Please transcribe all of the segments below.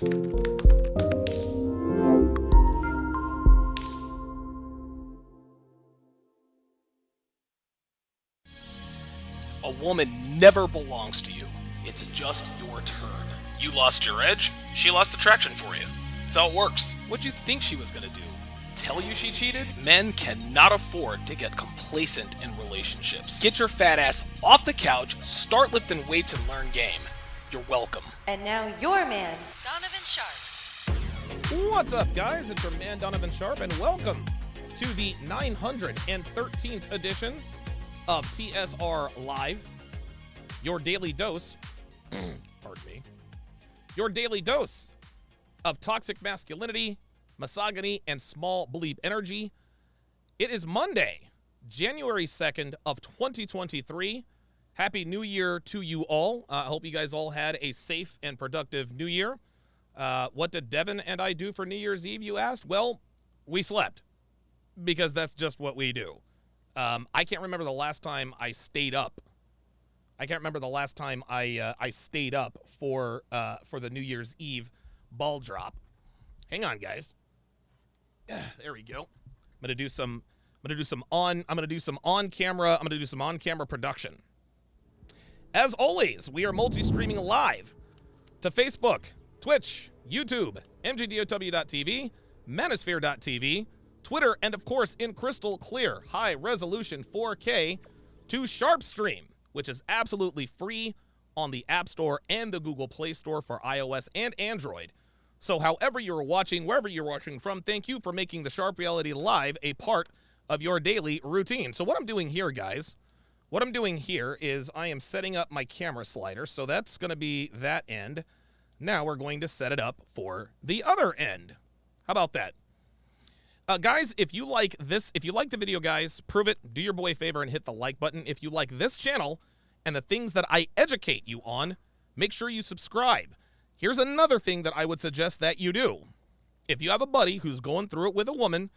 A woman never belongs to you. It's just your turn. You lost your edge, she lost attraction for you. That's how it works. What'd you think she was gonna do? Tell you she cheated? Men cannot afford to get complacent in relationships. Get your fat ass off the couch, start lifting weights, and learn game. You're welcome. And now your man, Donovan Sharpe. What's up, guys? It's your man, Donovan Sharpe, and welcome to the 913th edition of TSR Live, your daily dose, pardon me, your daily dose of toxic masculinity, misogyny, and small bleep energy. It is Monday, January 2nd of 2023. Happy New Year to you all. I hope you guys all had a safe and productive New Year. What did Devin and I do for New Year's Eve, you asked? Well, we slept, because that's just what we do. I can't remember the last time I stayed up. I can't remember the last time I stayed up for the New Year's Eve ball drop. Hang on, guys. There we go. I'm gonna do some on-camera production. As always, we are multi-streaming live to Facebook, Twitch, YouTube, mgdow.tv, manosphere.tv, Twitter, and of course, in crystal clear, high-resolution 4K to Sharpe Stream, which is absolutely free on the App Store and the Google Play Store for iOS and Android. So however you're watching, wherever you're watching from, thank you for making the Sharpe Reality Live a part of your daily routine. So what I'm doing here, guys, is I am setting up my camera slider. So that's going to be that end. Now we're going to set it up for the other end. How about that? Guys, if you like the video, guys, prove it, do your boy a favor and hit the like button. If you like this channel and the things that I educate you on, make sure you subscribe. Here's another thing that I would suggest that you do. If you have a buddy who's going through it with a woman,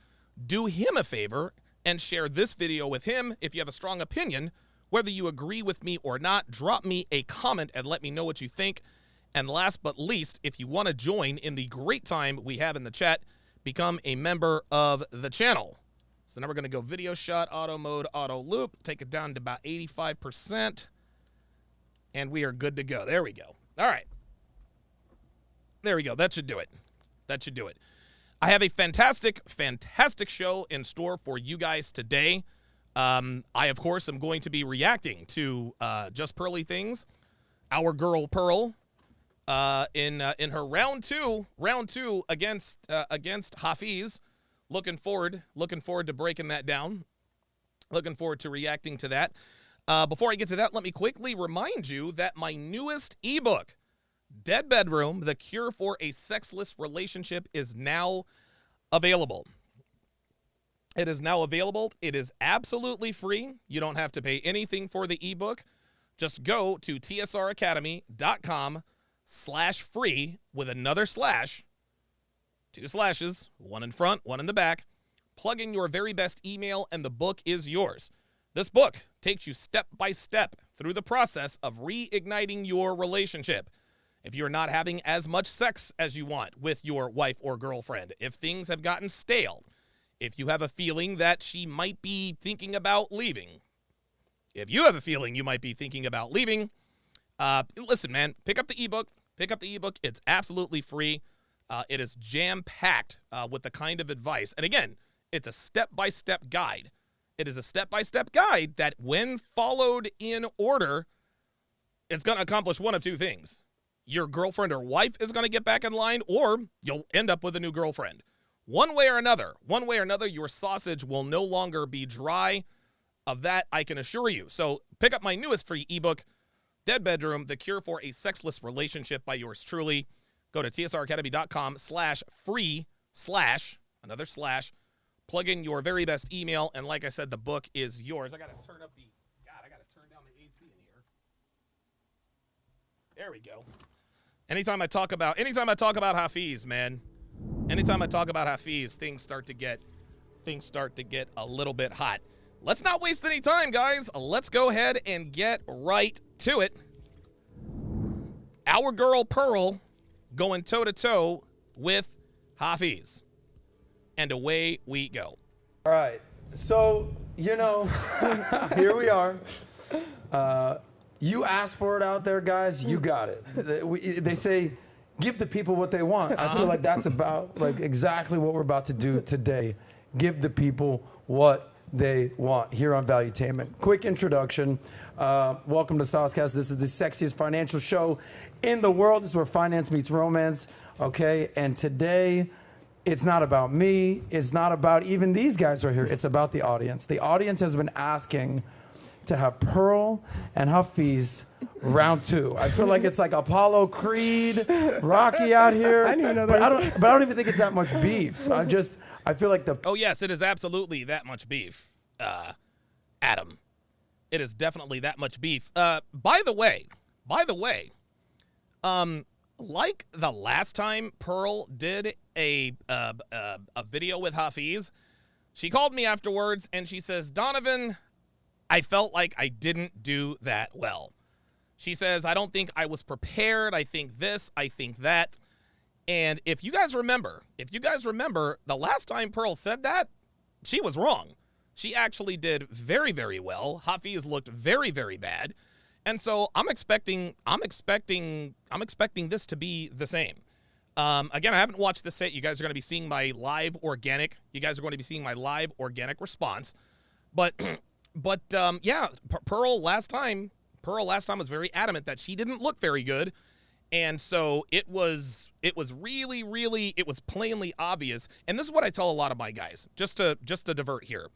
do him a favor and share this video with him. If you have a strong opinion, whether you agree with me or not, drop me a comment and let me know what you think. And last but least, if you want to join in the great time we have in the chat, become a member of the channel. So now we're going to go video shot, auto mode, auto loop, take it down to about 85%, and we are good to go. There we go. All right. There we go. That should do it. That should do it. I have a fantastic, fantastic show in store for you guys today. I, of course, am going to be reacting to Just Pearly Things, our girl Pearl, in her round two against Hafiz. Looking forward to breaking that down. Looking forward to reacting to that. Before I get to that, let me quickly remind you that my newest ebook, Dead Bedroom: The Cure for a Sexless Relationship, is now available. It is now available. It is absolutely free. You don't have to pay anything for the ebook. Just go to tsracademy.com/free with another slash, 2 slashes, one in front, one in the back. Plug in your very best email and the book is yours. This book takes you step by step through the process of reigniting your relationship. If you're not having as much sex as you want with your wife or girlfriend, if things have gotten stale, if you have a feeling that she might be thinking about leaving, if you have a feeling you might be thinking about leaving, listen, man, pick up the ebook. It's absolutely free. It is jam-packed with the kind of advice. And again, it's a step-by-step guide. It is a step-by-step guide that, when followed in order, it's going to accomplish one of two things. Your girlfriend or wife is going to get back in line, or you'll end up with a new girlfriend. One way or another, your sausage will no longer be dry. Of that, I can assure you. So pick up my newest free ebook, Dead Bedroom: The Cure for a Sexless Relationship, by yours truly. Go to tsracademy.com/free/ another slash. Plug in your very best email, and like I said, the book is yours. I gotta turn down the AC in here. There we go. Anytime I talk about Hafiz, man, things start to get a little bit hot. Let's not waste any time, guys. Let's go ahead and get right to it. Our girl Pearl going toe-to-toe with Hafiz. And away we go. All right. So, here we are. You asked for it out there, guys. You got it. They say, give the people what they want. I feel like that's about exactly what we're about to do today. Give the people what they want here on Valuetainment. Quick introduction. Welcome to Saucecast. This is the sexiest financial show in the world. This is where finance meets romance. Okay, and today it's not about me. It's not about even these guys right here. It's about the audience. The audience has been asking to have Pearl and Hafiz round 2. I feel like it's like Apollo Creed, Rocky out here. I didn't know that. But I don't even think it's that much beef. I feel like Oh, yes, it is absolutely that much beef, Adam. It is definitely that much beef. By the way, like the last time Pearl did a video with Hafiz, she called me afterwards and she says, Donovan, I felt like I didn't do that well. She says, I don't think I was prepared. I think this, I think that. And if you guys remember, the last time Pearl said that, she was wrong. She actually did very, very well. Hafiz looked very, very bad. And so I'm expecting this to be the same. Again, I haven't watched this set. You guys are going to be seeing my live organic. Response. But yeah, Pearl last time was very adamant that she didn't look very good. And so it was plainly obvious. And this is what I tell a lot of my guys, just to divert here.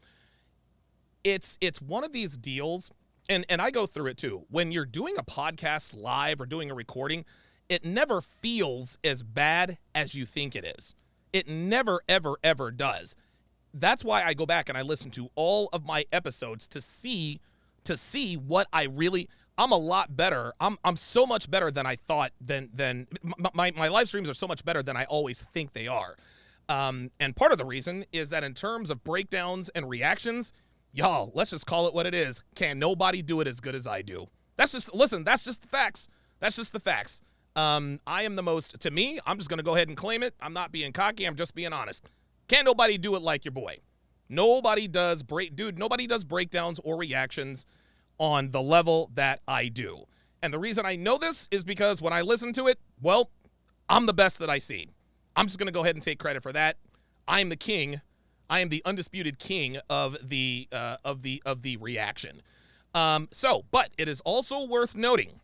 It's one of these deals, and I go through it too. When you're doing a podcast live or doing a recording, it never feels as bad as you think it is. It never, ever, ever does. That's why I go back and I listen to all of my episodes to see what I really. I'm a lot better. I'm so much better than I thought. Than my live streams are so much better than I always think they are. And part of the reason is that in terms of breakdowns and reactions, y'all, let's just call it what it is. Can nobody do it as good as I do? That's just the facts. I am the most. To me, I'm just gonna go ahead and claim it. I'm not being cocky. I'm just being honest. Can't nobody do it like your boy. Nobody does breakdowns or reactions on the level that I do. And the reason I know this is because when I listen to it, well, I'm the best that I see. I'm just going to go ahead and take credit for that. I am the king. I am the undisputed king of the reaction. But it is also worth noting.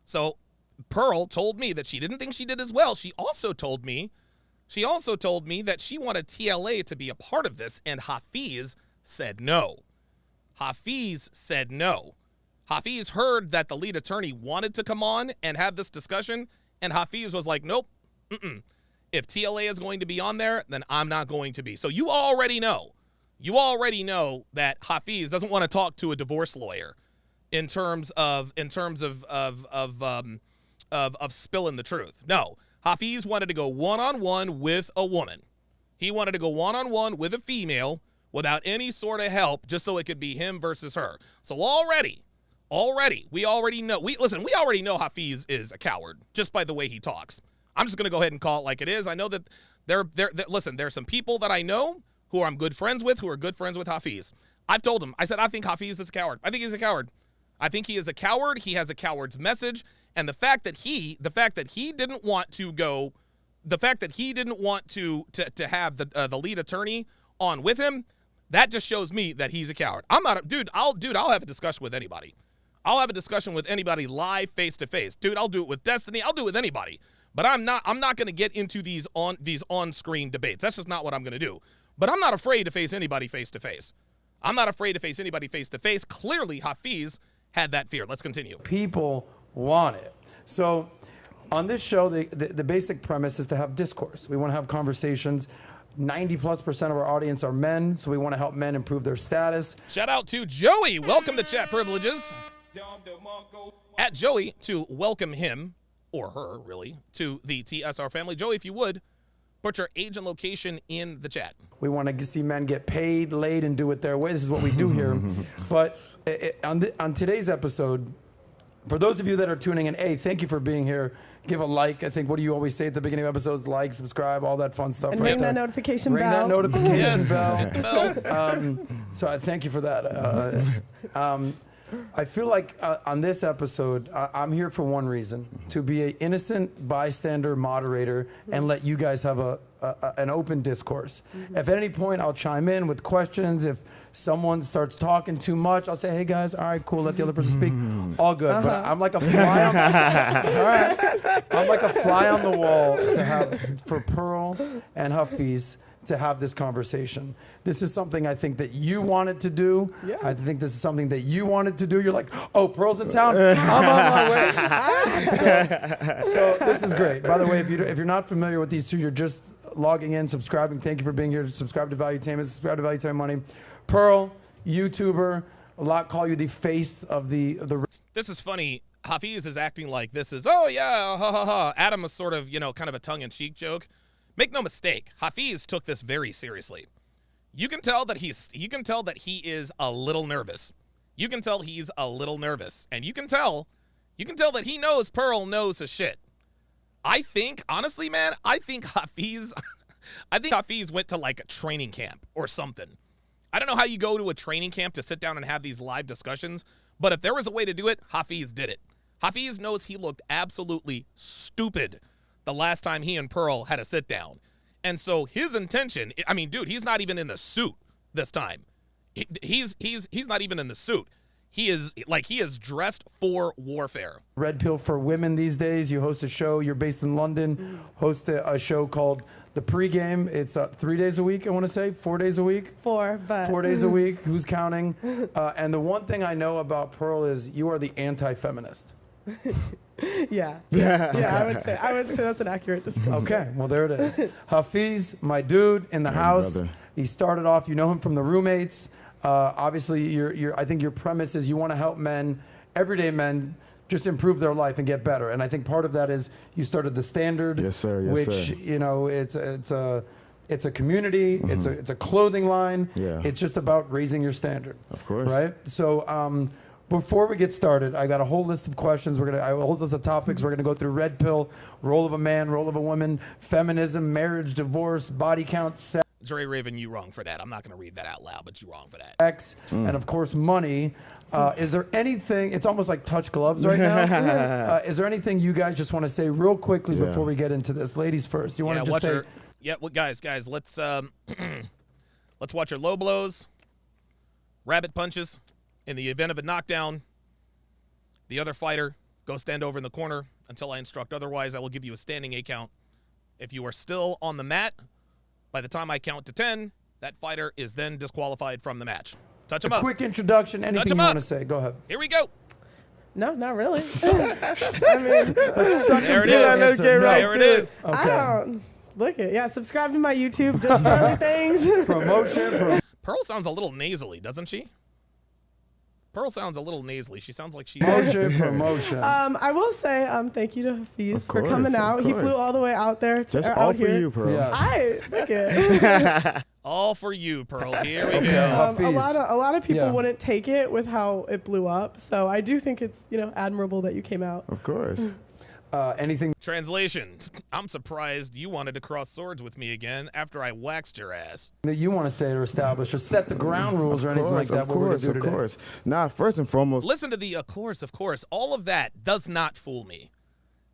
So Pearl told me that she didn't think she did as well. She also told me that she wanted TLA to be a part of this, and Hafiz said no. Hafiz heard that the lead attorney wanted to come on and have this discussion, and Hafiz was like, nope, if TLA is going to be on there, then I'm not going to be. So you already know that Hafiz doesn't want to talk to a divorce lawyer in terms of spilling the truth. No, Hafiz wanted to go one-on-one with a woman. He wanted to go one-on-one with a female without any sort of help, just so it could be him versus her. So already, we already know Hafiz is a coward just by the way he talks. I'm just going to go ahead and call it like it is. I know that there's some people that I know who I'm good friends with, who are good friends with Hafiz. I've told him, I said, I think Hafiz is a coward. I think he's a coward. I think he is a coward. He has a coward's message. And the fact that he didn't want to have the lead attorney on with him, that just shows me that he's a coward. I'm not a dude. I'll have a discussion with anybody. I'll have a discussion with anybody live, face to face. Dude, I'll do it with Destiny. I'll do it with anybody. But I'm not going to get into these on-screen debates. That's just not what I'm going to do. But I'm not afraid to face anybody face to face. Clearly, Hafiz had that fear. Let's continue. People want it. So on this show, the basic premise is to have discourse. We want to have conversations. 90+% of our audience are men, so we want to help men improve their status. Shout out to Joey. Welcome to Chat Privileges. At Joey to welcome him, or her, really, to the TSR family. Joey, if you would, put your age and location in the chat. We want to see men get paid, laid, and do it their way. This is what we do here. But on today's episode, For those of you that are tuning in, thank you for being here. Give a like. I think, what do you always say at the beginning of episodes? Like, subscribe, all that fun stuff. And right ring there. that notification Ring bell. that notification Yes, bell. hit the bell. So I thank you for that. I feel like on this episode, I'm here for one reason: to be an innocent bystander moderator and let you guys have an open discourse. If at any point I'll chime in with questions, if someone starts talking too much, I'll say, "Hey guys, all right, cool, let the other person speak." All good. But I'm like a fly on the all right. I'm like a fly on the wall to have for Pearl and Hafiz to have this conversation. This is something I think that you wanted to do. Yeah. I think this is something that you wanted to do. You're like, oh, Pearl's in town. I'm on my way. So this is great. By the way, if you're not familiar with these two, you're just logging in, subscribing. Thank you for being here. Subscribe to Valuetainment. Subscribe to Valuetainment Money. Pearl, YouTuber. A lot call you the face of the. This is funny. Hafiz is acting like this is, oh yeah, ha ha ha. Adam was sort of, kind of a tongue-in-cheek joke. Make no mistake, Hafiz took this very seriously. You can tell that he is a little nervous. You can tell he's a little nervous, and you can tell that he knows Pearl knows his shit. I think, honestly, man, I think Hafiz went to like a training camp or something. I don't know how you go to a training camp to sit down and have these live discussions, but if there was a way to do it, Hafiz did it. Hafiz knows he looked absolutely stupid the last time he and Pearl had a sit down. And so his intention, I mean, dude, he's not even in the suit this time. He's not even in the suit. He is dressed for warfare. Red Pill for women these days. You host a show. You're based in London. Host a show called The Pregame. It's 3 days a week, I want to say. 4 days a week. 4, but 4 days a week. Who's counting? And the one thing I know about Pearl is you are the anti-feminist. yeah. Okay. I would say that's an accurate description. Okay, well, there it is. Hafiz, my dude in the house. Brother. He started off, you know him from the roommates. Obviously, I think your premise is you want to help men, everyday men, just improve their life and get better. And I think part of that is you started the Standard. Yes, sir. Yes, which, sir. it's a community. It's a clothing line. Yeah. It's just about raising your standard. Of course. Right. So before we get started, I got a whole list of questions. I have a whole list of topics. We're gonna go through red pill, role of a man, role of a woman, feminism, marriage, divorce, body count, sex. Dre Raven, you wrong for that. I'm not going to read that out loud, but you wrong for that. And of course money. Is there anything, it's almost like touch gloves right now. Is there anything you guys just want to say real quickly before we get into this? Ladies first. You want to just say? Well, guys, let's let's watch your low blows, rabbit punches. In the event of a knockdown, the other fighter go stand over in the corner until I instruct otherwise. I will give you a standing 8 count. If you are still on the mat, by the time I count to 10, that fighter is then disqualified from the match. Touch him up. Quick introduction. Anything you want to say? Go ahead. Here we go. No, not really. I mean, there it is. There it is. I don't look it. Yeah, subscribe to my YouTube just for other things. Promotion. Pearl sounds a little nasally, doesn't she? Pearl sounds a little nasally. She sounds like she Promotion. I will say thank you to Hafiz for coming out. He flew all the way out there. Just all for you, Pearl. Yes. Look it. all for you, Pearl. Here we go. A lot of people wouldn't take it with how it blew up. So I do think it's admirable that you came out. Of course. Anything? Translation. I'm surprised you wanted to cross swords with me again after I waxed your ass. That you want to say or establish or set the ground rules or anything like that? Of course. Nah, first and foremost. Listen to the of course. All of that does not fool me.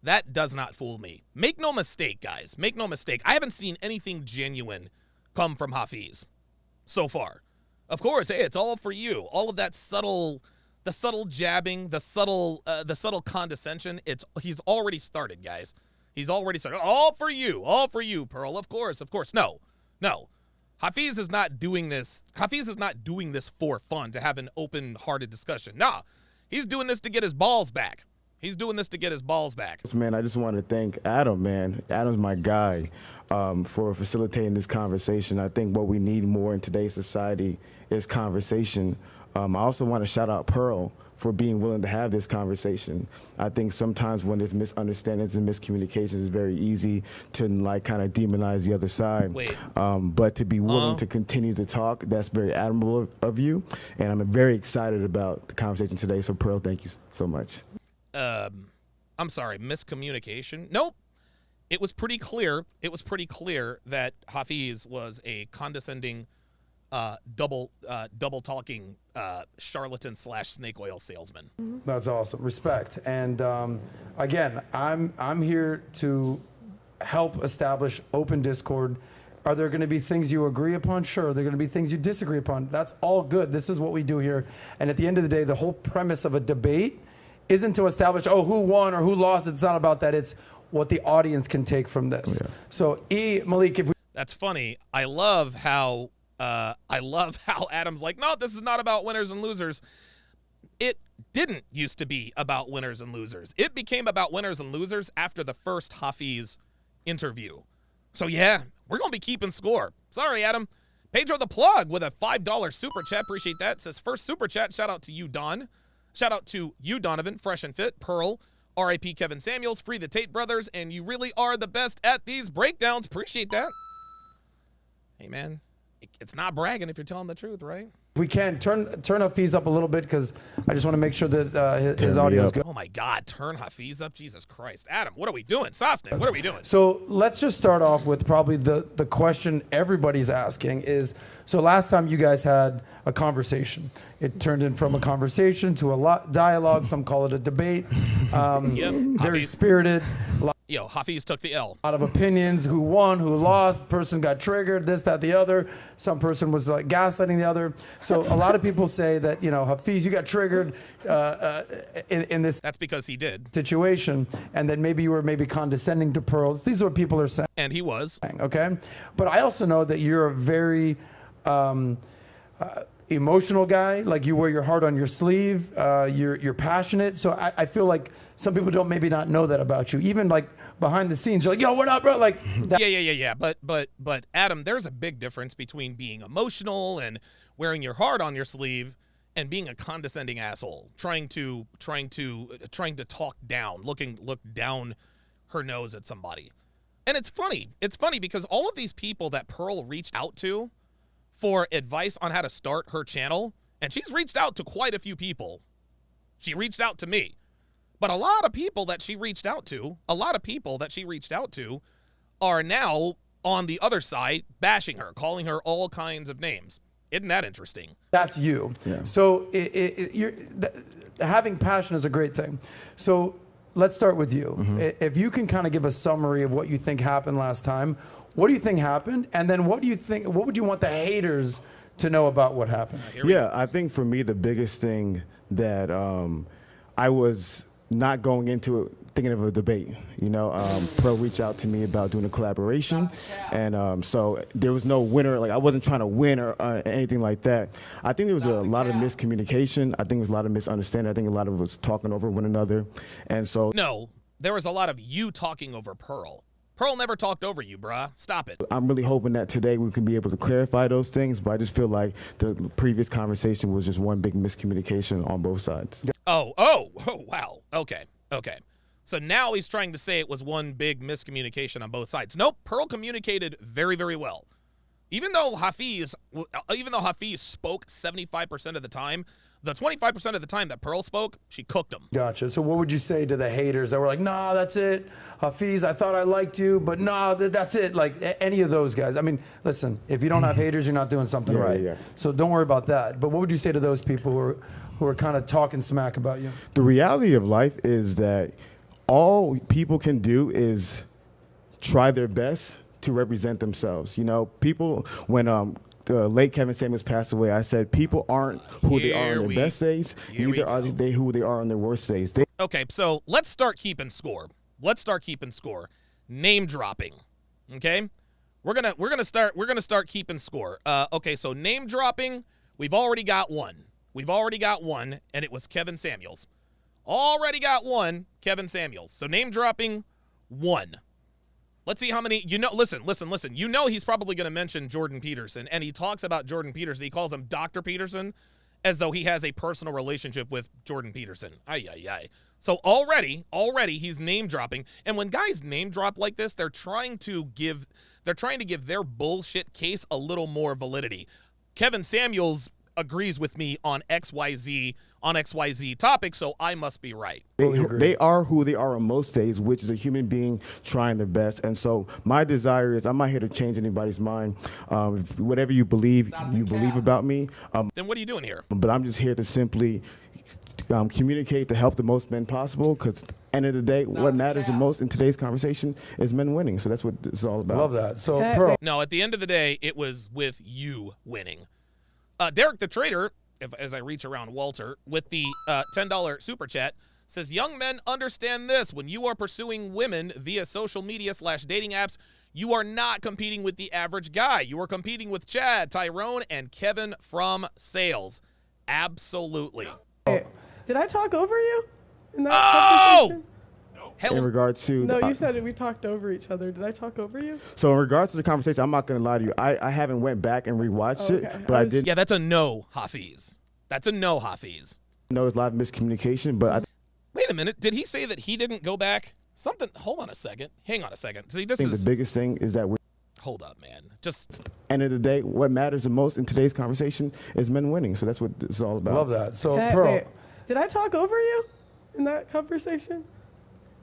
That does not fool me. Make no mistake, guys. Make no mistake. I haven't seen anything genuine come from Hafiz so far. Of course, hey, it's all for you. All of that the subtle jabbing, the subtle condescension. He's already started, guys. He's already started. All for you, Pearl. Of course. No. Hafiz is not doing this. Hafiz is not doing this for fun to have an open-hearted discussion. Nah, he's doing this to get his balls back. Man, I just want to thank Adam, man. Adam's my guy for facilitating this conversation. I think what we need more in today's society is conversation. I also want to shout out Pearl for being willing to have this conversation. I think sometimes when there's misunderstandings and miscommunications, it's very easy to kind of demonize the other side. But to be willing to continue to talk, that's very admirable of you. And I'm very excited about the conversation today. So Pearl, thank you so much. I'm sorry, miscommunication. Nope. It was pretty clear. It was pretty clear that Hafiz was a condescending, double talking charlatan / snake oil salesman. That's awesome. Respect. And again, I'm here to help establish open discord. Are there going to be things you agree upon? Sure. Are there going to be things you disagree upon? That's all good. This is what we do here. And at the end of the day, the whole premise of a debate isn't to establish, oh, who won or who lost. It's not about that. It's what the audience can take from this. Yeah. So, Malik, if we... That's funny. I love how Adam's like, no, this is not about winners and losers. It didn't used to be about winners and losers. It became about winners and losers after the first Hafiz interview. So, yeah, we're going to be keeping score. Sorry, Adam. Pedro the Plug with a $5 super chat. Appreciate that. Says, first super chat. Shout out to you, Don. Shout out to you, Donovan, Fresh and Fit, Pearl, R.I.P. Kevin Samuels, Free the Tate Brothers, and you really are the best at these breakdowns. Appreciate that. Hey, man, it's not bragging if you're telling the truth, right? We can turn Hafiz up a little bit because I just want to make sure that his audio is good. Oh, my God, turn Hafiz up? Jesus Christ. Adam, what are we doing? Sosnick, what are we doing? So let's just start off with probably the question everybody's asking is, so last time you guys had a conversation, it turned in from a conversation to a dialogue. Some call it a debate. Very spirited. Yo, Hafiz took the L. A lot of opinions, who won, who lost, person got triggered, this, that, the other. Some person was like gaslighting the other. So a lot of people say that, Hafiz, you got triggered in this. That's because he did. Situation, and that maybe you were condescending to Pearl. These are what people are saying. And he was. Okay? But I also know that you're a very emotional guy. Like, you wear your heart on your sleeve. You're passionate. So I feel like some people don't maybe not know that about you. Even like behind the scenes, you're like, yo, what up, bro? Like that. Yeah. But Adam, there's a big difference between being emotional and wearing your heart on your sleeve and being a condescending asshole, trying to talk down, look down her nose at somebody. And it's funny. It's funny because all of these people that Pearl reached out to for advice on how to start her channel, and she's reached out to quite a few people. She reached out to me. But a lot of people that she reached out to are now on the other side bashing her, calling her all kinds of names. Isn't that interesting? That's you. Yeah. So having passion is a great thing. So let's start with you. Mm-hmm. If you can kind of give a summary of what you think happened last time, what do you think happened? And then what would you want the haters to know about what happened? I think for me, the biggest thing that I was not going into it thinking of a debate. Pearl reached out to me about doing a collaboration, and so there was no winner. Like, I wasn't trying to win or anything like that. I think there was a lot of miscommunication. I think there was a lot of misunderstanding. I think a lot of us talking over one another, and so no, there was a lot of you talking over Pearl. Pearl never talked over you, bruh. Stop it. I'm really hoping that today we can be able to clarify those things, but I just feel like the previous conversation was just one big miscommunication on both sides. Oh, wow. Okay. So now he's trying to say it was one big miscommunication on both sides. Nope, Pearl communicated very, very well. Even though Hafiz spoke 75% of the time, the 25% of the time that Pearl spoke, she cooked him. Gotcha. So what would you say to the haters that were like, nah, that's it. Hafiz, I thought I liked you, but nah, that's it. Like, any of those guys. I mean, listen, if you don't have haters, you're not doing something right. Yeah. So don't worry about that. But what would you say to those people who are kind of talking smack about you? The reality of life is that all people can do is try their best to represent themselves. People, when the late Kevin Samuels passed away, I said people aren't who they are on their best days, neither are they who they are on their worst days. Okay, so let's start keeping score. Name dropping. Okay? We're gonna start keeping score. Okay, so name dropping, we've already got one, and it was Kevin Samuels. Already got one, Kevin Samuels. So name dropping, 1. Let's see how many, listen. He's probably going to mention Jordan Peterson, and he talks about Jordan Peterson. He calls him Dr. Peterson as though he has a personal relationship with Jordan Peterson. Ay. So already he's name dropping. And when guys name drop like this, they're trying to give their bullshit case a little more validity. Kevin Samuels agrees with me on XYZ topic, so I must be right. They are who they are on most days, which is a human being trying their best. And so my desire is, I'm not here to change anybody's mind. Whatever you believe about me. Then what are you doing here? But I'm just here to simply communicate to help the most men possible, because end of the day, what matters the most in today's conversation is men winning. So that's what it's all about. Love that. So, Pearl. No, at the end of the day, it was with you winning. Derek the Trader, as I reach around Walter, with the $10 super chat, says, young men understand this. When you are pursuing women via social media / dating apps, you are not competing with the average guy. You are competing with Chad, Tyrone, and Kevin from sales. Absolutely. Hey, did I talk over you in that conversation? In regard to No, you said we talked over each other. Did I talk over you? So in regards to the conversation, I'm not going to lie to you. I haven't went back and rewatched it, but I did. Yeah, that's a no, Hafiz. That's a no, Hafiz. know it's a lot of miscommunication, but Wait a minute. Did he say that he didn't go back? Something. Hold on a second. Hang on a second. See, this I think is. the biggest thing is that we're. Hold up, man. Just. End of the day, what matters the most in today's conversation is men winning. So that's what it's all about. Love that. So, Hey, Pearl. wait, did I talk over you in that conversation?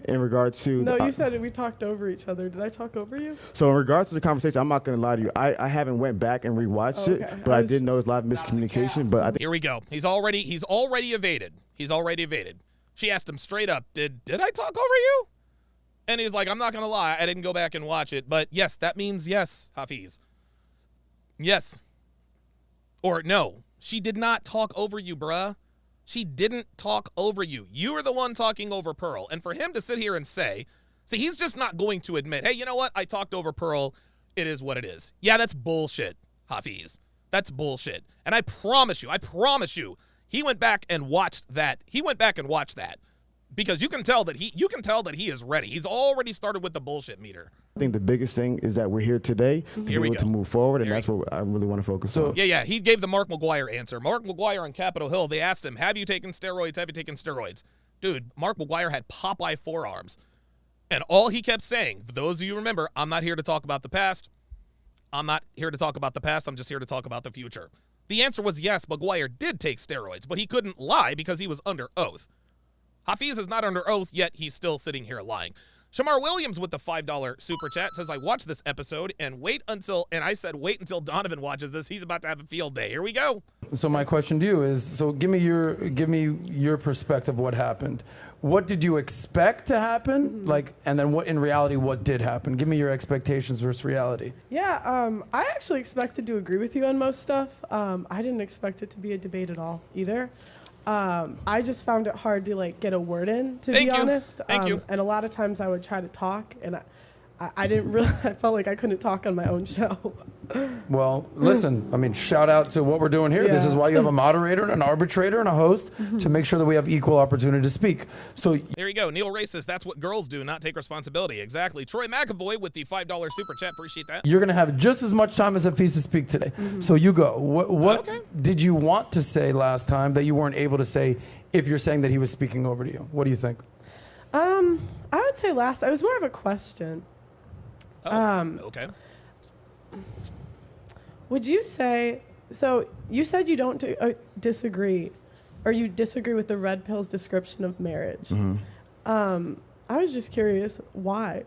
In regard to No, you said we talked over each other. Did I talk over you? So in regards to the conversation, I'm not going to lie to you. I haven't went back and rewatched it, but I did know there's a lot of miscommunication. But I think Here we go. He's already evaded. He's already evaded. She asked him straight up, did I talk over you? And he's like, I'm not going to lie. I didn't go back and watch it. But yes, that means yes, Hafiz. Yes. Or no, she did not talk over you, bruh. She didn't talk over you. You were the one talking over Pearl. And for him to sit here and say, see, he's just not going to admit, hey, you know what? I talked over Pearl. It is what it is. Yeah, that's bullshit, Hafiz. That's bullshit. And I promise you, he went back and watched that. Because you can tell that he is ready. He's already started with the bullshit meter. I think the biggest thing is that we're here today to be able to move forward, and that's what I really want to focus on. Yeah, he gave the Mark McGuire answer. Mark McGuire on Capitol Hill, they asked him, have you taken steroids? Dude, Mark McGuire had Popeye forearms. And all he kept saying, for those of you who remember, I'm not here to talk about the past. I'm just here to talk about the future. The answer was yes, McGuire did take steroids, but he couldn't lie because he was under oath. Hafiz is not under oath, yet he's still sitting here lying. Shamar Williams with the $5 super chat says, I watched this episode and wait until Donovan watches this. He's about to have a field day. Here we go. So my question to you is, so give me your perspective of what happened. What did you expect to happen? And then what in reality, what did happen? Give me your expectations versus reality. Yeah, I actually expected to agree with you on most stuff. I didn't expect it to be a debate at all either. I just found it hard to get a word in, to be honest. Thank you. And a lot of times I would try to talk, and I didn't really. I felt like I couldn't talk on my own show. Well, listen, shout out to what we're doing here. Yeah. This is why you have a moderator and an arbitrator and a host to make sure that we have equal opportunity to speak. So there you go. Neil Ray says, that's what girls do, not take responsibility. Exactly. Troy McAvoy with the $5 super chat. Appreciate that. you're going to have just as much time as Hafiz to speak today. So you go. What did you want to say last time that you weren't able to say if you're saying that he was speaking over to you? What do you think? I would say it was more of a question. Okay. Would you say, so you said you don't disagree, or you disagree with the Red Pill's description of marriage. I was just curious, why?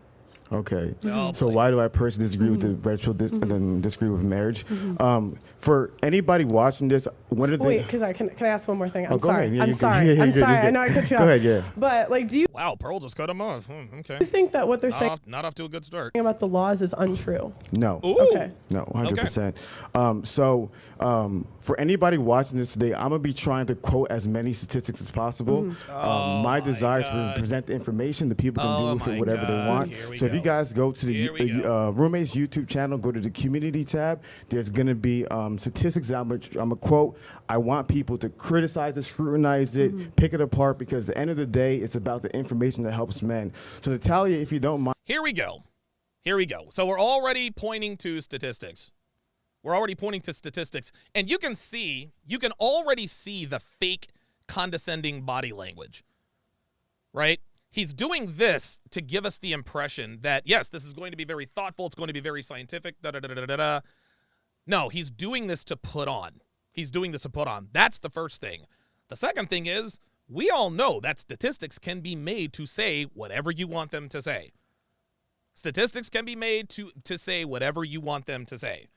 Okay. Oh, so why do I personally disagree with the red pill and then disagree with marriage? For anybody watching this, one of the Wait, because can I ask one more thing? I'm go sorry. ahead. Yeah, I'm you're good. sorry. Yeah, you're I'm good. sorry. You're I know I cut you off. Go ahead, yeah. But do you Wow, Pearl just cut him off. Okay. think that what they're saying Not off to a good start. about the laws is untrue? No. Ooh. Okay. No, 100%. For anybody watching this today, I'm going to be trying to quote as many statistics as possible. My desire is to present the information. The people can do with it whatever they want. So if you guys go to the Roommates YouTube channel, go to the community tab, there's going to be statistics that I'm going to quote. I want people to criticize it, scrutinize it, pick it apart, because at the end of the day, it's about the information that helps men. So Natalia, if you don't mind. Here we go. So we're already pointing to statistics. And you can already see the fake condescending body language, right? He's doing this to give us the impression that, yes, this is going to be very thoughtful. It's going to be very scientific. No, he's doing this to put on. he's doing this to put on. That's the first thing. The second thing is, we all know that statistics can be made to say whatever you want them to say. Statistics can be made to say whatever you want them to say.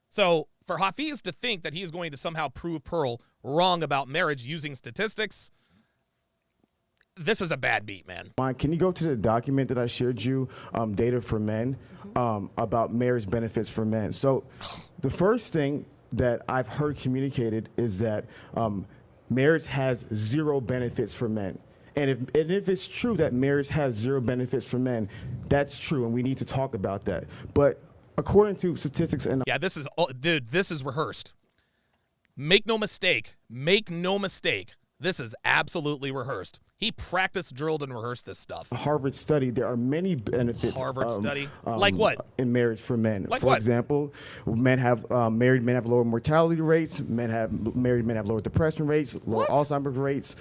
So for Hafiz to think that he's going to somehow prove Pearl wrong about marriage using statistics, this is a bad beat, man. Can you go to the document that I shared you, Data for Men, about marriage benefits for men? So the first thing that I've heard communicated is that marriage has 0 benefits for men. And if it's true that marriage has 0 benefits for men, that's true, and we need to talk about that. But according to statistics and yeah, this is rehearsed. Make no mistake. This is absolutely rehearsed. He practiced, drilled, and rehearsed this stuff. Harvard study, there are many benefits. Harvard study? Like what? In marriage for men. Like for what? example, married men have lower mortality rates. Married men have lower depression rates, lower Alzheimer's rates,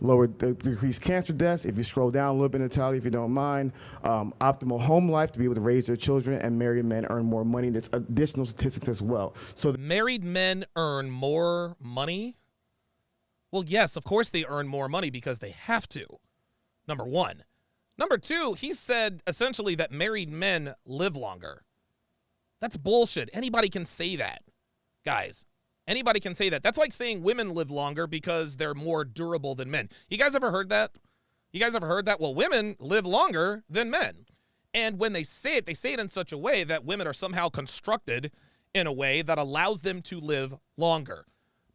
lower decreased cancer deaths. If you scroll down a little bit in the tally, if you don't mind, optimal home life to be able to raise their children, and married men earn more money. There's additional statistics as well. So married men earn more money? Well, yes, of course they earn more money because they have to, number one. Number two, he said essentially that married men live longer. That's bullshit. Anybody can say that, guys. Anybody can say that. That's like saying women live longer because they're more durable than men. You guys ever heard that? Well, women live longer than men. And when they say it in such a way that women are somehow constructed in a way that allows them to live longer.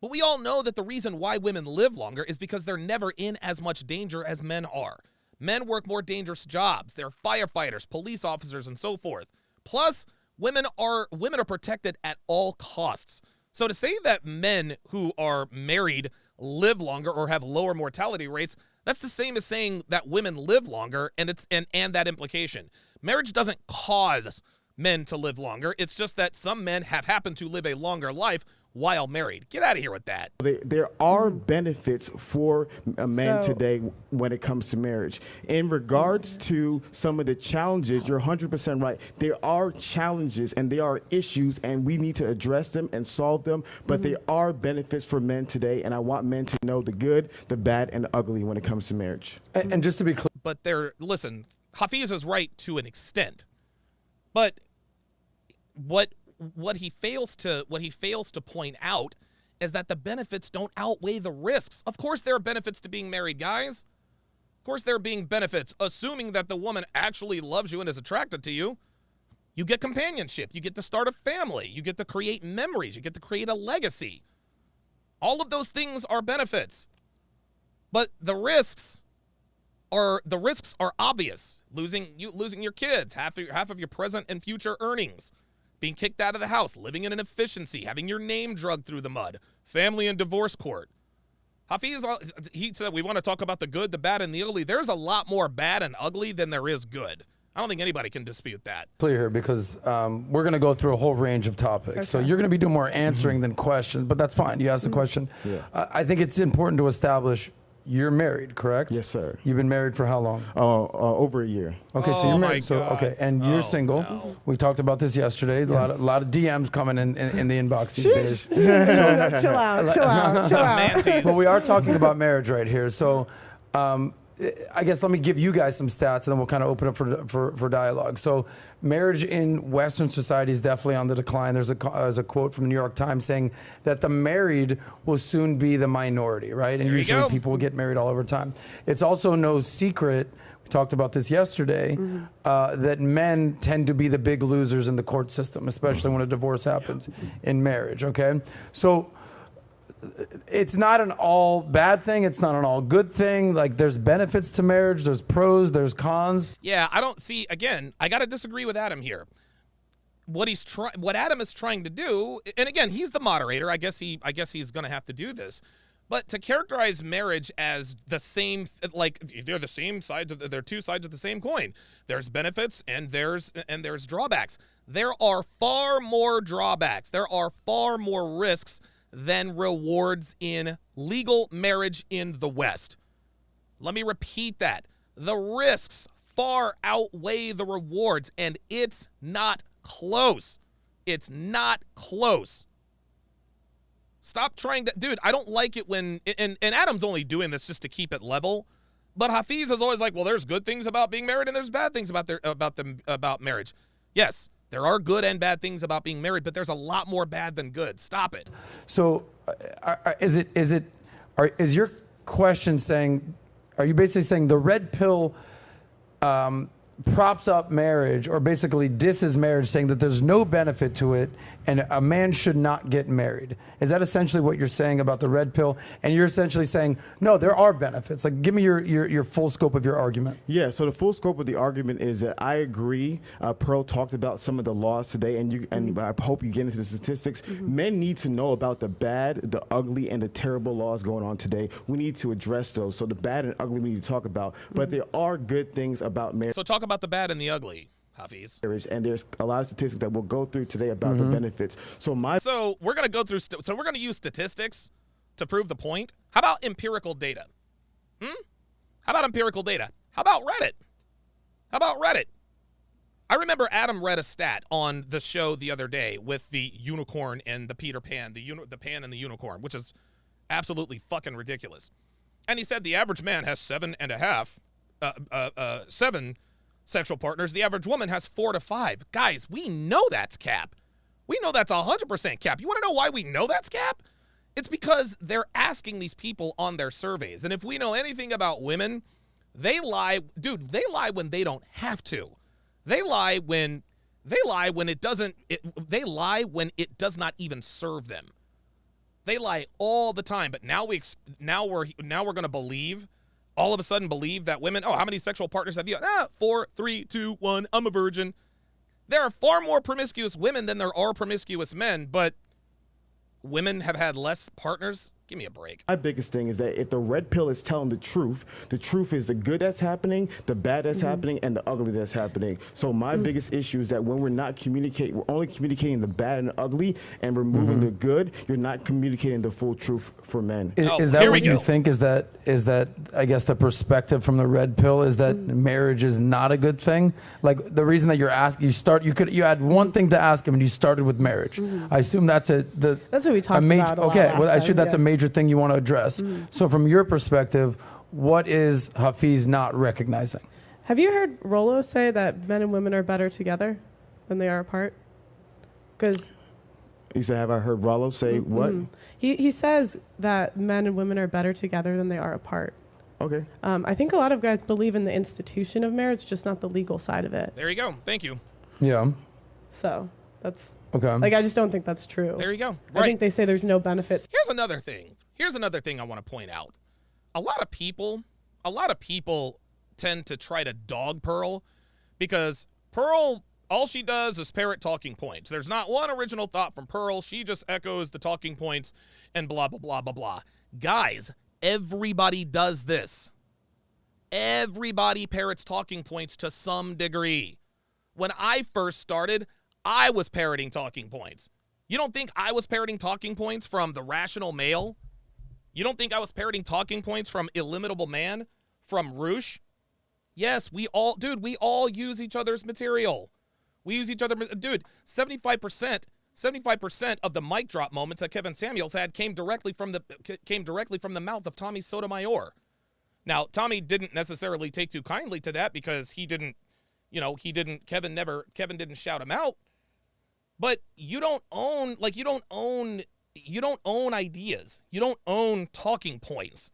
But we all know that the reason why women live longer is because they're never in as much danger as men are. Men work more dangerous jobs. They're firefighters, police officers, and so forth. Plus, women are protected at all costs. So to say that men who are married live longer or have lower mortality rates, that's the same as saying that women live longer, and that implication. Marriage doesn't cause men to live longer. It's just that some men have happened to live a longer life while married. Get out of here with that. There are benefits for a man today when it comes to marriage. In regards to some of the challenges, you're 100% right. There are challenges and there are issues, and we need to address them and solve them. But there are benefits for men today, and I want men to know the good, the bad, and the ugly when it comes to marriage. And just to be clear, But listen, Hafiz is right to an extent. But what he fails to point out is that the benefits don't outweigh the risks. Of course there are benefits to being married, guys. Of course there are being benefits, assuming that the woman actually loves you and is attracted to you. You get companionship. You get to start a family. You get to create memories. You get to create a legacy. All of those things are benefits. But the risks are obvious. Losing your kids, half of your present and future earnings. Being kicked out of the house, living in inefficiency, having your name dragged through the mud, family and divorce court. Hafiz, he said we want to talk about the good, the bad, and the ugly. There's a lot more bad and ugly than there is good. I don't think anybody can dispute that. clear here because we're going to go through a whole range of topics. Okay. So you're going to be doing more answering than questions, but that's fine. You asked a question. Yeah. I think it's important to establish you're married, correct? Yes, sir. You've been married for how long? Over a year. Okay, so you're married. So okay, and you're single. No. We talked about this yesterday. A lot of DMs coming in the inbox these days. Chill out. But we are talking about marriage right here. So I guess let me give you guys some stats, and then we'll kind of open up for dialogue. So marriage in Western society is definitely on the decline. There's a quote from the New York Times saying that the married will soon be the minority, right? And usually people will get married all over time. It's also no secret, we talked about this yesterday, that men tend to be the big losers in the court system, especially when a divorce happens in marriage, okay? So it's not an all bad thing. It's not an all good thing. Like, there's benefits to marriage. There's pros. There's cons. Yeah, I don't see. Again, I got to disagree with Adam here. What Adam is trying to do, and again, he's the moderator. I guess he's going to have to do this. But to characterize marriage as the same, like they're the same sides they're two sides of the same coin. There's benefits and there's drawbacks. There are far more drawbacks. There are far more risks than rewards in legal marriage in the West. Let me repeat that. The risks far outweigh the rewards, and it's not close. It's not close. Stop trying to, dude. I don't like it when, and Adam's only doing this just to keep it level. But Hafiz is always like, well, there's good things about being married and there's bad things about marriage. Yes, there are good and bad things about being married, but there's a lot more bad than good. Stop it. So, is your question saying? Are you basically saying the red pill props up marriage, or basically disses marriage, saying that there's no benefit to it and a man should not get married? Is that essentially what you're saying about the red pill? And you're essentially saying, no, there are benefits. Like, give me your full scope of your argument. Yeah, so the full scope of the argument is that I agree. Pearl talked about some of the laws today, and I hope you get into the statistics. Men need to know about the bad, the ugly, and the terrible laws going on today. We need to address those. So the bad and ugly we need to talk about, but there are good things about marriage. So talk about the bad and the ugly, Hafiz. And there's a lot of statistics that we'll go through today about the benefits. So we're gonna go through. So we're gonna use statistics to prove the point. How about empirical data? How about empirical data? How about Reddit? How about Reddit? I remember Adam read a stat on the show the other day with the unicorn and the Peter Pan, the pan and the unicorn, which is absolutely fucking ridiculous. And he said the average man has 7.5, 7 sexual partners. The average woman has 4 to 5. Guys, we know that's cap. We know that's 100% cap. You want to know why we know that's cap? It's because they're asking these people on their surveys. And if we know anything about women, they lie. Dude, they lie when they don't have to. They lie when it doesn't. They lie when it does not even serve them. They lie all the time. But now we're going to believe. All of a sudden believe that women, how many sexual partners have you? 4, 3, 2, 1, I'm a virgin. There are far more promiscuous women than there are promiscuous men, but women have had less partners. Give me a break. My biggest thing is that if the red pill is telling the truth is the good that's happening, the bad that's happening, and the ugly that's happening. So my biggest issue is that when we're not communicating, we're only communicating the bad and the ugly and removing the good, you're not communicating the full truth for men. Is that what you think? Is that I guess the perspective from the red pill is that marriage is not a good thing? Like, the reason that you're asking, you had one thing to ask him and you started with marriage. I assume that's what we talked about a lot last time, that's a major thing you want to address. So from your perspective, what is Hafiz not recognizing? Have you heard Rollo say that men and women are better together than they are apart? Because he said, have I heard Rollo say what? He says that men and women are better together than they are apart. Okay. I think a lot of guys believe in the institution of marriage, just not the legal side of it. There you go. Thank you. Yeah. So that's okay. Like, I just don't think that's true. There you go. Right. I think they say there's no benefits. Here's another thing I want to point out. A lot of people tend to try to dog Pearl because Pearl, all she does is parrot talking points. There's not one original thought from Pearl. She just echoes the talking points and blah, blah, blah, blah, blah. Guys, everybody does this. Everybody parrots talking points to some degree. When I first started, I was parroting talking points. You don't think I was parroting talking points from The Rational Male? You don't think I was parroting talking points from Illimitable Man? From Roosh? Yes, we all use each other's material. We use each other. Dude, 75% of the mic drop moments that Kevin Samuels had came directly from the mouth of Tommy Sotomayor. Now, Tommy didn't necessarily take too kindly to that because Kevin didn't shout him out. But you don't own ideas. You don't own talking points.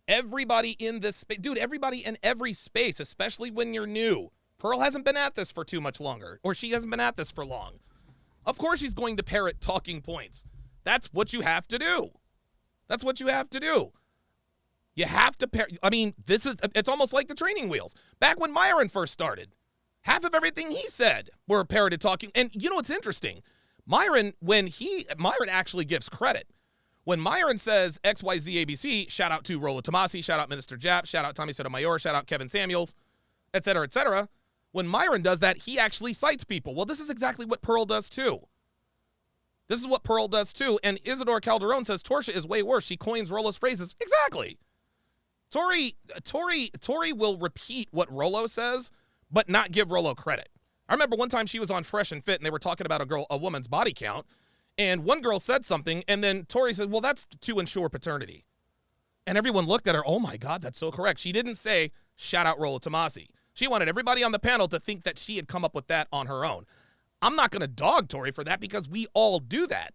Everybody in this space, dude, everybody in every space, especially when you're new. Pearl hasn't been at this for too much longer, or she hasn't been at this for long. Of course she's going to parrot talking points. That's what you have to do. That's what you have to do. You have to it's almost like the training wheels. Back when Myron first started, half of everything he said were parroted talking. And you know what's interesting? Myron actually gives credit. When Myron says XYZ ABC, shout out to Rollo Tomasi, shout out Minister Japp, shout out Tommy Sotomayor, shout out Kevin Samuels, et cetera, et cetera. When Myron does that, he actually cites people. Well, this is exactly what Pearl does too. This is what Pearl does too. And Isidore Calderon says Torsia is way worse. She coins Rollo's phrases. Exactly. Tori will repeat what Rollo says, but not give Rollo credit. I remember one time she was on Fresh and Fit and they were talking about a woman's body count. And one girl said something, and then Tori said, well, that's to ensure paternity. And everyone looked at her, oh my God, that's so correct. She didn't say, shout out Rollo Tomasi. She wanted everybody on the panel to think that she had come up with that on her own. I'm not going to dog Tori for that because we all do that.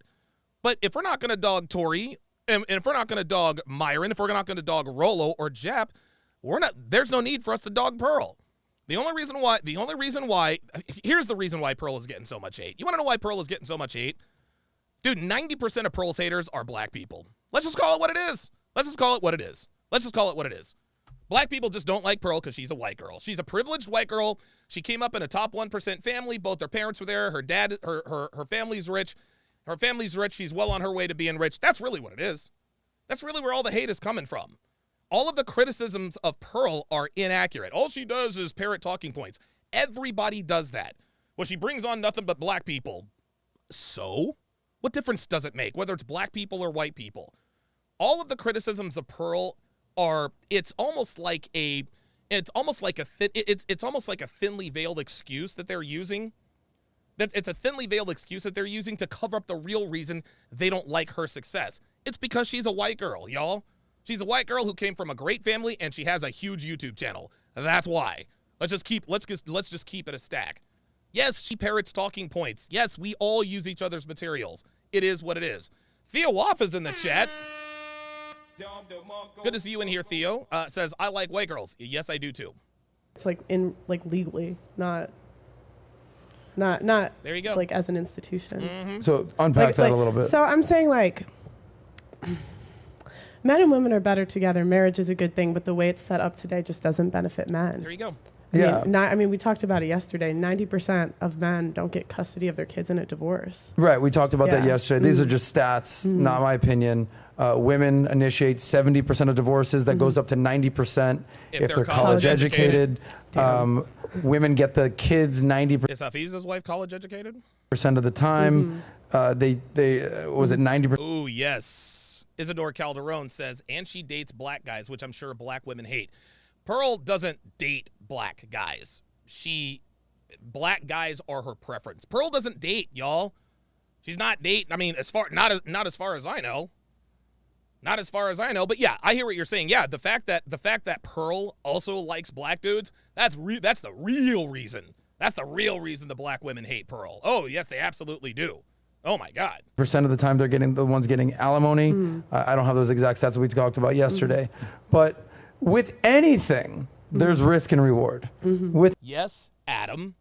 But if we're not going to dog Tori, and if we're not going to dog Myron, if we're not going to dog Rollo or Jap, there's no need for us to dog Pearl. Here's the reason why Pearl is getting so much hate. You want to know why Pearl is getting so much hate? Dude, 90% of Pearl's haters are black people. Let's just call it what it is. Black people just don't like Pearl because she's a white girl. She's a privileged white girl. She came up in a top 1% family. Both their parents were there. Her dad, her family's rich. Her family's rich. She's well on her way to being rich. That's really what it is. That's really where all the hate is coming from. All of the criticisms of Pearl are inaccurate. All she does is parrot talking points. Everybody does that. Well, she brings on nothing but black people. So, what difference does it make, whether it's black people or white people? All of the criticisms of Pearl are, it's almost like a thinly veiled excuse that they're using. It's a thinly veiled excuse that they're using to cover up the real reason they don't like her success. It's because she's a white girl, y'all. She's a white girl who came from a great family and she has a huge YouTube channel. That's why. Let's just keep it a stack. Yes, she parrots talking points. Yes, we all use each other's materials. It is what it is. Theo Woff is in the chat. Good to see you in here, Theo. Says, I like white girls. Yes, I do too. It's like legally, not there you go. Like as an institution. Mm-hmm. So unpack that a little bit. So I'm saying like men and women are better together. Marriage is a good thing, but the way it's set up today just doesn't benefit men. There you go. I mean, we talked about it yesterday. 90% of men don't get custody of their kids in a divorce. Right, we talked about that yesterday. These are just stats, not my opinion. Women initiate 70% of divorces. That goes up to 90% if they're college educated. Women get the kids 90%. Is Hafiz's wife college educated? Of the time. They was it 90%? Oh, yes. Isidore Calderon says, and she dates black guys, which I'm sure black women hate. Pearl doesn't date black guys. Black guys are her preference. Pearl doesn't date, y'all. She's not dating. I mean, not as far as I know. Not as far as I know, but yeah, I hear what you're saying. Yeah, the fact that Pearl also likes black dudes, that's the real reason. That's the real reason the black women hate Pearl. Oh, yes, they absolutely do. Oh my God. Percent of the time they're getting the ones getting alimony. I don't have those exact stats that we talked about yesterday, but with anything, there's risk and reward. Yes, Adam,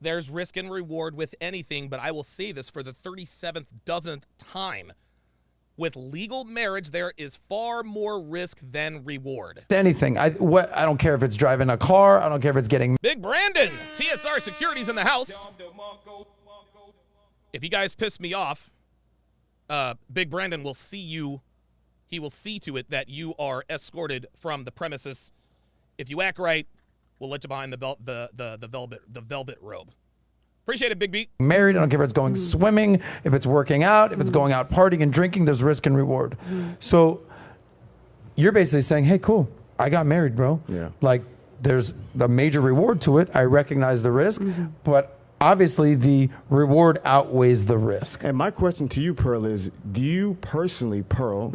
there's risk and reward with anything, but I will say this for the 37th dozenth time. With legal marriage, there is far more risk than reward. Anything. I don't care if it's driving a car. I don't care if it's getting... Big Brandon, TSR Security's in the house. If you guys piss me off, Big Brandon will see you. He will see to it that you are escorted from the premises. If you act right, we'll let you behind the velvet robe. Appreciate it, Big B. Married, I don't care if it's going swimming, if it's working out, if it's going out partying and drinking, there's risk and reward. So you're basically saying, hey, cool, I got married, bro. Yeah. Like, there's the major reward to it. I recognize the risk, but obviously the reward outweighs the risk. And my question to you, Pearl, is do you personally, Pearl,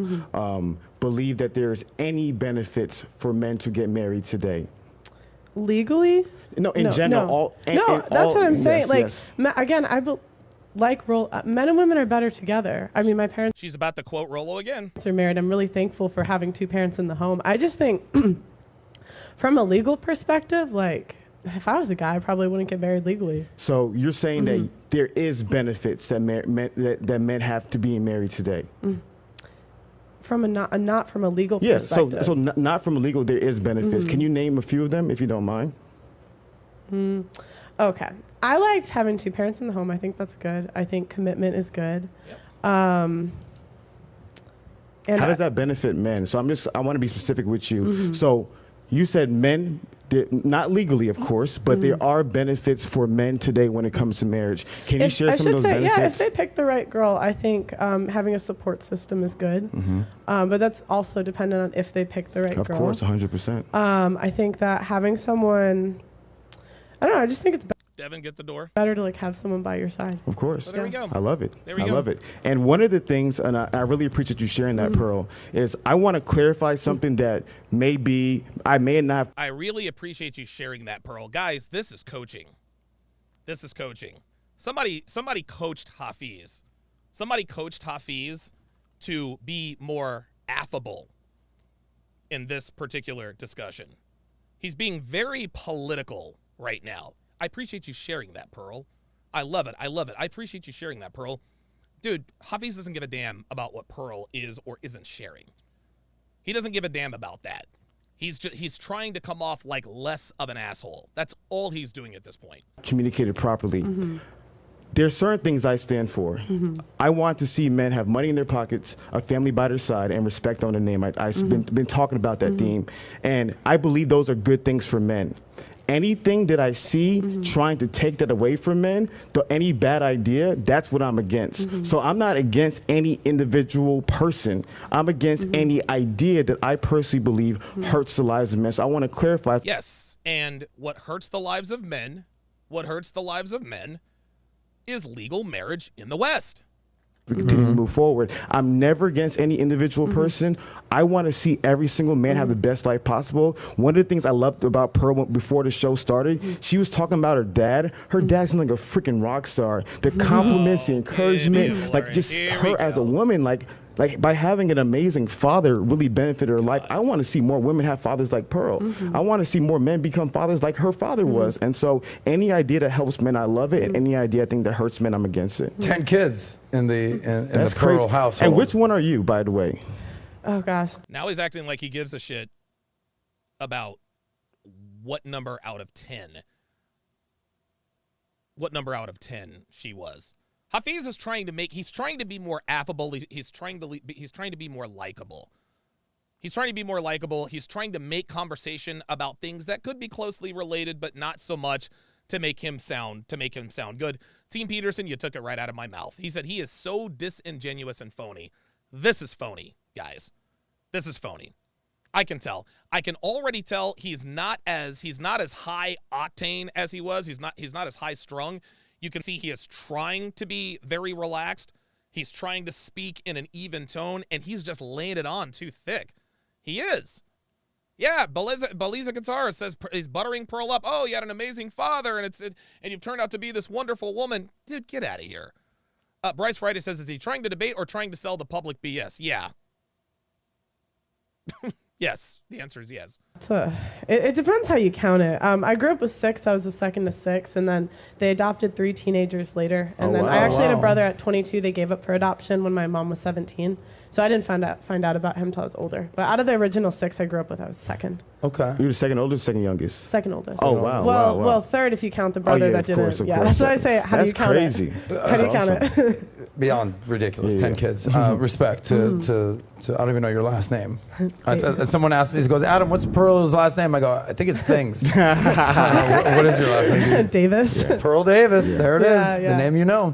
believe that there's any benefits for men to get married today? Legally? No, in general. That's what I'm saying. Yes, Again, men and women are better together. I mean, my parents She's about to quote Rollo again. are married. I'm really thankful for having two parents in the home. I just think from a legal perspective, like, if I was a guy, I probably wouldn't get married legally. So you're saying that there is benefits that men have to being married today? From not from a legal Yeah, perspective. so not from a legal, there is benefits. Can you name a few of them if you don't mind? Okay. I liked having two parents in the home. I think that's good. I think commitment is good. Yep. And How does that benefit men? So I want to be specific with you. So you said men, not legally, of course, but there are benefits for men today when it comes to marriage. Can you share some of those benefits? Yeah, if they pick the right girl, I think having a support system is good. But that's also dependent on if they pick the right girl. Of course, 100%. I think that having someone, I don't know, I just think it's better. Devin, get the door. Better to like have someone by your side. Of course. Well, there we go. I love it. There we I go. love it. And one of the things, and I really appreciate you sharing that, Pearl, is I want to clarify something that maybe I may not have. I really appreciate you sharing that, Pearl. Guys, this is coaching. This is coaching. Somebody coached Hafiz. Somebody coached Hafiz to be more affable in this particular discussion. He's being very political right now. I appreciate you sharing that, Pearl. I love it. I love it. I appreciate you sharing that, Pearl. Dude, Hafiz doesn't give a damn about what Pearl is or isn't sharing. He doesn't give a damn about that. He's trying to come off like less of an asshole. That's all he's doing at this point. Communicated properly. There's certain things I stand for. I want to see men have money in their pockets, a family by their side, and respect on their name. I've been talking about that theme, and I believe those are good things for men. Anything that I see trying to take that away from men, any bad idea, that's what I'm against. So I'm not against any individual person. I'm against any idea that I personally believe hurts the lives of men. So I want to clarify. Yes, and what hurts the lives of men, is legal marriage in the West. We continue to move forward. I'm never against any individual person. I want to see every single man have the best life possible. One of the things I loved about Pearl before the show started, she was talking about her dad. Her dad's like a freaking rock star. The compliments, the encouragement, like just her as a woman, like by having an amazing father really benefited her life. I want to see more women have fathers like Pearl. I want to see more men become fathers like her father was. And so any idea that helps men, I love it. And any idea I think that hurts men, I'm against it. 10 kids in the That's Pearl crazy. household. And which one are you, by the way? Oh gosh. Now he's acting like he gives a shit about what number out of 10 she was. Hafiz is trying to be more affable. He's trying to be more likable. He's trying to make conversation about things that could be closely related, but not so much to make him sound good. Team Peterson, you took it right out of my mouth. He said he is so disingenuous and phony. This is phony, guys. This is phony. I can tell. I can already tell he's not as high octane as he was. He's not as high strung. You can see he is trying to be very relaxed. He's trying to speak in an even tone, and he's just laying it on too thick. He is. Yeah, Beliza Guitar says he's buttering Pearl up. Oh, you had an amazing father, and you've turned out to be this wonderful woman. Dude, get out of here. Bryce Friday says, is he trying to debate or trying to sell the public BS? Yeah. Yes, the answer is yes. It depends how you count it. I grew up with 6. I was the second to 6, and then they adopted 3 teenagers later. And then I actually had a brother at 22. They gave up for adoption when my mom was 17. So I didn't find out about him until I was older. But out of the original 6 I grew up with, I was second. Okay. You were the second oldest, second youngest? Second oldest. Oh, wow. Well, third if you count the brother that didn't. Of course. That's why I say, how do you count crazy. it? How do you count it? Beyond ridiculous. Yeah. 10 kids. Respect to I don't even know your last name. Someone asked me, he goes, Adam, what's Pearl's last name? I go, I think it's Things. What is your last name? Davis. Yeah. Pearl Davis. There it is. Yeah. The name you know.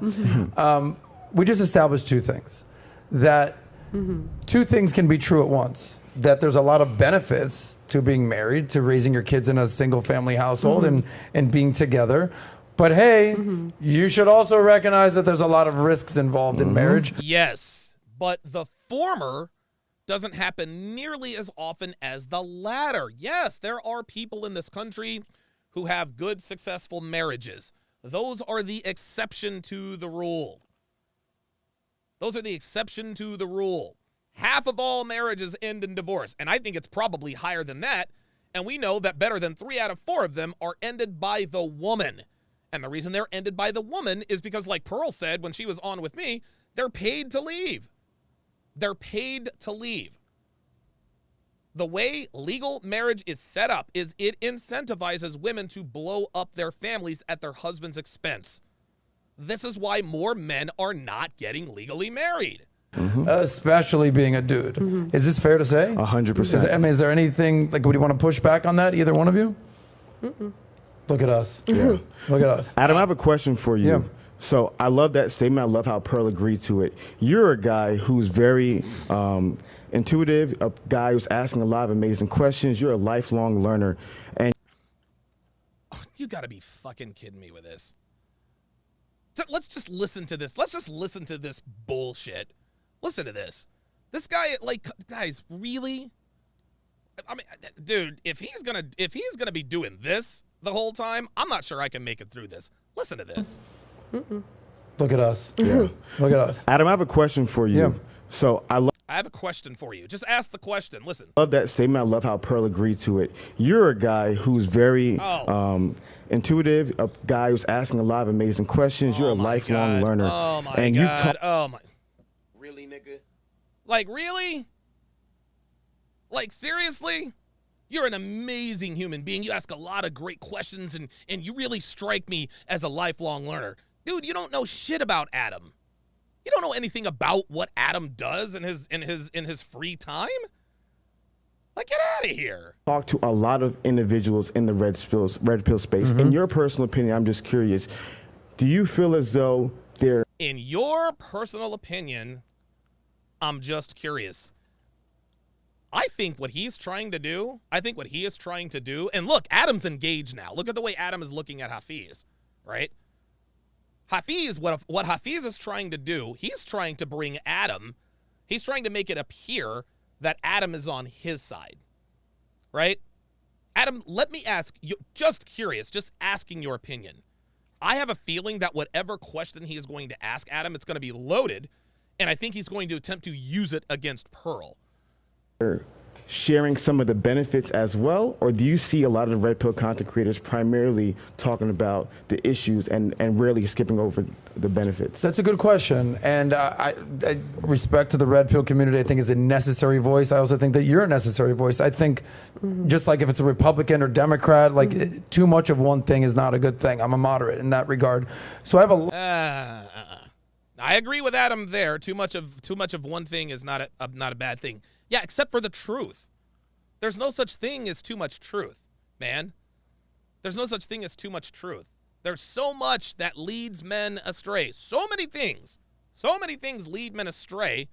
We just established 2 things. That 2 things can be true at once. That there's a lot of benefits to being married, to raising your kids in a single family household and being together. But hey, you should also recognize that there's a lot of risks involved in marriage. Yes, but the former doesn't happen nearly as often as the latter. Yes, there are people in this country who have good, successful marriages. Those are the exception to the rule. Half of all marriages end in divorce, and I think it's probably higher than that. And we know that better than 3 out of 4 of them are ended by the woman. And the reason they're ended by the woman is because, like Pearl said when she was on with me, they're paid to leave. The way legal marriage is set up is it incentivizes women to blow up their families at their husband's expense. This is why more men are not getting legally married. Especially being a dude. Is this fair to say? 100%. Is there anything, like, would you want to push back on that, either one of you? Look at us. Yeah. Look at us. Adam, I have a question for you. Yeah. So I love that statement. I love how Pearl agreed to it. You're a guy who's very intuitive, a guy who's asking a lot of amazing questions. You're a lifelong learner. And You got to be fucking kidding me with this. So let's just listen to this. Let's just listen to this bullshit. Listen to this. This guy, like, guys, really? I mean, dude, if he's gonna be doing this the whole time, I'm not sure I can make it through this. Listen to this. Look at us. Yeah. Look at us. Adam, I have a question for you. Yeah. So I have a question for you. Just ask the question. Listen. love that statement. I love how Pearl agreed to it. You're a guy who's very intuitive, a guy who's asking a lot of amazing questions. You're a lifelong learner. Oh my and God. Oh my. Really, nigga? Like, really? Like, seriously? You're an amazing human being. You ask a lot of great questions, and you really strike me as a lifelong learner. Dude, you don't know shit about Adam. You don't know anything about what Adam does in his free time? Like, get out of here. Talk to a lot of individuals in the red pill space. In your personal opinion, I'm just curious, do you feel as though they're... In your personal opinion, I'm just curious. I think what he's trying to do, and look, Adam's engaged now. Look at the way Adam is looking at Hafiz, right? Hafiz, what Hafiz is trying to do, he's trying to bring Adam, he's trying to make it appear that Adam is on his side, right? Adam, let me ask you, just curious, just asking your opinion. I have a feeling that whatever question he is going to ask Adam, it's going to be loaded, and I think he's going to attempt to use it against Pearl. Sharing some of the benefits as well, or do you see a lot of the red pill content creators primarily talking about the issues and rarely skipping over the benefits? That's a good question, and I respect to the red pill community. I think is a necessary voice. I also think that you're a necessary voice. I think just like if it's a Republican or Democrat, like too much of one thing is not a good thing. I'm a moderate in that regard. So I have I agree with Adam there. Too much of one thing is not a bad thing. Yeah, except for the truth. There's no such thing as too much truth, man. There's no such thing as too much truth. There's so much that leads men astray. So many things lead men astray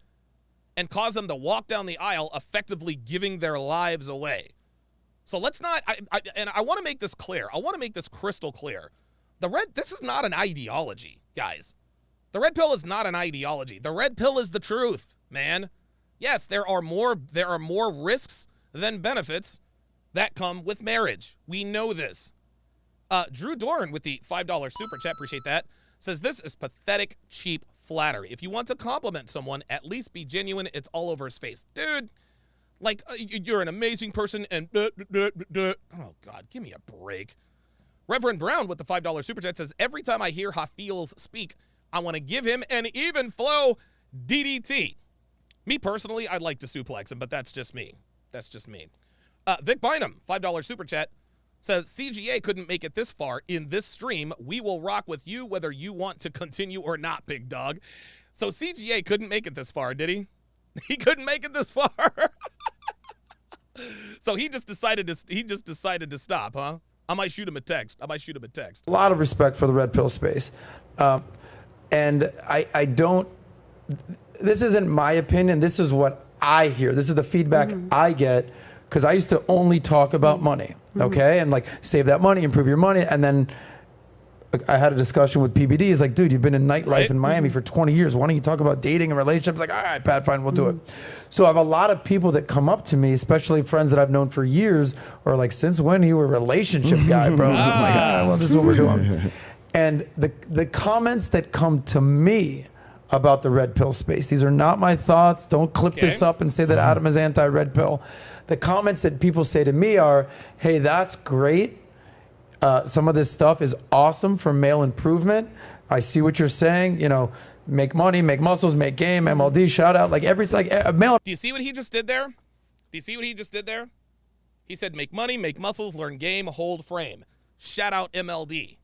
and cause them to walk down the aisle, effectively giving their lives away. So let's not, I want to make this clear. I want to make this crystal clear. This is not an ideology, guys. The red pill is not an ideology. The red pill is the truth, man. Yes, there are more risks than benefits that come with marriage. We know this. Drew Doran with the $5 super chat, appreciate that, says this is pathetic, cheap flattery. If you want to compliment someone, at least be genuine. It's all over his face. Dude, like, you're an amazing person and oh God, give me a break. Reverend Brown with the $5 super chat says, every time I hear Hafiz speak, I want to give him an even flow DDT. Me personally, I'd like to suplex him, but that's just me. That's just me. Vic Bynum, $5 super chat, says, CGA couldn't make it this far in this stream. We will rock with you whether you want to continue or not, big dog. So CGA couldn't make it this far, did he? He couldn't make it this far. So he just decided to stop, huh? I might shoot him a text. a lot of respect for the red pill space. And I don't, this isn't my opinion. This is what I hear. This is the feedback I get, because I used to only talk about money, okay? And like, save that money, improve your money. And then I had a discussion with PBD. He's like, dude, you've been in nightlife in Miami for 20 years. Why don't you talk about dating and relationships? Like, all right, Pat, fine, we'll do it. So I have a lot of people that come up to me, especially friends that I've known for years, or like, since when are you a relationship guy, bro? I'm like, well, this is what we're doing. And the comments that come to me about the red pill space, these are not my thoughts. Don't clip this up and say that Adam is anti-red pill. The comments that people say to me are, hey, that's great. Some of this stuff is awesome for male improvement. I see what you're saying. You know, make money, make muscles, make game, MLD, shout out, like everything. Like, male. Do you see what he just did there? He said, make money, make muscles, learn game, hold frame. Shout out MLD.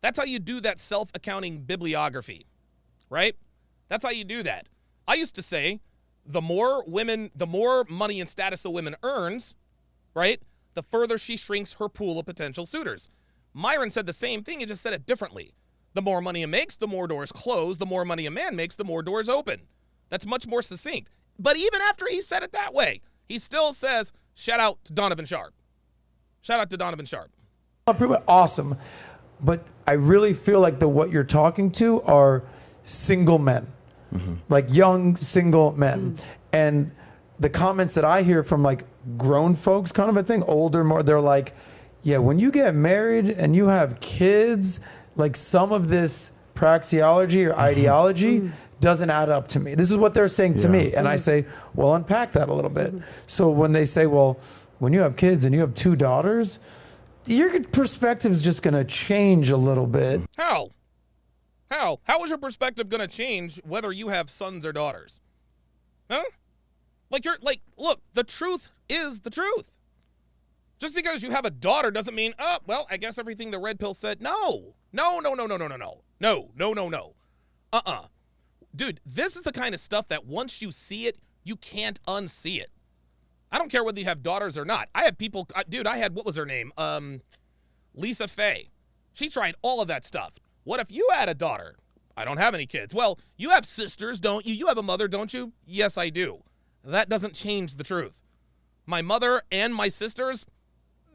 That's how you do that self-accounting bibliography, right? That's how you do that. I used to say, the more money and status a woman earns, right, the further she shrinks her pool of potential suitors. Myron said the same thing, he just said it differently. The more money he makes, the more doors close. The more money a man makes, the more doors open. That's much more succinct. But even after he said it that way, he still says, shout out to Donovan Sharpe. Shout out to Donovan Sharpe. awesome. But I really feel like what you're talking to are single men, like young single men. And the comments that I hear from like grown folks, kind of a thing, older, more, they're like, yeah, when you get married and you have kids, like some of this praxeology or ideology doesn't add up to me. This is what they're saying to me. And I say, well, unpack that a little bit. So when they say, well, when you have kids and you have 2 daughters, your perspective is just going to change a little bit. How? How is your perspective going to change whether you have sons or daughters? Huh? Look, the truth is the truth. Just because you have a daughter doesn't mean, oh, well, I guess everything the red pill said. No. Dude, this is the kind of stuff that once you see it, you can't unsee it. I don't care whether you have daughters or not. I have people, dude, I had, what was her name? Lisa Faye. She tried all of that stuff. What if you had a daughter? I don't have any kids. Well, you have sisters, don't you? You have a mother, don't you? Yes, I do. That doesn't change the truth. My mother and my sisters,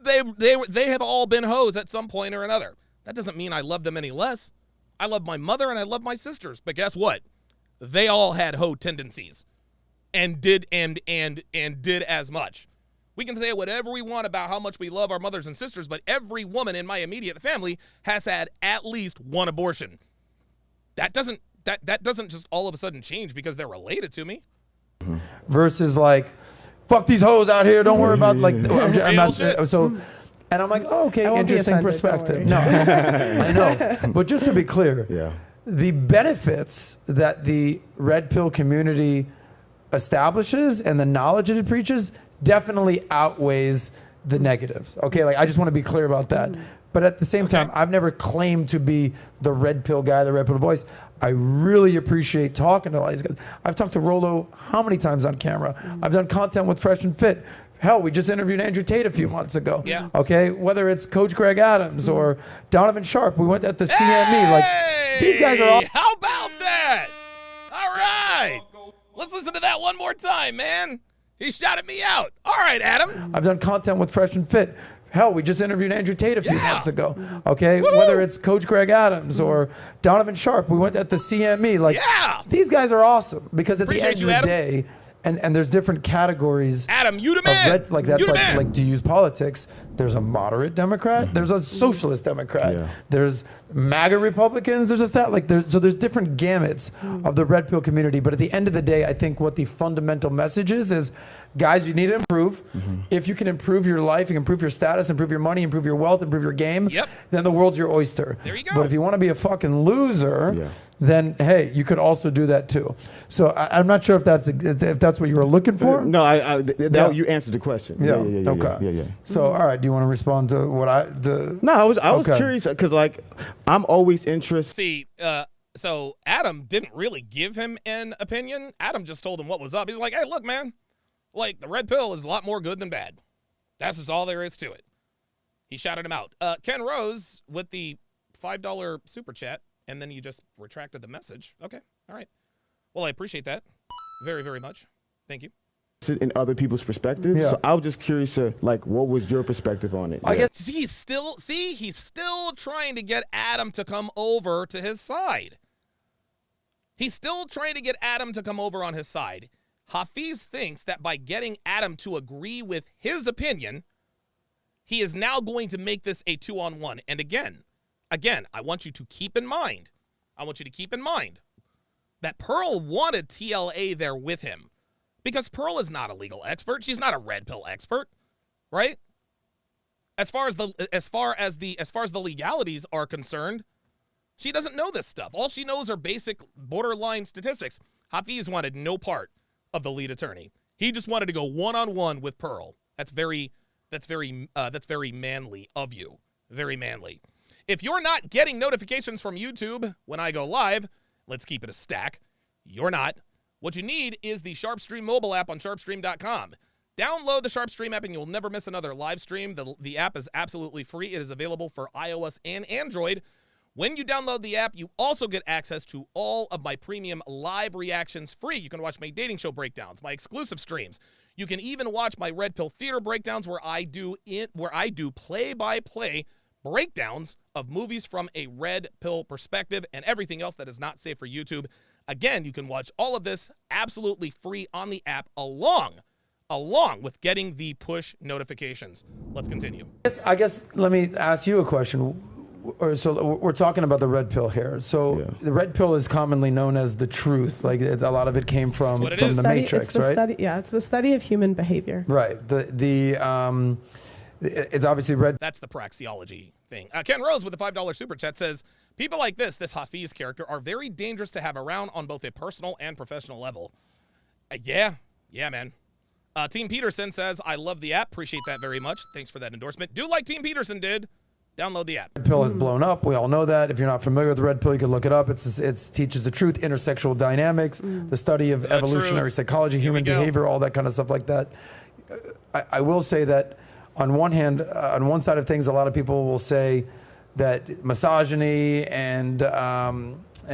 they have all been hoes at some point or another. That doesn't mean I love them any less. I love my mother and I love my sisters. But guess what? They all had hoe tendencies and did as much. We can say whatever we want about how much we love our mothers and sisters, but every woman in my immediate family has had at least one abortion. That doesn't just all of a sudden change because they're related to me. Versus like, fuck these hoes out here. Don't worry about like. I'm not so. And I'm like, oh, okay, interesting perspective. No, I know. But just to be clear, the benefits that the red pill community establishes and the knowledge it preaches definitely outweighs the negatives. Okay, like I just want to be clear about that. But at the same time, I've never claimed to be the red pill guy, the red pill voice. I really appreciate talking to all these guys. I've talked to Rolo how many times on camera? I've done content with Fresh and Fit. Hell, we just interviewed Andrew Tate a few months ago. Yeah. Okay, whether it's Coach Greg Adams or Donovan Sharpe, we went at the CME. Like these guys are all. How about that? All right, let's listen to that one more time, man. He shouted me out. All right, Adam. I've done content with Fresh and Fit. Hell, we just interviewed Andrew Tate a few months ago. Okay, whether it's Coach Greg Adams or Donovan Sharpe, we went at the CME. Like these guys are awesome because at the end of the day. And there's different categories. Adam, you the man. Like that's like to use politics. There's a moderate Democrat. There's a socialist Democrat. Yeah. There's MAGA Republicans. There's just that. Like there's different gamuts of the red pill community. But at the end of the day, I think what the fundamental message is guys, you need to improve. If you can improve your life, you can improve your status, improve your money, improve your wealth, improve your game. Then the world's your oyster. There you go. But if you want to be a fucking loser. Then hey, you could also do that too. So I'm not sure if that's what you were looking for. No, you answered the question. Yeah. So all right, do you want to respond to what No, I was curious because like I'm always interested. See, so Adam didn't really give him an opinion. Adam just told him what was up. He's like, hey, look, man, like the red pill is a lot more good than bad. That's just all there is to it. He shouted him out. Ken Rose with the $5 super chat. And then you just retracted the message. Okay, all right. Well, I appreciate that very, very much. Thank you. In other people's perspectives. So I was just curious to, like, what was your perspective on it? I guess he's still trying to get Adam to come over to his side. He's still trying to get Adam to come over on his side. Hafiz thinks that by getting Adam to agree with his opinion, he is now going to make this a 2-on-1. And again, I want you to keep in mind that Pearl wanted TLA there with him because Pearl is not a legal expert. She's not a red pill expert, right? As far as the legalities are concerned, she doesn't know this stuff. All she knows are basic borderline statistics. Hafiz wanted no part of the lead attorney. He just wanted to go one-on-one with Pearl. That's very manly of you. Very manly. If you're not getting notifications from YouTube when I go live, let's keep it a stack. You're not. What you need is the SharpeStream mobile app on sharpestream.com. Download the SharpeStream app and you'll never miss another live stream. The app is absolutely free. It is available for iOS and Android. When you download the app, you also get access to all of my premium live reactions free. You can watch my dating show breakdowns, my exclusive streams. You can even watch my Red Pill Theater breakdowns where I do play-by-play breakdowns of movies from a red pill perspective and everything else that is not safe for YouTube. Again, you can watch all of this absolutely free on the app along with getting the push notifications. Let's continue. I guess let me ask you a question. So we're talking about the red pill here. So the red pill is commonly known as the truth. Like a lot of it came from the Matrix, right? It's the study of human behavior. Right. It's obviously red. That's the praxeology thing. Ken Rose with the $5 super chat says, people like this Hafiz character, are very dangerous to have around on both a personal and professional level. Yeah, man. Team Peterson says, I love the app. Appreciate that very much. Thanks for that endorsement. Do like Team Peterson did. Download the app. Red pill has blown up. We all know that. If you're not familiar with the red pill, you can look it up. It teaches the truth, intersexual dynamics, the study of evolutionary psychology, human behavior, all that kind of stuff like that. I will say that on one hand, on one side of things, a lot of people will say that misogyny and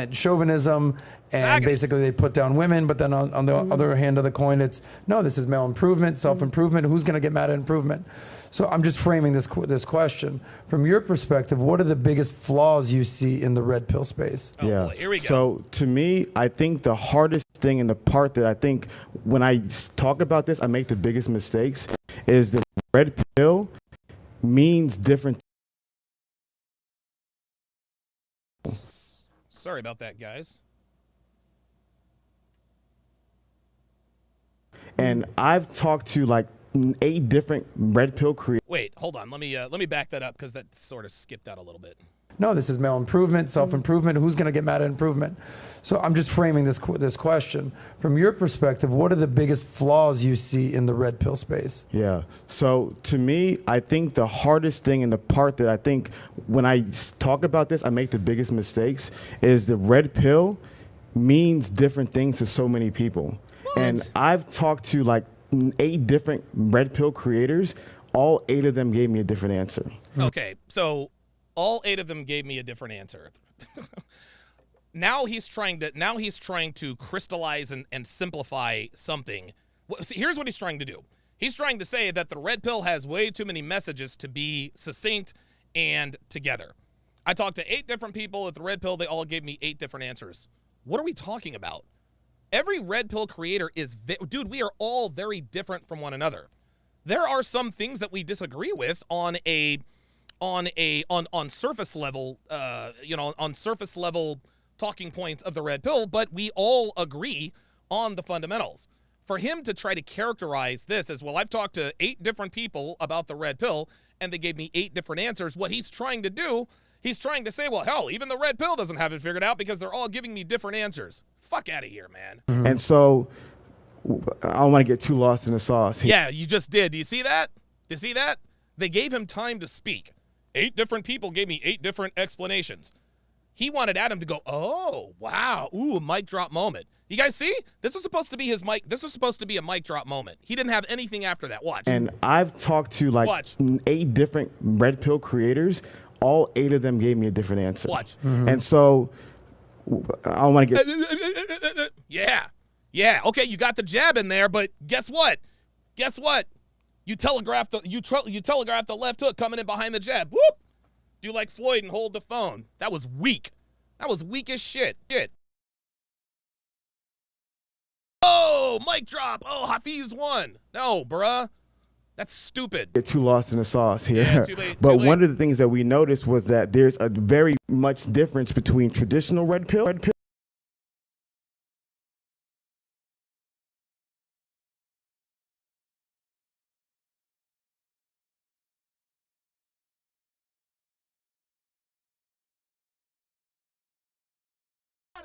chauvinism and basically they put down women, but then on the other hand of the coin, it's no, this is male improvement, self-improvement. Who's going to get mad at improvement? So I'm just framing this question from your perspective. What are the biggest flaws you see in the red pill space? Boy, here we go. So to me, I think the hardest thing and the part that I think when I talk about this, I make the biggest mistakes is the red pill means different. Sorry about that, guys. And I've talked to like 8 different red pill creators. Wait, hold on. Let me back that up because that sort of skipped out a little bit. No, this is male improvement, self-improvement. Who's going to get mad at improvement? So I'm just framing this question from your perspective. What are the biggest flaws you see in the red pill space? Yeah. So to me, I think the hardest thing and the part that I think when I talk about this, I make the biggest mistakes is the red pill means different things to so many people. What? And I've talked to like 8 different red pill creators. All 8 of them gave me a different answer. Okay, so all 8 of them gave me a different answer. Now he's trying to crystallize and simplify something. See, here's what he's trying to do. He's trying to say that the red pill has way too many messages to be succinct and together. I talked to 8 different people at the red pill. They all gave me 8 different answers. What are we talking about? Every red pill creator is, dude, we are all very different from one another. There are some things that we disagree with on surface level, on surface level talking points of the red pill, but we all agree on the fundamentals. For him to try to characterize this as, well, I've talked to 8 different people about the red pill and they gave me 8 different answers. What he's trying to do, he's trying to say, well, hell, even the red pill doesn't have it figured out because they're all giving me different answers. Fuck out of here, man. Mm-hmm. And so I don't want to get too lost in the sauce. Yeah, you just did. Do you see that? Do you see that? They gave him time to speak. 8 different people gave me 8 different explanations. He wanted Adam to go, oh, wow, ooh, a mic drop moment. You guys see? This was supposed to be his mic. This was supposed to be a mic drop moment. He didn't have anything after that. Watch. And I've talked to like 8 different red pill creators. All 8 of them gave me a different answer. Watch. Mm-hmm. And so I don't want to get. Yeah. Okay, you got the jab in there, but guess what? You telegraphed the left hook coming in behind the jab. Whoop! Do like Floyd and hold the phone. That was weak. That was weak as shit. Oh, mic drop. Oh, Hafiz won. No, bruh. That's stupid. Get too lost in the sauce here. Yeah, too late, but one of the things that we noticed was that there's a very much difference between traditional red pill. Out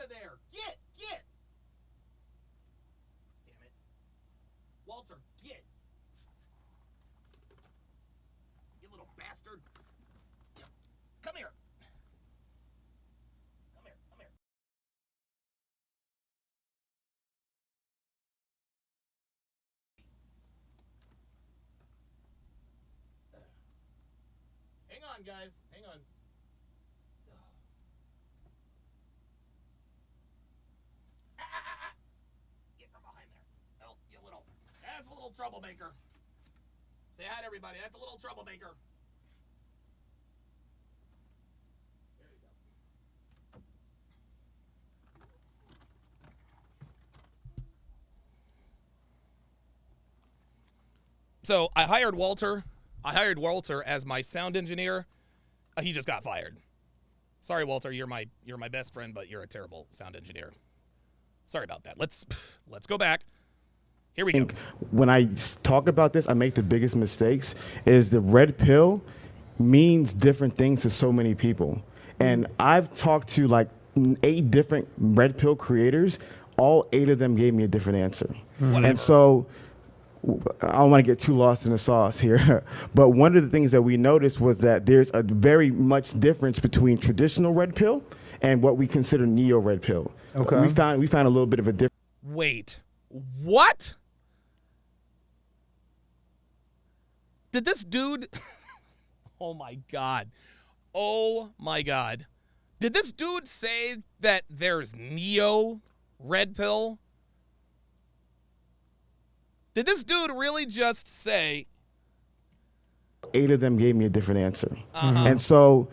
of there. Get. Damn it. Walter, get. You little bastard. Come here. Hang on, guys. Hang on. Get from behind there. Oh, that's a little troublemaker. Say hi to everybody. That's a little troublemaker. So I hired Walter. As my sound engineer. He just got fired. Sorry, Walter. You're my best friend, but you're a terrible sound engineer. Sorry about that. Let's go back. Here we go. When I talk about this, I make the biggest mistakes. Is the red pill means different things to so many people, and I've talked to like 8 different red pill creators. All 8 of them gave me a different answer, and so. I don't want to get too lost in the sauce here, but one of the things that we noticed was that there's a very much difference between traditional red pill and what we consider neo red pill. Okay. We found a little bit of a difference. Wait, what? Did this dude? Oh my god! Did this dude say that there's neo red pill? Did this dude really just say? 8 of them gave me a different answer, and so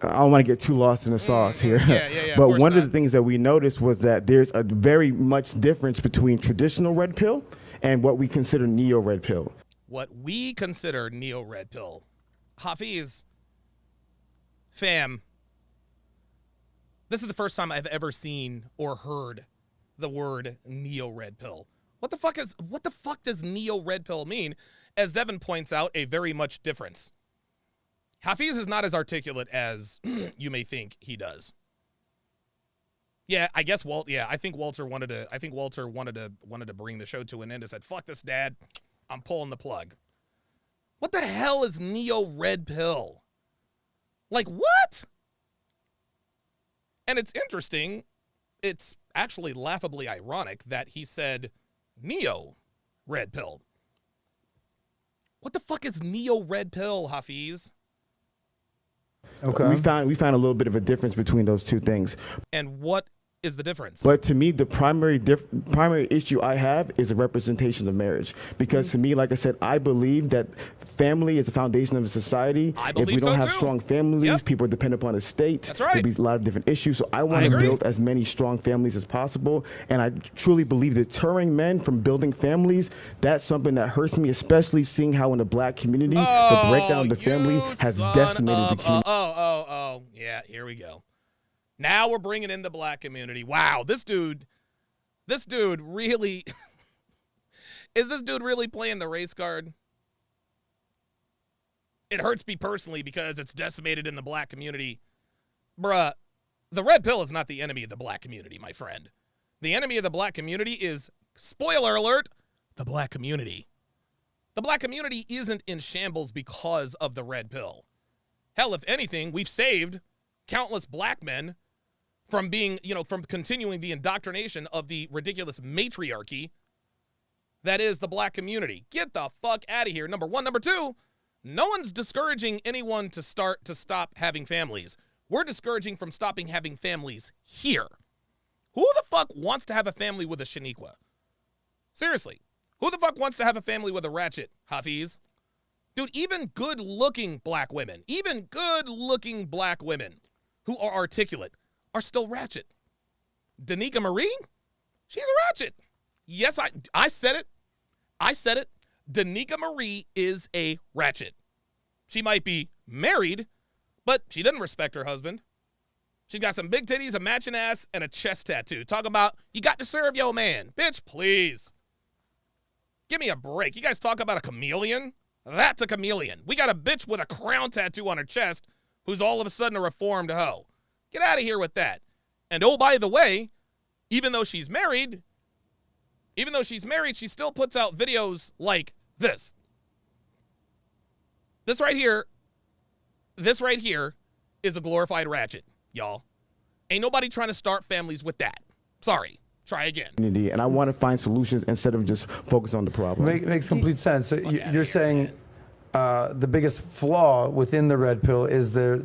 I don't want to get too lost in the sauce here. Yeah, but one of the things that we noticed was that there's a very much difference between traditional red pill and what we consider neo red pill. What we consider neo red pill, Hafiz, fam. This is the first time I've ever seen or heard the word neo red pill. What the fuck does neo red pill mean? As Devin points out, a very much difference. Hafiz is not as articulate as you may think he does. Yeah, I guess I think Walter wanted to bring the show to an end and said, "Fuck this, Dad. I'm pulling the plug." What the hell is neo red pill? Like what? And it's interesting. It's actually laughably ironic that he said neo red pill. What the fuck is neo red pill, Hafiz? Okay. We found a little bit of a difference between those two things. And what is the difference? But to me, the primary issue I have is the representation of marriage. Because to me, like I said, I believe that family is the foundation of a society. If we don't have strong families, people are dependent upon the state. That's right. There'll be a lot of different issues. So I want to build as many strong families as possible. And I truly believe deterring men from building families, that's something that hurts me, especially seeing how in the black community, the breakdown of the family has decimated the community. Yeah, here we go. Now we're bringing in the black community. Wow, this dude really, is this dude really playing the race card? It hurts me personally because it's decimated in the black community. Bruh, the red pill is not the enemy of the black community, my friend. The enemy of the black community is, spoiler alert, the black community. The black community isn't in shambles because of the red pill. Hell, if anything, we've saved countless black men from being, from continuing the indoctrination of the ridiculous matriarchy that is the black community. Get the fuck out of here. Number one. Number two, no one's discouraging anyone to stop having families. We're discouraging from stopping having families here. Who the fuck wants to have a family with a Shaniqua? Seriously, who the fuck wants to have a family with a Ratchet, Hafiz? Dude, even good-looking black women who are articulate are still ratchet. Danica Marie? She's a ratchet. Yes, I said it. Danica Marie is a ratchet. She might be married, but she doesn't respect her husband. She's got some big titties, a matching ass, and a chest tattoo. Talk about, you got to serve your man. Bitch, please. Give me a break. You guys talk about a chameleon? That's a chameleon. We got a bitch with a crown tattoo on her chest who's all of a sudden a reformed hoe. Get out of here with that. And oh, by the way, even though she's married, she still puts out videos like this. This right here is a glorified ratchet, y'all. Ain't nobody trying to start families with that. Sorry. Try again. And I want to find solutions instead of just focus on the problem. Makes complete sense. So you're saying the biggest flaw within the red pill is their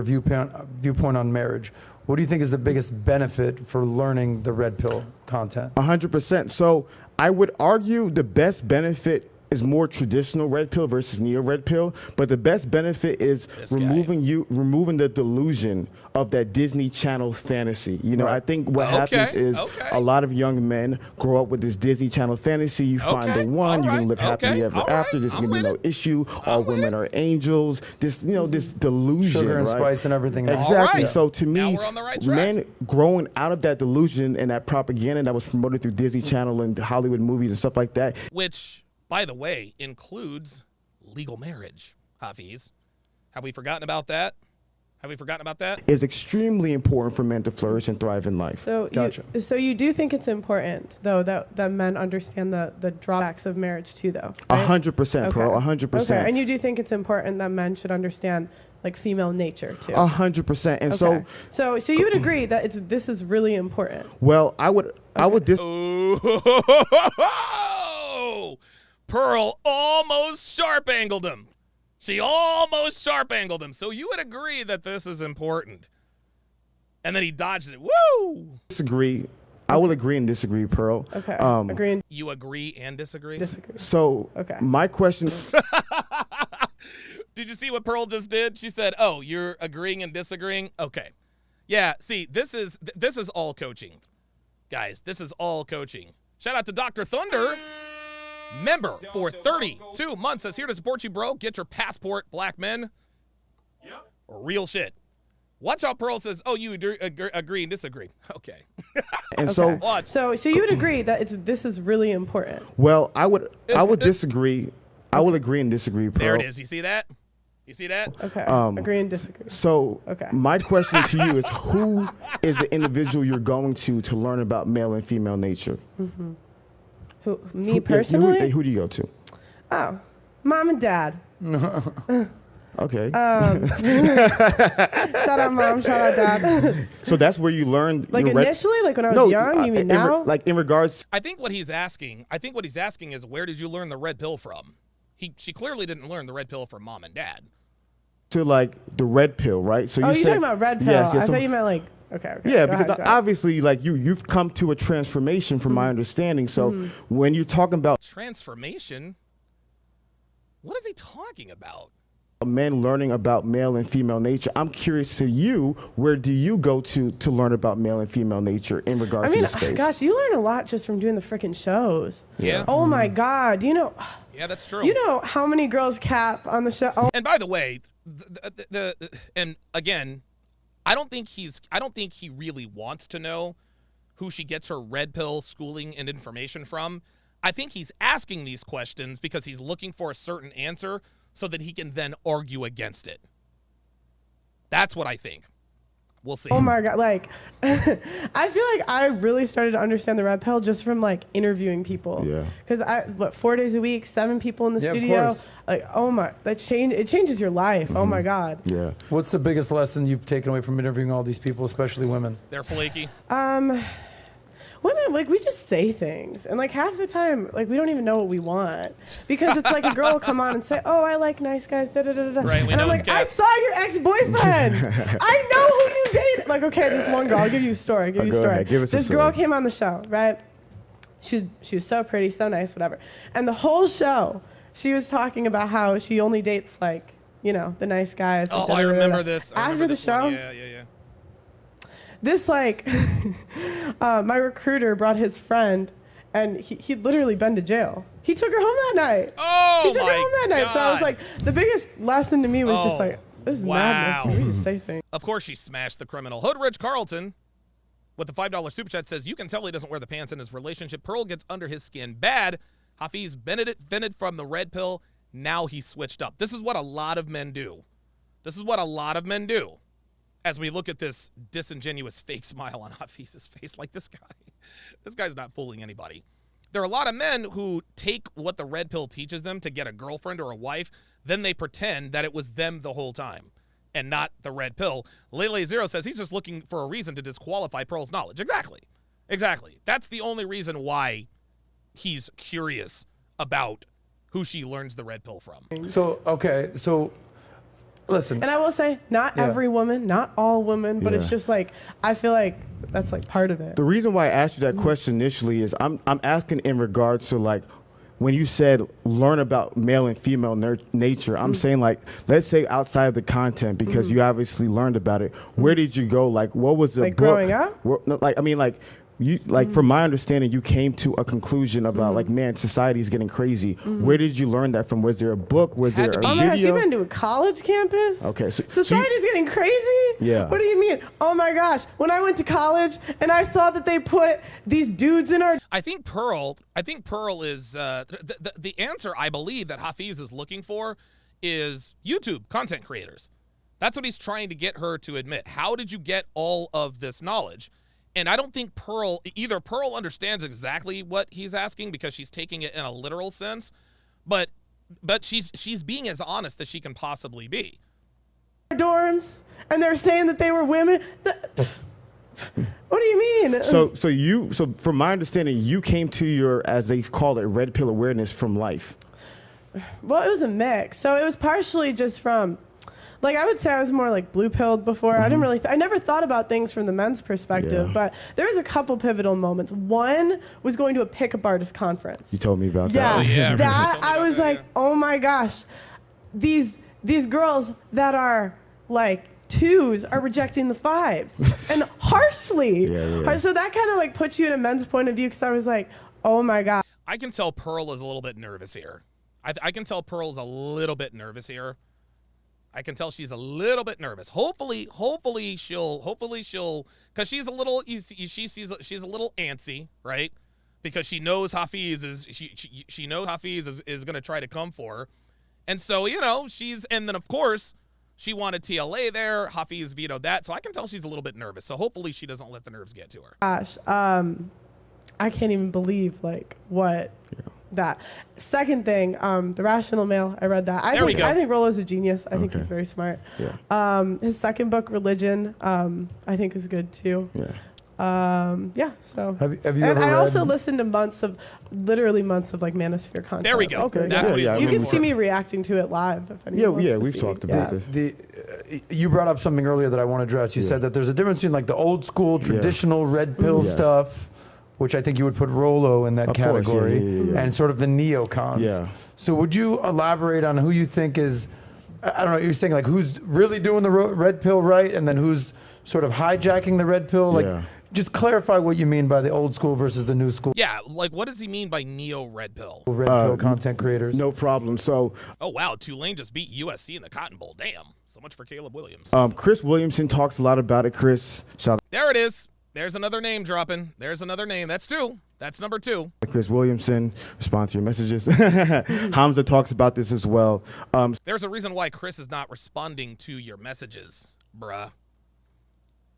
viewpoint on marriage. What do you think is the biggest benefit for learning the red pill content? 100%. So I would argue the best benefit is more traditional red pill versus neo red pill, but the best benefit is removing the delusion of that Disney Channel fantasy. You know, I think what happens is a lot of young men grow up with this Disney Channel fantasy. You find the one, you can live happily ever after. There's gonna be no issue. All women are angels. This, you know, this delusion, sugar and spice and everything. Exactly. So to me, we're on the right track. men growing out of that delusion and that propaganda that was promoted through Disney Channel and Hollywood movies and stuff like that, Which, by the way, includes legal marriage, Hafiz. Have we forgotten about that? is extremely important for men to flourish and thrive in life. So, so you do think it's important, though, that men understand the drawbacks of marriage, too, though? 100%, Pearl, 100%. Okay, and you do think it's important that men should understand, like, female nature, too? 100%. And so you would agree that this is really important? Well, I would Oh, Pearl almost sharp angled him. She almost sharp angled him. So you would agree that this is important. And then he dodged it. Woo! disagree. I will agree and disagree, Pearl. Okay. Agree. You agree and disagree? Disagree. So my question. Did you see what Pearl just did? She said, "Oh, you're agreeing and disagreeing." Okay. Yeah. See, this is all coaching, guys. This is all coaching. Shout out to Dr. Thunder. Member for 32 months is here to support you, bro. Get your passport, black men. Yep. Real shit. Watch out, Pearl says, "Oh, you agree and disagree." Okay. And so you would agree that this is really important? Well, I would disagree. I will agree and disagree, Pearl. There it is. You see that? Okay. Agree and disagree. So my question to you is, who is the individual you're going to learn about male and female nature? Mm-hmm. Me personally? Who do you go to? Oh, mom and dad. Okay. Shout out mom, shout out dad. So that's where you learned. Like initially, like when I was young. You mean now? Like in regards. I think what he's asking is, where did you learn the red pill from? She clearly didn't learn the red pill from mom and dad. To like the red pill, right? So you're talking about red pill. Yes, I thought you meant like. Okay. Yeah, because obviously, like you've come to a transformation, from my understanding. So when you're talking about transformation, what is he talking about? Men learning about male and female nature, I'm curious to you, where do you go to learn about male and female nature in regards to this space? Gosh, you learn a lot just from doing the freaking shows. Yeah. Oh my God, do you know? Yeah, that's true. You know how many girls cap on the show? Oh. And by the way, and again, I don't think he really wants to know who she gets her red pill schooling and information from. I think he's asking these questions because he's looking for a certain answer so that he can then argue against it. That's what I think. We'll see. Oh my God, like, I feel like I really started to understand the red pill just from like interviewing people. Yeah. Because 4 days a week, 7 people in the studio. Of course. Like, oh my, it changes your life. Oh my God. Yeah. What's the biggest lesson you've taken away from interviewing all these people, especially women? They're flaky. Women, like, we just say things. And, like, half the time, like, we don't even know what we want. Because it's like a girl will come on and say, "Oh, I like nice guys, da-da-da-da." Right, we and know I'm like, I saw your ex-boyfriend. I know who you dated. Like, okay, this one girl. I'll give you a story. Go ahead, give us a This story. girl came on the show, right? She was so pretty, so nice, whatever. And the whole show, she was talking about how she only dates, like, you know, the nice guys. Oh, I remember this. After the show. Yeah. This, like, my recruiter brought his friend, and he'd literally been to jail. He took her home that night. Oh, he took her home that night. So I was like, the biggest lesson to me was just like, this is madness. We just say things. Of course she smashed the criminal. Hoodrich Carlton with the $5 super chat says, "You can tell he doesn't wear the pants in his relationship. Pearl gets under his skin bad. Hafiz benefited from the red pill. Now he switched up." This is what a lot of men do. As we look at this disingenuous fake smile on Hafiz's face, like this guy's not fooling anybody. There are a lot of men who take what the red pill teaches them to get a girlfriend or a wife, then they pretend that it was them the whole time and not the red pill. Lele Zero says he's just looking for a reason to disqualify Pearl's knowledge. Exactly. That's the only reason why he's curious about who she learns the red pill from. So listen. And I will say, not every woman, not all women, but it's just like, I feel like that's like part of it. The reason why I asked you that question initially is I'm asking in regards to like when you said learn about male and female nature, I'm saying, like, let's say outside of the content, because you obviously learned about it. Where did you go? Like, what was the Like book? growing up? You like, from my understanding, you came to a conclusion about like, man, society's getting crazy. Where did you learn that from? Was there a book? Was there a Oh my gosh, video? you've been to a college campus? Okay, Society's getting crazy? Yeah. What do you mean? Oh my gosh, when I went to college and I saw that they put these dudes in our... I think Pearl is the answer, I believe, that Hafiz is looking for is YouTube content creators. That's what he's trying to get her to admit. How did you get all of this knowledge? And I don't think Pearl understands exactly what he's asking because she's taking it in a literal sense, but she's being as honest as she can possibly be. Dorms, and they're saying that they were women. What do you mean? So from my understanding, you came to your, as they call it, red pill awareness from life. Well, it was a mix. So it was partially just from, like, I would say I was more like blue pilled before. I didn't really, I never thought about things from the men's perspective, but there was a couple pivotal moments. One was going to a pickup artist conference. You told me about Yeah, that. Oh, yeah, that I was like, oh my gosh, these girls that are like 2s are rejecting the 5s and harshly. So that kind of like puts you in a men's point of view, because I was like, oh my god. I can tell Pearl is a little bit nervous here. I can tell Pearl's a little bit nervous here. I can tell she's a little bit nervous. Hopefully she'll, because she's a little, she's a little antsy, right? Because she knows Hafiz is, she knows Hafiz is going to try to come for her. And so, you know, and then of course, she wanted TLA there. Hafiz vetoed that. So I can tell she's a little bit nervous. So hopefully she doesn't let the nerves get to her. Gosh, I can't even believe like what that. Second thing, The Rational Male, I read that. I think Rollo's a genius. I think he's very smart. His second book, Religion, I think is good too. So Have you and ever I read, also listened to literally months of like Manosphere content. There we go. Okay, That's what he's You looking can for. see me reacting to it live if anyone wants to we've see talked me. about this. you brought up something earlier that I want to address. You said that there's a difference between like the old school traditional red pill stuff, which I think you would put Rollo in that category, and sort of the neocons. Yeah. So would you elaborate on who you think is, I don't know, you're saying like who's really doing the red pill right, and then who's sort of hijacking the red pill? Like, just clarify what you mean by the old school versus the new school. Yeah, like what does he mean by neo-red pill? Red pill content creators. No problem. So, Oh, wow, Tulane just beat USC in the Cotton Bowl. Damn. So much for Caleb Williams. Chris Williamson talks a lot about it. Chris, shout There it is. There's another name dropping. There's another name. That's 2. That's number 2. out to Chris Williamson. Respond to your messages. Hamza talks about this as well. There's a reason why Chris is not responding to your messages, bruh.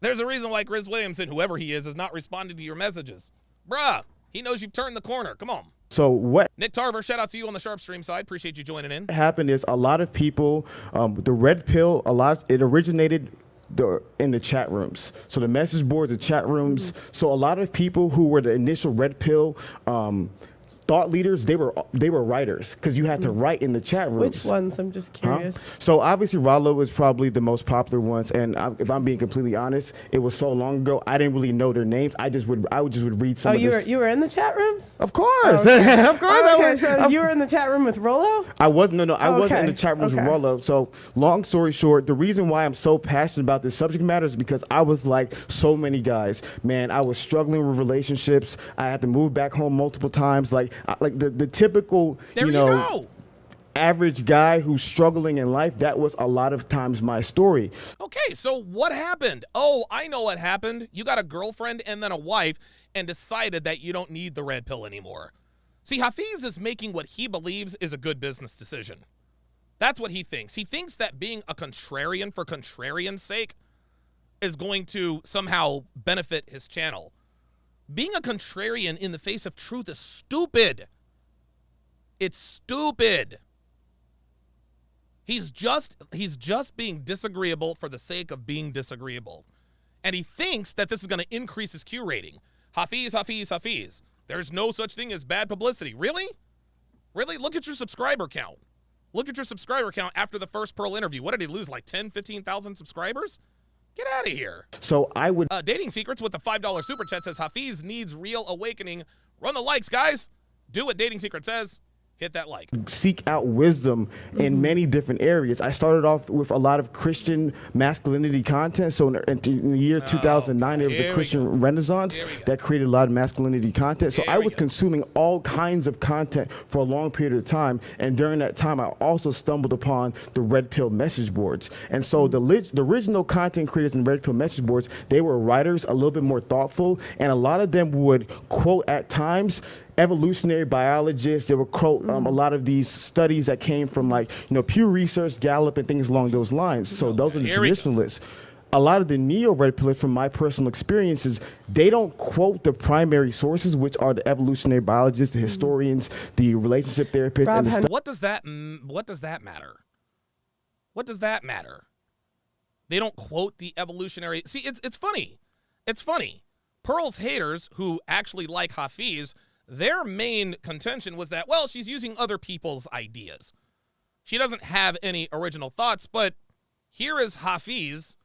There's a reason why Chris Williamson, whoever he is not responding to your messages. Bruh, he knows you've turned the corner. Come on. So what Nick Tarver, shout out to you on the Sharpe stream side. Appreciate you joining in. happened is a lot of people, the red pill, it originated in the chat rooms. So the message boards, the chat rooms. So a lot of people who were the initial red pill thought leaders, they were writers, because you had to write in the chat rooms. Which ones? I'm just curious. So obviously Rollo was probably the most popular ones, and if I'm being completely honest, it was so long ago I didn't really know their names. I would just read some. Oh, of this. you were in the chat rooms? Of course, okay. of course. Okay, so you were in the chat room with Rollo? I wasn't in the chat rooms with Okay. Rollo. So long story short, the reason why I'm so passionate about this subject matter is because I was like so many guys. Man, I was struggling with relationships. I had to move back home multiple times. Like the typical, There you go. average guy who's struggling in life. That was a lot of times my story. Okay, so what happened? Oh, I know what happened. You got a girlfriend and then a wife and decided that you don't need the red pill anymore. See, Hafiz is making what he believes is a good business decision. That's what he thinks. He thinks that being a contrarian for contrarian's sake is going to somehow benefit his channel. Being a contrarian in the face of truth is stupid. It's stupid. He's just being disagreeable for the sake of being disagreeable. And he thinks that this is going to increase his Q rating. Hafiz. There's no such thing as bad publicity. Really? Really? Look at your subscriber count. Look at your subscriber count after the first Pearl interview. What did he lose, like 10, 15,000 subscribers? Get out of here. So I would Dating Secrets with the $5 super chat says Hafiz needs real awakening. Run the likes, guys. Do what Dating Secret says. Hit that like. Seek out wisdom in many different areas. I started off with a lot of Christian masculinity content. So in the year 2009, there was a Christian renaissance that created a lot of masculinity content. So I was consuming all kinds of content for a long period of time. And during that time, I also stumbled upon the Red Pill message boards. And so the original content creators in Red Pill message boards, they were writers, a little bit more thoughtful, and a lot of them would quote at times evolutionary biologists. They would quote a lot of these studies that came from Pew Research, Gallup, and things along those lines. So those are the traditionalists. A lot of the neo-red pillars, from my personal experiences, they don't quote the primary sources, which are the evolutionary biologists, the historians, the relationship therapists, and the What does that matter? What does that matter? They don't quote the evolutionary. See, it's funny. It's funny. Pearl's haters, who actually like Hafiz, their main contention was that, well, she's using other people's ideas. She doesn't have any original thoughts, but here is Hafiz.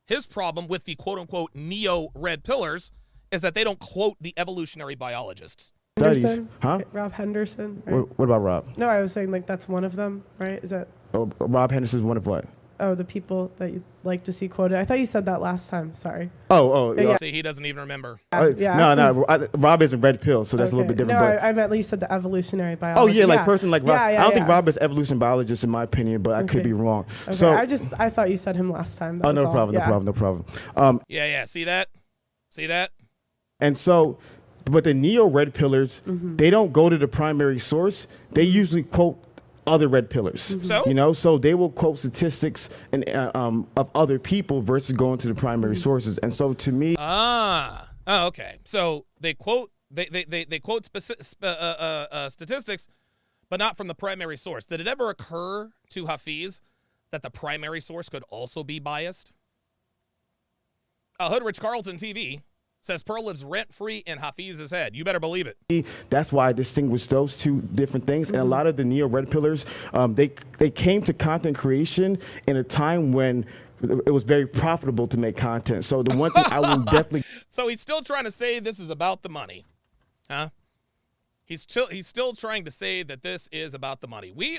His problem with the quote-unquote neo-red pillars is that they don't quote the evolutionary biologists. studies. Huh? Rob Henderson. Right? What about Rob? No, I was saying that's one of them, right? Is that? Oh, Rob Henderson's one of what? Oh, the people that you like to see quoted. I thought you said that last time. Sorry. Yeah. See, he doesn't even remember. Yeah. No. Rob is a red pill, so that's a little bit different. No, but I meant you said the evolutionary biology. Oh yeah, person like Rob. Yeah, I don't think Rob is evolution biologist in my opinion, but I could be wrong. Okay. So I thought you said him last time. no problem. Yeah. See that? And so, but the neo red pillars, they don't go to the primary source. They usually quote other red pillars. So they will quote statistics and of other people versus going to the primary sources. And so to me, okay. So they quote statistics, but not from the primary source. Did it ever occur to Hafiz that the primary source could also be biased? Hoodrich Carlton TV says Pearl lives rent-free in Hafiz's head. You better believe it. That's why I distinguish those two different things. And a lot of the neo-red pillars, they came to content creation in a time when it was very profitable to make content. So the one thing I will definitely... So he's still trying to say this is about the money, huh? He's still trying to say that this is about the money. The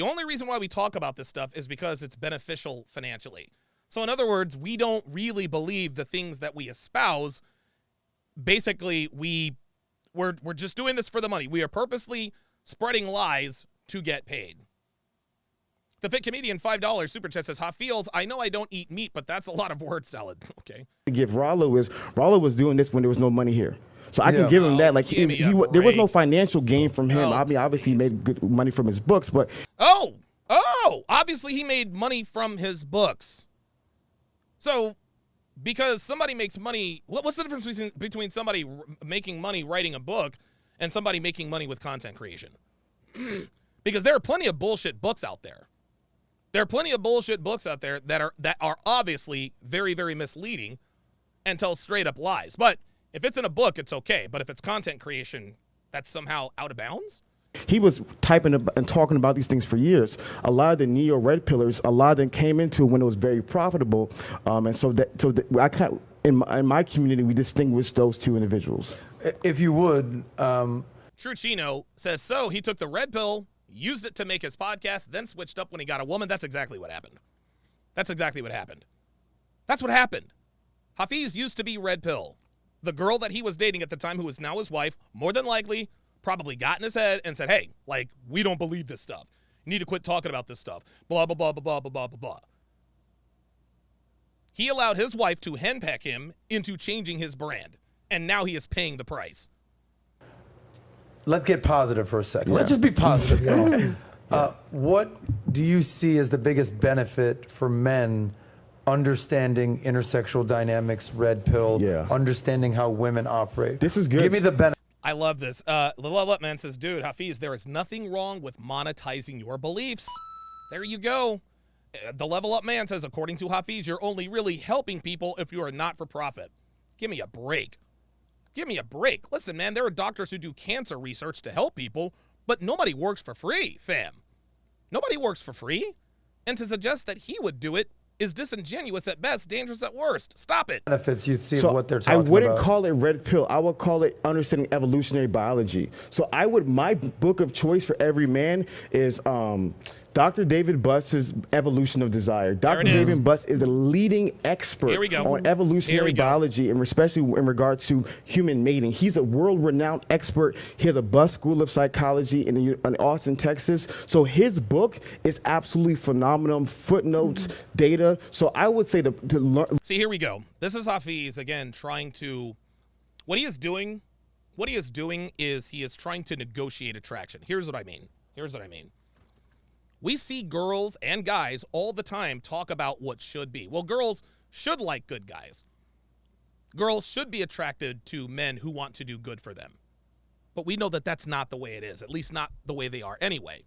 only reason why we talk about this stuff is because it's beneficial financially. So in other words, we don't really believe the things that we espouse. Basically, we're just doing this for the money. We are purposely spreading lies to get paid. The Fit Comedian $5 super chat says, Hafiz, I know I don't eat meat, but that's a lot of word salad. Okay. Give Rollo was doing this when there was no money here. So I can give him that. Like there was no financial gain from him. I mean, obviously he made good money from his books, but obviously he made money from his books. So, because somebody makes money, what's the difference between somebody making money writing a book and somebody making money with content creation? Because there are plenty of bullshit books out there. There are plenty of bullshit books out there that are obviously very, very misleading and tell straight up lies. But if it's in a book, it's okay. But if it's content creation, that's somehow out of bounds? He was typing and talking about these things for years. A lot of the neo red pillars, a lot of them came into when it was very profitable, and so I kind in my community we distinguish those two individuals. If you would, True Chino says so. He took the red pill, used it to make his podcast, then switched up when he got a woman. That's exactly what happened. That's what happened. Hafiz used to be red pill. The girl that he was dating at the time, who is now his wife, more than likely probably got in his head and said, hey, we don't believe this stuff. You need to quit talking about this stuff. Blah, blah, blah, blah, blah, blah, blah, blah. He allowed his wife to henpeck him into changing his brand, and now he is paying the price. Let's get positive for a second. Let's just be positive, y'all. What do you see as the biggest benefit for men understanding intersexual dynamics, red pill, understanding how women operate? This is good. Give me the benefit. I love this. The Love Up Man says, dude, Hafiz, there is nothing wrong with monetizing your beliefs. There you go. The Level Up Man says, according to Hafiz, you're only really helping people if you are not for profit. Give me a break. Listen, man, there are doctors who do cancer research to help people, but nobody works for free, fam. Nobody works for free. And to suggest that he would do it is disingenuous at best, dangerous at worst. Stop it. Benefits you see So what they're talking I wouldn't about. call it red pill. I would call it understanding evolutionary biology. So my book of choice for every man is Dr. David Buss's Evolution of Desire. Dr. David Buss is a leading expert on evolutionary biology, and especially in regards to human mating. He's a world-renowned expert. He has a Buss School of Psychology in Austin, Texas. So his book is absolutely phenomenal. Footnotes, data. So I would say to learn. See, here we go. This is Hafiz, again, trying to... What he is doing is he is trying to negotiate attraction. Here's what I mean. We see girls and guys all the time talk about what should be. Well, girls should like good guys. Girls should be attracted to men who want to do good for them. But we know that that's not the way it is, at least not the way they are anyway.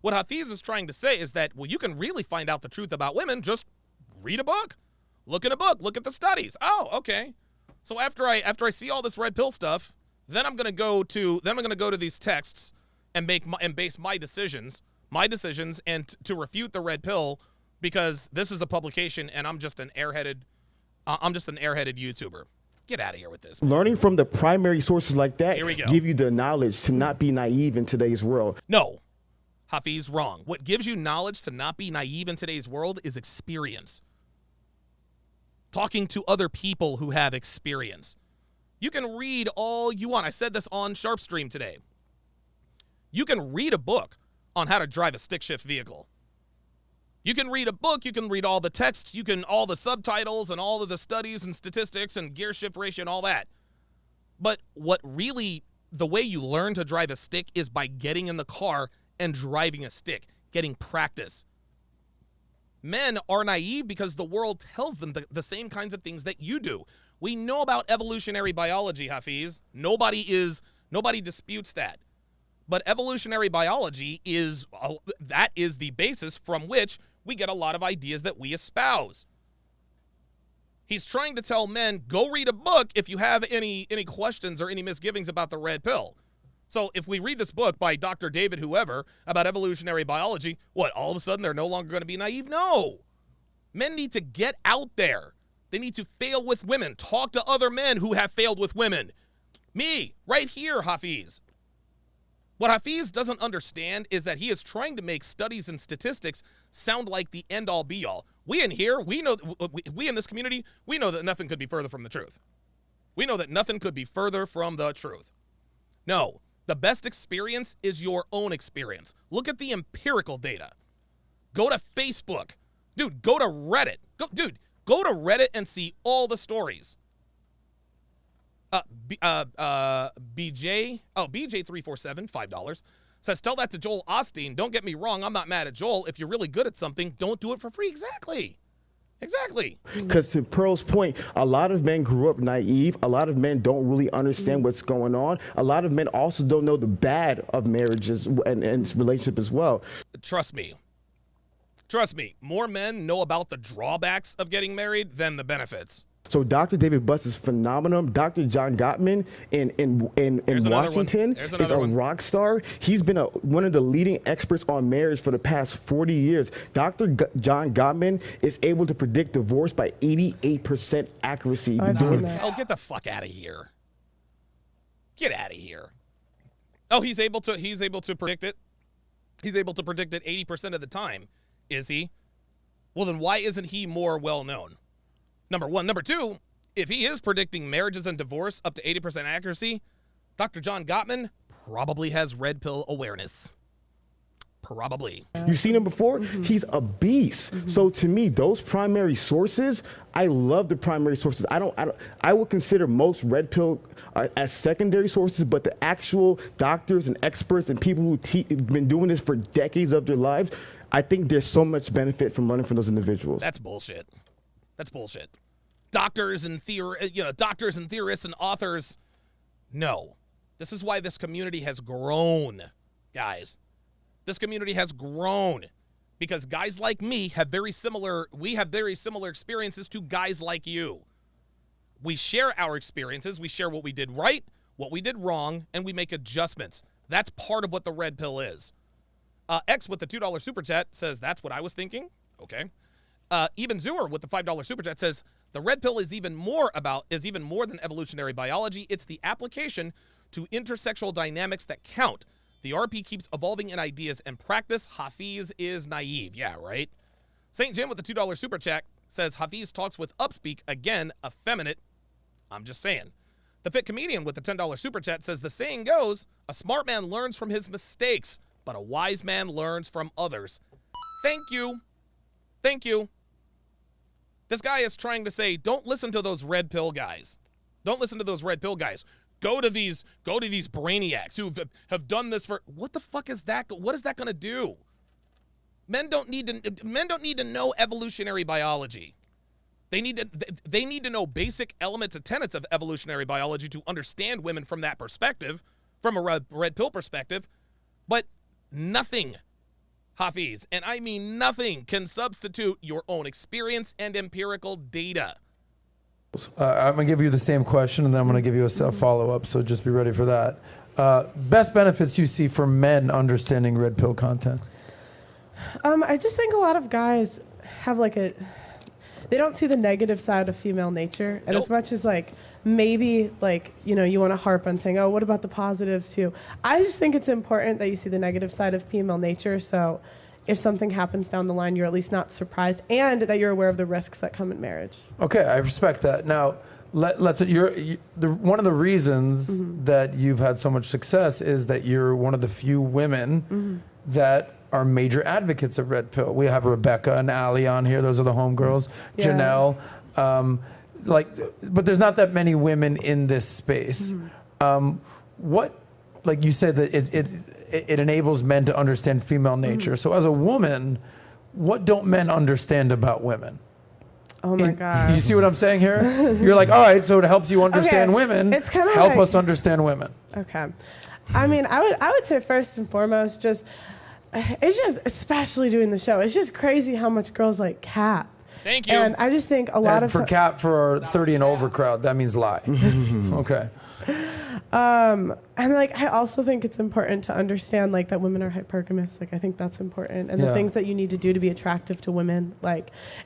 What Hafiz is trying to say is that, well, you can really find out the truth about women, just read a book. Look in a book. Look at the studies. Oh, okay. So after I see all this red pill stuff, then I'm going to go to these texts and base my decisions and to refute the red pill, because this is a publication and I'm just an airheaded YouTuber. Get out of here with this. Learning from the primary sources like that Here we go. give you the knowledge to not be naive in today's world. No, Hafiz, wrong. What gives you knowledge to not be naive in today's world is experience. Talking to other people who have experience. You can read all you want. I said this on Sharpe Stream today. You can read a book on how to drive a stick shift vehicle. You can read a book, you can read all the texts, all the subtitles and all of the studies and statistics and gear shift ratio and all that. But the way you learn to drive a stick is by getting in the car and driving a stick, getting practice. Men are naive because the world tells them the same kinds of things that you do. We know about evolutionary biology, Hafiz. Nobody disputes that. But evolutionary biology is the basis from which we get a lot of ideas that we espouse. He's trying to tell men, go read a book if you have any questions or any misgivings about the red pill. So if we read this book by Dr. David whoever about evolutionary biology, what, all of a sudden they're no longer going to be naive? No. Men need to get out there. They need to fail with women. Talk to other men who have failed with women. Me, right here, Hafiz. What Hafiz doesn't understand is that he is trying to make studies and statistics sound like the end-all be-all. We in this community, we know that nothing could be further from the truth. We know that nothing could be further from the truth. No, the best experience is your own experience. Look at the empirical data. Go to Facebook. Dude, go to Reddit. Go to Reddit and see all the stories. BJ347, $5, says, tell that to Joel Osteen. Don't get me wrong, I'm not mad at Joel. If you're really good at something, don't do it for free. Exactly. Because to Pearl's point, a lot of men grew up naive. A lot of men don't really understand what's going on. A lot of men also don't know the bad of marriages and relationship as well. Trust me, more men know about the drawbacks of getting married than the benefits. So Dr. David Buss is phenomenal. Dr. John Gottman in Washington is a rock star. He's been one of the leading experts on marriage for the past 40 years. John Gottman is able to predict divorce by 88% accuracy. Oh, get the fuck out of here. Get out of here. Oh, he's able to predict it. He's able to predict it 80% of the time. Is he? Well, then why isn't he more well known? Number one. Number two, if he is predicting marriages and divorce up to 80% accuracy, Dr. John Gottman probably has red pill awareness. Probably. You've seen him before? He's a beast. So to me, those primary sources, I love the primary sources. I would consider most red pill as secondary sources, but the actual doctors and experts and people who have been doing this for decades of their lives, I think there's so much benefit from learning from those individuals. That's bullshit. Doctors and theorists and authors. No. This is why this community has grown, guys. This community has grown because guys like me have very similar experiences to guys like you. We share our experiences. We share what we did right, what we did wrong, and we make adjustments. That's part of what the red pill is. X with the $2 super chat says, that's what I was thinking. Okay. Even Zoomer with the $5 super chat says, the red pill is even more than evolutionary biology. It's the application to intersexual dynamics that count. The RP keeps evolving in ideas and practice. Hafiz is naive. Yeah, right? St. Jim with the $2 super chat says, Hafiz talks with upspeak, again, effeminate. I'm just saying. The Fit Comedian with the $10 super chat says, the saying goes, a smart man learns from his mistakes, but a wise man learns from others. Thank you. Thank you. This guy is trying to say, don't listen to those red pill guys. Don't listen to those red pill guys. Go to these brainiacs who have done this for, what the fuck is that? What is that going to do? Men don't need to know evolutionary biology. They need to know basic elements and tenets of evolutionary biology to understand women from that perspective, from a red pill perspective. But nothing, Hafiz, and I mean nothing, can substitute your own experience and empirical data. I'm going to give you the same question, and then I'm going to give you a follow-up, so just be ready for that. Best benefits you see for men understanding red pill content? I just think a lot of guys have they don't see the negative side of female nature. And Nope. as much as maybe you want to harp on saying, oh, what about the positives too? I just think it's important that you see the negative side of female nature. So if something happens down the line, you're at least not surprised, and that you're aware of the risks that come in marriage. Okay, I respect that. Now, one of the reasons that you've had so much success is that you're one of the few women that are major advocates of red pill. We have Rebecca and Allie on here. Those are the homegirls. Yeah. Janelle. But there's not that many women in this space. You said that it enables men to understand female nature. So as a woman, what don't men understand about women? Oh my God. You see what I'm saying here? You're like, all right, so it helps you understand women. It's kind of help us understand women. Okay. I mean, I would say first and foremost, it's just, especially doing the show, it's just crazy how much girls like cap. Thank you. And I just think a lot of cap for our 30 and over crowd, that means lie. Okay. And I also think it's important to understand that women are hypergamous. I think that's important, and the things that you need to do to be attractive to women.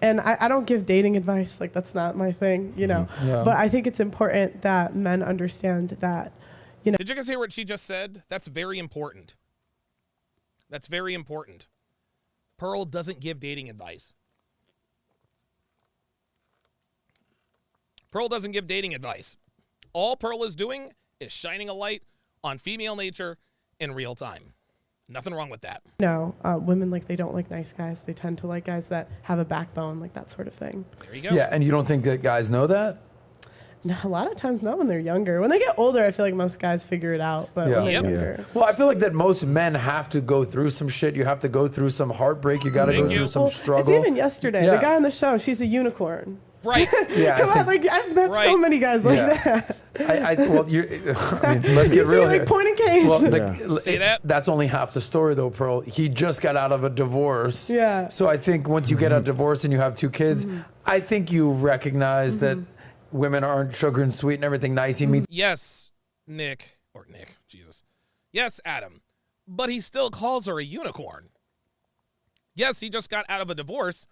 And I don't give dating advice. That's not my thing, Yeah. But I think it's important that men understand that, Did you guys hear what she just said? That's very important. That's very important. Pearl doesn't give dating advice. Pearl doesn't give dating advice. All Pearl is doing is shining a light on female nature in real time. Nothing wrong with that. Women, they don't like nice guys. They tend to like guys that have a backbone, that sort of thing. There you go. Yeah, and you don't think that guys know that? No, a lot of times not when they're younger. When they get older, I feel like most guys figure it out. But when they're younger. Well, I feel like that most men have to go through some shit. You have to go through some heartbake. You got to go through some struggle. It's even yesterday. The guy on the show, she's a unicorn. Right. Yeah. Come on, I've met so many guys like that. Let's get real here. Point and case. Well, See that? That's only half the story, though, Pearl. He just got out of a divorce. Yeah. So I think once you get a divorce and you have 2 kids, I think you recognize that women aren't sugar and sweet and everything nice. He meets. Yes, Jesus. Yes, Adam. But he still calls her a unicorn. Yes, he just got out of a divorce,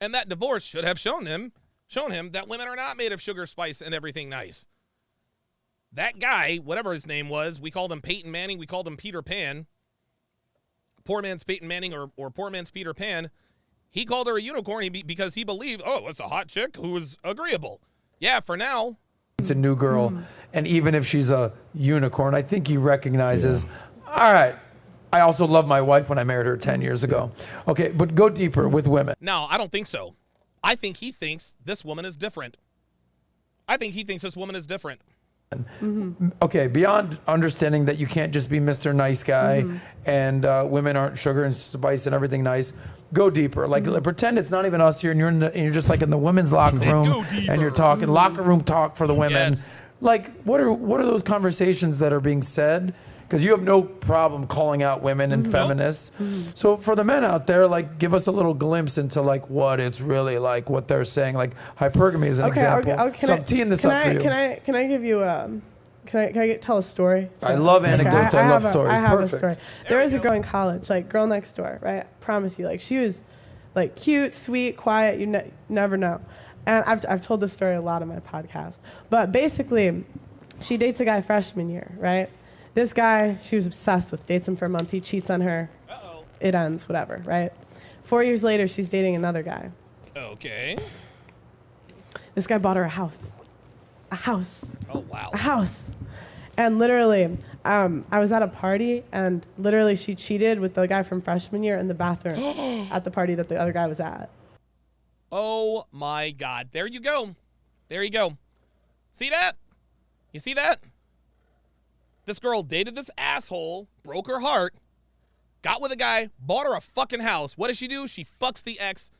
and that divorce should have shown him that women are not made of sugar, spice, and everything nice. That guy, whatever his name was, we called him Peyton Manning, we called him Peter Pan. Poor man's Peyton Manning or poor man's Peter Pan. He called her a unicorn because he believed, it's a hot chick who is agreeable. Yeah, for now. It's a new girl, and even if she's a unicorn, I think he recognizes, all right, I also love my wife when I married her 10 years ago. Okay, but go deeper with women. No, I don't think so. I think he thinks this woman is different. Okay, beyond understanding that you can't just be Mr. Nice Guy and women aren't sugar and spice and everything nice, go deeper. Pretend it's not even us here, and you're just in the women's locker room, and you're talking locker room talk for the women. Yes. What are those conversations that are being said? Because you have no problem calling out women and feminists. So for the men out there, give us a little glimpse into what it's really like, what they're saying. Hypergamy is an example. So I'm teeing this up for you. Can I give you can I tell a story? I love anecdotes. I love stories. I have Perfect. a story. There was a girl in college, girl next door, right? I promise you, she was like cute, sweet, quiet. You never know. And I've told this story a lot on my podcast. But basically, she dates a guy freshman year, right? This guy, she was obsessed with, dates him for a month. He cheats on her. Uh-oh. It ends, whatever, right? 4 years later, she's dating another guy. Okay. This guy bought her a house. A house. Oh, wow. A house. And literally, I was at a party, and literally she cheated with the guy from freshman year in the bathroom at the party that the other guy was at. Oh, my God. There you go. There you go. See that? You see that? This girl dated this asshole, broke her heart, got with a guy, bought her a fucking house. What does she do? She fucks the ex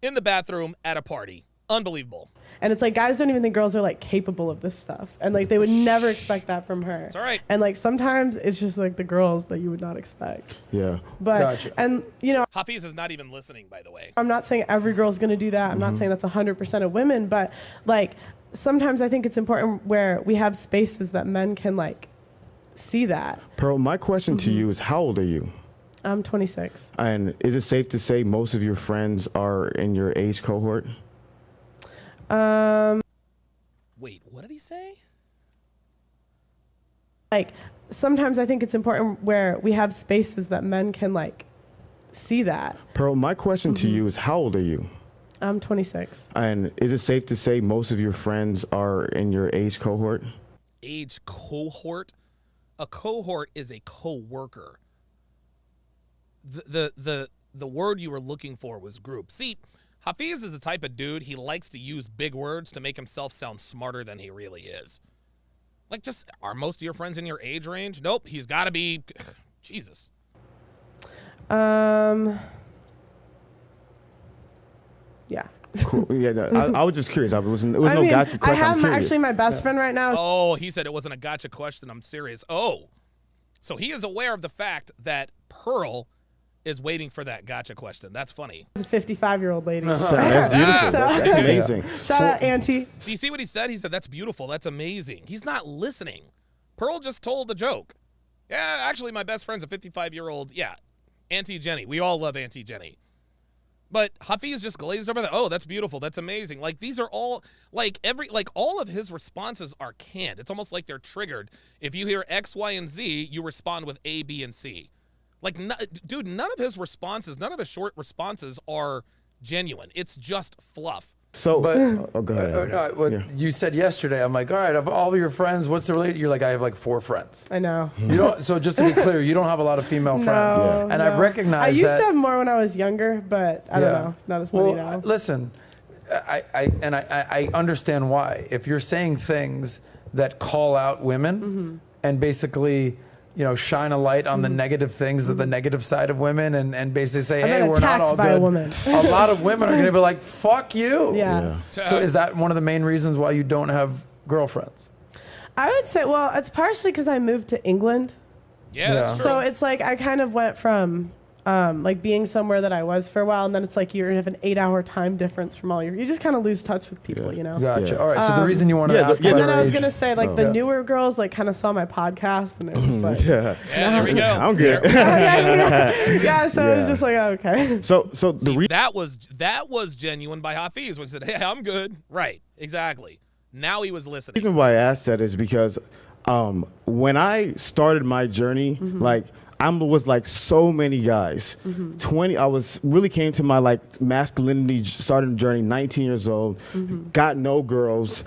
in the bathroom at a party. Unbelievable. And it's like, guys don't even think girls are like capable of this stuff. And like, they would never expect that from her. It's all right. And like, sometimes it's just like the girls that you would not expect. Yeah. But, Gotcha. and you know, Hafiz is not even listening, by the way. I'm not saying every girl's going to do that. I'm not saying that's 100% of women, but like, sometimes I think it's important where we have spaces that men can like see that. Pearl, my question to you is, how old are you? I'm 26. And is it safe to say most of your friends are in your age cohort? Wait, what did he say? Like, sometimes I think it's important where we have spaces that men can like see that. Pearl, my question to you is, how old are you? I'm 26. And is it safe to say most of your friends are in your age cohort? Age cohort? A cohort is a co-worker. The word you were looking for was group. See, Hafiz is the type of dude, he likes to use big words to make himself sound smarter than he really is. Like, just, are most of your friends in your age range? Nope, he's got to be, Jesus. Yeah. Cool. Yeah, no, I was just curious. It was no gotcha question. I have I'm curious. actually my best friend right now. Oh, he said it wasn't a gotcha question. I'm serious. Oh, so he is aware of the fact that Pearl is waiting for that gotcha question. That's funny. Is a 55-year-old lady. That's beautiful. That's amazing. Shout out, Auntie. Do you see what he said? He said, that's beautiful. That's amazing. He's not listening. Pearl just told the joke. Yeah, actually, my best friend's a 55-year-old. Yeah, Auntie Jenny. We all love Auntie Jenny. But Hafiz just glazed over that. Oh, that's beautiful. That's amazing. Like, these are all, all of his responses are canned. It's almost like they're triggered. If you hear X, Y, and Z, you respond with A, B, and C. Like, dude, none of his responses, none of his short responses are genuine. It's just fluff. So, But go ahead. what you said yesterday, I'm like, all right, of all of your friends, what's the related? You're like, I have like 4 friends. I know. You don't. So just to be clear, you don't have a lot of female friends. No, And no. I've recognized I used that. to have more when I was younger, but I don't know. Not as many now. Listen, I understand why. If you're saying things that call out women and basically, you know, shine a light on the negative things, that the negative side of women, and basically say, I've hey, been we're not attacked all by good. a woman. A lot of women are going to be like, fuck you. Yeah. So is that one of the main reasons why you don't have girlfriends? I would say, well, it's partially because I moved to England. Yeah, that's true. So it's like I kind of went from like being somewhere that I was for a while, and then it's like you have an 8-hour time difference from all you just kind of lose touch with people, you know? Gotcha. Yeah. All right. So the reason you wanted to ask And about then I was age- going to say, like, the newer girls, like, kind of saw my podcast, and they were just like, Yeah. Yeah, there we go. I'm good. yeah, so it was just like, oh, okay. So the That was genuine by Hafiz when he said, hey, I'm good. Right, exactly. Now he was listening. reason why I asked that is because when I started my journey, like I was like so many guys. 20. I was really came to my like masculinity starting journey. 19 years old, got no girls,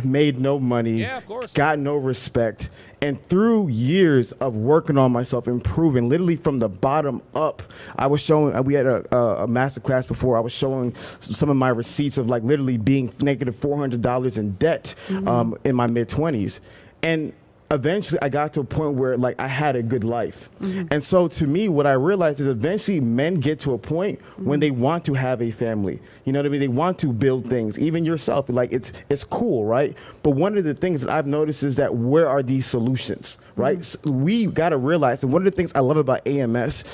made no money. Yeah, of course. Got no respect, and through years of working on myself, improving, literally from the bottom up, I was showing. We had a master class before. I was showing some of my receipts of like literally being negative $400 in debt in my mid-20s, and eventually I got to a point where like I had a good life. And so to me, what I realized is eventually men get to a point when they want to have a family. You know what I mean? They want to build things, even yourself. Like it's cool, right? But one of the things that I've noticed is that where are these solutions, right? So we got to realize, and one of the things I love about AMS.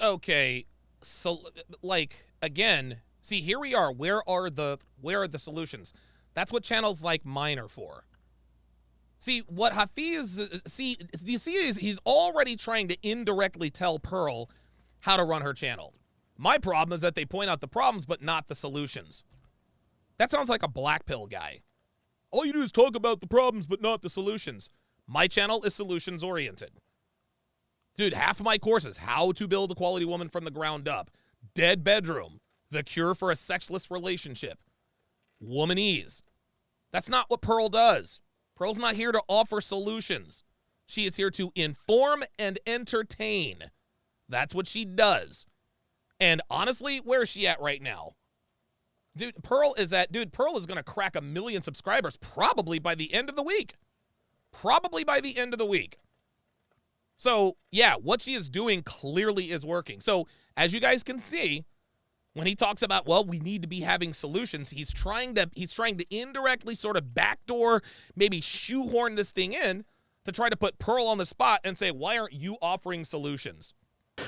Okay, so like again, see, here we are. Where are the solutions? That's what channels like mine are for. See, what Hafiz, you see, he's already trying to indirectly tell Pearl how to run her channel. My problem is that they point out the problems but not the solutions. That sounds like a black pill guy. All you do is talk about the problems but not the solutions. My channel is solutions oriented. Dude, half of my courses, how to build a quality woman from the ground up, dead bedroom, the cure for a sexless relationship, womanese. That's not what Pearl does. Pearl's not here to offer solutions. She is here to inform and entertain. That's what she does. And honestly, where is she at right now? Dude, Pearl is going to crack 1 million subscribers probably by the end of the week. So, yeah, what she is doing clearly is working. So, as you guys can see, when he talks about, well, we need to be having solutions, he's trying to indirectly sort of backdoor, maybe shoehorn this thing in to try to put Pearl on the spot and say, why aren't you offering solutions?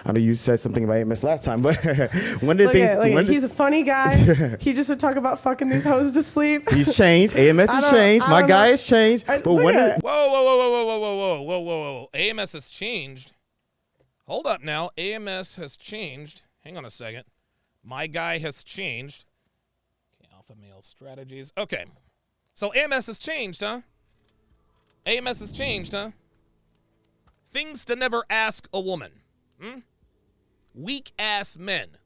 I know you said something about AMS last time, but one of the things... He's a funny guy. He just would talk about fucking these hoes to sleep. He's changed. AMS has changed. My guy has changed. Whoa. AMS has changed. Hold up now. AMS has changed. Hang on a second. My guy has changed. Okay, alpha male strategies. Okay. So AMS has changed, huh? Things to never ask a woman. Weak-ass men.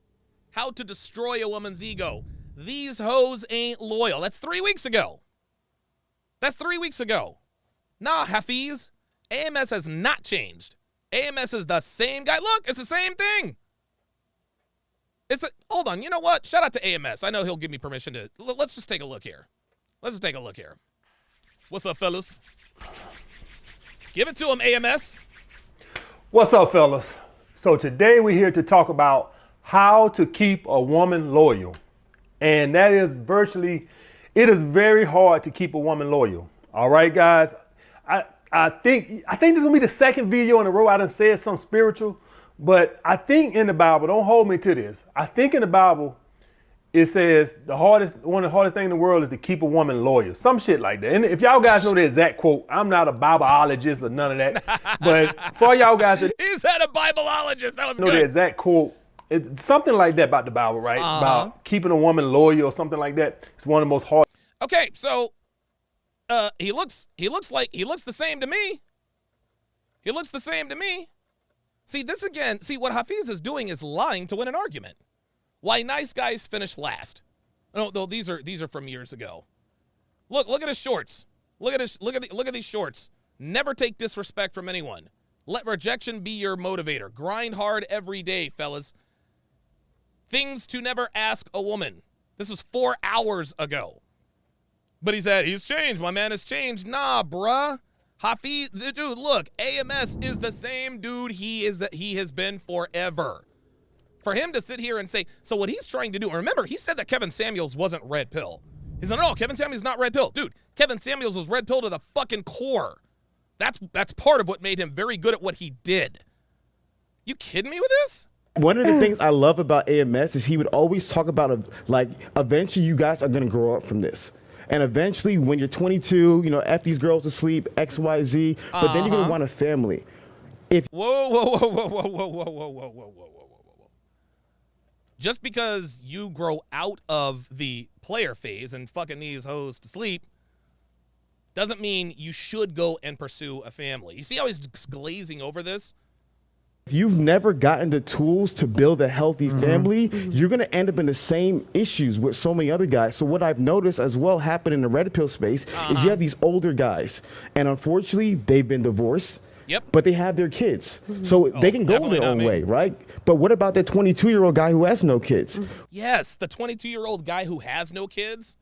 How to destroy a woman's ego. These hoes ain't loyal. That's 3 weeks ago. Nah, Hafiz. AMS has not changed. AMS is the same guy. Look, it's the same thing. Hold on, you know what? Shout out to AMS. I know he'll give me permission to... Let's just take a look here. What's up, fellas? Give it to him, AMS. What's up, fellas? So today we're here to talk about how to keep a woman loyal. And that is it is very hard to keep a woman loyal. All right, guys. I think this is gonna be the second video in a row I done said something spiritual, but I think in the Bible, don't hold me to this. I think in the Bible, it says one of the hardest things in the world is to keep a woman loyal. Some shit like that. And if y'all guys know the exact quote, I'm not a Bibleologist or none of that. But for y'all guys that He's not a Bibleologist. That was know good. the exact quote, it's something like that about the Bible, right? About keeping a woman loyal or something like that. It's one of the most hard. Okay, so he looks the same to me. See what Hafiz is doing is lying to win an argument. Why nice guys finish last. No, these are from years ago. Look at his shorts. Look at these shorts. Never take disrespect from anyone. Let rejection be your motivator. Grind hard every day, fellas. Things to never ask a woman. This was 4 hours ago. But he said, he's changed. My man has changed. Nah, bruh. Hafiz, dude, look, AMS is the same dude he has been forever. For him to sit here and say, so what he's trying to do, remember, he said that Kevin Samuels wasn't red pill. He's like, no, Kevin Samuels not red pill. Dude, Kevin Samuels was red pill to the fucking core. That's part of what made him very good at what he did. You kidding me with this? One of the things I love about AMS is he would always talk about, eventually you guys are going to grow up from this. And eventually when you're 22, F these girls to sleep, X, Y, Z, but then you're going to want a family. Whoa. Just because you grow out of the player phase and fucking these hoes to sleep doesn't mean you should go and pursue a family. You see how he's glazing over this? If you've never gotten the tools to build a healthy family, you're going to end up in the same issues with so many other guys. So what I've noticed as well happen in the red pill space is you have these older guys, and unfortunately, they've been divorced. Yep. But they have their kids. So they can go their own way, right? But what about that 22-year-old guy who has no kids? Yes, the 22-year-old guy who has no kids.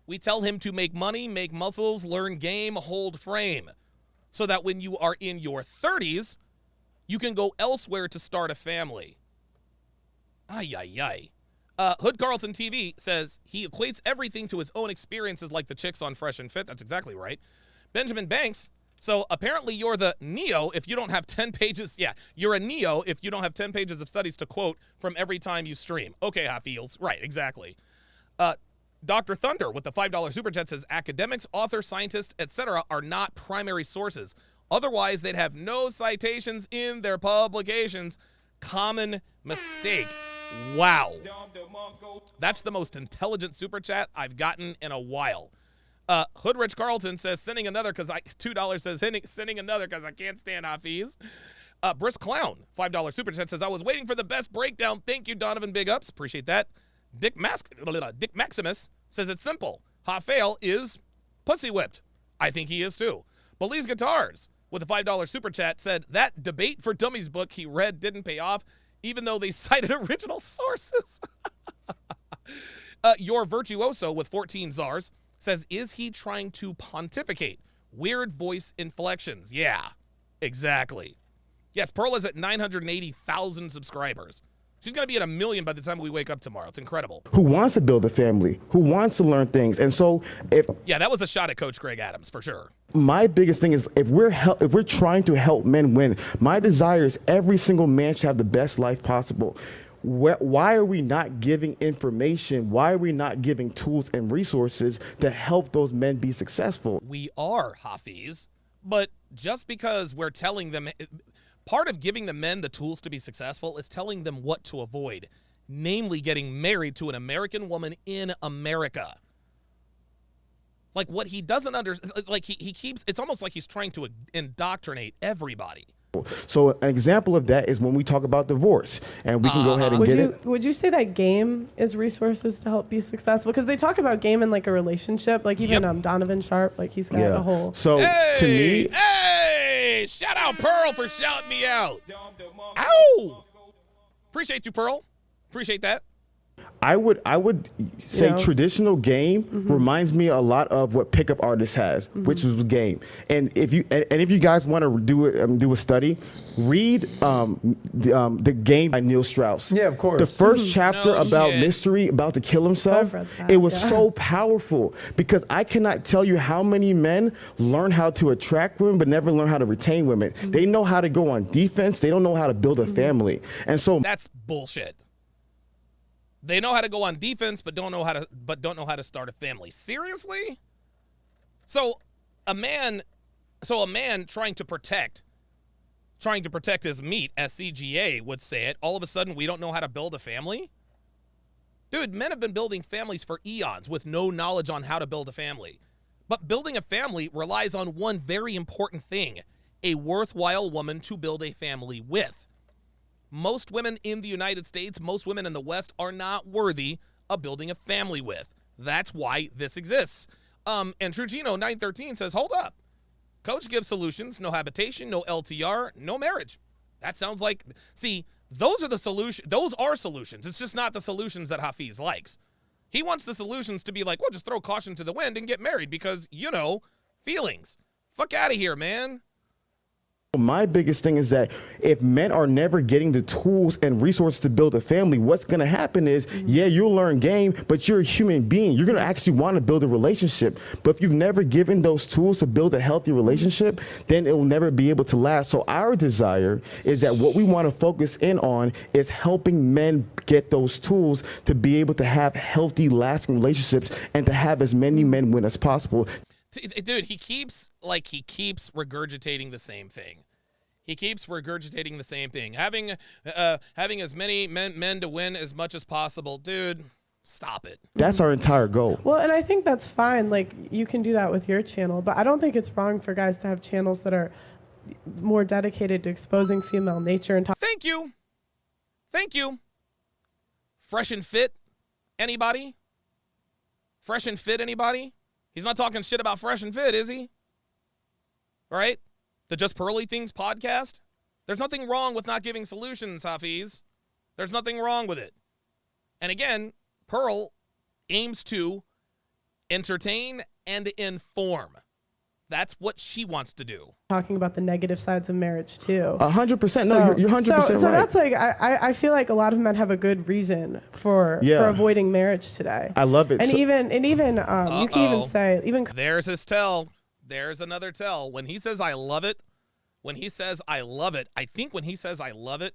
We tell him to make money, make muscles, learn game, hold frame. So that when you are in your 30s, you can go elsewhere to start a family. Ay. Hood Carlton TV says he equates everything to his own experiences like the chicks on Fresh and Fit. That's exactly right. Benjamin Banks. So apparently you're the Neo if you don't have 10 pages. Yeah, you're a Neo if you don't have 10 pages of studies to quote from every time you stream. Okay, Hafiz. Right, exactly. Dr. Thunder with the $5 super chat says academics, authors, scientists, etc. are not primary sources. Otherwise, they'd have no citations in their publications. Common mistake. Wow. That's the most intelligent super chat I've gotten in a while. Hoodrich Carlton says, sending another because $2 says, sending another because I can't stand Hafiz. Brisk Clown, $5 super chat says, I was waiting for the best breakdown. Thank you, Donovan. Big ups. Appreciate that. Dick Maximus says it's simple. Hafael is pussy whipped. I think he is too. Belize Guitars with a $5 super chat said that debate for dummies book he read didn't pay off, even though they cited original sources. Your Virtuoso with 14 czars says, is he trying to pontificate? Weird voice inflections. Yeah, exactly. Yes, Pearl is at 980,000 subscribers. She's going to be at 1 million by the time we wake up tomorrow. It's incredible. Who wants to build a family, who wants to learn things. And so yeah, that was a shot at Coach Greg Adams for sure. My biggest thing is if we're trying to help men win, my desire is every single man should have the best life possible. Why are we not giving information? Why are we not giving tools and resources to help those men be successful? We are, Hafiz, but just because we're telling them, part of giving the men the tools to be successful is telling them what to avoid, namely getting married to an American woman in America. Like what he doesn't understand, like he keeps, it's almost like he's trying to indoctrinate everybody. So an example of that is when we talk about divorce, and we can go ahead and get it. Would you say that game is resources to help be successful? Because they talk about game in like a relationship, like even Donovan Sharpe, like he's got a whole. So to me, hey, shout out Pearl for shouting me out. Ow! Appreciate you, Pearl. Appreciate that. I would say traditional game reminds me a lot of what pickup artists had, which was the game. And if you guys want to do a study, read the Game by Neil Strauss. Yeah, of course. The first chapter about mystery, about to kill himself, it was so powerful because I cannot tell you how many men learn how to attract women but never learn how to retain women. They know how to go on defense. They don't know how to build a family. And so that's bullshit. They know how to go on defense, but don't know how to start a family. Seriously? So a man trying to protect his meat, as CGA would say it, all of a sudden we don't know how to build a family? Dude, men have been building families for eons with no knowledge on how to build a family. But building a family relies on one very important thing, a worthwhile woman to build a family with. Most women in the United States, most women in the West are not worthy of building a family with. That's why this exists. And Trugino 913 says, hold up. Coach gives solutions, no habitation, no LTR, no marriage. That sounds like, see, those are the solutions. Those are solutions. It's just not the solutions that Hafiz likes. He wants the solutions to be like, well, just throw caution to the wind and get married because, feelings. Fuck out of here, man. My biggest thing is that if men are never getting the tools and resources to build a family, what's going to happen is, yeah, you'll learn game, but you're a human being. You're going to actually want to build a relationship. But if you've never given those tools to build a healthy relationship, then it will never be able to last. So our desire is that what we want to focus in on is helping men get those tools to be able to have healthy, lasting relationships and to have as many men win as possible. Dude, he keeps regurgitating the same thing. He keeps regurgitating the same thing. Having as many men to win as much as possible. Dude, stop it. That's our entire goal. Well, and I think that's fine. Like, you can do that with your channel. But I don't think it's wrong for guys to have channels that are more dedicated to exposing female nature and Thank you. Thank you. Fresh and fit? Anybody? Fresh and fit, anybody? He's not talking shit about fresh and fit, is he? Right? The Just Pearly Things podcast? There's nothing wrong with not giving solutions, Hafiz. There's nothing wrong with it. And again, Pearl aims to entertain and inform. That's what she wants to do. Talking about the negative sides of marriage, too. 100%. No, you're 100% right. So that's like, I feel like a lot of men have a good reason for avoiding marriage today. I love it. And even you can even say, There's his tell. There's another tell. When he says, I love it, I think when he says, I love it,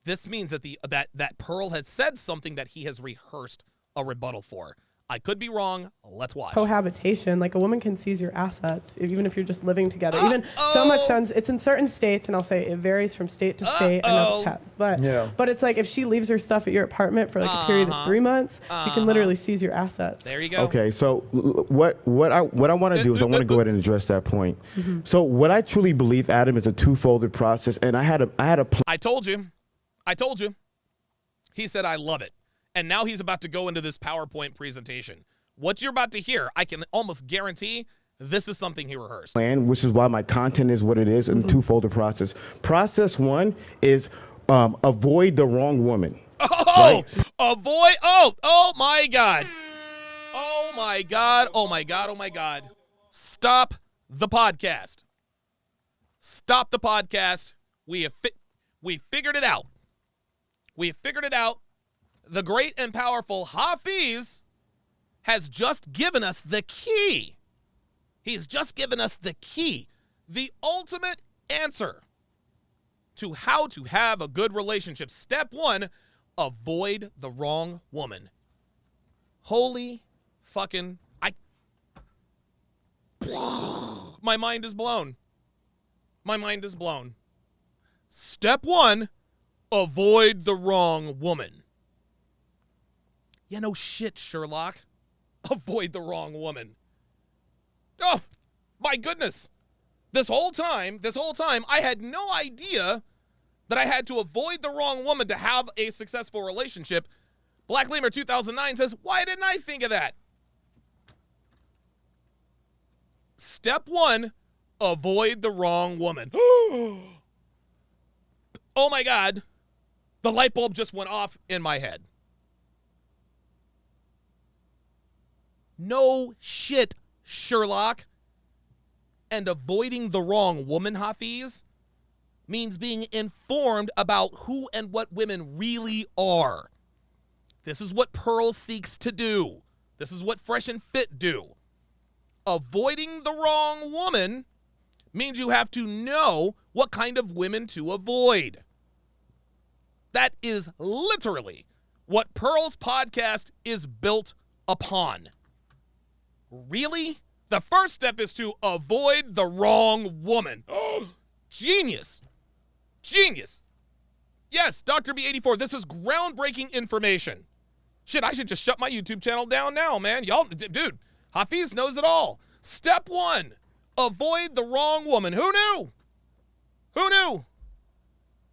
this means that that Pearl has said something that he has rehearsed a rebuttal for. I could be wrong. Let's watch. Cohabitation, like a woman can seize your assets, even if you're just living together. Even so much sense, it's in certain states, and I'll say it varies from state to state. But it's like if she leaves her stuff at your apartment for like a period of 3 months, she can literally seize your assets. There you go. Okay, so what I want to do is I want to go ahead and address that point. So what I truly believe, Adam, is a two-folded process, and I had a plan. I told you. He said I love it. And now he's about to go into this PowerPoint presentation. What you're about to hear, I can almost guarantee this is something he rehearsed. Which is why my content is what it is in a two-folded process. Process one is avoid the wrong woman. Oh, right? Avoid. Oh my God. Oh my God. Oh my God. Oh my God. Stop the podcast. Stop the podcast. We figured it out. We have figured it out. The great and powerful Hafiz has just given us the key. He's just given us the key, the ultimate answer to how to have a good relationship. Step one, avoid the wrong woman. Holy fucking, my mind is blown. My mind is blown. Step one, avoid the wrong woman. Yeah, no shit, Sherlock. Avoid the wrong woman. Oh, my goodness. This whole time, I had no idea that I had to avoid the wrong woman to have a successful relationship. Black Lemur 2009 says, why didn't I think of that? Step one, avoid the wrong woman. Oh my God. The light bulb just went off in my head. No shit, Sherlock. And avoiding the wrong woman, Hafiz, means being informed about who and what women really are. This is what Pearl seeks to do. This is what Fresh and Fit do. Avoiding the wrong woman means you have to know what kind of women to avoid. That is literally what Pearl's podcast is built upon. Really? The first step is to avoid the wrong woman. Oh, genius. Genius. Yes, Dr. B84, this is groundbreaking information. Shit, I should just shut my YouTube channel down now, man. Y'all, dude, Hafiz knows it all. Step one, avoid the wrong woman. Who knew? Who knew?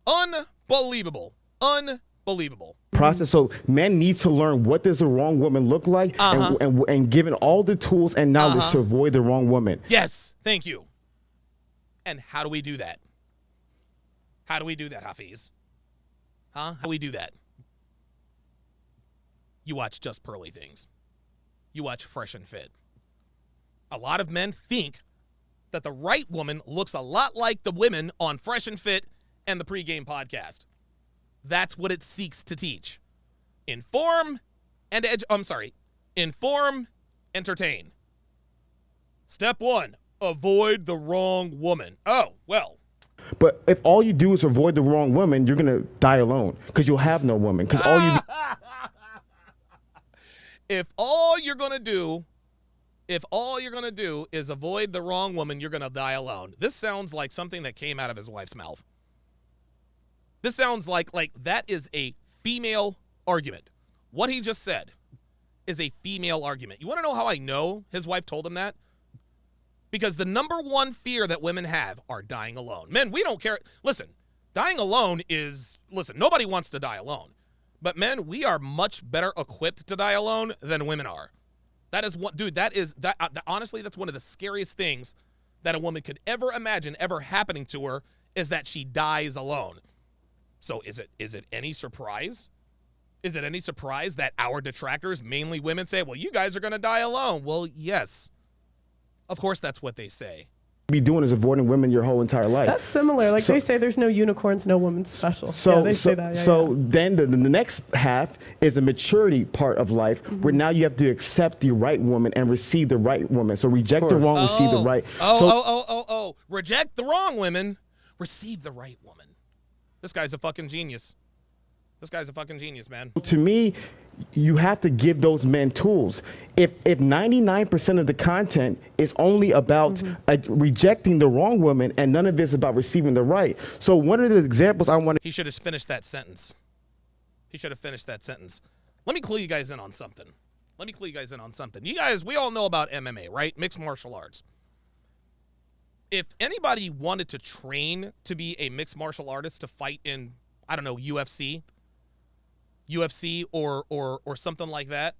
Unbelievable. Unbelievable. Process. So men need to learn what does the wrong woman look like and given all the tools and knowledge to avoid the wrong woman. Yes, thank you. And how do we do that? How do we do that, Hafiz? How do we do that? You watch Just Pearly Things. You watch Fresh and Fit. A lot of men think that the right woman looks a lot like the women on Fresh and Fit and the pregame podcast. That's what it seeks to teach. Inform, entertain. Step one, avoid the wrong woman. Oh, well. But if all you do is avoid the wrong woman, you're going to die alone because you'll have no woman. Because all you If all you're going to do is avoid the wrong woman, you're going to die alone. This sounds like something that came out of his wife's mouth. This sounds like that is a female argument. What he just said is a female argument. You want to know how I know his wife told him that? Because the number one fear that women have are dying alone. Men, we don't care. Listen, dying alone nobody wants to die alone. But men, we are much better equipped to die alone than women are. That is what, dude, honestly, that's one of the scariest things that a woman could ever imagine ever happening to her is that she dies alone. So is it any surprise? Is it any surprise that our detractors, mainly women, say, well, you guys are going to die alone? Well, yes. Of course, that's what they say. be doing is avoiding women your whole entire life. That's similar. Like they say there's no unicorns, no woman special. So they say that. Then the next half is the maturity part of life where now you have to accept the right woman and receive the right woman. So reject the wrong, receive the right. Reject the wrong women, receive the right woman. This guy's a fucking genius. This guy's a fucking genius, man. To me, you have to give those men tools. If 99% of the content is only about rejecting the wrong woman and none of it's about receiving the right. So one of the examples I want to... He should have finished that sentence. He should have finished that sentence. Let me clue you guys in on something. You guys, we all know about MMA, right? Mixed martial arts. If anybody wanted to train to be a mixed martial artist to fight in, I don't know, UFC or something like that,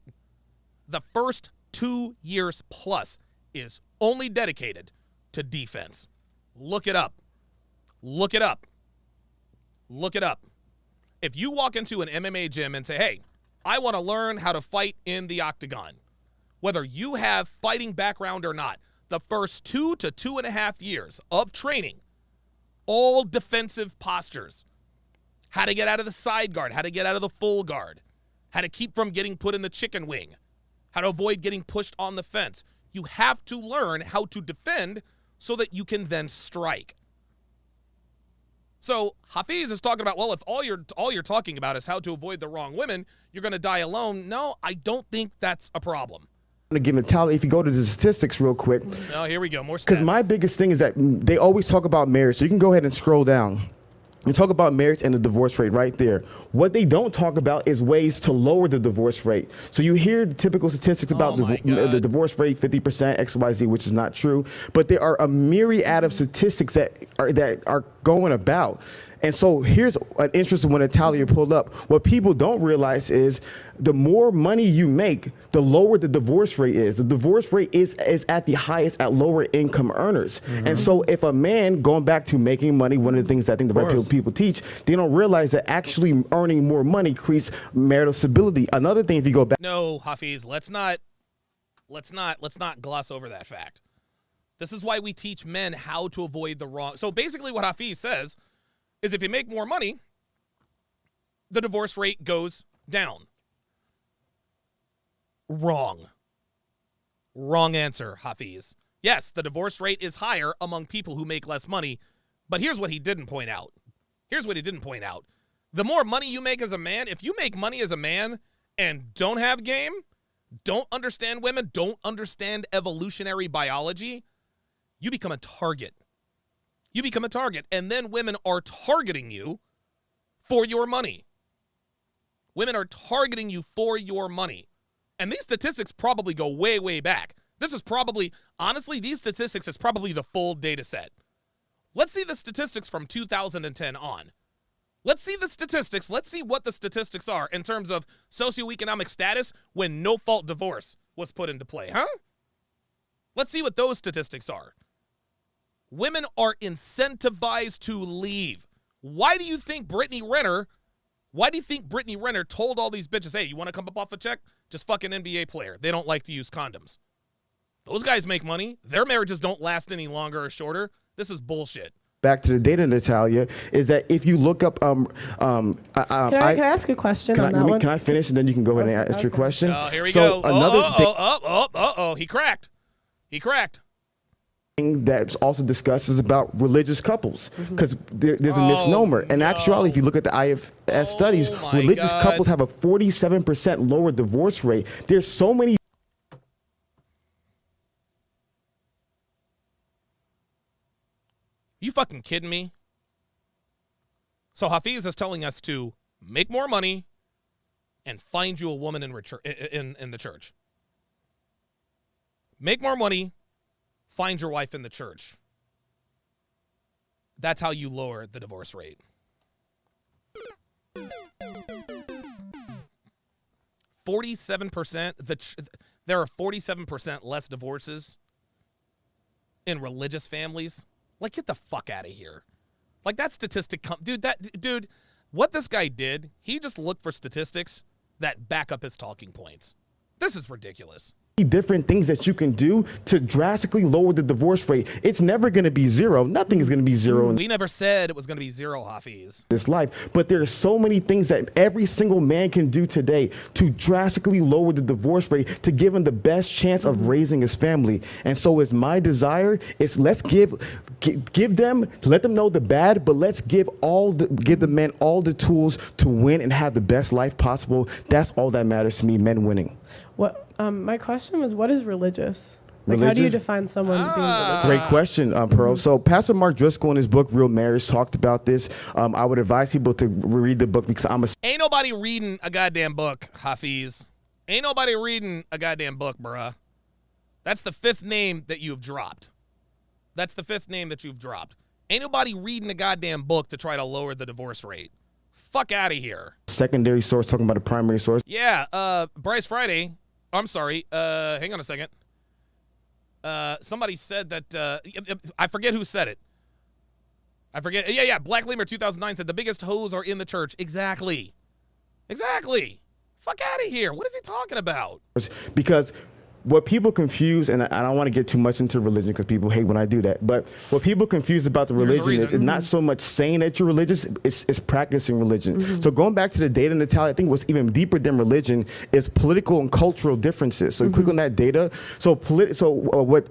the first 2 years plus is only dedicated to defense. Look it up. If you walk into an MMA gym and say, hey, I want to learn how to fight in the octagon, whether you have fighting background or not, the first 2 to 2.5 years of training, all defensive postures, how to get out of the side guard, how to get out of the full guard, how to keep from getting put in the chicken wing, how to avoid getting pushed on the fence. You have to learn how to defend so that you can then strike. So Hafiz is talking about, well, if all you're talking about is how to avoid the wrong women, you're going to die alone. No, I don't think that's a problem. To give Natalia, if you go to the statistics real quick. Oh, here we go, more stats. Because my biggest thing is that they always talk about marriage. So you can go ahead and scroll down. And talk about marriage and the divorce rate right there. What they don't talk about is ways to lower the divorce rate. So you hear the typical statistics about the divorce rate, 50%, XYZ, which is not true. But there are a myriad of statistics that are going about. And so here's an interesting one Natalia pulled up. What people don't realize is the more money you make, the lower the divorce rate is. The divorce rate is at the highest at lower income earners. And so if a man, going back to making money, one of the things I think the right people teach, they don't realize that actually earning more money creates marital stability. Another thing, if you go back. No, Hafiz, let's not gloss over that fact. This is why we teach men how to avoid the wrong. So basically what Hafiz says is if you make more money, the divorce rate goes down. Wrong. Wrong answer, Hafiz. Yes, the divorce rate is higher among people who make less money, but here's what he didn't point out. The more money you make as a man, if you make money as a man and don't have game, don't understand women, don't understand evolutionary biology, you become a target. And then women are targeting you for your money. And these statistics probably go way, way back. This is probably, honestly, these statistics is probably the full data set. Let's see the statistics from 2010 on. Let's see the statistics. Let's see what the statistics are in terms of socioeconomic status when no-fault divorce was put into play, huh? Let's see what those statistics are. Women are incentivized to leave. Why do you think Brittany Renner told all these bitches, hey, you want to come up off a check? Just fuck an NBA player. They don't like to use condoms. Those guys make money. Their marriages don't last any longer or shorter. This is bullshit. Back to the data, Natalia, is that if you look up, can I ask a question on that one? Can I finish and then you can go ahead and ask your question? Oh, here we go. He cracked. Thing that's also discussed is about religious couples, because there's a misnomer. In actuality, if you look at the IFS studies, religious couples have a 47% lower divorce rate. There's so many. You fucking kidding me? So Hafiz is telling us to make more money and find you a woman in the church. Make more money, find your wife in the church. That's how you lower the divorce rate. 47%. There are 47% less divorces in religious families. Like, get the fuck out of here. Like, that statistic, dude, what this guy did, he just looked for statistics that back up his talking points. This is ridiculous. different things that you can do to drastically lower the divorce rate. It's never going to be zero. Nothing is going to be zero in We never said it was going to be zero, Hafiz. this life, but there are so many things that every single man can do today to drastically lower the divorce rate, to give him the best chance of raising his family. And so it's my desire is let's give them, let them know the bad, but let's give the men all the tools to win and have the best life possible. That's all that matters to me, men winning. What my question was, what is religious? Like, how do you define someone being religious? Great question, Pearl. So Pastor Mark Driscoll in his book, Real Marriage, talked about this. I would advise people to read the book because Ain't nobody reading a goddamn book, Hafiz. Ain't nobody reading a goddamn book, bruh. That's the fifth name that you've dropped. That's the fifth name that you've dropped. Ain't nobody reading a goddamn book to try to lower the divorce rate. Fuck out of here. secondary source talking about a primary source. Yeah, Bryce Friday. I'm sorry. Hang on a second. Somebody said that, I forget who said it. I forget. Yeah. Black Lemur 2009 said the biggest hoes are in the church. Exactly. Fuck out of here. What is he talking about? Because what people confuse, and I don't want to get too much into religion because people hate when I do that, but what people confuse about the religion is not so much saying that you're religious, it's practicing religion. Mm-hmm. So going back to the data, Natalia, I think what's even deeper than religion is political and cultural differences. So click on that data. So what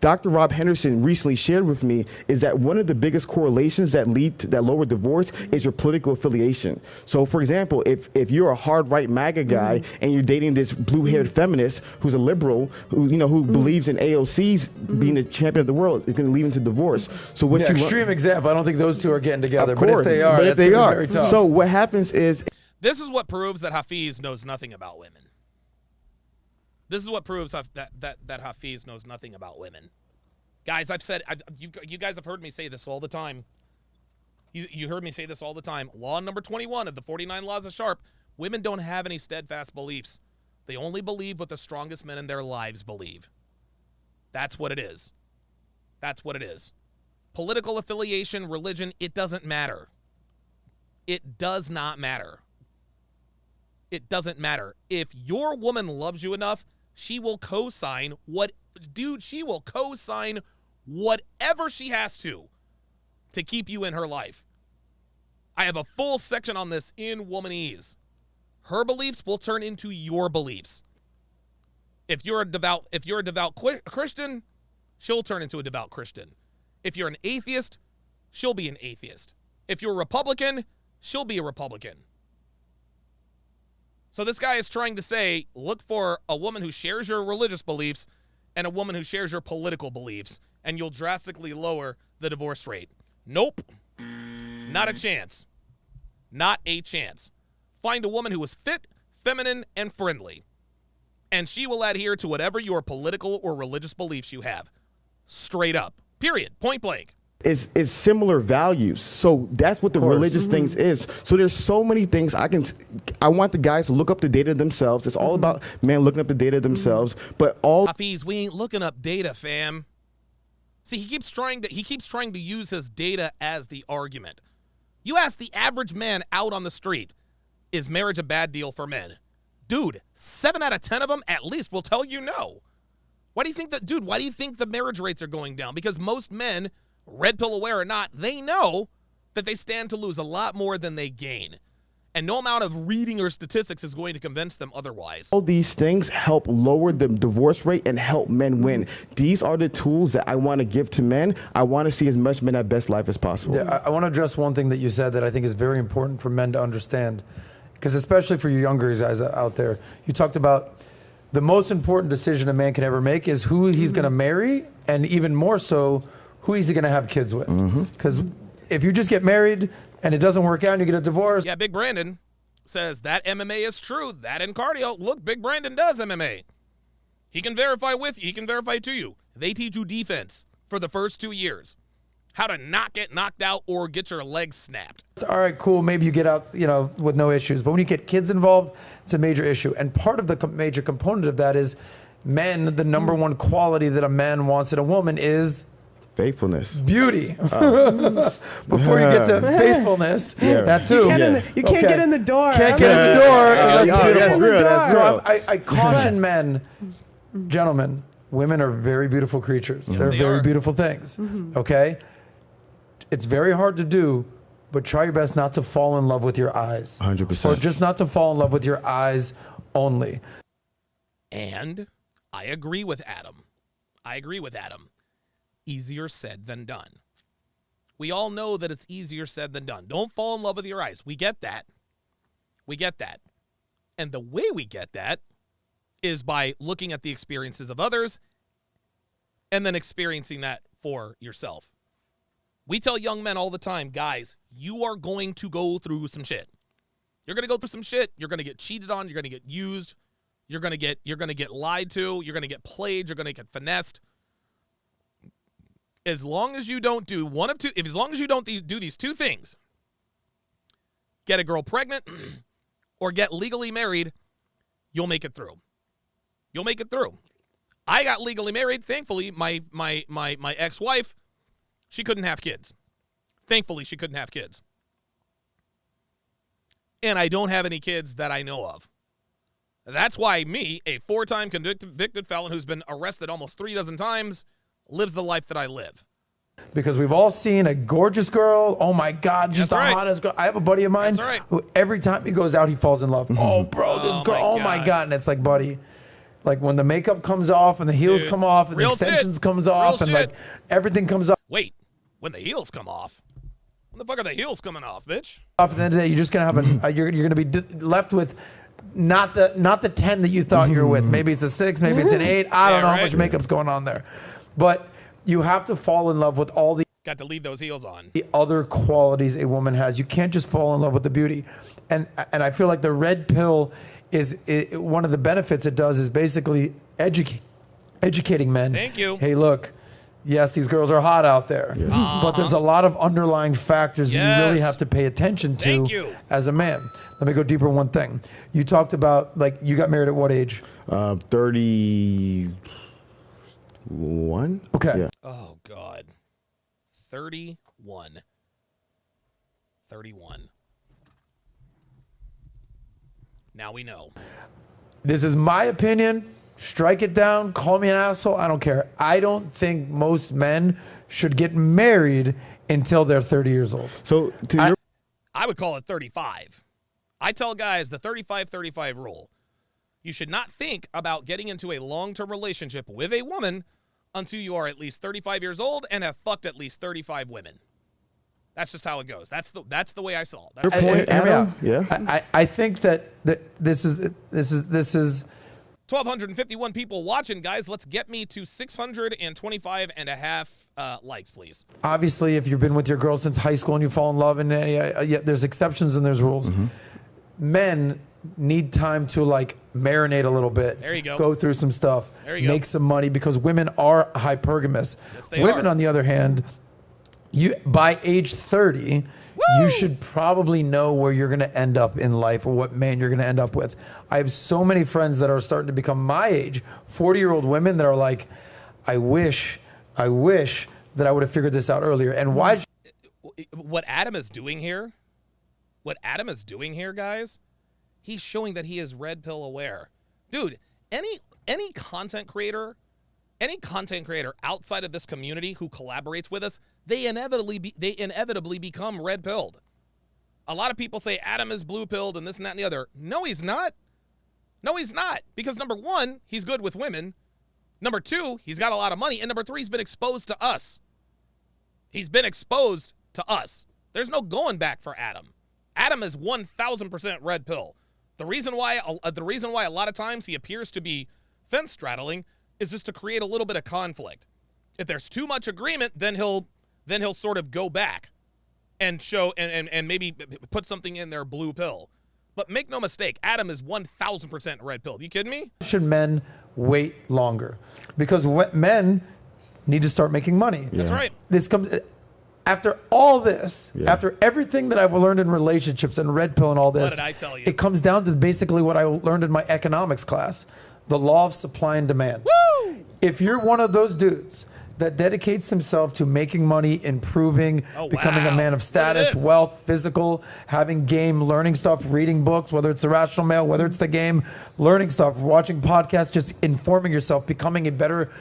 Dr. Rob Henderson recently shared with me is that one of the biggest correlations that lead to that lower divorce is your political affiliation. So for example, if you're a hard right MAGA guy and you're dating this blue-haired feminist who's a liberal, who believes in AOC's being the champion of the world, is going to lead into divorce. So what extreme example. I don't think those two are getting together. Of course, but if they are, very tough. So what happens is this is what proves that Hafiz knows nothing about women. This is what proves that Hafiz knows nothing about women. Guys, you guys have heard me say this all the time. You heard me say this all the time. Law number 21 of the 49 Laws of Sharpe: women don't have any steadfast beliefs. They only believe what the strongest men in their lives believe. That's what it is. That's what it is. Political affiliation, religion, it doesn't matter. It does not matter. It doesn't matter. If your woman loves you enough, she will co-sign she will co-sign whatever she has to keep you in her life. I have a full section on this in Womanese. Her beliefs will turn into your beliefs. If you're a devout Christian, she'll turn into a devout Christian. If you're an atheist, she'll be an atheist. If you're a Republican, she'll be a Republican. So this guy is trying to say, look for a woman who shares your religious beliefs and a woman who shares your political beliefs, and you'll drastically lower the divorce rate. Nope. Not a chance. Not a chance. Find a woman who is fit, feminine, and friendly, and she will adhere to whatever your political or religious beliefs you have. Straight up. Period. Point blank. Is similar values. So that's what the religious things is. So there's so many things I want the guys to look up the data themselves. It's all about men looking up the data themselves. But Hafiz, we ain't looking up data, fam. See, he keeps trying to use his data as the argument. You ask the average man out on the street, is marriage a bad deal for men? Dude, 7 out of 10 of them at least will tell you no. Why do you think the marriage rates are going down? Because most men, red pill aware or not, they know that they stand to lose a lot more than they gain. And no amount of reading or statistics is going to convince them otherwise. All these things help lower the divorce rate and help men win. These are the tools that I want to give to men. I want to see as much men have best life as possible. Yeah, I want to address one thing that you said that I think is very important for men to understand. Because especially for you younger guys out there, you talked about the most important decision a man can ever make is who he's going to marry, and even more so, who he's going to have kids with. Because if you just get married and it doesn't work out and you get a divorce. Yeah, Big Brandon says that MMA is true. That and cardio. Look, Big Brandon does MMA. He can verify with you. He can verify to you. They teach you defense for the first 2 years. How to not get knocked out or get your legs snapped. All right, cool. Maybe you get out, with no issues. But when you get kids involved, it's a major issue. And part of the major component of that is men, the number one quality that a man wants in a woman is faithfulness. Beauty. Before you get to faithfulness, that too. You can't get in the door. Can't get in the door. That's real. So I caution men Gentlemen, women are very beautiful creatures. They're they very are. beautiful things. Okay? It's very hard to do, but try your best not to fall in love with your eyes. 100%. Or just not to fall in love with your eyes only. And I agree with Adam. Easier said than done. We all know that it's easier said than done. Don't fall in love with your eyes. We get that. And the way we get that is by looking at the experiences of others and then experiencing that for yourself. We tell young men all the time, guys, you are going to go through some shit. You're going to go through some shit. You're going to get cheated on. You're going to get used. You're going to get lied to. You're going to get played. You're going to get finessed. As long as you don't do one of two, as long as you don't do these two things, get a girl pregnant or get legally married, you'll make it through. I got legally married. Thankfully, my ex-wife, she couldn't have kids. Thankfully, she couldn't have kids. And I don't have any kids that I know of. That's why me, a 4-time convicted felon who's been arrested almost 3 dozen times, lives the life that I live. Because we've all seen a gorgeous girl. Oh my God, just That's the right. hottest girl. I have a buddy of mine That's right. who every time he goes out, he falls in love. Oh, bro, this Oh, girl. my Oh my God. God. And it's like, buddy, like when the makeup comes off and the heels Dude, come off and the real extensions shit. comes off Real and like shit. everything comes off. Wait, when the heels come off? When the fuck are the heels coming off, bitch? At the end of the day, you're just gonna have you're gonna be left with not the 10 that you thought you were with. Maybe it's a 6, maybe it's an 8. I don't Yeah, know right. how much makeup's going on there, but you have to fall in love with all the Got to leave those heels on. other qualities a woman has. You can't just fall in love with the beauty, and I feel like the red pill is one of the benefits it does is basically educating men. Thank you. Hey, look. Yes, these girls are hot out there, but there's a lot of underlying factors that you really Yes. have to pay attention to Thank you. as a man. Let me go deeper on one thing. You talked about, like, you got married at what age? 31. Okay. Yeah. Oh, God. 31. Now we know. This is my opinion. Strike it down. Call me an asshole. I don't care. I don't think most men should get married until they're 30 years old. So to your I would call it 35. I tell guys the 35-35 rule. You should not think about getting into a long-term relationship with a woman until you are at least 35 years old and have fucked at least 35 women. That's just how it goes. That's the way I saw it. That's Your point, Hear me Adam? out. Yeah. I think that this is 1,251 people watching, guys. Let's get me to 625 and a half likes, please. obviously, if you've been with your girl since high school and you fall in love, and yeah, there's exceptions and there's rules. Men need time to like marinate a little bit. There you go. Go through some stuff. There you go. Make some money because women are hypergamous. Yes, they Women, are. on the other hand, you by age 30, you should probably know where you're going to end up in life or what man you're going to end up with. I have so many friends that are starting to become my age, 40-year-old women that are like, I wish that I would have figured this out earlier. And why? What Adam is doing here, guys, he's showing that he is red pill aware. Dude, any content creator outside of this community who collaborates with us, they inevitably become red pilled. A lot of people say Adam is blue pilled and this and that and the other. No, he's not. Because number one, he's good with women. Number two, he's got a lot of money. And number three, he's been exposed to us. There's no going back for Adam. Adam is 1,000% red pill. The reason why a lot of times he appears to be fence straddling is just to create a little bit of conflict. If there's too much agreement, then he'll sort of go back and show and maybe put something in their blue pill. But make no mistake, Adam is 1,000% red pill. You kidding me? Should men wait longer? Because men need to start making money. That's right. This comes after all this, after everything that I've learned in relationships and red pill and all this. What did I tell you? It comes down to basically what I learned in my economics class, the law of supply and demand. Woo! If you're one of those dudes that dedicates himself to making money, improving, becoming a man of status, wealth, physical, having game, learning stuff, reading books, whether it's the Rational Male, whether it's the game, learning stuff, watching podcasts, just informing yourself, becoming a better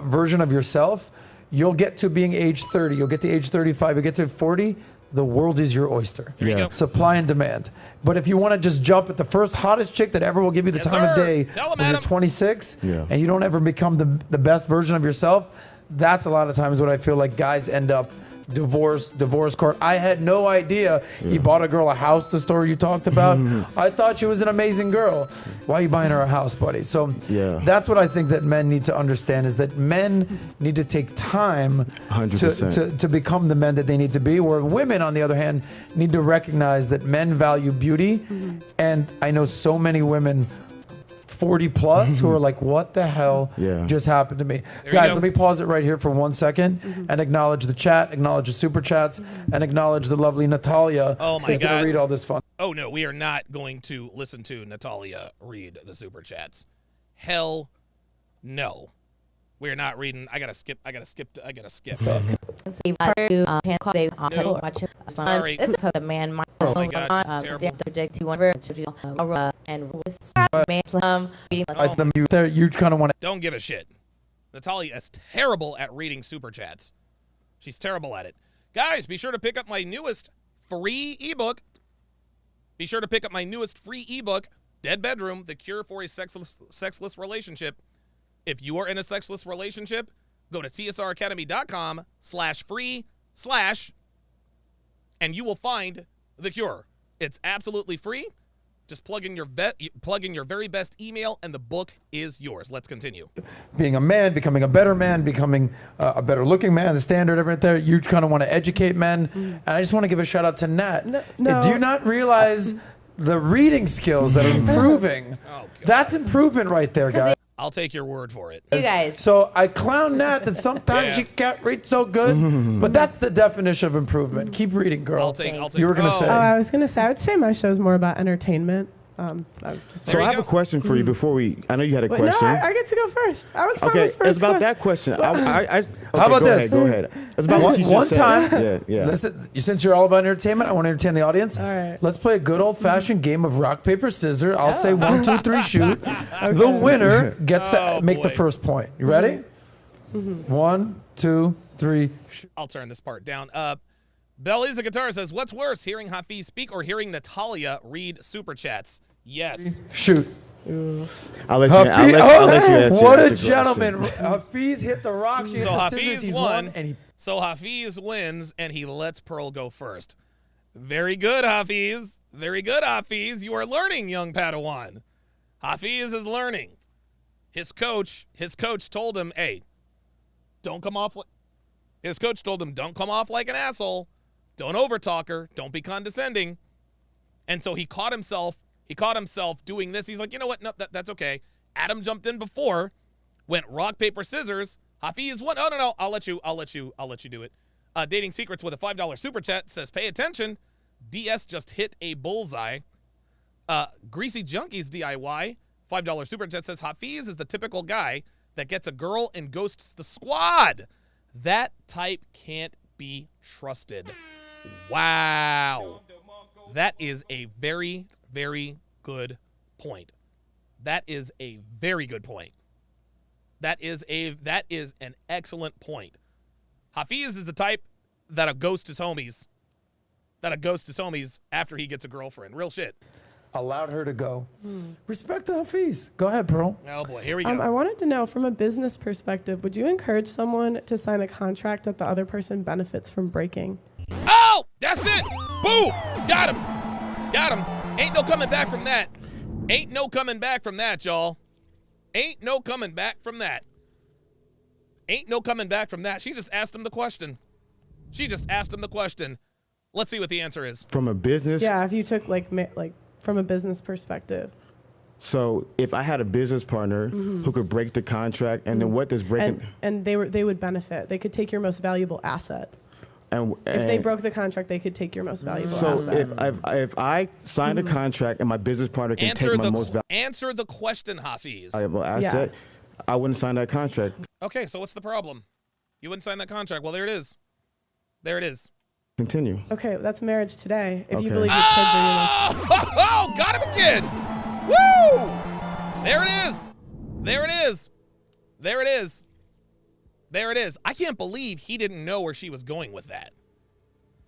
version of yourself, you'll get to being age 30, you'll get to age 35, you'll get to 40, the world is your oyster. There you go. Supply and demand. But if you want to just jump at the first hottest chick that ever will give you the time of day when you're 26 and you don't ever become the best version of yourself, that's a lot of times what I feel like guys end up divorce court. I had no idea he bought a girl a house, the story you talked about. I thought she was an amazing girl. Why are you buying her a house, buddy? So that's what I think that men need to understand, is that men need to take time to become the men that they need to be, where women, on the other hand, need to recognize that men value beauty. And I know so many women 40 plus who are like, what the hell just happened to me? Guys, let me pause it right here for 1 second and acknowledge the chat, acknowledge the super chats, and acknowledge the lovely Natalia. Oh my who's God. gonna read all this fun. Oh no, we are not going to listen to Natalia read the super chats. Hell no. We're not reading. I gotta skip. Sorry. The man. Oh my gosh, this is terrible. You kind of want to. Don't give a shit. Natalia is terrible at reading super chats. She's terrible at it. Guys, be sure to pick up my newest free ebook. Dead Bedroom, The Cure for a Sexless Relationship. If you are in a sexless relationship, go to tsracademy.com/free/ and you will find The Cure. It's absolutely free. Just plug in your very best email, and the book is yours. Let's continue. Being a man, becoming a better man, becoming a better looking man, the standard, everything there. You kind of want to educate men. And I just want to give a shout out to Nat. No. Do you not realize the reading skills that are improving? That's improvement right there, guys. I'll take your word for it. You guys. So I clown Nat that sometimes she can't read so good, but that's the definition of improvement. Keep reading, girl. I'll take. You were going to say. I was going to say, I would say my show's more about entertainment. So I have a question for you before we. I know you had a question. No, I get to go first. I was promised first. It's about that question. How about this? Go ahead. It's about what you just said. One time. Listen, since you're all about entertainment, I want to entertain the audience. All right. Let's play a good old-fashioned game of rock, paper, scissors. I'll say 1, 2, 3, shoot. The winner gets to make the first point. You ready? 1, 2, 3, shoot. I'll turn this part down. Belly's a guitar says, "What's worse, hearing Hafiz speak or hearing Natalia read super chats?" Yes. Shoot. I'll let you answer. What a gentleman. Hafiz hit the rock. So Hafiz won. So Hafiz wins, and he lets Pearl go first. Very good, Hafiz. Very good, Hafiz. You are learning, young Padawan. Hafiz is learning. His coach told him, "Hey, don't come off." His coach told him, "Don't come off like an asshole. Don't overtalk her. Don't be condescending." And so he caught himself doing this. He's like, you know what? No, that's okay. Adam jumped in before, went rock, paper, scissors. Hafiz won. Oh, no. I'll let you do it. Dating Secrets with a $5 super chat says, "Pay attention. DS just hit a bullseye." Greasy Junkies DIY, $5 super chat says, "Hafiz is the typical guy that gets a girl and ghosts the squad. That type can't be trusted." Wow. That is a very, very good point. That is a very good point. That is an excellent point. Hafiz is the type that'll ghost his homies. After he gets a girlfriend. Real shit. Allowed her to go. Respect to Hafiz. Go ahead, Pearl. Oh boy, here we go. I wanted to know, from a business perspective, would you encourage someone to sign a contract that the other person benefits from breaking? Oh, that's it. Boom. Got him. Ain't no coming back from that. Y'all. Ain't no coming back from that. She just asked him the question. Let's see what the answer is. From a business. Yeah, if you took like from a business perspective. So if I had a business partner who could break the contract, and then what does breaking? And they would benefit. They could take your most valuable asset. And if they broke the contract, they could take your most valuable asset. So if I signed a contract and my business partner can take my most valuable. Answer the question, Hafiz. Asset, I wouldn't sign that contract. Okay, so what's the problem? You wouldn't sign that contract. Well, there it is. There it is. Continue. Okay, that's marriage today. If you Okay. believe your kids are your most. Oh, got him again. Woo! There it is. There it is. There it is. There it is. I can't believe he didn't know where she was going with that.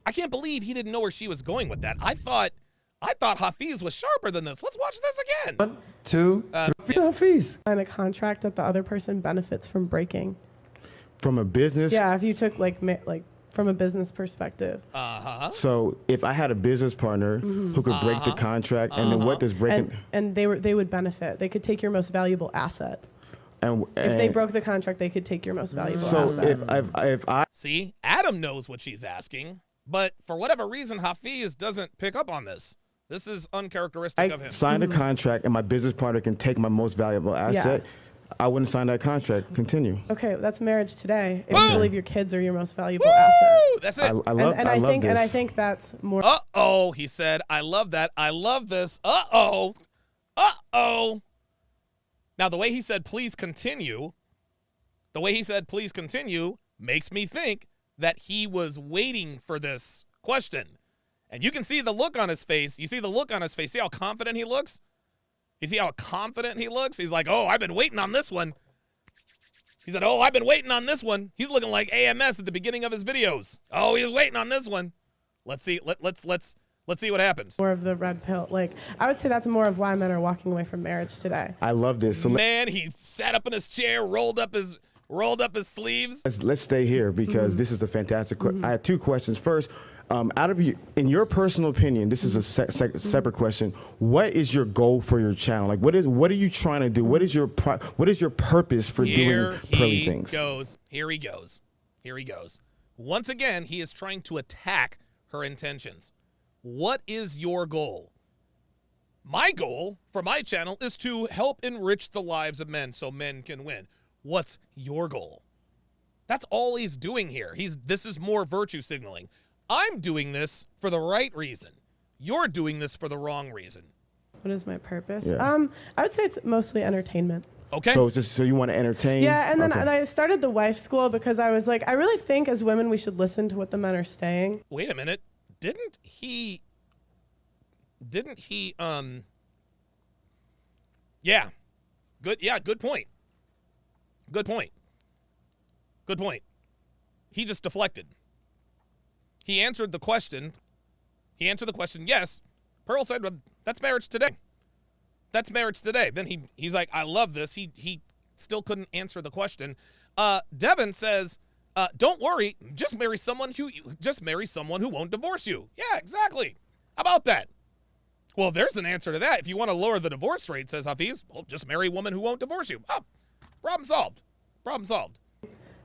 I can't believe he didn't know where she was going with that. I thought Hafiz was sharper than this. Let's watch this again. 1, 2, 3. Hafiz. Sign a contract that the other person benefits from breaking. From a business. Yeah, if you took like from a business perspective. So if I had a business partner who could break the contract, and then what does breaking? And they would benefit. They could take your most valuable asset. And If they broke the contract, they could take your most valuable So asset. if I See, Adam knows what she's asking, but for whatever reason, Hafiz doesn't pick up on this. This is uncharacteristic of him. sign a contract and my business partner can take my most valuable asset, I wouldn't sign that contract. Continue. Okay, that's marriage today. If Woo! you believe your kids are your most valuable asset. Woo! That's it. I love And I love this. I think that's more. Uh-oh, he said. I love that. I love this. Uh-oh. Uh-oh. Now, the way he said, please continue, makes me think that he was waiting for this question. And you can see the look on his face. You see the look on his face. See how confident he looks? You see how confident he looks? He's like, oh, I've been waiting on this one. He said, oh, I've been waiting on this one. He's looking like AMS at the beginning of his videos. Oh, he's waiting on this one. Let's see. Let's see what happens. More of the red pill. Like, I would say that's more of why men are walking away from marriage today. I love this. So Man, he sat up in his chair, rolled up his sleeves. let's stay here because this is a fantastic. I have two questions. First, out of you, in your personal opinion, this is a separate question. What is your goal for your channel? Like, what are you trying to do? What is your purpose for doing pearly things? Here he goes. Once again, he is trying to attack her intentions. What is your goal? My goal for my channel is to help enrich the lives of men so men can win. What's your goal? That's all he's doing here. This is more virtue signaling. I'm doing this for the right reason. You're doing this for the wrong reason. What is my purpose? Yeah. I would say it's mostly entertainment. Okay. So you want to entertain? Yeah, and then Okay. I started the wife school because I was like, I really think as women we should listen to what the men are saying. Wait a minute. Didn't he Yeah. Good point. He just deflected. He answered the question. Yes. Pearl said, well, that's marriage today. That's marriage today. Then he's like, I love this. He still couldn't answer the question. Devin says, don't worry, just marry someone who won't divorce you. Yeah, exactly. How about that? Well, there's an answer to that. If you want to lower the divorce rate, says Hafiz, well, just marry a woman who won't divorce you. Oh, problem solved.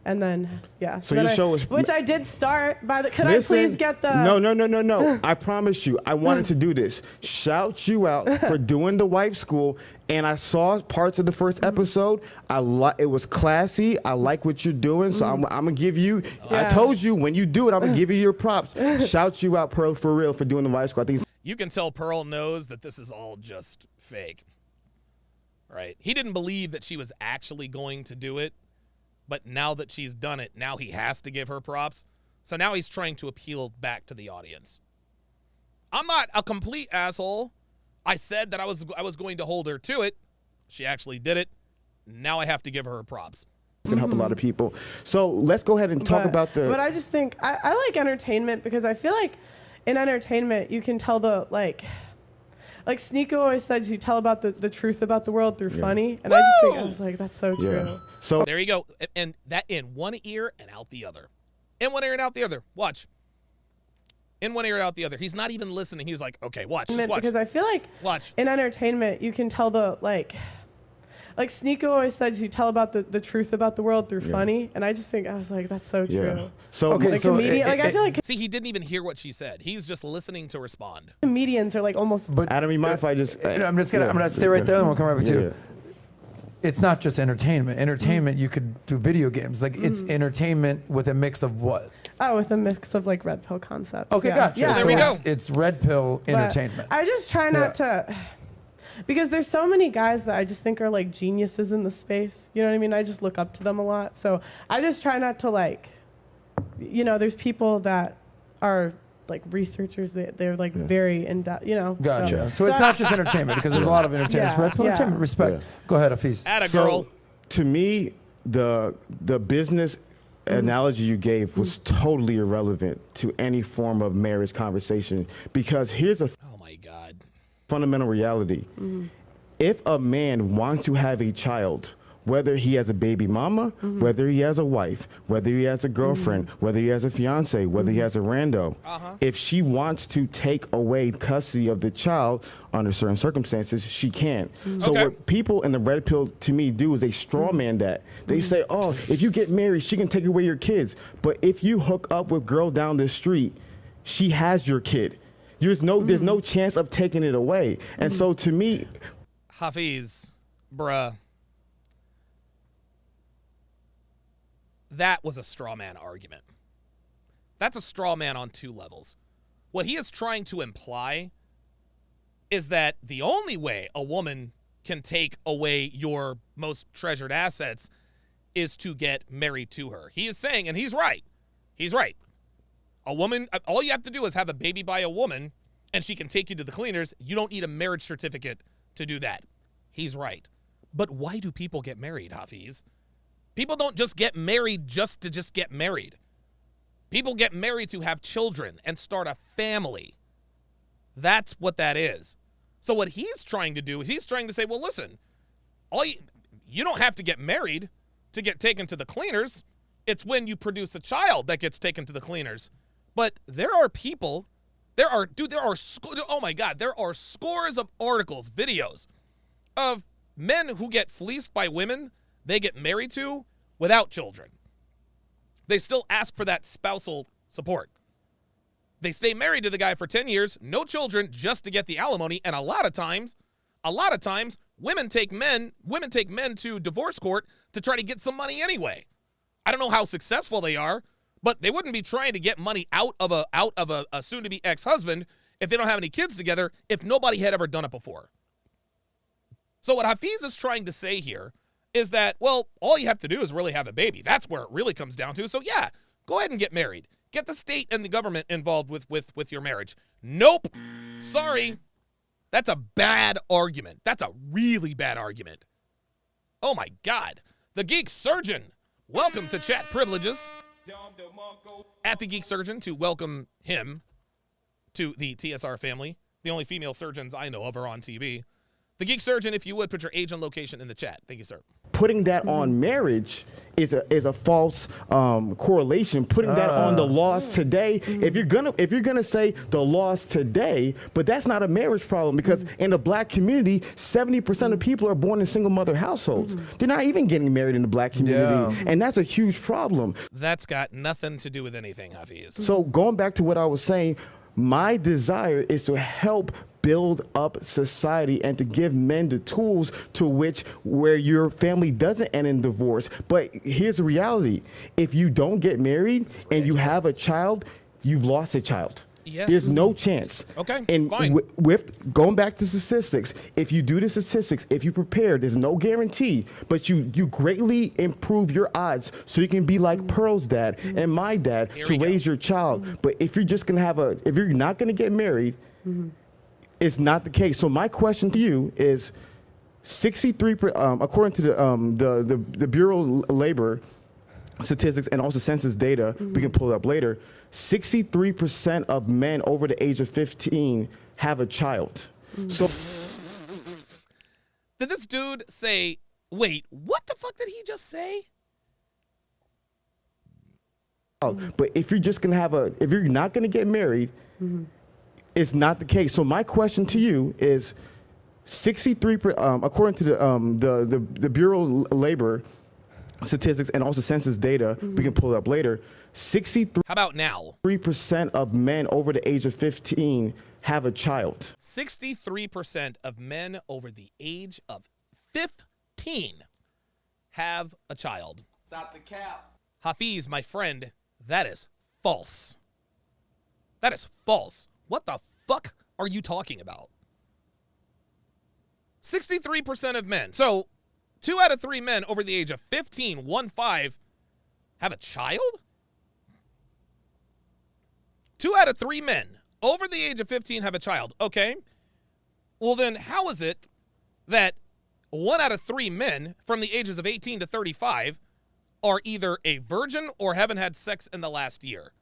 And then, yeah. So then your show was... Which I did start by the... Could Listen, I please get the... No. I promise you, I wanted to do this. Shout you out for doing the wife school, and I saw parts of the first episode. It was classy. I like what you're doing, so I'm gonna give you. Yeah. I told you when you do it, I'm gonna give you your props. Shout you out, Pearl, for real, for doing the wife school. I think You can tell Pearl knows that this is all just fake. Right? He didn't believe that she was actually going to do it. But now that she's done it, now he has to give her props. So now he's trying to appeal back to the audience. I'm not a complete asshole. I said that I was going to hold her to it. She actually did it. Now I have to give her props. it's gonna help a lot of people. So let's go ahead and talk about the. But I just think I like entertainment because I feel like in entertainment you can tell the like Sneeko always says you tell about the truth about the world through funny, and I just think I was like that's so true. Yeah. So There you go. And that in one ear and out the other. In one ear and out the other. Watch. In one ear and out the other. He's not even listening. He's like, okay, watch. Just watch. Because I feel like Watch. in entertainment you can tell the like Sneeko always says you tell about the truth about the world through funny, and I just think I was like that's so true. yeah. So Okay, Like so comedian, I feel like See, he didn't even hear what she said. He's just listening to respond. comedians are like almost. But Adam, you mind if I just? I'm gonna stay right there and we'll come right back to you. It's not just entertainment. Entertainment, you could do video games. Like it's entertainment with a mix of what? Oh, with a mix of like red pill concepts. Okay, yeah. gotcha. Yeah, There so we go. it's red pill but entertainment. I just try not to. because there's so many guys that I just think are like geniuses in the space. You know what I mean? I just look up to them a lot. So I just try not to like, you know, there's people that are like researchers. They're like very in depth, you know. Gotcha. So it's not just entertainment, because there's a lot of entertainment. Entertainment, respect. Yeah. Go ahead, Hafiz. Atta So, girl. to me, the business analogy you gave was totally irrelevant to any form of marriage conversation, because here's a Oh my God. fundamental reality. If a man wants to have a child, whether he has a baby mama, whether he has a wife, whether he has a girlfriend, whether he has a fiance, whether he has a rando, if she wants to take away custody of the child under certain circumstances, she can. So Okay. what people in the red pill to me do is they straw man that. They say, oh, if you get married, she can take away your kids. But if you hook up with girl down the street, she has your kid. There's no chance of taking it away. And so to me, Hafiz, bruh. That was a straw man argument. That's a straw man on two levels. What he is trying to imply is that the only way a woman can take away your most treasured assets is to get married to her. He is saying, and he's right. He's right. A woman, all you have to do is have a baby by a woman, and she can take you to the cleaners. You don't need a marriage certificate to do that. He's right. But why do people get married, Hafiz? People don't just get married just to just get married. People get married to have children and start a family. That's what that is. So what he's trying to do is he's trying to say, well, listen, you don't have to get married to get taken to the cleaners. It's when you produce a child that gets taken to the cleaners. But there are people, oh my God, there are scores of articles, videos of men who get fleeced by women they get married to without children. They still ask for that spousal support. They stay married to the guy for 10 years, no children, just to get the alimony. And a lot of times, women take men to divorce court to try to get some money anyway. I don't know how successful they are, but they wouldn't be trying to get money out of a soon-to-be ex-husband if they don't have any kids together, if nobody had ever done it before. So what Hafiz is trying to say here is that, well, all you have to do is really have a baby. That's where it really comes down to. So yeah, go ahead and get married. Get the state and the government involved with your marriage. Nope. Sorry. That's a bad argument. That's a really bad argument. Oh my God. The Geek Surgeon. Welcome to Chat Privileges. At the Geek Surgeon to welcome him to the TSR family. The only female surgeons I know of are on TV. The Geek Surgeon, if you would, put your age and location in the chat. Thank you, sir. putting that on marriage is a false correlation. Putting that on the laws today, if you're gonna say the laws today, but that's not a marriage problem, because in the black community, 70% of people are born in single mother households. They're not even getting married in the black community, and that's a huge problem. That's got nothing to do with anything, Hafiz. So going back to what I was saying, my desire is to help build up society and to give men the tools to which where your family doesn't end in divorce. But here's the reality. If you don't get married and you have a child, you've lost a child. Yes. There's no chance. Okay, and fine. With going back to statistics, if you do the statistics, if you prepare, there's no guarantee, but you greatly improve your odds so you can be like Pearl's dad and my dad to raise your child. But if you're just gonna if you're not gonna get married, it's not the case. So my question to you is, 63%, according to the Bureau of Labor statistics and also census data, we can pull it up later, 63% of men over the age of 15 have a child. So did this dude say, wait, what the fuck did he just say? but if you're just gonna if you're not gonna get married, it's not the case. So my question to you is, 63%, according to the Bureau of Labor statistics and also census data, we can pull it up later, 63% How about now? of men over the age of 15 have a child. 63% of men over the age of 15 have a child. Stop the cap. Hafiz, my friend, that is false. That is false. What the fuck are you talking about? 63% of men. So 2 out of 3 men over the age of 15, 1-5, have a child? 2 out of 3 men over the age of 15 have a child. Okay. Well, then how is it that 1 out of 3 men from the ages of 18 to 35 are either a virgin or haven't had sex in the last year?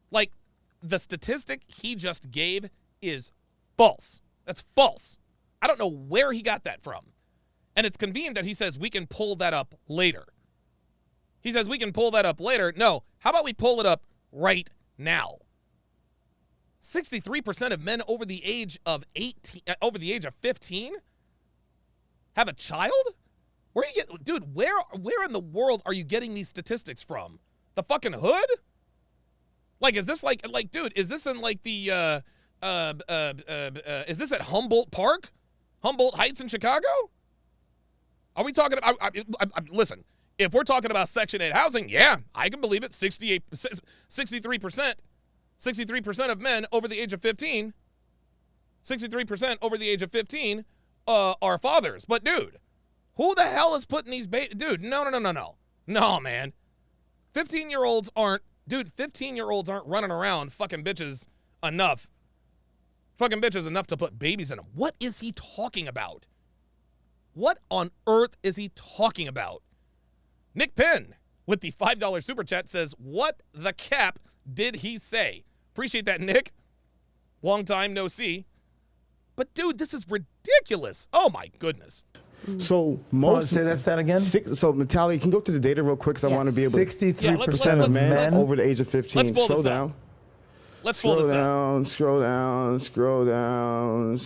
Like, the statistic he just gave is false. That's false. I don't know where he got that from. And it's convenient that he says we can pull that up later. He says we can pull that up later. No, how about we pull it up right now? 63% of men over the age of 15 have a child? Where you get, dude, where in the world are you getting these statistics from? The fucking hood? Like, is this like, dude, is this in like the, is this at Humboldt Park? Humboldt Heights in Chicago? Are we talking about, listen, if we're talking about Section 8 housing, yeah, I can believe it. 63% of men over the age of 15, 63% over the age of 15 are fathers. But, dude, who the hell is putting these dude, no. No, man. 15-year-olds aren't running around fucking bitches enough. Fucking bitches enough to put babies in them. What is he talking about? What on earth is he talking about? Nick Penn with the $5 super chat says, what the cap did he say? Appreciate that, Nick. Long time no see. But, dude, this is ridiculous. Oh, my goodness. So Say that stat again. So Natalia, can you go to the data real quick because I want to be able to. 63% of men over the age of 15. Let's pull this down. up. Let's pull this up. Scroll down. Let's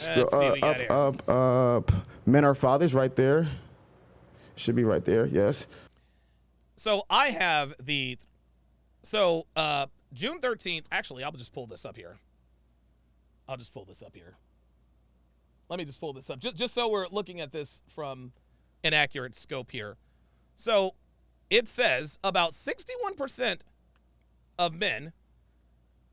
see what we got here. Up. Men are fathers right there. Should be right there, yes. So I have the, June 13th, actually, I'll just pull this up here. Let me just pull this up, just so we're looking at this from an accurate scope here. So it says about 61% of men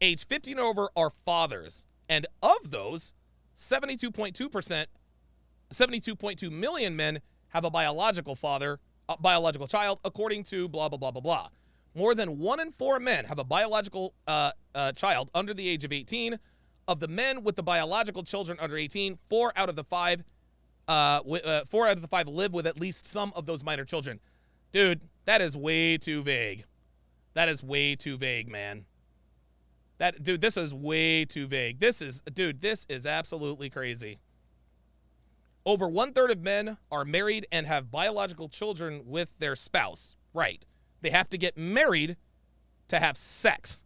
age 15 or over are fathers. And of those, 72.2 million men have a biological father, a biological child, according to blah, blah, blah, blah, blah. More than 1 in 4 men have a biological child under the age of 18. Of the men with the biological children under 18, 4 out of the 5 live with at least some of those minor children. Dude, that is way too vague. That is way too vague, man. This is way too vague. This is absolutely crazy. Over 1/3 of men are married and have biological children with their spouse. Right. They have to get married to have sex.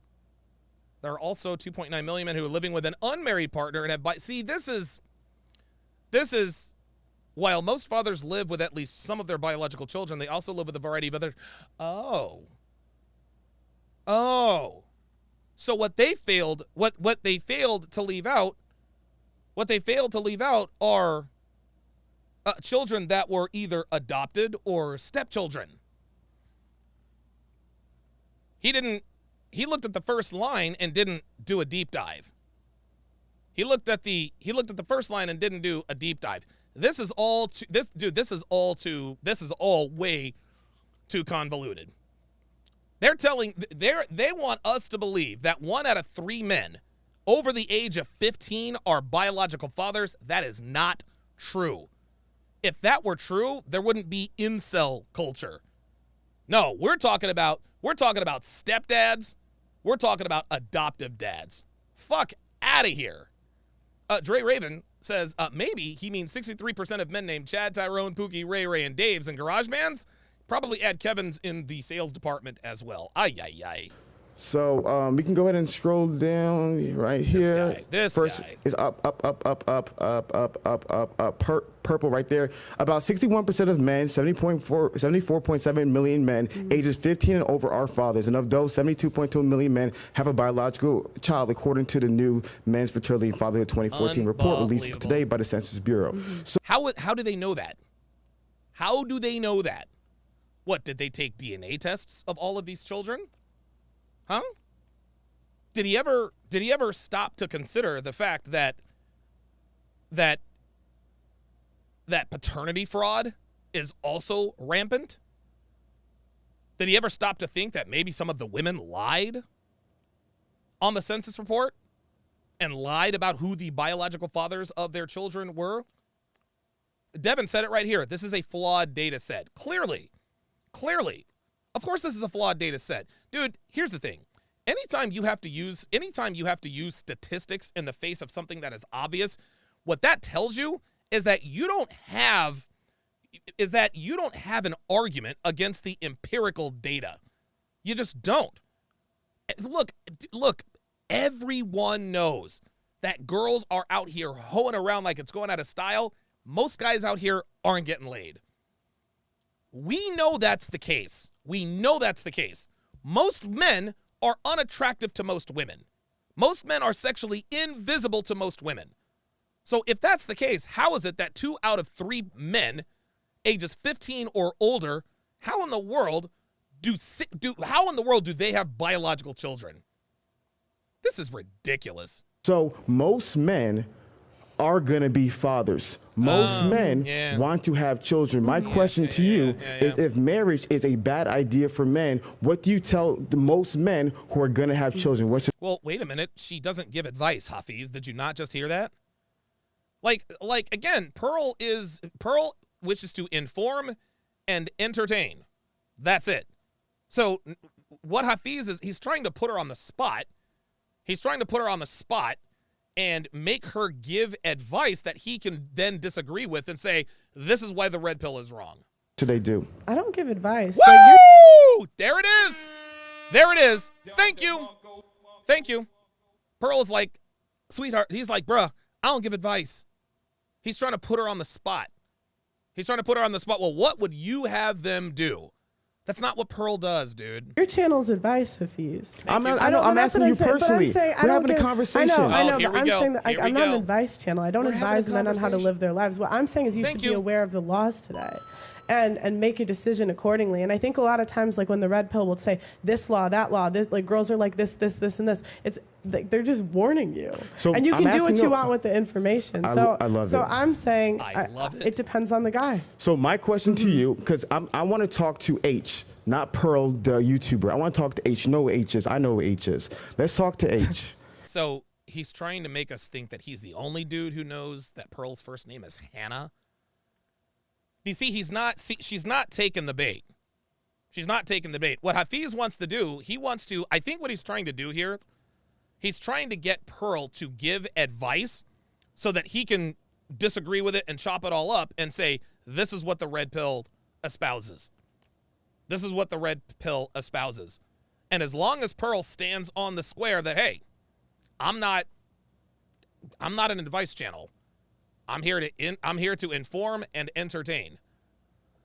There are also 2.9 million men who are living with an unmarried partner and have this is while most fathers live with at least some of their biological children, they also live with a variety of other. Oh. So what they failed to leave out are children that were either adopted or stepchildren. He looked at the first line and didn't do a deep dive. He looked at the first line and didn't do a deep dive. This is all way too convoluted. They want us to believe that 1 out of 3 men over the age of 15 are biological fathers. That is not true. If that were true, there wouldn't be incel culture. No, we're talking about stepdads. We're talking about adoptive dads. Fuck out of here. Dre Raven says, maybe he means 63% of men named Chad, Tyrone, Pookie, Ray, and Daves in garage bands. Probably add Kevin's in the sales department as well. Ay. So we can go ahead and scroll down right here. This First guy. is up, purple right there. About 61% of men, 74.7 million men, ages 15 and over are fathers. And of those, 72.2 million men have a biological child, according to the new Men's Fertility and Fatherhood 2014 report released today by the Census Bureau. So How do they know that? How do they know that? What, did they take DNA tests of all of these children? Huh? Did he ever stop to consider the fact that that paternity fraud is also rampant? Did he ever stop to think that maybe some of the women lied on the census report and lied about who the biological fathers of their children were? Devin said it right here. This is a flawed data set. Clearly. Of course this is a flawed data set. Dude, here's the thing. Anytime you have to use statistics in the face of something that is obvious, what that tells you is that you don't have an argument against the empirical data. You just don't. Look, everyone knows that girls are out here hoeing around like it's going out of style. Most guys out here aren't getting laid. We know that's the case. Most men are unattractive to most women. Most men are sexually invisible to most women. So if that's the case, how is it that 2 out of 3 men ages 15 or older, how in the world do they have biological children? This is ridiculous. So most men are going to be fathers. Most men want to have children. My question to you is, if marriage is a bad idea for men, what do you tell the most men who are going to have children? Well, wait a minute. She doesn't give advice, Hafiz. Did you not just hear that? Like again, Pearl wishes to inform and entertain. That's it. So what Hafiz is, he's trying to put her on the spot. And make her give advice that he can then disagree with and say, this is why the red pill is wrong. Should they do? I don't give advice. Woo! There it is. Thank you. Pearl is like, sweetheart. He's like, bruh, I don't give advice. He's trying to put her on the spot. Well, what would you have them do? That's not what Pearl does, dude. Your channel's advice, Hafiz. I'm asking you personally. We're having a conversation. I know, here but we I'm go. saying that I'm not an advice channel. I don't We're having advise a men on how to live their lives. What I'm saying is you should be aware of the laws today. And make a decision accordingly. And I think a lot of times, like when the red pill will say this law, that law, this, like girls are like this, and this. It's like they're just warning you. So and you can do what you want with the information. I love it. So I'm saying I love it. It depends on the guy. So my question to you, because I want to talk to H, not Pearl, the YouTuber. I want to talk to H. You know who H is. I know who H is. Let's talk to H. So he's trying to make us think that he's the only dude who knows that Pearl's first name is Hannah. You see, she's not taking the bait. What Hafiz wants to do, I think what he's trying to do here, he's trying to get Pearl to give advice so that he can disagree with it and chop it all up and say, this is what the red pill espouses. And as long as Pearl stands on the square that, hey, I'm not an advice channel. I'm here to inform and entertain.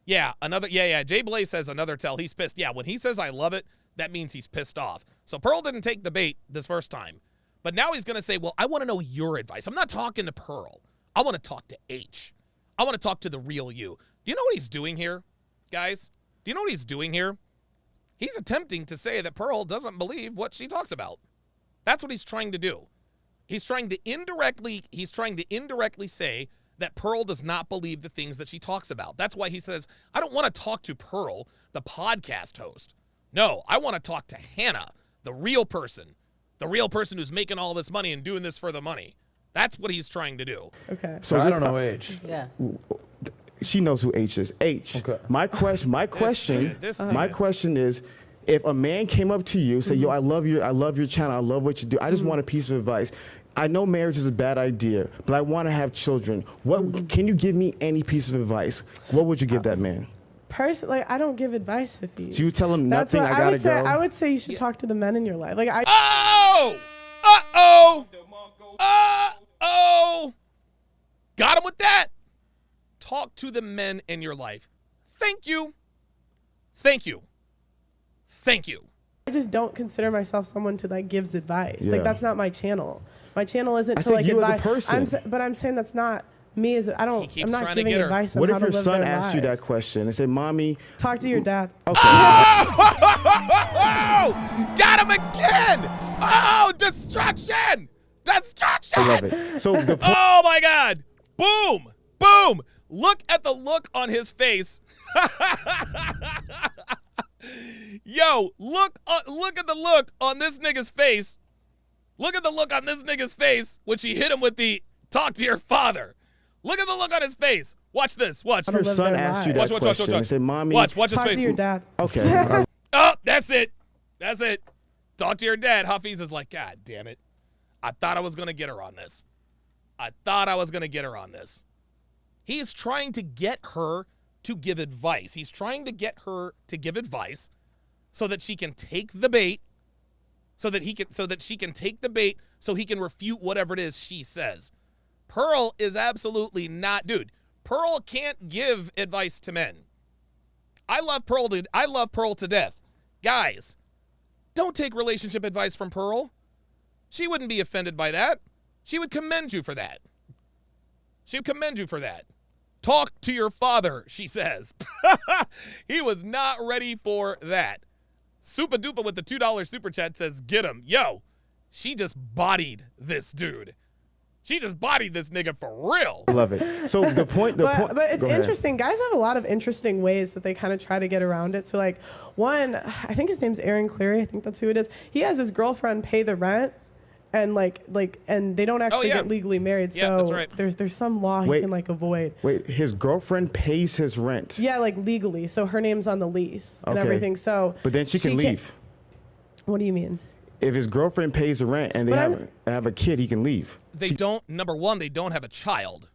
Jay Blaze says another tell. He's pissed. Yeah, when he says I love it, that means he's pissed off. So Pearl didn't take the bait this first time. But now he's going to say, well, I want to know your advice. I'm not talking to Pearl. I want to talk to H. I want to talk to the real you. Do you know what he's doing here, guys? Do you know what he's doing here? He's attempting to say that Pearl doesn't believe what she talks about. That's what he's trying to do. He's trying to indirectly say that Pearl does not believe the things that she talks about. That's why he says, I don't want to talk to Pearl, the podcast host. No, I want to talk to Hannah, the real person who's making all this money and doing this for the money. That's what he's trying to do. Okay. So I don't know H. Yeah. She knows who H is. H. Okay. My question is, if a man came up to you, say, yo, I love your channel, I love what you do, I just want a piece of advice. I know marriage is a bad idea, but I want to have children. What can you give me any piece of advice? What would you give that man? Personally, I don't give advice, Hafiz. So you tell him nothing, I gotta go? I would say you should talk to the men in your life. Like Got him with that. Talk to the men in your life. Thank you. I just don't consider myself someone to like gives advice. Yeah. Like that's not my channel. My channel isn't I to said like you advise. as a person. But I'm saying that's not me. I'm not giving advice on what how if to your live son their asked you that lives. question and said, "Mommy"? Talk to your dad. Okay. Got him again. Oh, destruction. I love it. So the Oh my God. Boom. Look at the look on his face. Yo, look at the look on this nigga's face. Look at the look on this nigga's face when she hit him with the talk to your father. Look at the look on his face. Watch this. Watch. Your son asked you that question and said, "Mommy, watch his Talk face." to your dad. Okay. Oh, that's it. That's it. Talk to your dad. Hafiz is like, God damn it. I thought I was going to get her on this. He's trying to get her to give advice. He's trying to get her to give advice so that she can take the bait, so that she can take the bait so he can refute whatever it is she says. Pearl is absolutely not, dude. Pearl can't give advice to men. I love Pearl to death. Guys, don't take relationship advice from Pearl. She wouldn't be offended by that. She would commend you for that. Talk to your father, she says. He was not ready for that. Super Duper with the $2 super chat says, get him. Yo, she just bodied this dude. She just bodied this nigga for real. I love it. So the point. But it's interesting. Guys have a lot of interesting ways that they kind of try to get around it. So like one, I think his name's Aaron Cleary. I think that's who it is. He has his girlfriend pay the rent, and and they don't actually get legally married. Yeah, so that's right. there's some law he can like avoid. Wait, his girlfriend pays his rent. Yeah, like legally. So her name's on the lease and everything. So. But then she can leave. What do you mean? If his girlfriend pays the rent and they have a kid, he can leave. Number one, they don't have a child.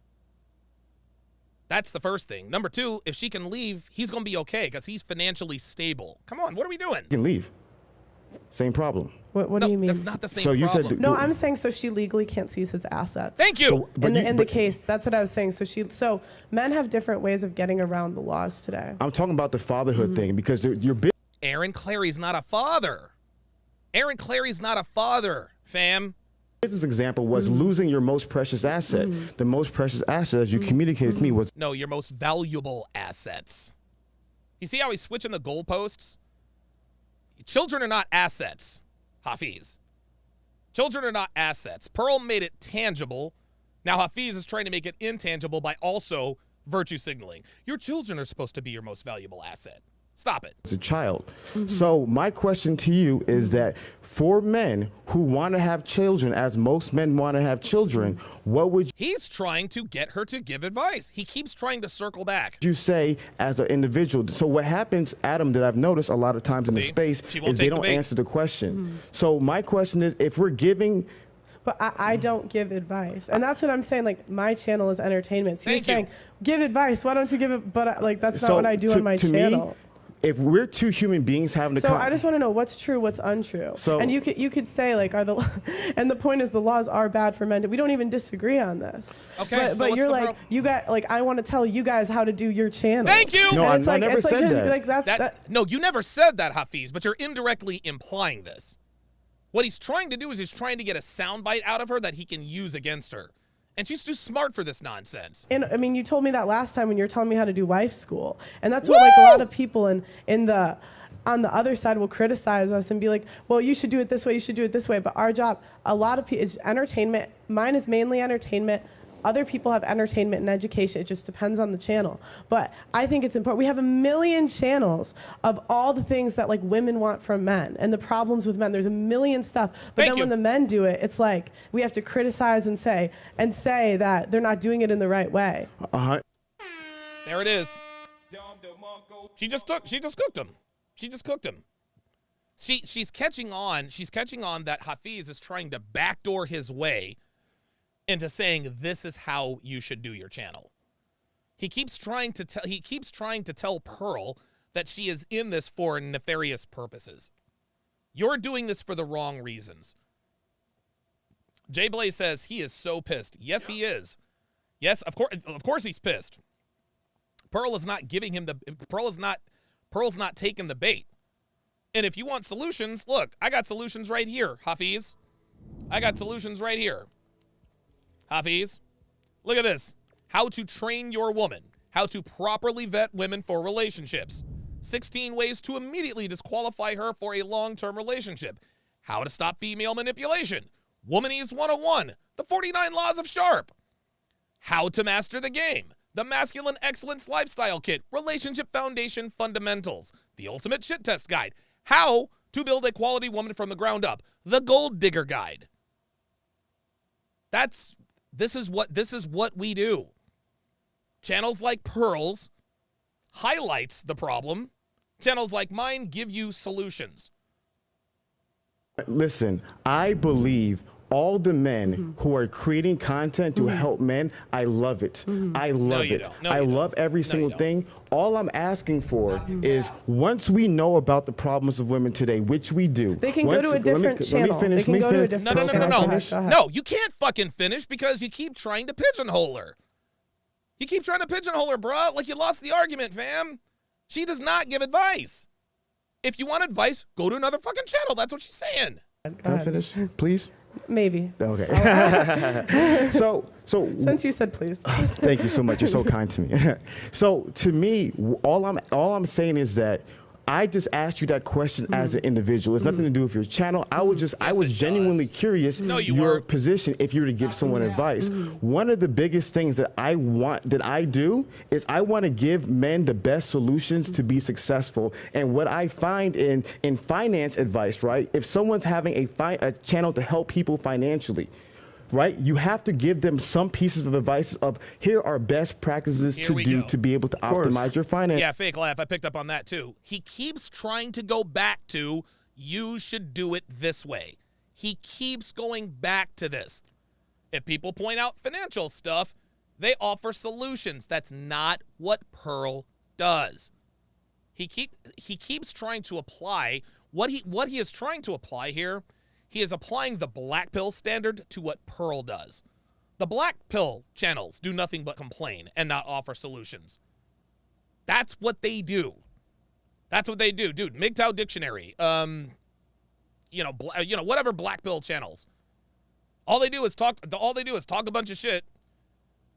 That's the first thing. Number two, if she can leave, he's going to be okay because he's financially stable. Come on, what are we doing? He can leave. Same problem. What do you mean? That's not the same So you problem. said No, I'm saying so she legally can't seize his assets. Thank you. In the case, that's what I was saying. So men have different ways of getting around the laws today. I'm talking about the fatherhood thing because you're big. Aaron Clary's not a father. Aaron Clary's not a father, fam. Business example was losing your most precious asset. The most precious asset, as you communicated to me, was No, your most valuable assets. You see how he's switching the goalposts? Children are not assets, Hafiz. Children are not assets. Pearl made it tangible. Now Hafiz is trying to make it intangible by also virtue signaling. Your children are supposed to be your most valuable asset. Stop it. as a child. So my question to you is that for men who want to have children, as most men want to have children, what would He's trying to get her to give advice. He keeps trying to circle back. you say as an individual? So what happens, Adam, that I've noticed a lot of times in the space is they don't answer the question. So my question is, if we're giving But I don't give advice. And that's what I'm saying. Like, my channel is entertainment. So you're Thank you. saying, give advice. Why don't you give it? But, that's not what I do on my channel. Me, if we're two human beings having a So I just want to know what's true, what's untrue. So- and you could say, like, and the point is the laws are bad for men. We don't even disagree on this. Okay, But, so but what's you're the like, you got, like, I want to tell you guys how to do your channel. Thank you. No, And I never said that. Like, No, you never said that, Hafiz, but you're indirectly implying this. What he's trying to do is he's trying to get a soundbite out of her that he can use against her. And she's too smart for this nonsense. And I mean, you told me that last time when you were telling me how to do wife school, and that's what like a lot of people on the other side will criticize us and be like, well, you should do it this way, you should do it this way. But our job, a lot of people, is entertainment. Mine is mainly entertainment. Other people have entertainment and education. It just depends on the channel. But I think it's important. We have 1 million channels of all the things that like women want from men and the problems with men. There's 1 million stuff. But when the men do it, it's like we have to criticize and say that they're not doing it in the right way. There it is. She just cooked him. She just cooked him. She's catching on that Hafiz is trying to backdoor his way into saying this is how you should do your channel. He keeps trying to tell Pearl that she is in this for nefarious purposes. You're doing this for the wrong reasons. Jay Blaze says he is so pissed. Yes, he is. Yes, of course he's pissed. Pearl's not taking the bait. And if you want solutions, look, I got solutions right here, Hafiz. I got solutions right here. Hafiz, look at this. How to train your woman. How to properly vet women for relationships. 16 ways to immediately disqualify her for a long-term relationship. How to stop female manipulation. Womanese 101. The 49 Laws of Sharpe. How to master the game. The Masculine Excellence Lifestyle Kit, Relationship Foundation Fundamentals, The Ultimate Shit Test Guide, How to Build a Quality Woman from the Ground Up, The Gold Digger Guide. This is what we do. Channels like Pearls highlights the problem. Channels like mine give you solutions. Listen, I believe all the men who are creating content to help men, I love it. I love it. I love every single thing. All I'm asking for is once we know about the problems of women today, which we do. They can go to a different channel. Let me finish. They can go to a different channel. No, you can't fucking finish because you keep trying to pigeonhole her. You keep trying to pigeonhole her, bruh. Like you lost the argument, fam. She does not give advice. If you want advice, go to another fucking channel. That's what she's saying. Can I finish, please? Maybe. Okay. So since you said please. Thank you so much. You're so kind to me. So to me, all I'm saying is that I just asked you that question as an individual. It's nothing to do with your channel. I was genuinely curious your position if you were to give someone advice. One of the biggest things that I do is I want to give men the best solutions to be successful. And what I find in finance advice, right? If someone's having a channel to help people financially, right? You have to give them some pieces of advice of here are best practices to do to be able to optimize your finance. Yeah, fake laugh. I picked up on that too. He keeps trying to go back to you should do it this way. He keeps going back to this. If people point out financial stuff, they offer solutions. That's not what Pearl does. He keeps trying to apply what he is trying to apply here. He is applying the black pill standard to what Pearl does. The black pill channels do nothing but complain and not offer solutions. That's what they do. That's what they do. Dude, MGTOW Dictionary, whatever black pill channels. All they do is talk a bunch of shit.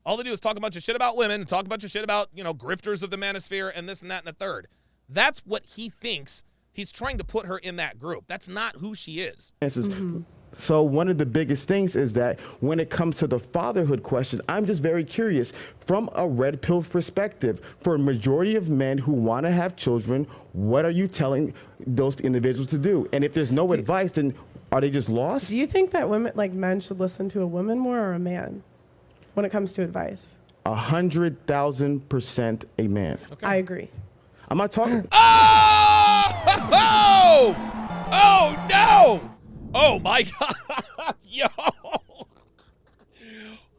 All they do is talk a bunch of shit about women, talk a bunch of shit about, grifters of the manosphere and this and that and the third. That's what he thinks. He's trying to put her in that group. That's not who she is. So one of the biggest things is that when it comes to the fatherhood question, I'm just very curious from a red pill perspective. For a majority of men who want to have children, what are you telling those individuals to do? And if there's no advice, then are they just lost? Do you think that men should listen to a woman more or a man when it comes to advice? 100,000% a man. Okay. I agree. I'm not talking. Oh no! Oh my God! Yo!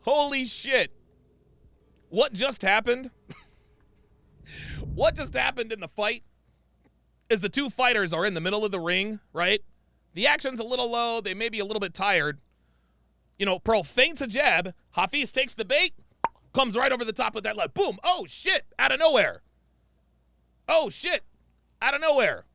Holy shit! What just happened? What just happened in the fight is the two fighters are in the middle of the ring, right? The action's a little low. They may be a little bit tired. Pearl feints a jab. Hafiz takes the bait, comes right over the top of that left. Boom! Oh shit! Out of nowhere. Oh shit! Out of nowhere.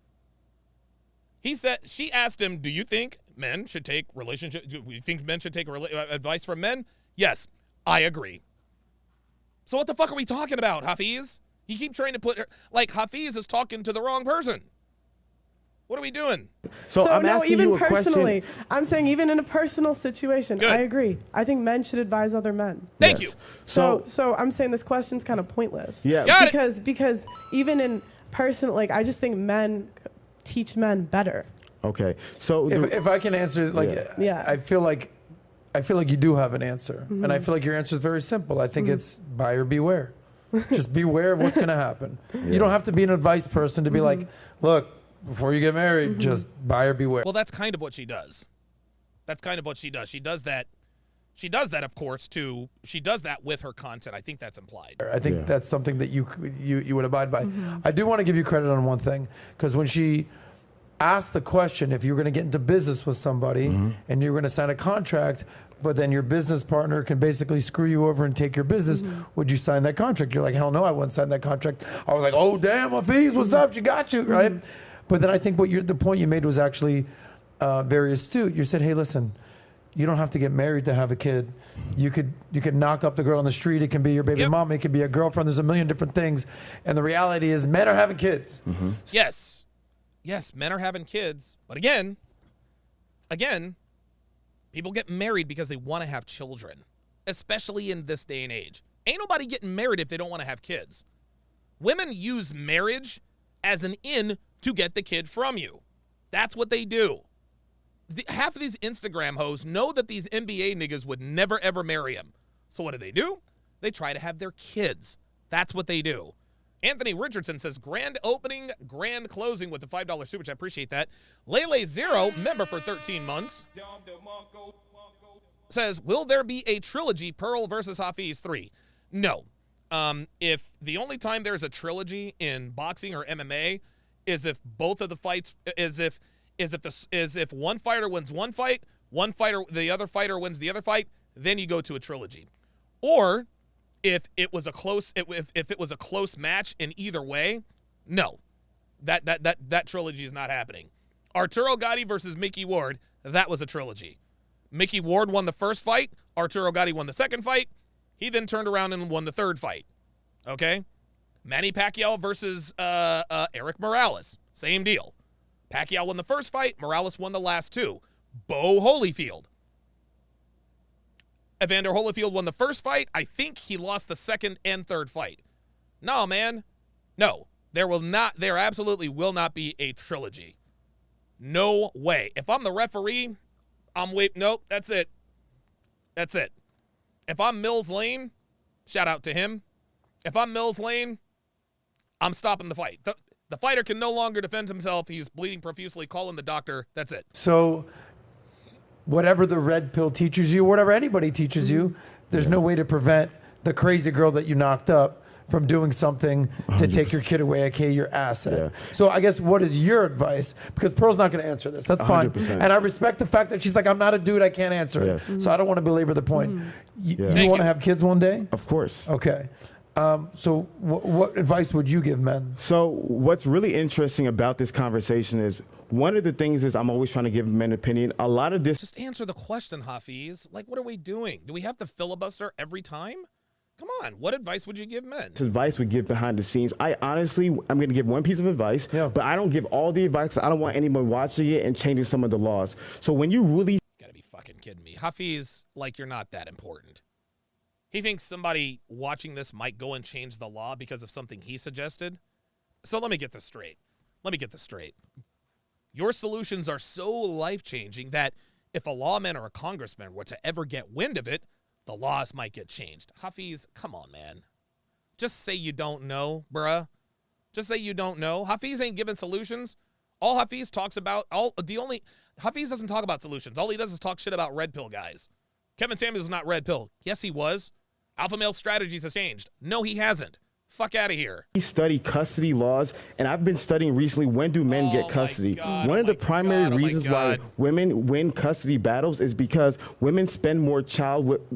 She asked him, do you think men should take advice from men? Yes, I agree. So what the fuck are we talking about, Hafiz? You keep trying to put her, Hafiz is talking to the wrong person. What are we doing? So I'm asking even you a personally, question. I'm saying even in a personal situation, Good. I agree. I think men should advise other men. Thank you. So I'm saying this question's kind of pointless. Yeah. Because even in personal, I just think men teach men better. Okay. So if I can answer, I feel like you do have an answer, and I feel like your answer is very simple. I think it's buyer beware. Just beware of what's going to happen. You don't have to be an advice person to be like, look, before you get married, just buyer beware. Well, that's kind of what she does. She does that. She does that, of course, too. She does that with her content. I think that's implied. I think that's something that you would abide by. I do want to give you credit on one thing, because when she asked the question, if you were going to get into business with somebody and you're going to sign a contract, but then your business partner can basically screw you over and take your business, would you sign that contract? You're like, hell no, I wouldn't sign that contract. I was like, oh, damn, Hafiz, what's up? She got you, right? But then I think the point you made was actually very astute. You said, hey, listen, you don't have to get married to have a kid. You could knock up the girl on the street. It can be your baby mom. It could be a girlfriend. There's a million different things. And the reality is men are having kids. Yes, men are having kids. But again, people get married because they want to have children, especially in this day and age. Ain't nobody getting married if they don't want to have kids. Women use marriage as an in to get the kid from you. That's what they do. Half of these Instagram hoes know that these NBA niggas would never, ever marry him. So what do? They try to have their kids. That's what they do. Anthony Richardson says, grand opening, grand closing with the $5 super chat. Appreciate that. Lele Zero, member for 13 months, says, will there be a trilogy, Pearl versus Hafiz 3? No. If the only time there's a trilogy in boxing or MMA is if both of the fights is if one fighter wins one fight, the other fighter wins the other fight, then you go to a trilogy. Or if it was a close match in either way, no. That trilogy is not happening. Arturo Gatti versus Mickey Ward, that was a trilogy. Mickey Ward won the first fight, Arturo Gatti won the second fight. He then turned around and won the third fight. Okay? Manny Pacquiao versus Eric Morales. Same deal. Pacquiao won the first fight. Morales won the last two. Bo Holyfield. Evander Holyfield won the first fight. I think he lost the second and third fight. No, man. No. There absolutely will not be a trilogy. No way. If I'm the referee, nope, that's it. That's it. If I'm Mills Lane, shout out to him. If I'm Mills Lane, I'm stopping the fight. The fighter can no longer defend himself. He's bleeding profusely. Call in the doctor. That's it. So whatever the red pill teaches you, whatever anybody teaches you, there's no way to prevent the crazy girl that you knocked up from doing something to 100%. Take your kid away, aka your asset. Yeah. So I guess what is your advice? Because Pearl's not going to answer this. That's 100%. Fine. And I respect the fact that she's like, I'm not a dude, I can't answer it. Yes. So I don't want to belabor the point. You want to have kids one day? Of course. Okay. So what advice would you give men? So what's really interesting about this conversation is one of the things is I'm always trying to give men opinion. A lot of this. Just answer the question, Hafiz. Like, what are we doing? Do we have to filibuster every time? Come on. What advice would you give men? Advice would give behind the scenes. I'm going to give one piece of advice, but I don't give all the advice. I don't want anyone watching it and changing some of the laws. So when you really. Gotta be fucking kidding me. Hafiz, like you're not that important. He thinks somebody watching this might go and change the law because of something he suggested. So let me get this straight. Your solutions are so life-changing that if a lawman or a congressman were to ever get wind of it, the laws might get changed. Hafiz, come on, man. Just say you don't know, bruh. Just say you don't know. Hafiz ain't giving solutions. All Hafiz talks about, Hafiz doesn't talk about solutions. All he does is talk shit about red pill guys. Kevin Samuels is not red pill. Yes, he was. Alpha male strategies has changed. No, he hasn't. Fuck out of here. We study custody laws, and I've been studying recently, when do men get custody? One of the primary reasons why women win custody battles is because women spend more time with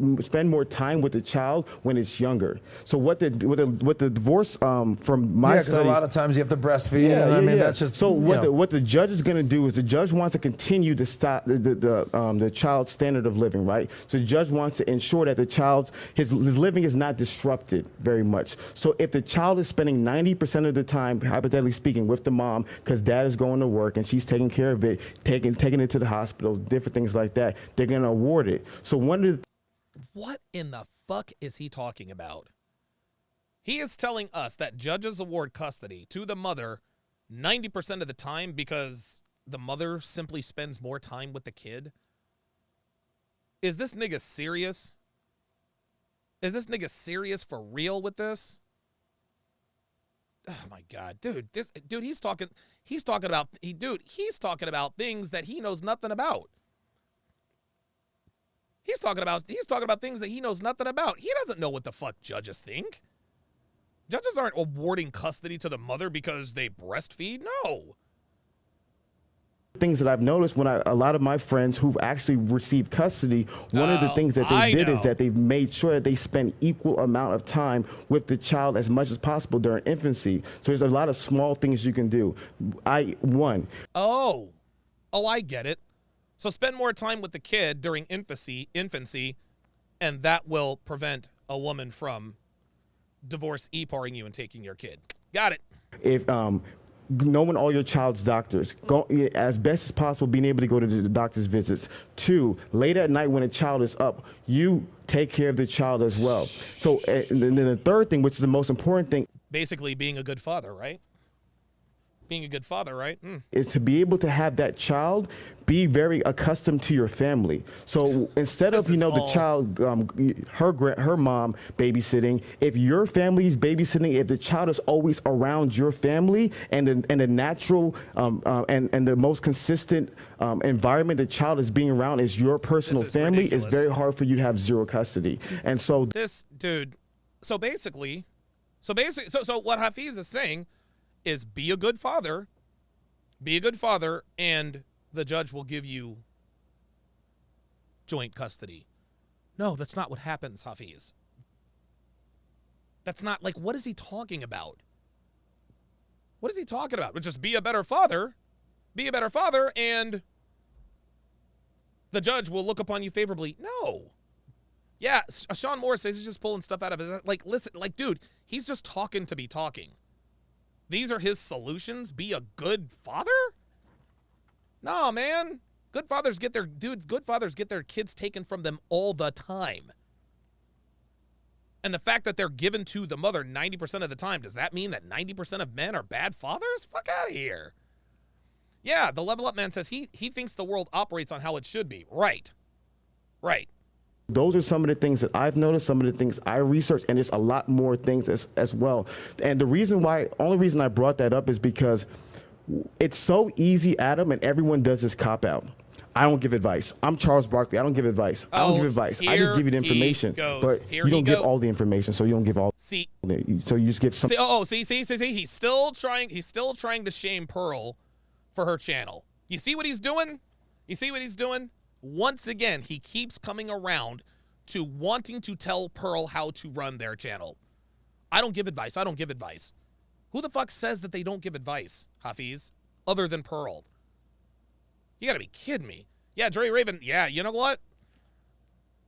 the child when it's younger. So what the divorce from my because a lot of times you have to breastfeed. That's just so. What the judge is going to do is the judge wants to continue to stop the child's standard of living, right? So the judge wants to ensure that the child's his living is not disrupted very much. So if the child is spending 90% of the time, hypothetically speaking, with the mom because dad is going to work and she's taking care of it, taking it to the hospital, different things like that, they're going to award it. So what in the fuck is he talking about? He is telling us that judges award custody to the mother 90% of the time because the mother simply spends more time with the kid. Is this nigga serious? Is this nigga serious for real with this? Oh my God, dude, he's talking about things that he knows nothing about. He's talking about things that he knows nothing about. He doesn't know what the fuck judges think. Judges aren't awarding custody to the mother because they breastfeed. No. Things that I've noticed when a lot of my friends who've actually received custody, one of the things that they did is that they've made sure that they spend equal amount of time with the child as much as possible during infancy. So there's a lot of small things you can do. I get it. So spend more time with the kid during infancy, and that will prevent a woman from divorce e-parring you and taking your kid. Got it. If knowing all your child's doctors, go as best as possible, being able to go to the doctor's visits. 2, late at night when a child is up, you take care of the child as well. So, and then the third thing, which is the most important thing, Basically being a good father, right? Being a good father, right? is to be able to have that child be very accustomed to your family. So instead of, This is the all- child, her mom babysitting, if your family's babysitting, if the child is always around your family and the natural and the most consistent environment the child is being around is your personal This is family, it's ridiculous. very hard for you to have zero custody. And so This dude. So what Hafiz is saying is be a good father, and the judge will give you joint custody. No, that's not what happens, Hafiz. That's not, like, what is he talking about? What is he talking about? Just be a better father, and the judge will look upon you favorably. No. Yeah, Sean Moore says he's just pulling stuff out of his, like, listen, like, dude, he's just talking to be talking. These are his solutions? Be a good father? No, man. Good fathers get their kids taken from them all the time. And the fact that they're given to the mother 90% of the time, does that mean that 90% of men are bad fathers? Fuck out of here. Yeah, the Level Up Man says he thinks the world operates on how it should be. Right. those are some of the things that I've noticed, some of the things I researched, and there's a lot more things as well. And the only reason I brought that up is because it's so easy, Adam, and everyone does this cop-out. I don't give advice. I'm Charles Barkley. I don't give advice. I don't give advice. I just give you the information. But you don't give all the information, so you don't give all. See. So you just give some. See. He's still trying to shame Pearl for her channel. You see what he's doing? Once again, he keeps coming around to wanting to tell Pearl how to run their channel. I don't give advice. Who the fuck says that they don't give advice, Hafiz, other than Pearl? You gotta be kidding me. Yeah, Dre Raven, yeah, you know what?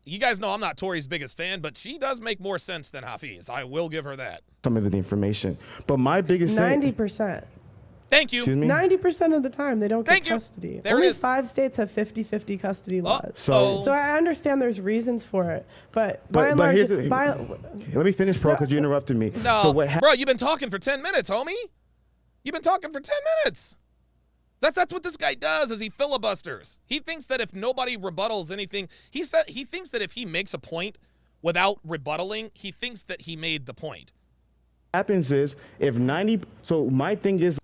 You guys know I'm not Tori's biggest fan, but she does make more sense than Hafiz. I will give her that. Some of the information. But my biggest thing. 90%. Thank you. Excuse me? 90% of the time, they don't get Thank you. custody. There Only it is. 5 states have 50-50 custody laws. So- So I understand there's reasons for it, but by and but large, here's let me finish, Pro, because you interrupted me. No, So what bro, you've been talking for 10 minutes, homie. You've been talking for 10 minutes. That's what this guy does, is he filibusters. He thinks that if nobody rebuttals anything, he thinks that if he makes a point without rebuttaling, he thinks that he made the point. happens is if 90. So my thing is.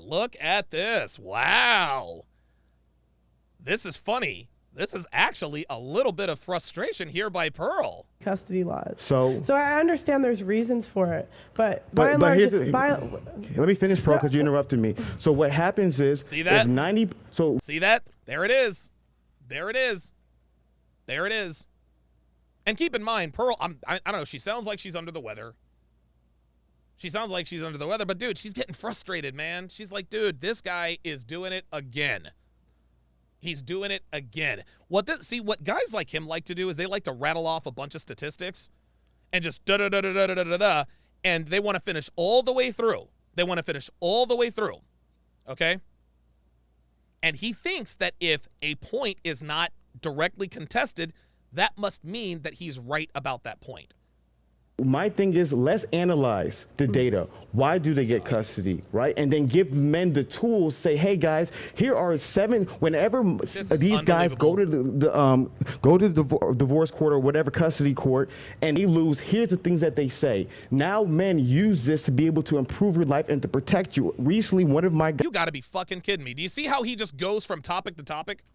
Look at this. Wow. This is funny. This is actually a little bit of frustration here by Pearl. custody laws. So I understand there's reasons for it, but by and but large, here's let me finish, Pro, because you interrupted me. So what happens is. See that? If 90. So. See that? There it is. And keep in mind, Pearl, I don't know, she sounds like she's under the weather. But dude, she's getting frustrated, man. She's like, dude, this guy is doing it again. He's doing it again. What guys like him like to do is they like to rattle off a bunch of statistics and just da-da-da-da-da-da-da-da, and they want to finish all the way through. Okay? And he thinks that if a point is not directly contested, that must mean that he's right about that point. My thing is, let's analyze the data. Why do they get custody, right? And then give men the tools. Say, hey guys, here are 7. Whenever these guys go to the divorce court or whatever custody court, and they lose, here's the things that they say. Now men use this to be able to improve your life and to protect you. Recently, one of my You got to be fucking kidding me. Do you see how he just goes from topic to topic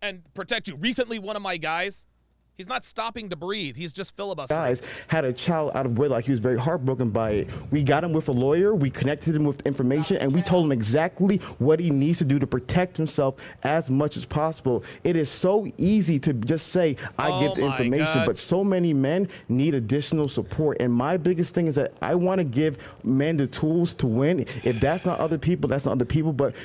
and protect you? Recently, one of my guys. He's not stopping to breathe. He's just filibustering. guys had a child out of wedlock. He was very heartbroken by it. We got him with a lawyer. We connected him with information, and we told him exactly what he needs to do to protect himself as much as possible. It is so easy to just say, I give the information, God. but so many men need additional support. And my biggest thing is that I want to give men the tools to win. If that's not other people, that's not other people. But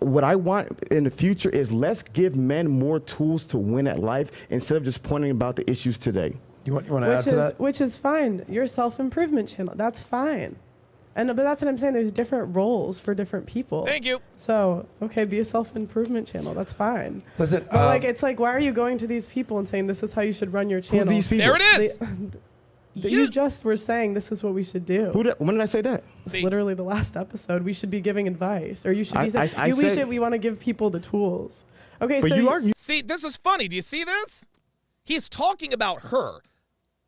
what I want in the future is let's give men more tools to win at life instead of just pointing about the issues today. You want to add to that? Which is fine. Your self-improvement channel, that's fine. But that's what I'm saying. There's different roles for different people. Thank you. So, okay, be a self-improvement channel. That's fine. Listen, But like, it's like, why are you going to these people and saying this is how you should run your channel? Who these people? There it is. You just were saying this is what we should do. When did I say that? See, Literally the last episode, we should be giving advice, or you should be saying I said- we want to give people the tools. Okay, But so you are. see, this is funny. Do you see this? He's talking about her.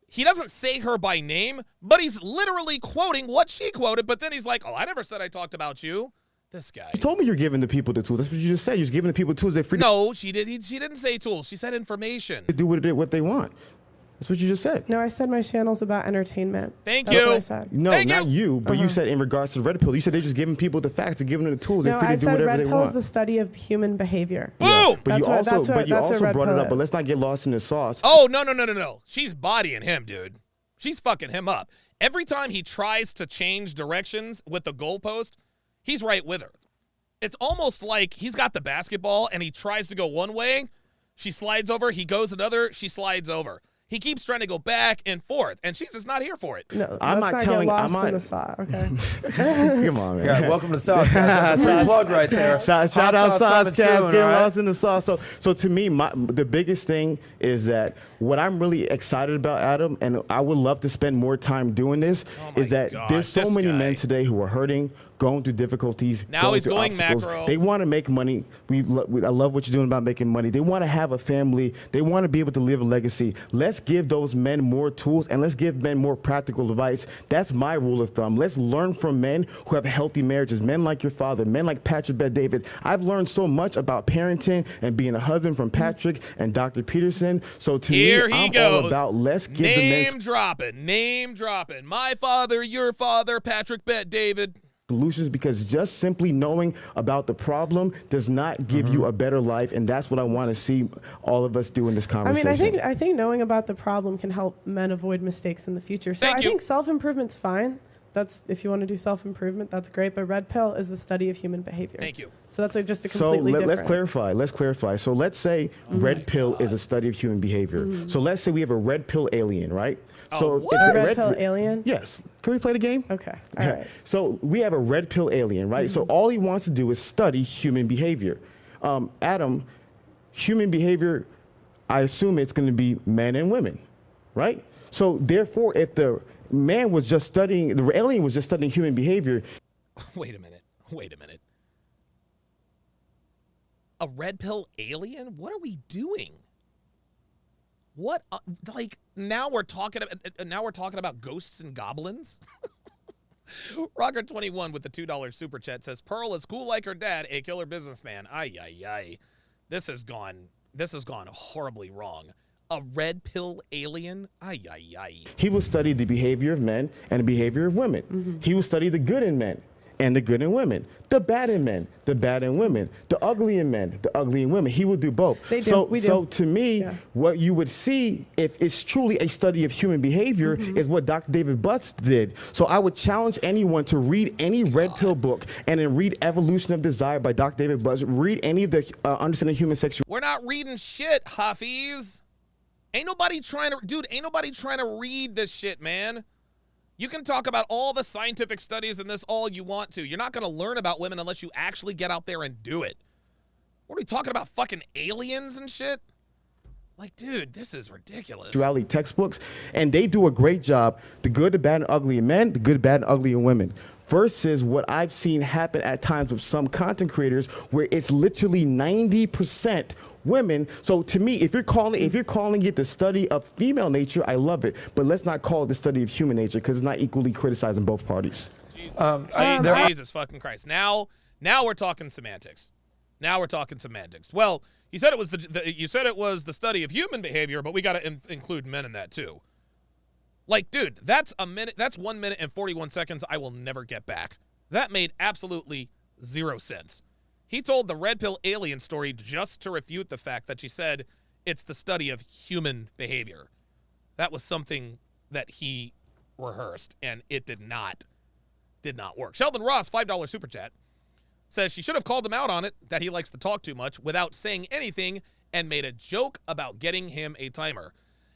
He doesn't say her by name, but he's literally quoting what she quoted, but then he's like, oh, I never said I talked about you. This guy. You told me you're giving the people the tools. That's what you just said. You're just giving the people the tools. They're free No, she didn't say tools. She said information. to do what they want. That's what you just said. No, I said my channel's about entertainment. Thank That's you. what I said. No, Thank not you, but Uh-huh. you said in regards to the red pill. You said they're just giving people the facts and giving them the tools. No, They're free I to do said whatever red they pill is want. the study of human behavior. Boom! But That's you what- also, that's what- but you that's what also red brought it pill up. But is. let's not get lost in the sauce. Oh, no. She's bodying him, dude. She's fucking him up. Every time he tries to change directions with the goalpost, he's right with her. It's almost like he's got the basketball and he tries to go one way, she slides over, he goes another, she slides over. He keeps trying to go back and forth, and she's just not here for it. No, I'm let's not not telling- get lost I'm not- in the saw, okay? Come on, man. Yeah, welcome to Sauce, guys. That's a free plug right there. Shout Hot out Sauce coming Cast, soon, get all right? lost in the sauce. So to me, the biggest thing is that what I'm really excited about, Adam, and I would love to spend more time doing this, my is that God, there's so this many guy. men today who are hurting, going through difficulties. Now he's through going obstacles. macro. They want to make money. I love what you're doing about making money. They want to have a family. They want to be able to live a legacy. Let's give those men more tools and let's give men more practical advice. That's my rule of thumb. Let's learn from men who have healthy marriages, men like your father, men like Patrick Bet David. I've learned so much about parenting and being a husband from Patrick and Dr. Peterson. So to Here me, he I'm goes. all about let's give the men Name dropping. My father, your father, Patrick Bet David. solutions, because just simply knowing about the problem does not give you a better life, and that's what I want to see all of us do in this I mean, conversation. I think knowing about the problem can help men avoid mistakes in the future. So Thank I you. think self-improvement's fine. That's if you want to do self-improvement, that's great. But red pill is the study of human behavior. Thank you. So that's like just a So completely let's different. clarify. Let's clarify. So let's say red pill is a study of human behavior. So let's say we have a red pill alien, right? So what? if A the red pill alien. Yes. Can we play the game? Okay. All right. So we have a red pill alien, right? So all he wants to do is study human behavior. Adam, human behavior, I assume it's going to be men and women, right? So therefore, if the man was just studying, the alien was just studying human behavior, Wait a minute. A red pill alien? What are we doing? What like now we're talking about ghosts and goblins? Rocker 21 with the $2 super chat says Pearl is cool like her dad, a killer businessman. Ay. This has gone horribly wrong. A red pill alien? Ay. he will study the behavior of men and the behavior of women. He will study the good in men and the good in women, the bad in men, the bad in women, the ugly in men, the ugly in women. He will do both. They do. We do. So to me, Yeah. what you would see if it's truly a study of human behavior is what Dr. David Butts did. So I would challenge anyone to read any red pill book and then read Evolution of Desire by Dr. David Butts. Read any of the Understanding Human Sexuality. We're not reading shit, Hafiz. Ain't nobody trying to read this shit, man. You can talk about all the scientific studies and this all you want to. You're not going to learn about women unless you actually get out there and do it. What are we talking about, fucking aliens and shit? Like, dude, this is ridiculous. Sexuality textbooks, and they do a great job. The good, the bad, and ugly in men, the good, bad, and ugly in women. Versus what I've seen happen at times with some content creators, where it's literally 90% women. So to me, if you're calling it the study of female nature, I love it. But let's not call it the study of human nature, because it's not equally criticizing both parties. Jesus fucking Christ. Now we're talking semantics. Well, you said it was the study of human behavior, but we got to include men in that too. Like, dude, that's 1 minute and 41 seconds I will never get back. That made absolutely zero sense. He told the red pill alien story just to refute the fact that she said it's the study of human behavior. That was something that he rehearsed, and it did not work. Sheldon Ross, $5 super chat, says she should have called him out on it, that he likes to talk too much without saying anything, and made a joke about getting him a timer.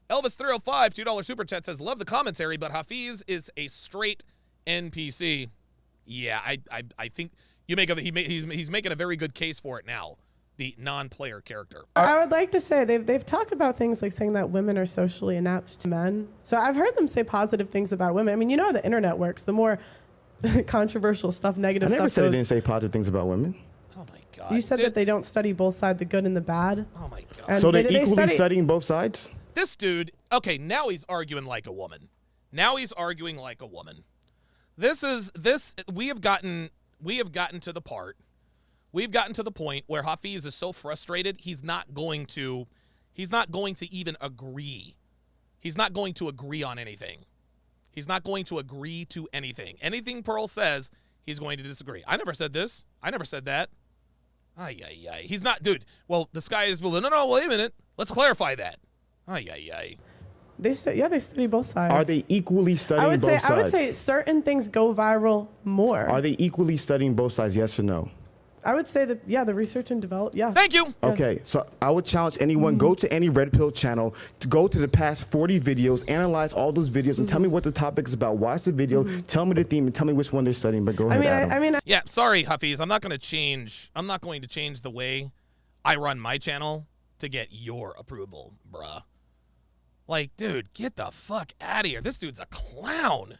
Elvis305, $2 super chat, says, love the commentary, but Hafiz is a straight NPC. yeah, I think you make he's making a very good case for it now. The non-player character. I would like to say they've talked about things like saying that women are socially inept to men. So I've heard them say positive things about women. I mean, you know how the internet works. The more controversial stuff, negative stuff. I never said I didn't say positive things about women. Oh my God. You said that they don't study both sides, the good and the bad. Oh my God. And So they're equally studying both sides? This dude, okay, now he's arguing like a woman. We have gotten to the part. We've gotten to the point where Hafiz is so frustrated, he's not going to even agree. He's not going to agree on anything. He's not going to agree to anything. Anything Pearl says, he's going to disagree. I never said this. I never said that. Ay, ay, ay. He's not, dude. Well, the sky is blue. No, wait a minute. Let's clarify that. Ay, ay, ay. They study both sides. Are they equally studying both sides? I would say certain things go viral more. Are they equally studying both sides, yes or no? I would say that, yeah, the research and develop, yes. Thank you. Okay, so I would challenge anyone, go to any Red Pill channel, to go to the past 40 videos, analyze all those videos, and tell me what the topic is about. Watch the video, tell me the theme, and tell me which one they're studying. But go ahead, Adam. Yeah, sorry, Hafiz. I'm not going to change the way I run my channel to get your approval, bruh. Like, dude, get the fuck out of here. This dude's a clown.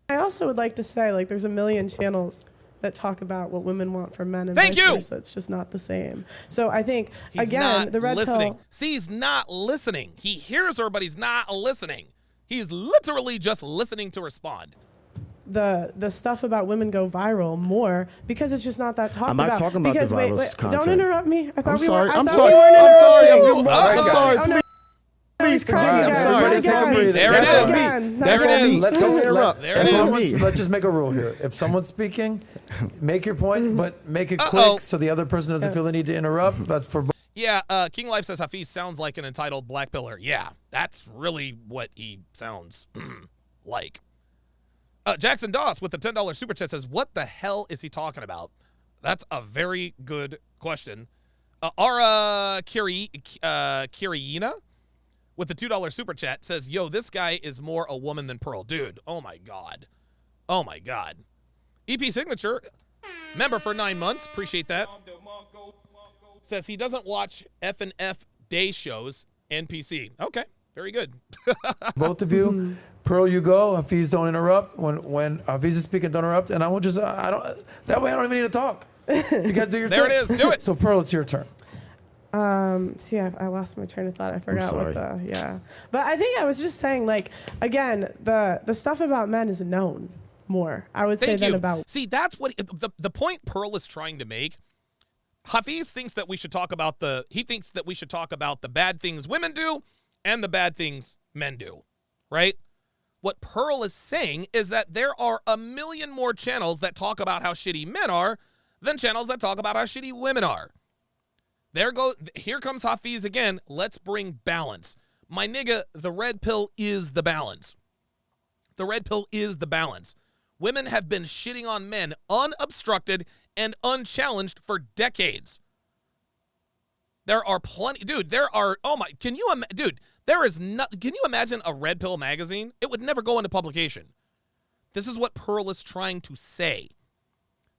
I also would like to say, like, there's a million channels that talk about what women want from men and Thank vice you. versa. It's just not the same. So I think, He's again, not the Red listening. Pill... See, he's not listening. He hears her, but he's not listening. He's literally just listening to respond. The stuff about women go viral more because it's just not that talked about. I'm not talking about the viral content. Don't interrupt me. I thought we sorry. were. I'm I thought sorry. we weren't I'm sorry. interrupting. I'm sorry. Oh, no. He's crying I'm again. sorry. Cry Take a again. breather. There it Cry is. again. There it is. Let's just make a rule here. If someone's speaking, make your point, but make it quick so the other person doesn't feel the need to interrupt. That's for both. Yeah, King Life says Hafiz sounds like an entitled black pillar. Yeah, that's really what he sounds like. Jackson Doss with the $10 super chat says, what the hell is he talking about? That's a very good question. Ara Kiriyina with the $2 super chat says, yo, this guy is more a woman than Pearl. Dude, oh my God. Oh my God. EP Signature, member for 9 months. Appreciate that. Says he doesn't watch F&F day shows, NPC. Okay, very good. Both of you. Pearl, you go. Hafiz, don't interrupt. When Hafiz is speaking, don't interrupt. And I will just, that way I don't even need to talk. You guys do your There thing. it is. Do it. So Pearl, it's your turn. See, I lost my train of thought. I forgot what yeah. But I think I was just saying, like, again, the stuff about men is known more, I would say, than about. See, that's what the point Pearl is trying to make. Hafiz thinks that we should talk about the bad things women do and the bad things men do, right? What Pearl is saying is that there are a million more channels that talk about how shitty men are than channels that talk about how shitty women are. Here comes Hafiz again. Let's bring balance. My nigga, the red pill is the balance. The red pill is the balance. Women have been shitting on men unobstructed and unchallenged for decades. There are plenty, dude, can you imagine a red pill magazine? It would never go into publication. This is what Pearl is trying to say.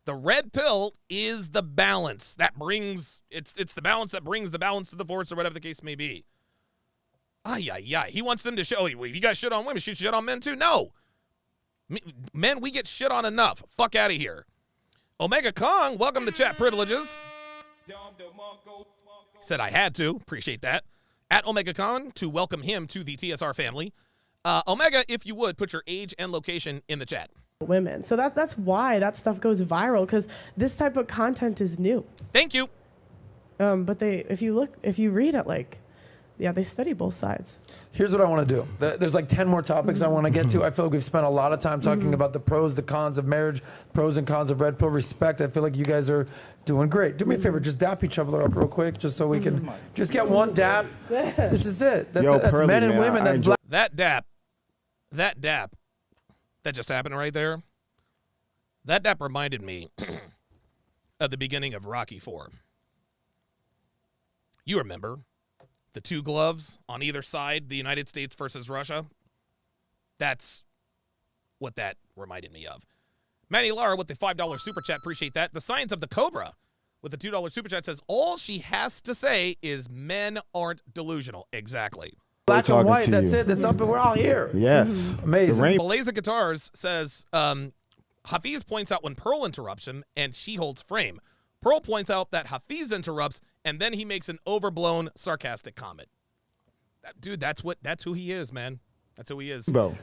The red pill is the balance that brings, it's the balance that brings the balance to the force, or whatever the case may be. Ay, ay, ay. He wants them to show, you guys shit on women, should shit on men too? No. Men, we get shit on enough. Fuck out of here. Omega Kong, welcome to chat privileges. Said I had to. Appreciate that. At Omega Kong to welcome him to the TSR family. Omega, if you would, put your age and location in the chat. Women. So that's why that stuff goes viral, because this type of content is new. Thank you. But if you read it, like, yeah, they study both sides. Here's what I want to do. There's like 10 more topics I want to get to. I feel like we've spent a lot of time talking about the pros, the cons of marriage, pros and cons of red pill, respect. I feel like you guys are doing great. Do me a favor, just dap each other up real quick, just so we can just get one dap. This is it. That's it. That's Pearly, men and man, women. That's black. That dap that just happened right there. That dap reminded me of the beginning of Rocky IV. You remember the two gloves on either side, the United States versus Russia? That's what that reminded me of. Manny Lara with the $5 super chat. Appreciate that. The Science of the Cobra with the $2 super chat says, all she has to say is men aren't delusional. Exactly. Black and white, to that's you. it. That's up and we're all here. Yes. Amazing. Malaysia Guitars says, Hafiz points out when Pearl interrupts him, and she holds frame. Pearl points out that Hafiz interrupts, and then he makes an overblown, sarcastic comment. Dude, that's who he is, man. That's who he is. Bro.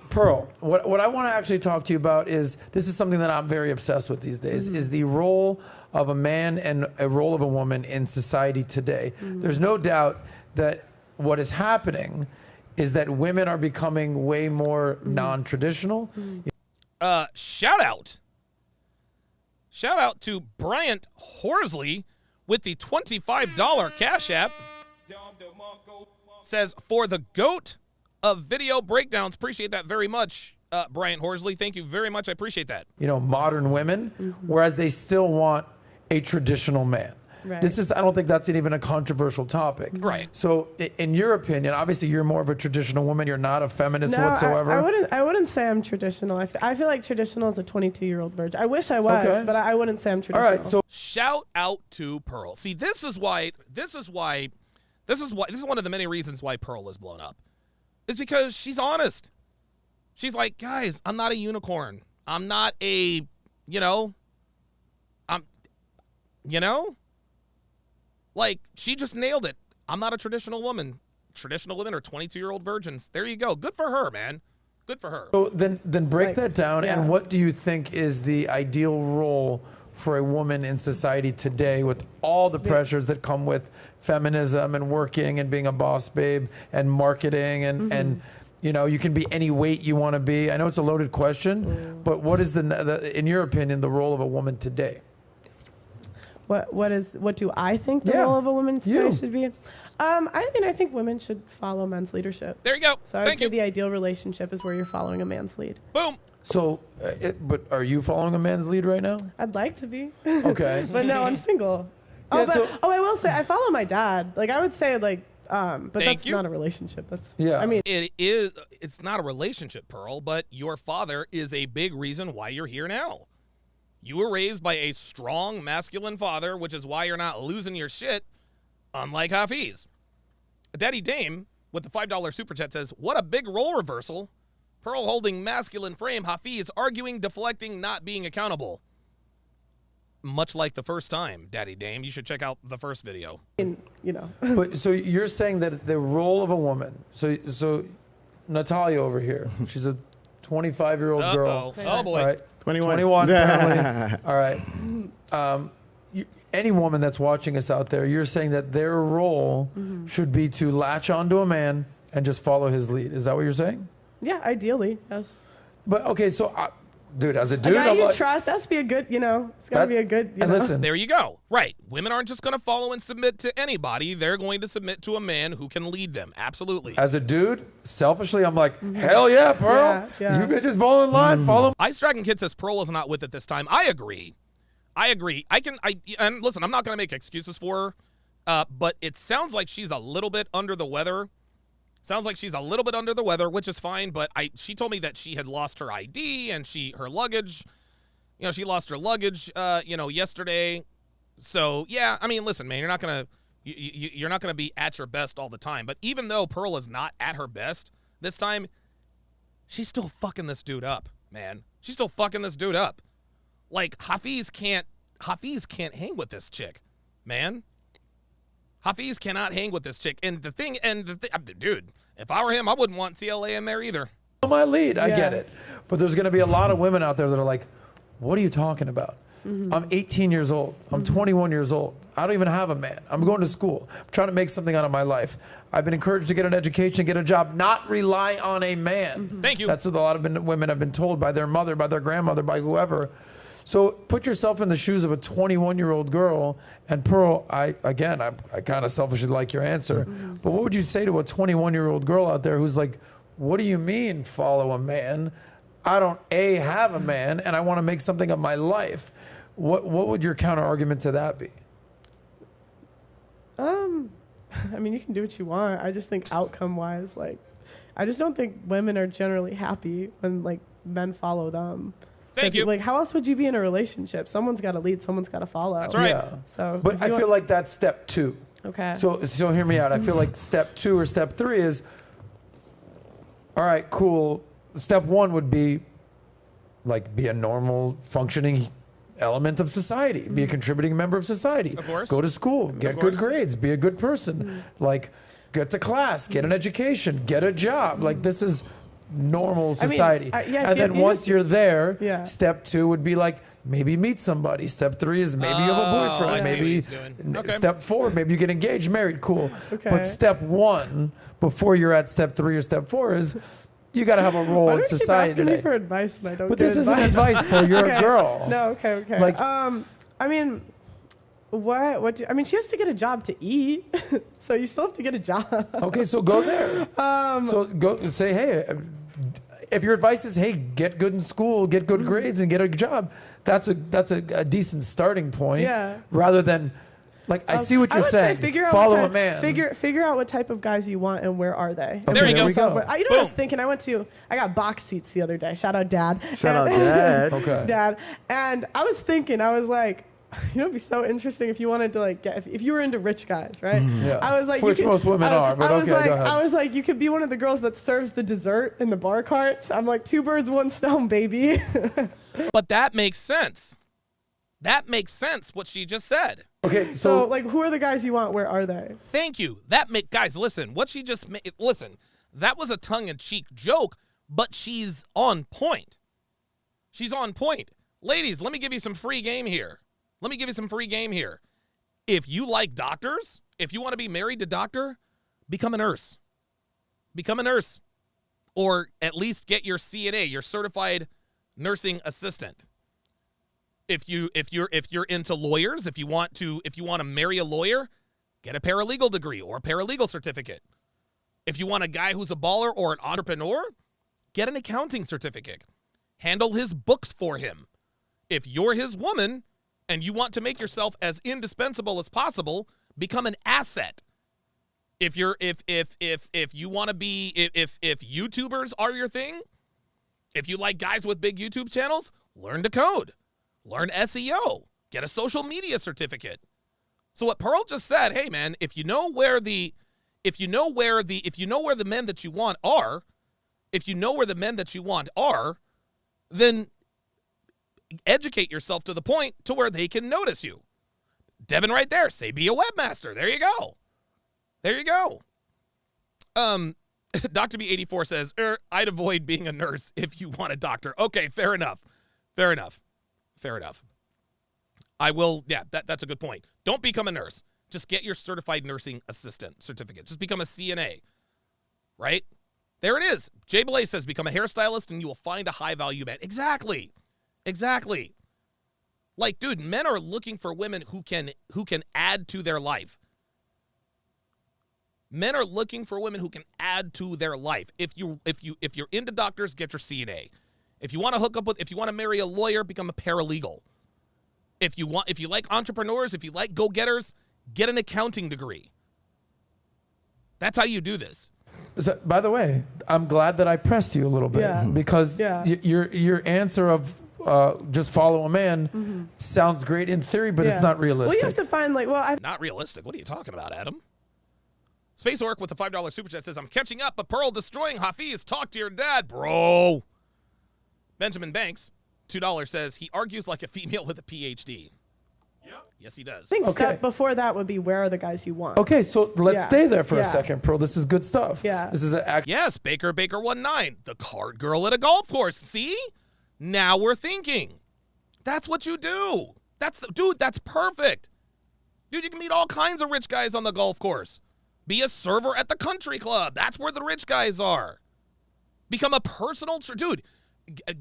Pearl, what I want to actually talk to you about is, this is something that I'm very obsessed with these days, is the role of a man and a role of a woman in society today. There's no doubt that what is happening is that women are becoming way more non-traditional. Shout out to Bryant Horsley with the $25 Cash App. Says, for the GOAT of video breakdowns. Appreciate that very much, Bryant Horsley. Thank you very much. I appreciate that. You know, modern women, whereas they still want a traditional man. Right. This is, I don't think that's even a controversial topic. Right. So in your opinion, obviously you're more of a traditional woman. You're not a feminist No, whatsoever. I wouldn't say I'm traditional. I feel like traditional is a 22-year-old virgin. I wish I was, Okay. but I wouldn't say I'm All traditional. right. So Shout out to Pearl. See, this is one of the many reasons why Pearl is blown up. Is because she's honest. She's like, guys, I'm not a unicorn. I'm not a, like, she just nailed it. I'm not a traditional woman. Traditional women are 22-year-old virgins. There you go. Good for her, man. Good for her. So then break Like, that down. yeah. And what do you think is the ideal role for a woman in society today, with all the pressures that come with feminism and working and being a boss babe and marketing and you can be any weight you want to be? I know it's a loaded question, but what is in your opinion, the role of a woman today? What do I think the Yeah. role of a woman today You. should be? I think women should follow men's leadership. There you go. So I would Thank say you. the ideal relationship is where you're following a man's lead. Boom. So, but are you following a man's lead right now? I'd like to be, Okay. but no, I'm single. Yeah, I will say I follow my dad. Like I would say but Thank that's you. not a relationship. That's Yeah. I mean, It's not a relationship, Pearl, but your father is a big reason why you're here now. You were raised by a strong, masculine father, which is why you're not losing your shit, unlike Hafiz. Daddy Dame, with the $5 super chat, says, what a big role reversal. Pearl holding masculine frame, Hafiz arguing, deflecting, not being accountable. Much like the first time, Daddy Dame. You should check out the first video. But so you're saying that the role of a woman. So Natalia over here, she's a 25-year-old girl. Oh, boy. All right. 21. 21 apparently. All right. Any woman that's watching us out there, you're saying that their role should be to latch onto a man and just follow his lead. Is that what you're saying? yeah, ideally, yes. But okay, so dude, as a A dude, guy I'm you like, trust has to be a good, it's got to be a good, and listen, There you go. Right. Women aren't just going to follow and submit to anybody. They're going to submit to a man who can lead them. Absolutely. as a dude, selfishly, I'm like, hell yeah, Pearl. Yeah. You bitches fall in line, follow. Ice Dragon Kid says Pearl is not with it this time. I agree. And listen, I'm not going to make excuses for her, but it sounds like she's a little bit under the weather. Which is fine, but she told me that she had lost her ID and her luggage. She lost her luggage, yesterday. So, yeah, I mean, listen, man, you're not going to be at your best all the time. But even though Pearl is not at her best this time, she's still fucking this dude up, man. She's still fucking this dude up. Like, Hafiz can't hang with this chick, man. Hafiz cannot hang with this chick. And the thing, dude, if I were him, I wouldn't want TLA in there either. My lead, I Yeah. get it. But there's going to be a lot of women out there that are like, what are you talking about? I'm 18 years old. I'm 21 years old. I don't even have a man. I'm going to school. I'm trying to make something out of my life. I've been encouraged to get an education, get a job, not rely on a man. Thank you. That's what a lot of women have been told by their mother, by their grandmother, by whoever. So put yourself in the shoes of a 21-year-old girl. And Pearl, I kind of selfishly like your answer. But what would you say to a 21-year-old girl out there who's like, what do you mean follow a man? I don't have a man, and I want to make something of my life. What would your counter argument to that be? I mean, you can do what you want. I just think outcome-wise, I just don't think women are generally happy when men follow them. Thank you. Like, how else would you be in a relationship? Someone's got to lead. Someone's got to follow. That's right. Yeah. So, But if I you feel want- like that's step 2. Okay. So hear me out. I feel like step 2 or step 3 is, all right, cool. Step 1 would be like be a normal functioning element of society, be a contributing member of society. Of course. Go to school, get good grades, be a good person. Like get to class, get an education, get a job. Like this is normal society. yeah, and then once you're there, Yeah. step 2 would be like maybe meet somebody. Step 3 is maybe you have a I boyfriend. see what Maybe he's doing. Okay. step 4, maybe you get engaged, married, cool. Okay. But step 1, before you're at step 3 or step 4, is you got to have a role Why in do you keep society asking me today. for advice and I don't But get this isn't advice, Paul. You're Okay. a girl. No, okay. Like- I mean, I mean, she has to get a job to eat, so you still have to get a job. Okay, so go there. So go say, hey, if your advice is, hey, get good in school, get good grades, and get a job, that's a decent starting point. Yeah. Rather than, like, I see what I you're would saying. Say figure out Follow what a type, man. Figure out what type of guys you want and where are they. Okay, There you go. we go. You know what I was Boom. thinking? I got box seats the other day. Shout out, Dad. Shout out, Dad. Okay. Dad. And I was thinking, I was like, you know, it'd be so interesting if you wanted to like get if you were into rich guys, right? Yeah. I was like, Which you could, most women I, are, but I was okay, like, go ahead. I was like, you could be one of the girls that serves the dessert in the bar carts. I'm like, 2 birds, 1 stone, baby. But that makes sense. That makes sense, what she just said. Okay, So so like, who are the guys you want? Where are they? Thank you. Guys, listen. What she just made. Listen, that was a tongue-in-cheek joke, but she's on point. She's on point. Ladies, let me give you some free game here. If you like doctors, if you want to be married to doctor, become a nurse. Become a nurse, or at least get your CNA, your certified nursing assistant. If you're into lawyers, if you want to marry a lawyer, get a paralegal degree or a paralegal certificate. If you want a guy who's a baller or an entrepreneur, get an accounting certificate. Handle his books for him. If you're his woman and you want to make yourself as indispensable as possible, become an asset. If you want to be if YouTubers are your thing, if you like guys with big YouTube channels, learn to code. Learn SEO. Get a social media certificate. So what Pearl just said, hey man, if you know where the men that you want are, then educate yourself to the point to where they can notice you. Devin right there, say be a webmaster. There you go. Dr. B84 says, I'd avoid being a nurse if you want a doctor. Okay, fair enough. I will, yeah, that's a good point. Don't become a nurse. Just get your certified nursing assistant certificate. Just become a CNA, right? There it is. Jay Belay says, become a hairstylist and you will find a high-value man. Exactly. Like, dude, men are looking for women who can add to their life. Men are looking for women who can add to their life. If you're into doctors, get your CNA. If you want to marry a lawyer, become a paralegal. If you like entrepreneurs, if you like go-getters, get an accounting degree. That's how you do this. So, by the way, I'm glad that I pressed you a little bit because your answer of just follow a man sounds great in theory, but it's not realistic. Well, you have to find Not realistic. What are you talking about, Adam? Space Orc with the $5 super chat says, I'm catching up, but Pearl destroying Hafiz. Talk to your dad, bro. Benjamin Banks, $2 says, he argues like a female with a PhD. Yep. Yes, he does. I think step before that would be where are the guys you want. Okay, so let's stay there for a second, Pearl. This is good stuff. Yeah. This is Yes, Baker 19, the card girl at a golf course. See? Now we're thinking. That's what you do. Dude, that's perfect. Dude, you can meet all kinds of rich guys on the golf course. Be a server at the country club. That's where the rich guys are. Become a personal trainer. The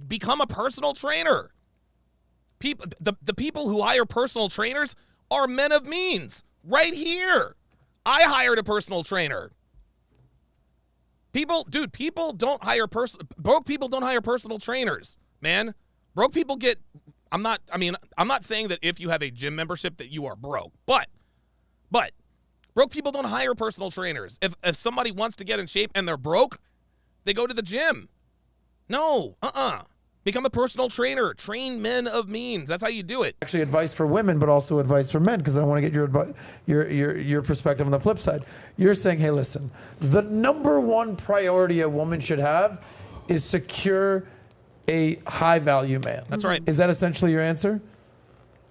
people who hire personal trainers are men of means. Right here. I hired a personal trainer. Broke people don't hire personal trainers, man. Broke people I'm not saying that if you have a gym membership that you are broke, but broke people don't hire personal trainers. If somebody wants to get in shape and they're broke, they go to the gym. No, Become a personal trainer. Train men of means. That's how you do it. Actually, advice for women, but also advice for men, because I want to get your perspective on the flip side. You're saying, hey, listen, the number one priority a woman should have is secure a high-value man. That's right. Is that essentially your answer?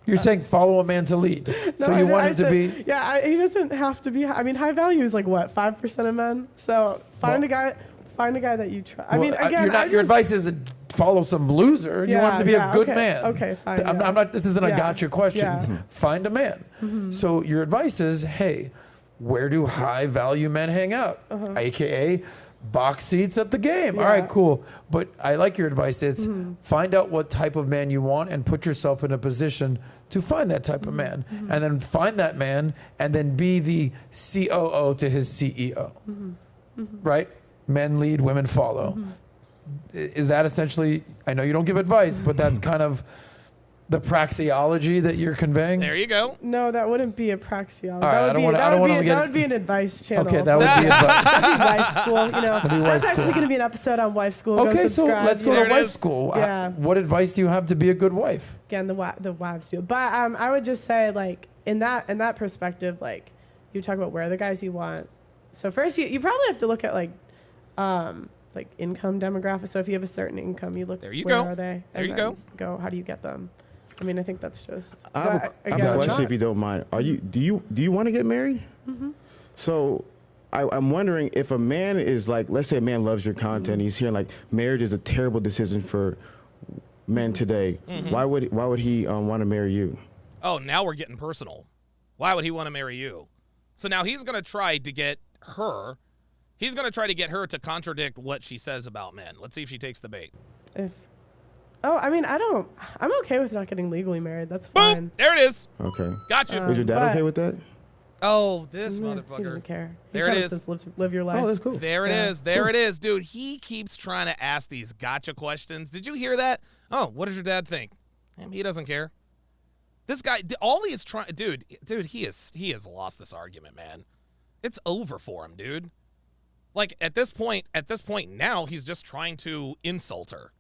You're saying follow a man to lead. No, So you want him to be... Yeah, he doesn't have to be. I mean, high value is like what, 5% of men. So find a guy that you trust. I mean, again, your advice isn't follow some loser. You want him to be a good okay, man. Okay, fine. I'm not. This isn't a gotcha question. Yeah. Find a man. So your advice is, hey, where do high value men hang out? AKA box seats at the game. All right, cool. But I like your advice. It's find out what type of man you want and put yourself in a position to find that type of man. And then find that man and then be the COO to his CEO. Right? Men lead, women follow. Is that essentially, I know you don't give advice, but that's kind of the praxeology that you're conveying? There you go. No, that wouldn't be a praxeology. Right, That would be an advice channel. Okay, that would be advice. That'd be wife school. You know, be wife that's school. actually going to be an episode on wife school. Okay, Go so subscribe, let's go you to know. wife school. Yeah. What advice do you have to be a good wife? Again, the wives do. But I would just say, like, in that perspective, like, you talk about where are the guys you want. So first, you probably have to look at like income demographics. So if you have a certain income, you look. There you where go. are they? There you then go. How do you get them? I mean, I think that's just. I have a question, if you don't mind. Do you want to get married? So I'm wondering if a man is like, let's say a man loves your content, he's hearing like marriage is a terrible decision for men today. Why would he want to marry you? Oh, now we're getting personal. Why would he want to marry you? So now he's going to try to get her. He's going to try to get her to contradict what she says about men. Let's see if she takes the bait. I'm okay with not getting legally married. That's Boom! fine. There it is. Okay. Got you. Is your dad okay with that? Oh, this He motherfucker. doesn't care. There it is. Just live your life. Oh, that's cool. There it is. There it is. Dude, he keeps trying to ask these gotcha questions. Did you hear that? Oh, what does your dad think? He doesn't care. This guy, all he is trying, dude, he has lost this argument, man. It's over for him, dude. Like, at this point now, he's just trying to insult her.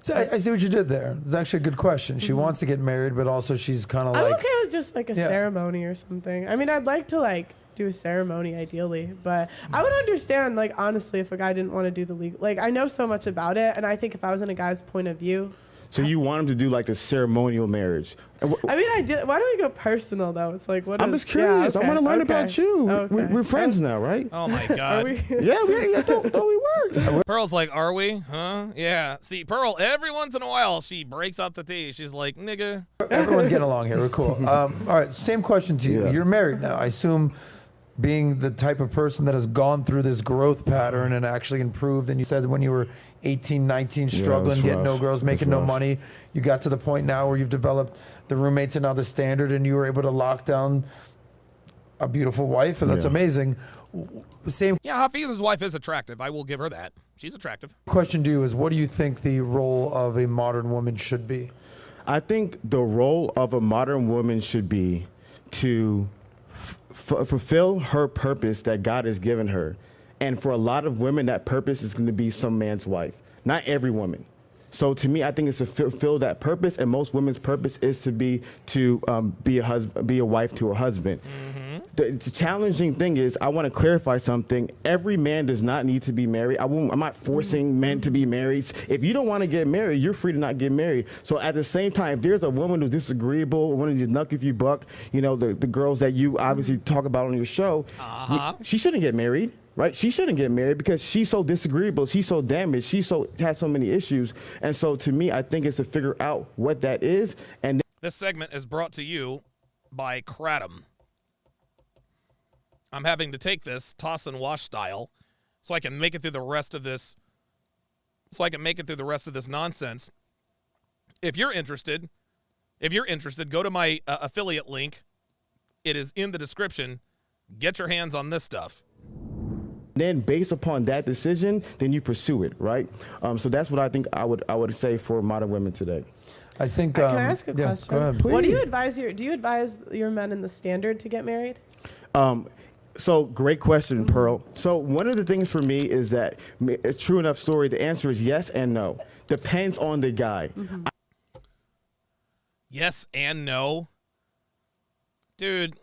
So I see what you did there. It's actually a good question. She wants to get married, but also she's kind of I'm like... okay with just like a ceremony or something. I mean, I'd like to like do a ceremony ideally, but I would understand, like, honestly, if a guy didn't want to do the legal. Like, I know so much about it, and I think if I was in a guy's point of view. So you want him to do like the ceremonial marriage? I mean, I did. Why do we go personal though? It's like, what? I'm just curious. Yeah, okay, I want to learn about you. Okay. We're friends now, right? Oh, my God. Yeah, I thought we were. Pearl's like, are we? Huh? Yeah. See, Pearl, every once in a while, she breaks out the tea. She's like, nigga. Everyone's getting along here. We're cool. All right, same question to you. Yeah. You're married now. I assume being the type of person that has gone through this growth pattern and actually improved, and you said when you were 18, 19, struggling, getting no girls, making no money, you got to the point now where you've developed the roommates and now the standard, and you were able to lock down a beautiful wife, and that's amazing. Same Yeah, Hafiz's wife is attractive. I will give her that. She's attractive. question to you is, what do you think the role of a modern woman should be? I think the role of a modern woman should be to fulfill her purpose that God has given her. And for a lot of women, that purpose is going to be some man's wife. Not every woman. So to me, I think it's to fulfill that purpose. And most women's purpose is to be a husband, be a wife to her husband. The challenging thing is, I want to clarify something. Every man does not need to be married. I'm not forcing men to be married. If you don't want to get married, you're free to not get married. So at the same time, if there's a woman who's disagreeable, one of these knuck if you buck, you know, the girls that you obviously talk about on your show, she shouldn't get married. Right? She shouldn't get married because she's so disagreeable. She's so damaged. Has so many issues. And so to me, I think it's to figure out what that is. And This segment is brought to you by Kratom. I'm having to take this toss and wash style so I can make it through the rest of this. Nonsense. If you're interested, go to my affiliate link. It is in the description. Get your hands on this stuff. then based upon that decision, then you pursue it, right? So that's what I think I would say for modern women today. I think. Can I ask a question? Go ahead. What do you advise your men in the standard to get married? So great question, Pearl. So one of the things for me is that a true enough story. The answer is yes and no. Depends on the guy. Yes and no. Dude.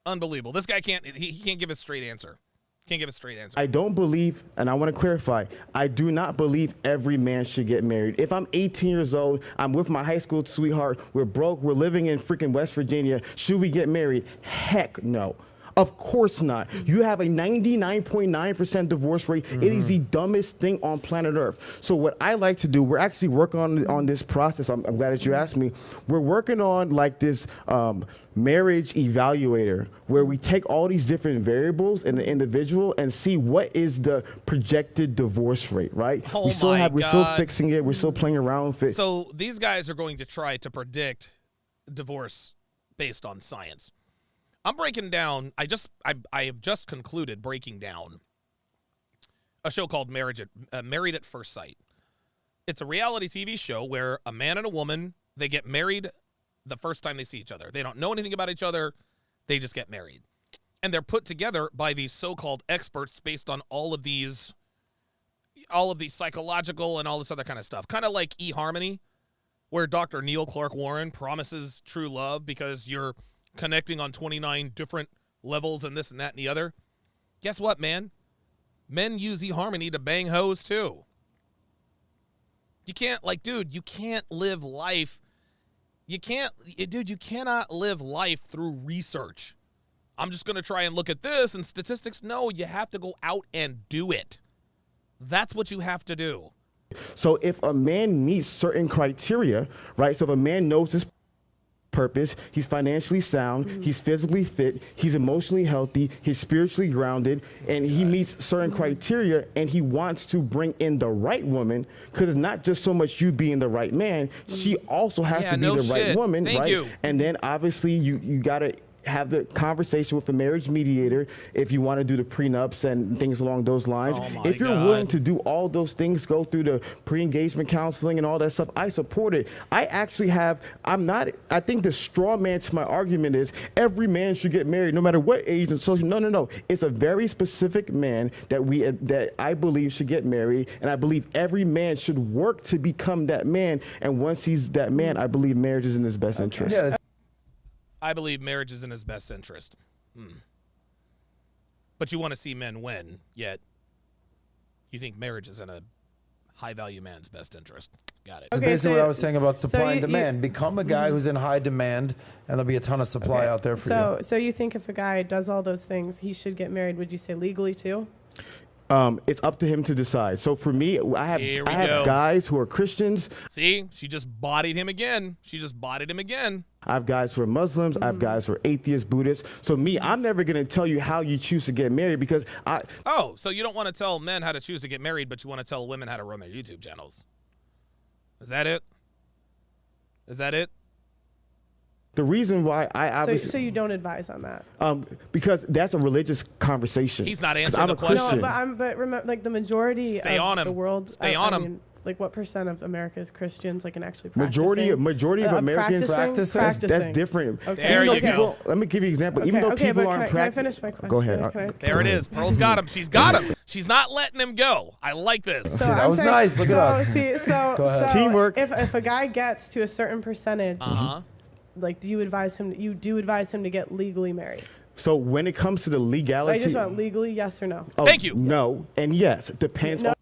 Unbelievable. This guy can't give a straight answer. Can't give a straight answer. I don't believe, and I want to clarify, I do not believe every man should get married. If I'm 18 years old, I'm with my high school sweetheart, we're broke, we're living in freaking West Virginia, should we get married? Heck no. Of course not. You have a 99.9% divorce rate. It is the dumbest thing on planet Earth. So what I like to do, we're actually working on this process. I'm glad that you asked me. We're working on like this marriage evaluator where we take all these different variables in the individual and see what is the projected divorce rate, right? Oh we're still fixing it. We're still playing around with it. So these guys are going to try to predict divorce based on science. I'm breaking down. I have just concluded breaking down a show called Married at First Sight. It's a reality TV show where a man and a woman, they get married the first time they see each other. They don't know anything about each other. They just get married. And they're put together by these so-called experts based on all of these psychological and all this other kind of stuff. Kind of like eHarmony, where Dr. Neil Clark Warren promises true love because you're connecting on 29 different levels and this and that and the other. Guess what, man? Men use eHarmony to bang hoes too. You can't, you can't live life. You cannot live life through research. I'm just going to try and look at this and statistics. No, you have to go out and do it. That's what you have to do. So if a man meets certain criteria, right? So if a man knows his purpose, he's financially sound, he's physically fit, he's emotionally healthy, he's spiritually grounded, and he meets certain criteria, and he wants to bring in the right woman, because it's not just so much you being the right man, she also has to be the right woman, right? And then obviously you gotta have the conversation with a marriage mediator if you want to do the prenups and things along those lines. If you're willing to do all those things, go through the pre-engagement counseling and all that stuff, I support it. I think the straw man to my argument is every man should get married no matter what age and social. No. It's a very specific man that I believe should get married, and I believe every man should work to become that man. And once he's that man, I believe marriage is in his best interest. Yeah, I believe marriage is in his best interest. But you want to see men win, yet you think marriage is in a high-value man's best interest. Got it. That's basically what I was saying about supply and demand. Become a guy who's in high demand, and there'll be a ton of supply out there for you. So you think if a guy does all those things, he should get married, would you say legally too? It's up to him to decide. So for me, I have guys who are Christians. See, she just bodied him again. I have guys who are Muslims. I have guys who are atheists, Buddhists. So me, I'm never going to tell you how you choose to get married because so you don't want to tell men how to choose to get married, but you want to tell women how to run their YouTube channels. Is that it? The reason why I obviously... So you don't advise on that? Because that's a religious conversation. He's not answering the question. No, but remember, like the majority of the world... Stay on him. Like what % of America is Christians, like, and actually practicing? Majority of Americans practicing. That's different. Okay. There you go. Let me give you an example. Even though people aren't practicing... Can I finish my question? Go ahead. There it is. Pearl's got him. She's got him. She's not letting him go. I like this. So that was nice. Look at us. Go ahead. Teamwork. If a guy gets to a certain percentage... Like, do you advise him to get legally married? So when it comes to the legality... I just want legally, yes or no? Thank you. No and yes. It depends on...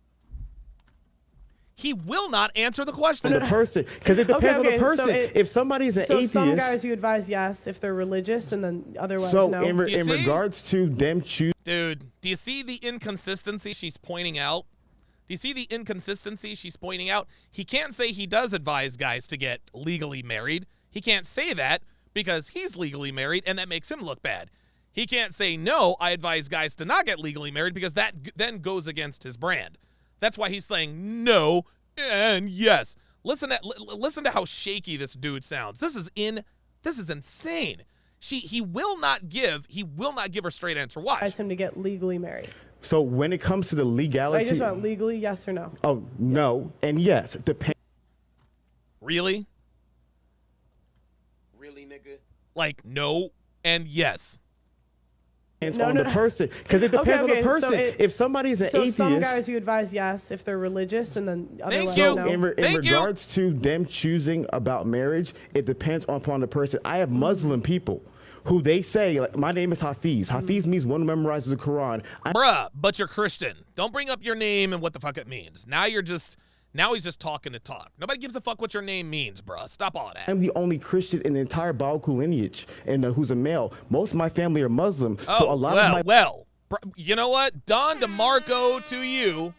He will not answer the question. The person, because it depends on the person. If somebody's an atheist... So some guys you advise yes if they're religious, and then otherwise no. So in regards to them choosing... Dude, do you see the inconsistency she's pointing out? He can't say he does advise guys to get legally married. He can't say that because he's legally married and that makes him look bad. He can't say, no, I advise guys to not get legally married because that then goes against his brand. That's why he's saying no and yes. Listen to how shaky this dude sounds. This is insane. He will not give her straight answer. Watch. Advise him to get legally married. So when it comes to the legality... I just want legally, yes or no? Oh, no and yes. Really? Really, nigga? Like, no and yes. Depends on the person, because it depends on the person. So if somebody's an atheist, some guys you advise yes if they're religious, and then otherwise you. no. in regards to them choosing about marriage, it depends upon the person. I have Muslim people who they say, like, my name is Hafiz. Hafiz means one who memorizes the Quran. Bruh, but you're Christian. Don't bring up your name and what the fuck it means. Now he's just talking to talk. Nobody gives a fuck what your name means, bruh. Stop all that. I'm the only Christian in the entire Baoku lineage, and who's a male. Most of my family are Muslim, so a lot of my you know what? Don DeMarco to you.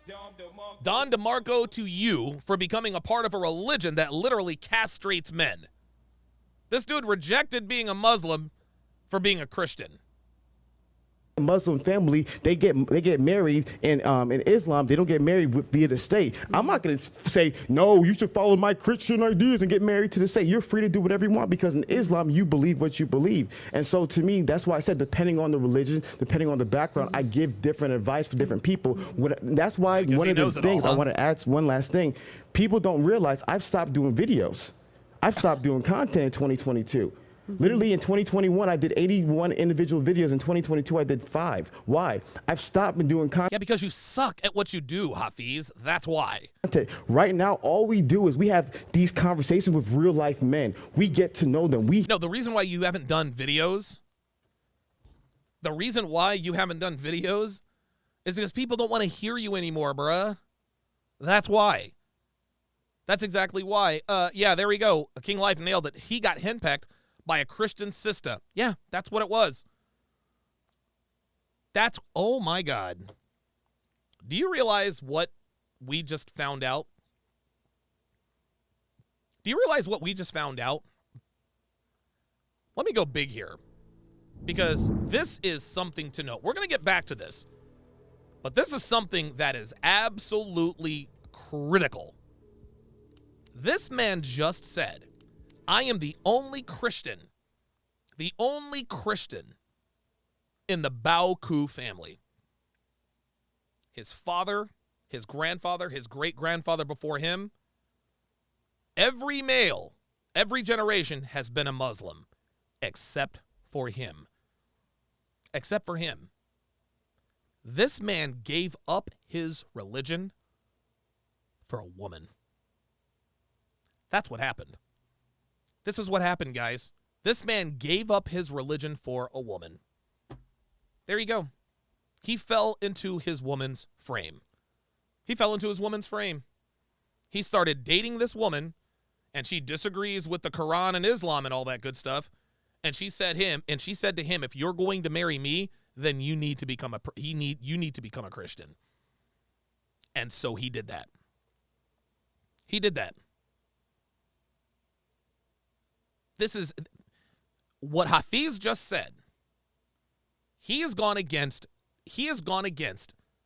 Don DeMarco to you for becoming a part of a religion that literally castrates men. This dude rejected being a Muslim for being a Christian. Muslim family, they get married, and in Islam they don't get married via the state. I'm not going to say no, you should follow my Christian ideas and get married to the state. You're free to do whatever you want, because in Islam you believe what you believe. And so to me, that's why I said depending on the religion, depending on the background, I give different advice for different people. That's why one of the things I want to add one last thing. People don't realize I've stopped doing videos. I've stopped doing content in 2022. Literally in 2021, I did 81 individual videos. In 2022, I did 5. Why? I've stopped doing content. Yeah, because you suck at what you do, Hafiz. That's why. Right now, all we do is we have these conversations with real life men. We get to know them. No, the reason why you haven't done videos, is because people don't want to hear you anymore, bruh. That's why. That's exactly why. Yeah, there we go. King Life nailed it. He got henpecked by a Christian sister. Yeah, that's what it was. Oh my God. Do you realize what we just found out? Let me go big here, because this is something to note. We're going to get back to this, but this is something that is absolutely critical. This man just said, I am the only Christian in the Baoku family. His father, his grandfather, his great-grandfather before him, every male, every generation has been a Muslim, except for him. Except for him. This man gave up his religion for a woman. That's what happened. This is what happened, guys. This man gave up his religion for a woman. There you go. He fell into his woman's frame. He started dating this woman, and she disagrees with the Quran and Islam and all that good stuff. And she said to him, if you're going to marry me, then you need to become a Christian. And so he did that. This is what Hafiz just said. He has gone against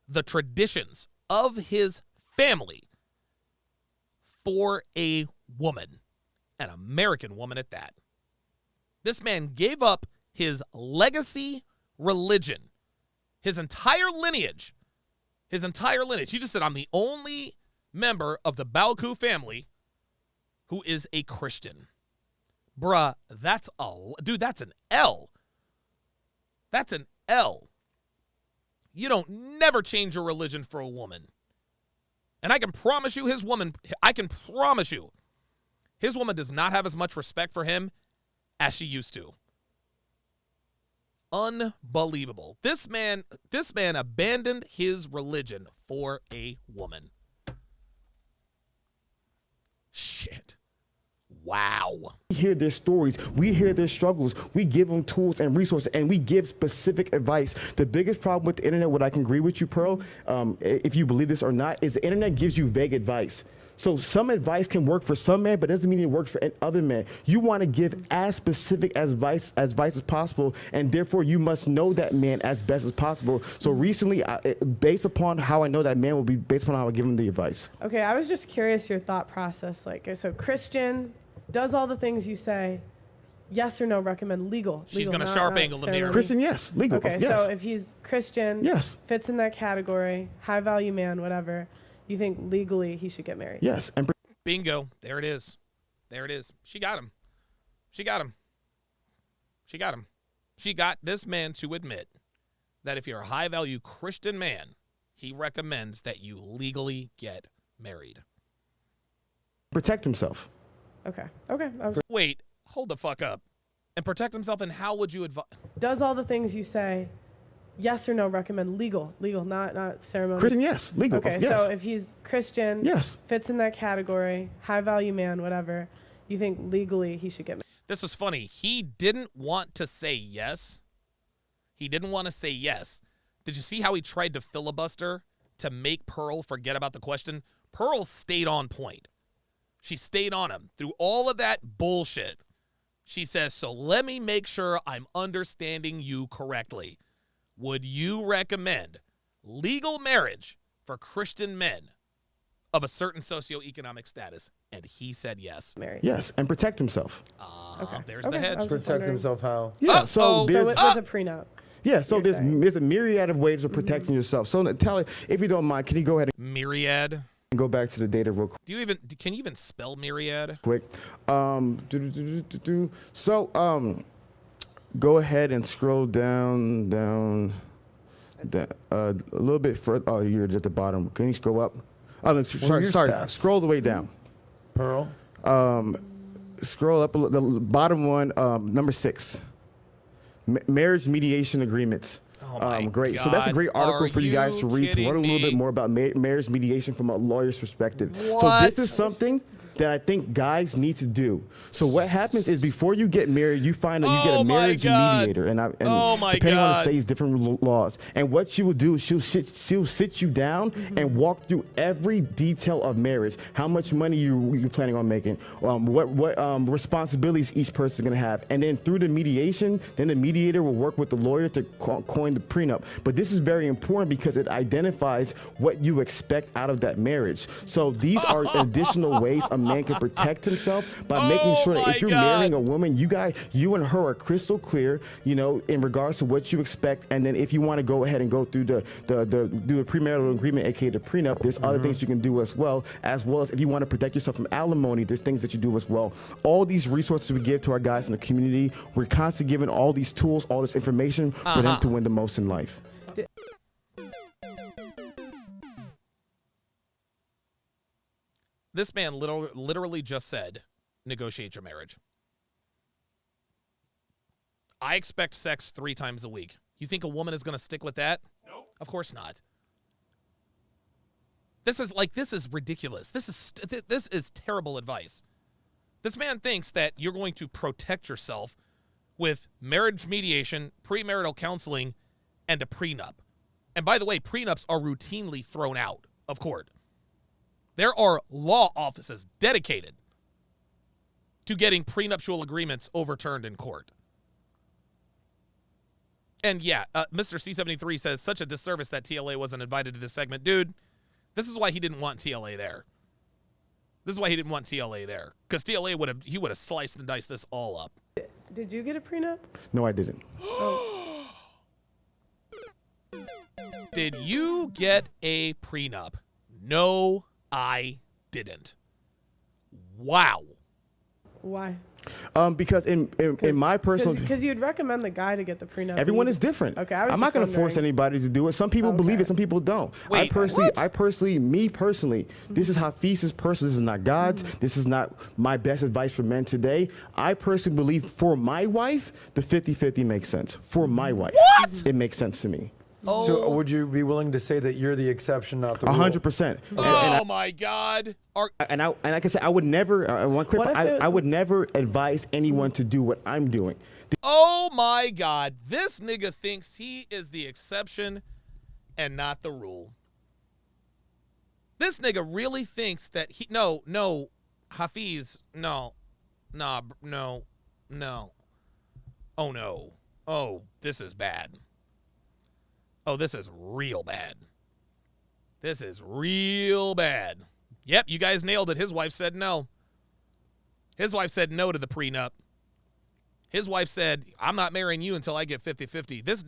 the traditions of his family for a woman, an American woman at that. This man gave up his legacy religion, his entire lineage. He just said, I'm the only member of the Baoku family who is a Christian. Bruh, that's an L. That's an L. You don't never change your religion for a woman. And I can promise you his woman does not have as much respect for him as she used to. Unbelievable. This man abandoned his religion for a woman. Shit. Wow. We hear their stories, we hear their struggles, we give them tools and resources, and we give specific advice. The biggest problem with the internet, what I can agree with you, Pearl, if you believe this or not, is the internet gives you vague advice. So some advice can work for some men, but doesn't mean it works for other men. You want to give as specific advice as possible, and therefore you must know that man as best as possible. So recently, based upon how I know that man will be, based upon how I give him the advice. Okay, I was just curious your thought process. So Christian does all the things you say. Yes or no, recommend legal. She's going to sharp angle in here. Christian, yes. Legal, okay, yes. So if he's Christian, yes, fits in that category, high value man, whatever, you think legally he should get married? Yes. And bingo. There it is. She got him. She got this man to admit that if you're a high-value Christian man, he recommends that you legally get married. Protect himself. Okay. Okay. Wait, hold the fuck up. And protect himself, and how would you advise? Does all the things you say, yes or no, recommend legal, not ceremony? Christian, yes. Legal, Okay, yes. so if he's Christian, yes, fits in that category, high value man, whatever, you think legally he should get married? This was funny. He didn't want to say yes. He didn't want to say yes. Did you see how he tried to filibuster to make Pearl forget about the question? Pearl stayed on point. She stayed on him through all of that bullshit. She says, so let me make sure I'm understanding you correctly. Would you recommend legal marriage for Christian men of a certain socioeconomic status? And he said yes. Married. yes, and protect himself. Okay. There's Okay, the hedge. I was just Protect wondering. himself how? Yeah, Uh-oh. so So there's with a prenup. so you're saying. there's a myriad of ways of protecting yourself. So Natalia, if you don't mind, can you go ahead Myriad. and go back to the data real Can you even spell myriad? quick? Go ahead and scroll down a little bit further. Oh, you're just at the bottom. Can you scroll up? Oh, no, sorry. your stats? Scroll the way down. Pearl? Scroll up the bottom one, number 6. Marriage mediation agreements. Oh my great. So that's a God. great article Are for you guys to you read to learn a little kidding bit more about marriage mediation from a lawyer's perspective. So What? this is something that I think guys need to do. So what happens is before you get married, you find that you get Oh a my marriage God. mediator, and Oh my depending on the God. state's different laws. And what she will do is she'll sit you down and walk through every detail of marriage, how much money you're planning on making, what responsibilities each person is going to have, and then through the mediation, then the mediator will work with the lawyer to coin the prenup. But this is very important because it identifies what you expect out of that marriage. So these are additional ways a man can protect himself by making sure that my if you're God. marrying a woman, you and her are crystal clear, in regards to what you expect. And then if you want to go ahead and go through do the premarital agreement, aka the prenup, there's other things you can do as well as if you want to protect yourself from alimony, there's things that you do as well. All these resources we give to our guys in the community, we're constantly giving all these tools, all this information for them to win the most in life. This man literally just said, negotiate your marriage. I expect sex 3 times a week. You think a woman is going to stick with that? No. Of course not. This is ridiculous. This is terrible advice. This man thinks that you're going to protect yourself with marriage mediation, premarital counseling, and a prenup. And by the way, prenups are routinely thrown out of court. There are law offices dedicated to getting prenuptial agreements overturned in court. And yeah, Mr. C73 says, such a disservice that TLA wasn't invited to this segment. Dude, this is why he didn't want TLA there. This is why he didn't want TLA there. Because TLA would have sliced and diced this all up. Did you get a prenup? No, I didn't. Did you get a prenup? No, I didn't. Wow. Why? Because in my personal, because you'd recommend the guy to get the prenup. everyone and is different. Okay, I was I'm not just going to force wondering. anybody to do it. Some people believe it, some people don't. Wait, I personally, this is Hafiz's personal. This is not God's. This is not my best advice for men today. I personally believe for my wife, the 50-50 makes sense. For my wife, it makes sense to me. Oh. So would you be willing to say that you're the exception, not the rule? 100%. Oh my God. And like I said, I would never. I would never advise anyone to do what I'm doing. Oh my God. This nigga thinks he is the exception and not the rule. This nigga really thinks that no, Hafiz, no. Oh no. Oh, this is bad. Oh, this is real bad. This is real bad. Yep, you guys nailed it. His wife said no. His wife said no to the prenup. His wife said, I'm not marrying you until I get 50-50. This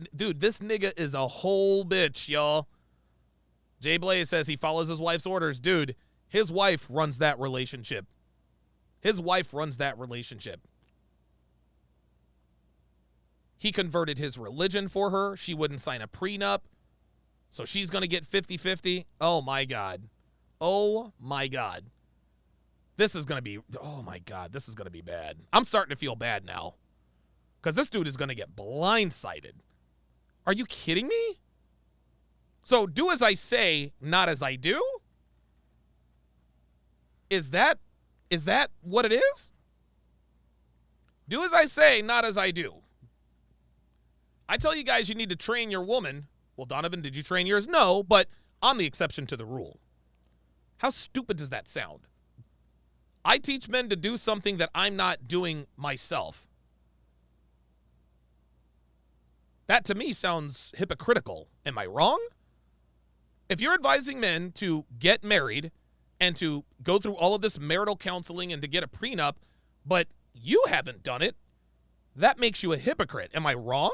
nigga is a whole bitch, y'all. Jay Blaze says he follows his wife's orders. Dude, his wife runs that relationship. His wife runs that relationship. He converted his religion for her. She wouldn't sign a prenup. So she's going to get 50-50. Oh, my God. Oh, my God. This is going to be, oh, my God, this is going to be bad. I'm starting to feel bad now because this dude is going to get blindsided. Are you kidding me? So do as I say, not as I do? Is that what it is? Do as I say, not as I do. I tell you guys you need to train your woman. Well, Donovan, did you train yours? No, but I'm the exception to the rule. How stupid does that sound? I teach men to do something that I'm not doing myself. That to me sounds hypocritical. Am I wrong? If you're advising men to get married and to go through all of this marital counseling and to get a prenup, but you haven't done it, that makes you a hypocrite. Am I wrong?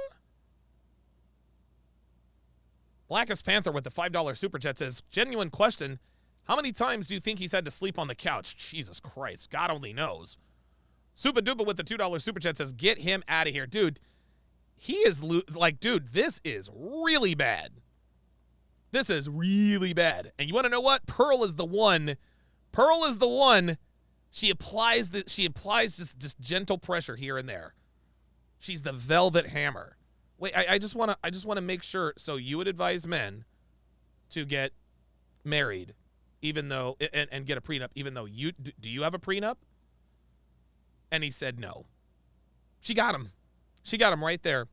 Blackest Panther with the $5 super chat says, genuine question, how many times do you think he's had to sleep on the couch? Jesus Christ, God only knows. Super Duper with the $2 super chat says, get him out of here. Dude, he is dude, this is really bad. This is really bad. And you want to know what? Pearl is the one. She applies this gentle pressure here and there. She's the velvet hammer. Wait, I just want to make sure. So you would advise men to get married, even though and get a prenup, even though do you have a prenup? And he said no. She got him. She got him right there.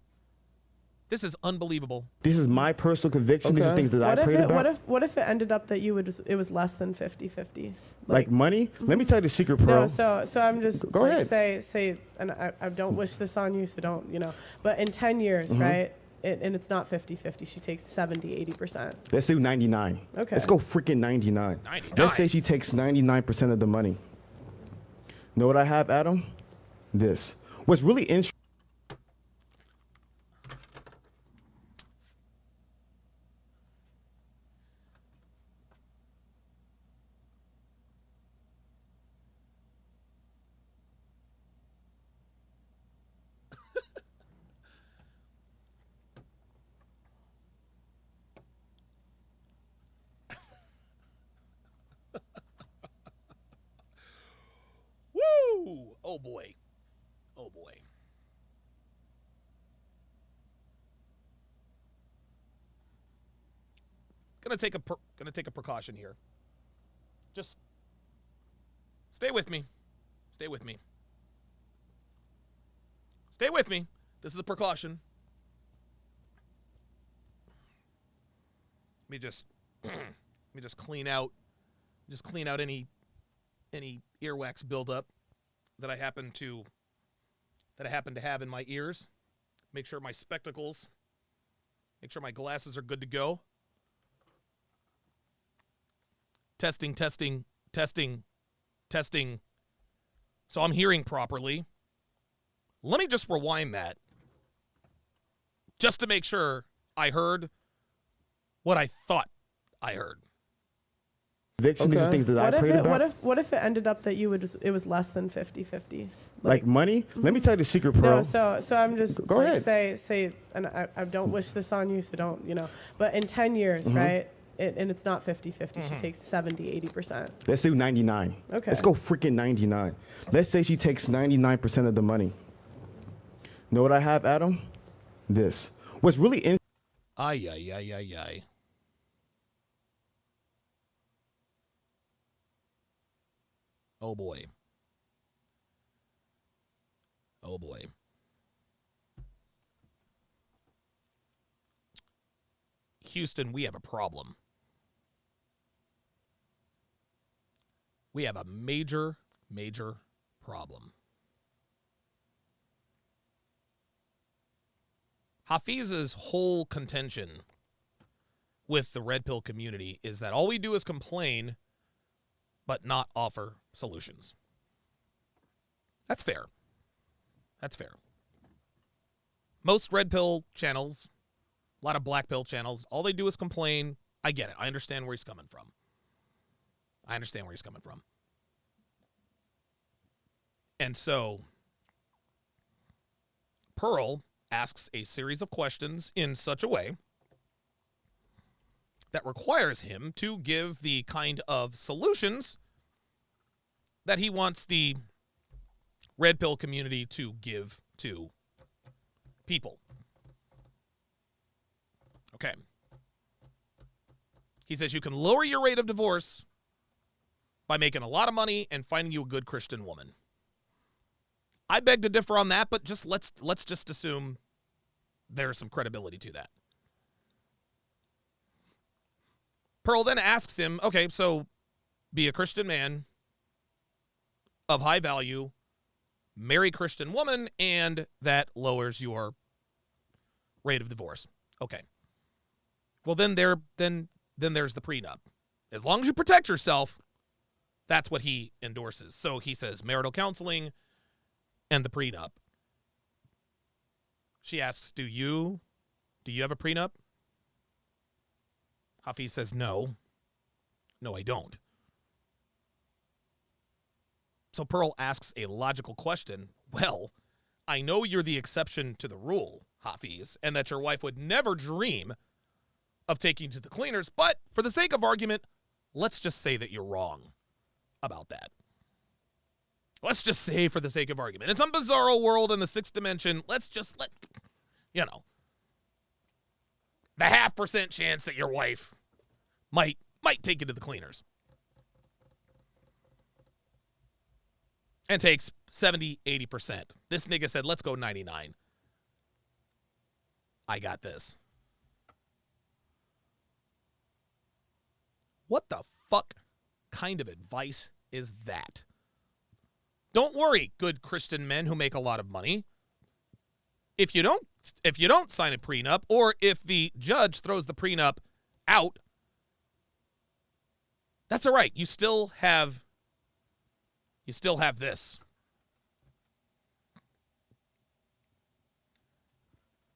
This is unbelievable. This is my personal conviction. Okay. These are things that I prayed about. What if it ended up that it was less than 50-50? Like money? Let me tell you the secret, Pearl. No, so I'm just Go ahead. say, and I don't wish this on you, so don't, but in 10 years, right? And it's not 50-50. She takes 70-80%. Let's do 99. Okay. Let's go freaking 99. 99. Let's say she takes 99% of the money. Know what I have, Adam? This. What's really interesting. Woo! Oh boy. Oh boy. Gonna take a precaution here. Just stay with me. Stay with me. Stay with me. This is a precaution. Let me just clean out any earwax buildup that I happen to have in my ears. Make sure my glasses are good to go. Testing. So I'm hearing properly. Let me just rewind that just to make sure I heard what I thought I heard. Conviction, these are things that I prayed about. What if it ended up that it was less than 50-50? Like money? Let me tell you the secret, Pearl. No, so I'm just Go ahead. say, and I don't wish this on you, so don't, but in 10 years, right? And it's not 50-50. She takes 70-80%. Let's do 99. Okay. Let's go freaking 99. Let's say she takes 99% of the money. Know what I have, Adam? This. What's really interesting. Ay. Oh boy. Houston, we have a problem. We have a major problem. Hafiz's whole contention with the red pill community is that all we do is complain but not offer solutions. That's fair. Most red pill channels, a lot of black pill channels, all they do is complain. I get it. I understand where he's coming from. And so, Pearl asks a series of questions in such a way that requires him to give the kind of solutions that he wants the red pill community to give to people. Okay. He says you can lower your rate of divorce by making a lot of money and finding you a good Christian woman. I beg to differ on that, but just let's just assume there's some credibility to that. Pearl then asks him, okay, so be a Christian man of high value, marry Christian woman, and that lowers your rate of divorce. Okay. Well, then there's the prenup. As long as you protect yourself, that's what he endorses. So he says marital counseling and the prenup. She asks, do you have a prenup? Hafiz says, no, I don't. So Pearl asks a logical question. Well, I know you're the exception to the rule, Hafiz, and that your wife would never dream of taking you to the cleaners, but for the sake of argument, let's just say that you're wrong about that. Let's just say, for the sake of argument, in some bizarro world in the sixth dimension, let's just the 0.5% chance that your wife might take you to the cleaners. And takes 70, 80%. This nigga said, let's go 99. I got this. What the fuck kind of advice is that? Don't worry, good Christian men who make a lot of money. If you don't sign a prenup, or if the judge throws the prenup out, that's all right. You still have this.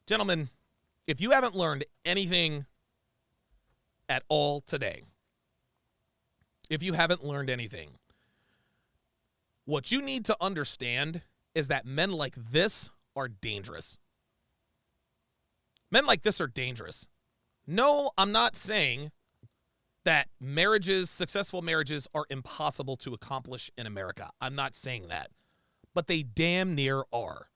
Gentlemen, if you haven't learned anything at all today, what you need to understand is that men like this are dangerous. Men like this are dangerous. No, I'm not saying that successful marriages are impossible to accomplish in America. I'm not saying that. But they damn near are.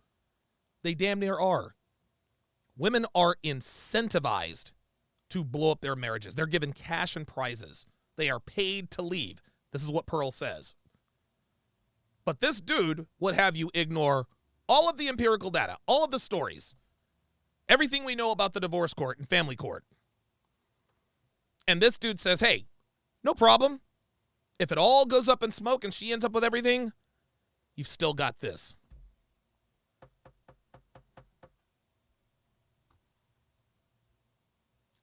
Women are incentivized to blow up their marriages. They're given cash and prizes. They are paid to leave. This is what Pearl says. But this dude would have you ignore all of the empirical data, all of the stories, everything we know about the divorce court and family court. And this dude says, hey, no problem. If it all goes up in smoke and she ends up with everything, you've still got this.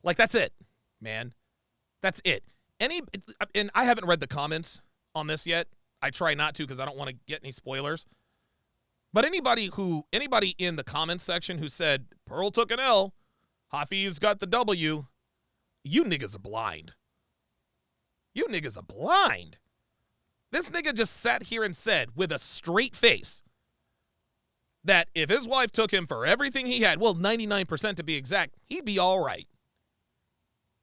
Like, that's it, man. That's it. And I haven't read the comments on this yet. I try not to because I don't want to get any spoilers. But anybody in the comments section who said, Pearl took an L, Hafiz got the W, you niggas are blind. You niggas are blind. This nigga just sat here and said with a straight face that if his wife took him for everything he had, well, 99% to be exact, he'd be all right.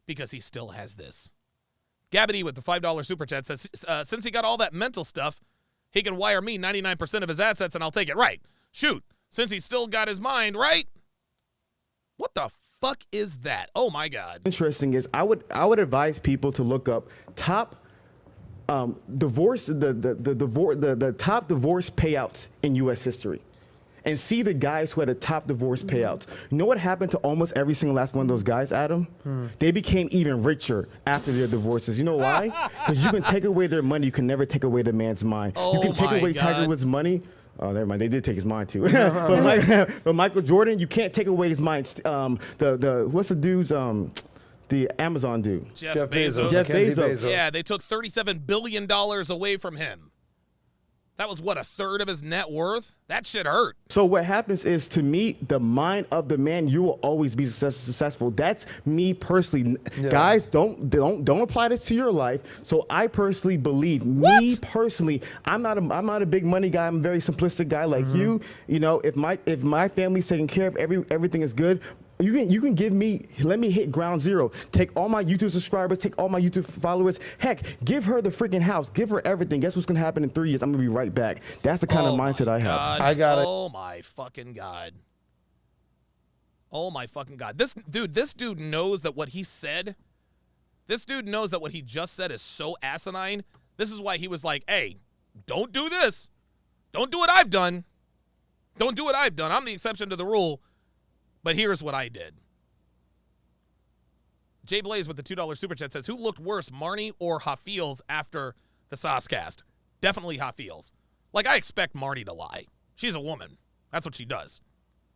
Because he still has this. Gabity with the $5 super chat says, since he got all that mental stuff, he can wire me 99% of his assets and I'll take it. Right. Shoot. Since he's still got his mind, right? What the fuck is that? Oh my God. Interesting is I would advise people to look up top divorce the top divorce payouts in U.S. history. And see the guys who had the top divorce payouts. You know what happened to almost every single last one of those guys, Adam? They became even richer after their divorces. You know why? Because you can take away their money. You can never take away the man's mind. You can take away Tiger Woods' money. Oh, never mind. They did take his mind, too. but Michael Jordan, you can't take away his mind. What's the dude's... the Amazon dude. Jeff Bezos. Jeff Bezos. Yeah, they took $37 billion away from him. That was, what, a third of his net worth? That shit hurt. So what happens is, to me, the mind of the man, you will always be successful. That's me personally. Yeah. Guys, don't apply this to your life. So I personally believe, me personally, I'm not a big money guy. I'm a very simplistic guy like you. You know, if my family's taken care of, everything is good. You can give me, let me hit ground zero. Take all my YouTube subscribers, take all my YouTube followers. Heck, give her the freaking house. Give her everything. Guess what's going to happen in 3 years? I'm going to be right back. That's the kind of mindset I have. I got it. Oh, my fucking God. Oh, my fucking God. This dude knows that what he said, this dude knows that what he just said is so asinine. This is why he was like, hey, don't do this. Don't do what I've done. Don't do what I've done. I'm the exception to the rule. But here's what I did. Jay Blaze with the $2 super chat says, who looked worse, Marnie or Hafiz after the Saucecast? Definitely Hafiz. Like, I expect Marnie to lie. She's a woman. That's what she does.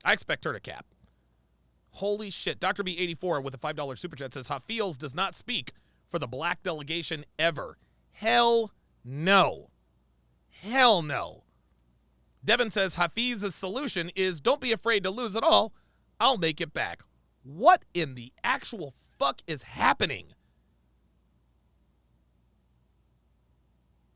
I expect her to cap. Holy shit. Dr. B84 with a $5 super chat says, Hafiz does not speak for the black delegation ever. Hell no. Hell no. Devin says, Hafiz's solution is don't be afraid to lose it all. I'll make it back. What in the actual fuck is happening?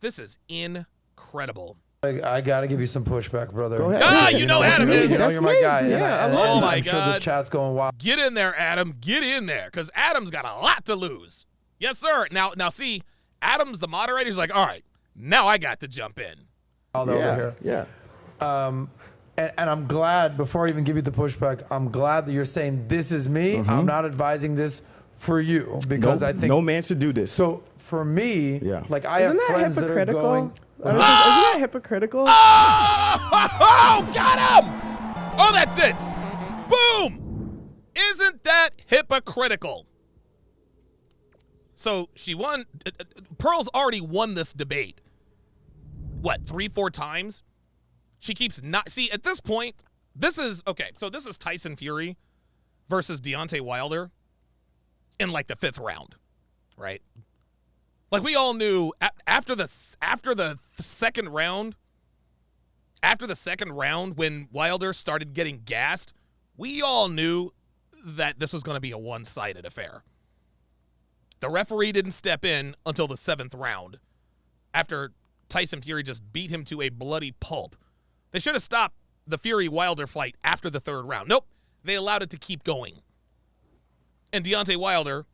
This is incredible. I got to give you some pushback, brother. Go ahead. Ah, you know Adam is. You know you're my guy. Yeah, Oh my I'm sure God. the chat's going wild. Get in there, Adam. Get in there, because Adam's got a lot to lose. Yes, sir. Now, see, Adam's the moderator. He's like, all right, now I got to jump in. Over here. Yeah. And I'm glad, before I even give you the pushback, I'm glad that you're saying this is me. I'm not advising this for you because I think no man should do this. So for me, like I Isn't have that friends that are hypocritical? going. Isn't that hypocritical? Oh, got him! Oh, that's it. Boom! Isn't that hypocritical? So she won. Pearl's already won this debate. What, 3-4 times? She keeps not. See, at this point, this is okay. So this is Tyson Fury versus Deontay Wilder in like the 5th round, right? Like we all knew after the second round, when Wilder started getting gassed, we all knew that this was going to be a one-sided affair. The referee didn't step in until the 7th round, after Tyson Fury just beat him to a bloody pulp. They should have stopped the Fury-Wilder fight after the 3rd round. Nope. They allowed it to keep going. And Deontay Wilder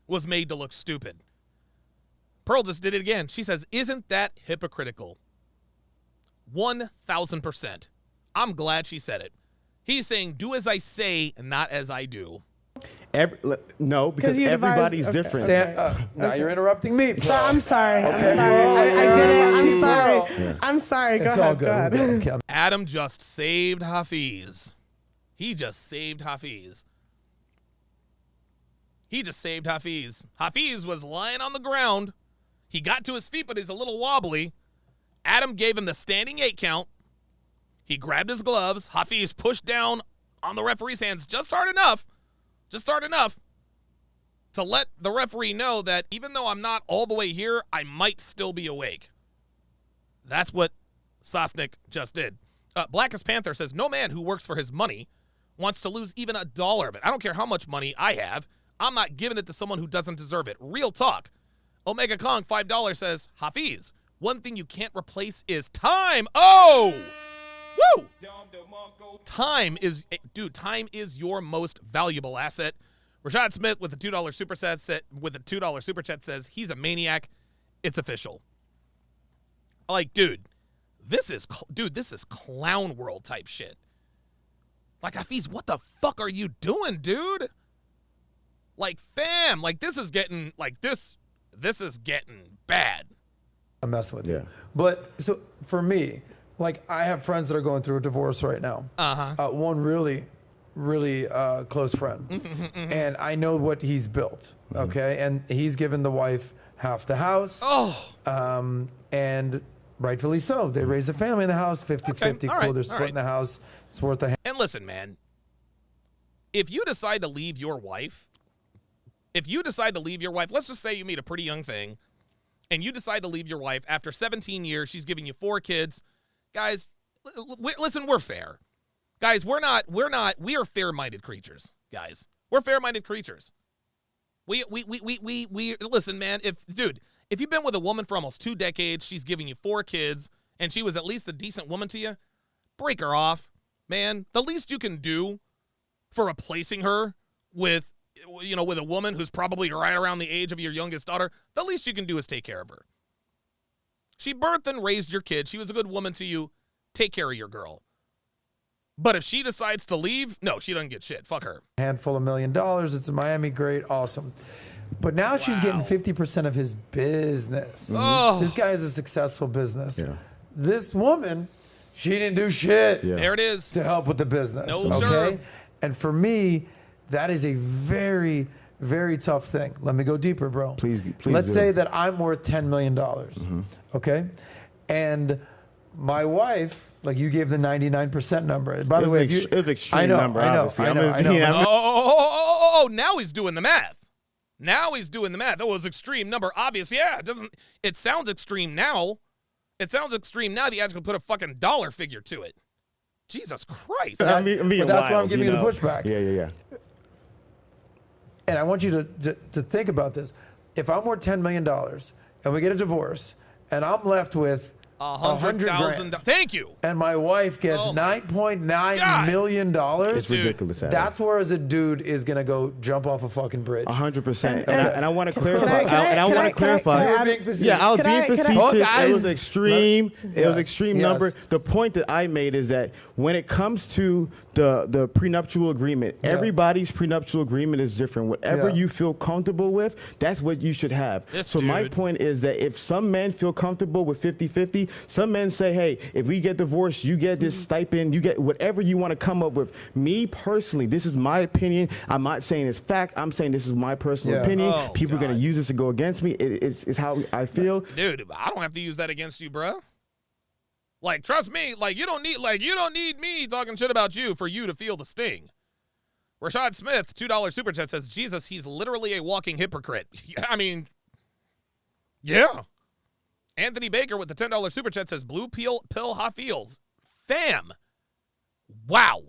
was made to look stupid. Pearl just did it again. She says, isn't that hypocritical? 1,000%. I'm glad she said it. He's saying, do as I say, not as I do. No, because everybody's different. Now you're interrupting me. So, I'm sorry. I'm sorry. I did it. I'm sorry. Yeah. I'm sorry. Go It's ahead. all good. Go ahead. Okay. Adam just saved Hafiz. He just saved Hafiz. Hafiz was lying on the ground. He got to his feet, but he's a little wobbly. Adam gave him the standing 8 count. He grabbed his gloves. Hafiz pushed down on the referee's hands just hard enough to let the referee know that even though I'm not all the way here, I might still be awake. That's what Sosnick just did. Blackest Panther says, no man who works for his money wants to lose even $1 of it. I don't care how much money I have. I'm not giving it to someone who doesn't deserve it. Real talk. Omega Kong, $5 says, Hafiz, one thing you can't replace is time. Oh! Woo! Time is your most valuable asset. Rashad Smith with the $2 super chat says he's a maniac. It's official. Like, dude, this is clown world type shit. Like, Hafiz, what the fuck are you doing, dude? Like, fam, like this is getting bad. I'm messing with you. Yeah. But so for me, like I have friends that are going through a divorce right now. One really close friend. And I know what he's built. Okay. And he's given the wife half the house. And rightfully so. They raise a family in the house, 50-50. Cool. Right. They're splitting the house. It's worth a And listen, man, if you decide to leave your wife, let's just say you meet a pretty young thing and you decide to leave your wife after 17 years, she's giving you 4 kids, guys, listen, we're fair. Guys, we are fair-minded creatures, guys. We're fair-minded creatures. We listen, man, if you've been with a woman for almost 2 decades, she's giving you 4 kids, and she was at least a decent woman to you, break her off, man. The least you can do for replacing her with a woman who's probably right around the age of your youngest daughter, the least you can do is take care of her. She birthed and raised your kid. She was a good woman to you. Take care of your girl. But if she decides to leave, no, she doesn't get shit. Fuck her. Handful of $1 million. It's in Miami. Great. Awesome. But now she's getting 50% of his business. Oh. This guy has a successful business. Yeah. This woman, she didn't do shit There it is. to help with the business. No, okay? sir. And for me, that is a very, very tough thing. Let me go deeper, bro. Please Let's do. say that I'm worth $10 million. Okay? And my wife, like you gave the 99% number. By the way, it was extreme I know, number, I know, obviously. I know, I'm I know. gonna- Oh, now he's doing the math. That was extreme number. Obvious, yeah. It sounds extreme now. It sounds extreme now that you actually put a fucking dollar figure to it. Jesus Christ. I'm being But that's why I'm wild, giving you the know? pushback. Yeah. And I want you to think about this. If I'm worth $10 million and we get a divorce and I'm left with $100,000. Thank you. and my wife gets Oh my $9.9 million, It's ridiculous. Adam. that's where as a dude is going to go jump off a fucking bridge. 100%. And- And I want to clarify. can I- And I can want I- to clarify. You're being facetious. Yeah, I was Can being I- can I- facetious. Oh, guys. It was extreme. It was Yes. extreme Yes. number. The point that I made is that when it comes to the prenuptial agreement, everybody's prenuptial agreement is different. Whatever Yeah. you feel comfortable with, that's what you should have. So my dude. point is that if some men feel comfortable with 50-50, some men say, hey, if we get divorced, you get this stipend, you get whatever you want to come up with. Me personally, this is my opinion. I'm not saying it's fact. I'm saying this is my personal Yeah. opinion. Oh, People are going God. to use this to go against me. It's how I feel. Dude, I don't have to use that against you, bruh. Like, trust me, you don't need me talking shit about you for you to feel the sting. Rashad Smith, $2 super chat says, Jesus, he's literally a walking hypocrite. I mean, yeah. Anthony Baker with the $10 super chat says, blue pill hot feels. Fam. Wow.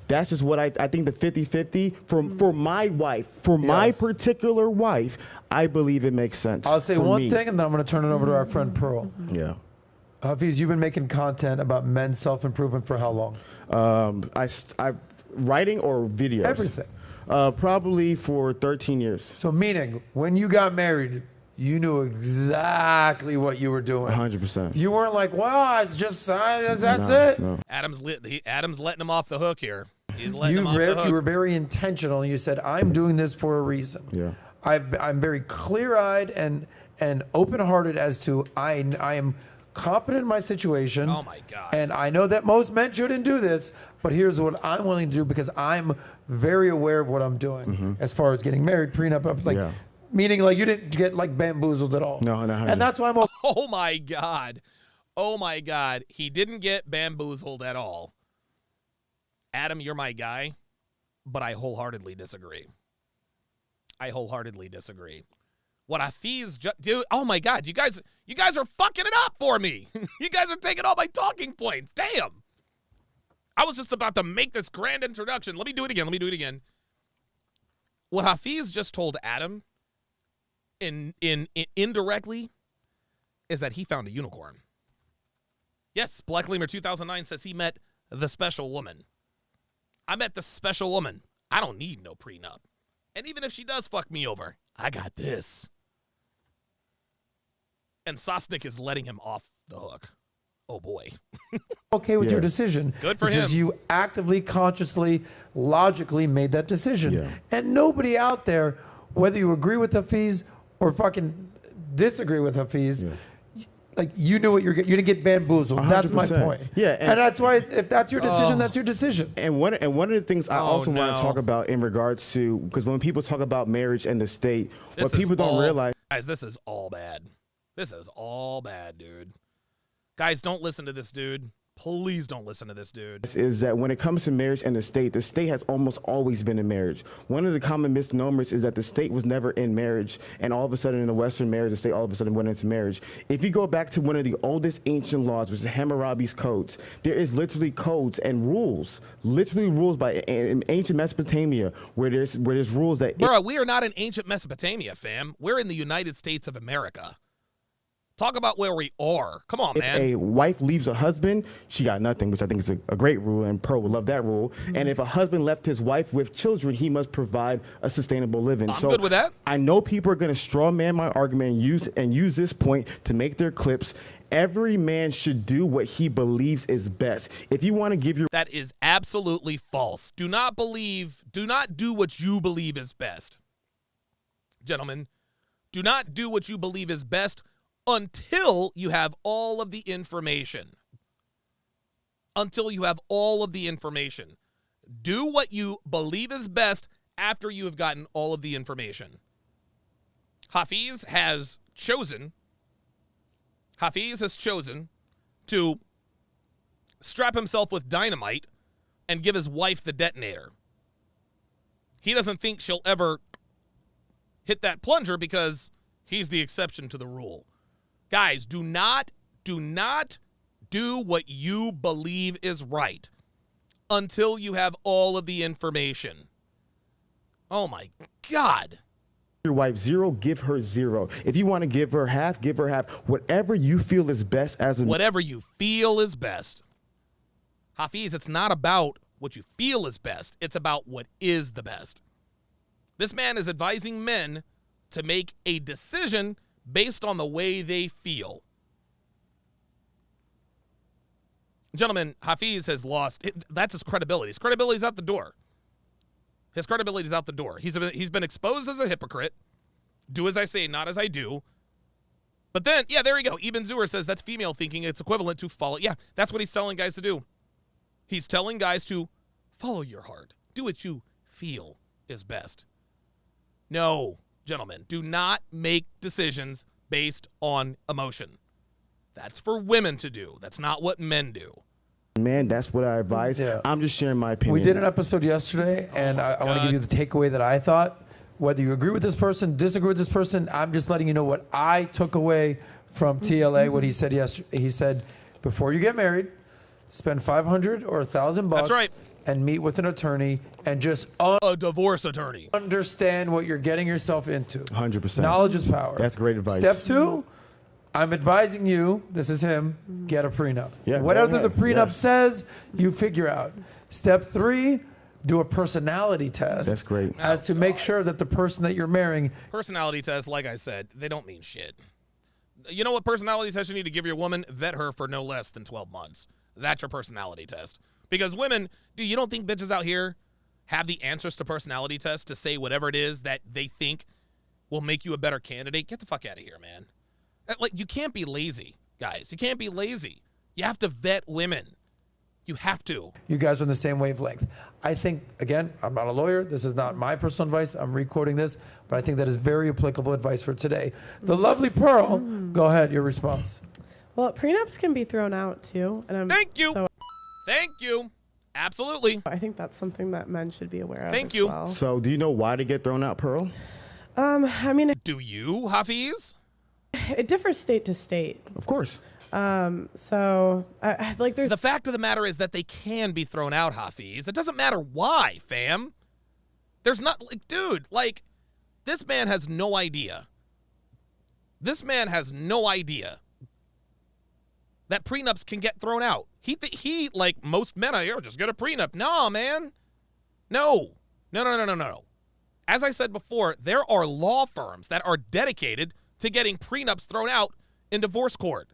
That's just what I think the 50-50 for my wife, for my Yes. particular wife, I believe it makes sense. I'll say for one me. thing and then I'm going to turn it over to our friend Pearl. Yeah. Hafiz, you've been making content about men's self-improvement for how long? I writing or videos? Everything. Probably for 13 years. So meaning, when you got married, you knew exactly what you were doing. 100%. You weren't like, well, it's just, that's No, it. no. Adam's letting him off the hook here. He's letting him off the hook. You were very intentional. You said, I'm doing this for a reason. Yeah. I'm very clear-eyed and open-hearted as to I am confident in my situation. Oh, my God. And I know that most men shouldn't do this, but here's what I'm willing to do because I'm very aware of what I'm doing as far as getting married, prenup, Yeah. meaning like you didn't get like bamboozled at all. No. And that's why I'm Oh my God. Oh my God. He didn't get bamboozled at all. Adam, you're my guy, but I wholeheartedly disagree. What Hafiz dude, oh my God, you guys are fucking it up for me. You guys are taking all my talking points. Damn. I was just about to make this grand introduction. Let me do it again. What Hafiz just told Adam indirectly is that he found a unicorn. Yes, Black Lemur 2009 says he met the special woman. I met the special woman. I don't need no prenup. And even if she does fuck me over, I got this. And Sosnick is letting him off the hook. Oh boy. okay with Yeah. your decision. Good for because him. you actively, consciously, logically made that decision. Yeah. And nobody out there, whether you agree with Hafiz or fucking disagree with Hafiz, like you knew what you're getting. You didn't get bamboozled. That's my 100%. point. Yeah, and that's why if that's your decision, that's your decision. And one of the things I also want no. to talk about in regards to, because when people talk about marriage and the state, This what is people don't all- realize. Guys, this is all bad. This is all bad, dude. Guys, don't listen to this dude. Please don't listen to this dude. Is that when it comes to marriage and the state has almost always been in marriage. One of the common misnomers is that the state was never in marriage, and all of a sudden in the Western marriage, the state all of a sudden went into marriage. If you go back to one of the oldest ancient laws, which is Hammurabi's codes, there is literally codes and rules, literally rules in ancient Mesopotamia, where there's rules that. Bro, we are not in ancient Mesopotamia, fam. We're in the United States of America. Talk about where we are. Come on, man. If a wife leaves a husband, she got nothing, which I think is a great rule, and Pearl would love that rule. And if a husband left his wife with children, he must provide a sustainable living. I'm good with that. I know people are going to straw man my argument and use this point to make their clips. Every man should do what he believes is best. If you want to give your... That is absolutely false. Do not do what you believe is best. Gentlemen, do not do what you believe is best until you have all of the information. Until you have all of the information. Do what you believe is best after you have gotten all of the information. Hafiz has chosen to strap himself with dynamite and give his wife the detonator. He doesn't think she'll ever hit that plunger because he's the exception to the rule. Guys, do not do what you believe is right until you have all of the information. Oh my God. Your wife 0, give her 0. If you want to give her half, give her half. Whatever you feel is best as a... Whatever you feel is best. Hafiz, it's not about what you feel is best. It's about what is the best. This man is advising men to make a decision based on the way they feel. Gentlemen, Hafiz has lost. That's his credibility. His credibility's out the door. His credibility's out the door. He's been exposed as a hypocrite. Do as I say, not as I do. But then, yeah, there you go. Ibn Zuhr says that's female thinking. It's equivalent to follow. Yeah, that's what he's telling guys to do. He's telling guys to follow your heart. Do what you feel is best. No. Gentlemen, do not make decisions based on emotion. That's for women to do. That's not what men do. Man, that's what I advise. Yeah. I'm just sharing my opinion. We did an episode yesterday, and I want to give you the takeaway that I thought. Whether you agree with this person, disagree with this person, I'm just letting you know what I took away from TLA, what he said yesterday. He said, before you get married, spend $500 or $1,000 bucks. That's right. And meet with an attorney and just a divorce attorney. Understand what you're getting yourself into. 100%. Knowledge is power. That's great advice. Step 2, I'm advising you, this is him, get a prenup. Yeah, whatever the prenup says, you figure out. Step 3, do a personality test. That's great. As to make sure that the person that you're marrying. Personality tests, like I said, they don't mean shit. You know what personality test you need to give your woman? Vet her for no less than 12 months. That's your personality test. Because women, dude, you don't think bitches out here have the answers to personality tests to say whatever it is that they think will make you a better candidate? Get the fuck out of here, man. Like, you can't be lazy, guys. You can't be lazy. You have to vet women. You have to. You guys are on the same wavelength. I think, again, I'm not a lawyer. This is not my personal advice. I'm re-quoting this, but I think that is very applicable advice for today. The lovely Pearl, go ahead, your response. Well, prenups can be thrown out, too. And Thank you. Thank you. Absolutely. I think that's something that men should be aware of. Thank you. Well. So, do you know why they get thrown out, Pearl? I mean, do you, Hafiz? It differs state to state. Of course. So, like, there's the fact of the matter is that they can be thrown out, Hafiz. It doesn't matter why, fam. There's not, like, dude, like, this man has no idea. This man has no idea that prenups can get thrown out. He like most men out here, just get a prenup. No, man. No. As I said before, there are law firms that are dedicated to getting prenups thrown out in divorce court.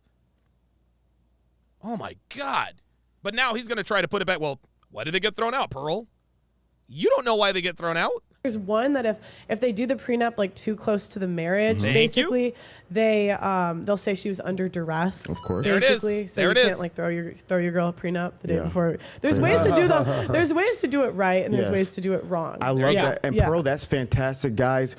Oh, my God. But now he's going to try to put it back. Well, why did they get thrown out, Pearl? You don't know why they get thrown out. There's one that if they do the prenup like too close to the marriage, basically they'll say she was under duress. Of course. Basically, there it is. So you can't like throw your girl a prenup the day before. There's ways to do there's ways to do it right, and there's ways to do it wrong. I love that. And Pearl, that's fantastic, guys.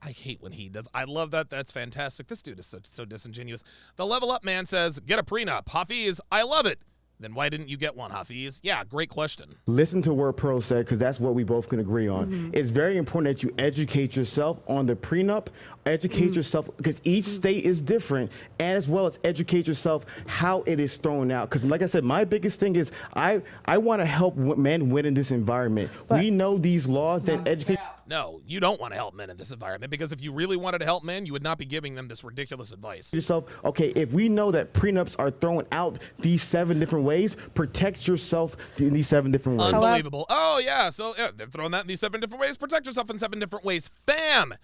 I hate when he does. I love that. That's fantastic. This dude is so disingenuous. The Level Up man says, get a prenup. Hafiz, I love it. Then why didn't you get one, Hafiz? Yeah, great question. Listen to what Pearl said, because that's what we both can agree on. It's very important that you educate yourself on the prenup, educate yourself, because each state is different, as well as educate yourself how it is thrown out. Because like I said, my biggest thing is I want to help men win in this environment. We know these laws that educate. No, you don't want to help men in this environment, because if you really wanted to help men, you would not be giving them this ridiculous advice. Yourself, okay, if we know that prenups are thrown out these 7 different ways, protect yourself in these 7 different ways. Unbelievable. Oh, yeah, so they're throwing that in these 7 different ways. Protect yourself in 7 different ways. Fam!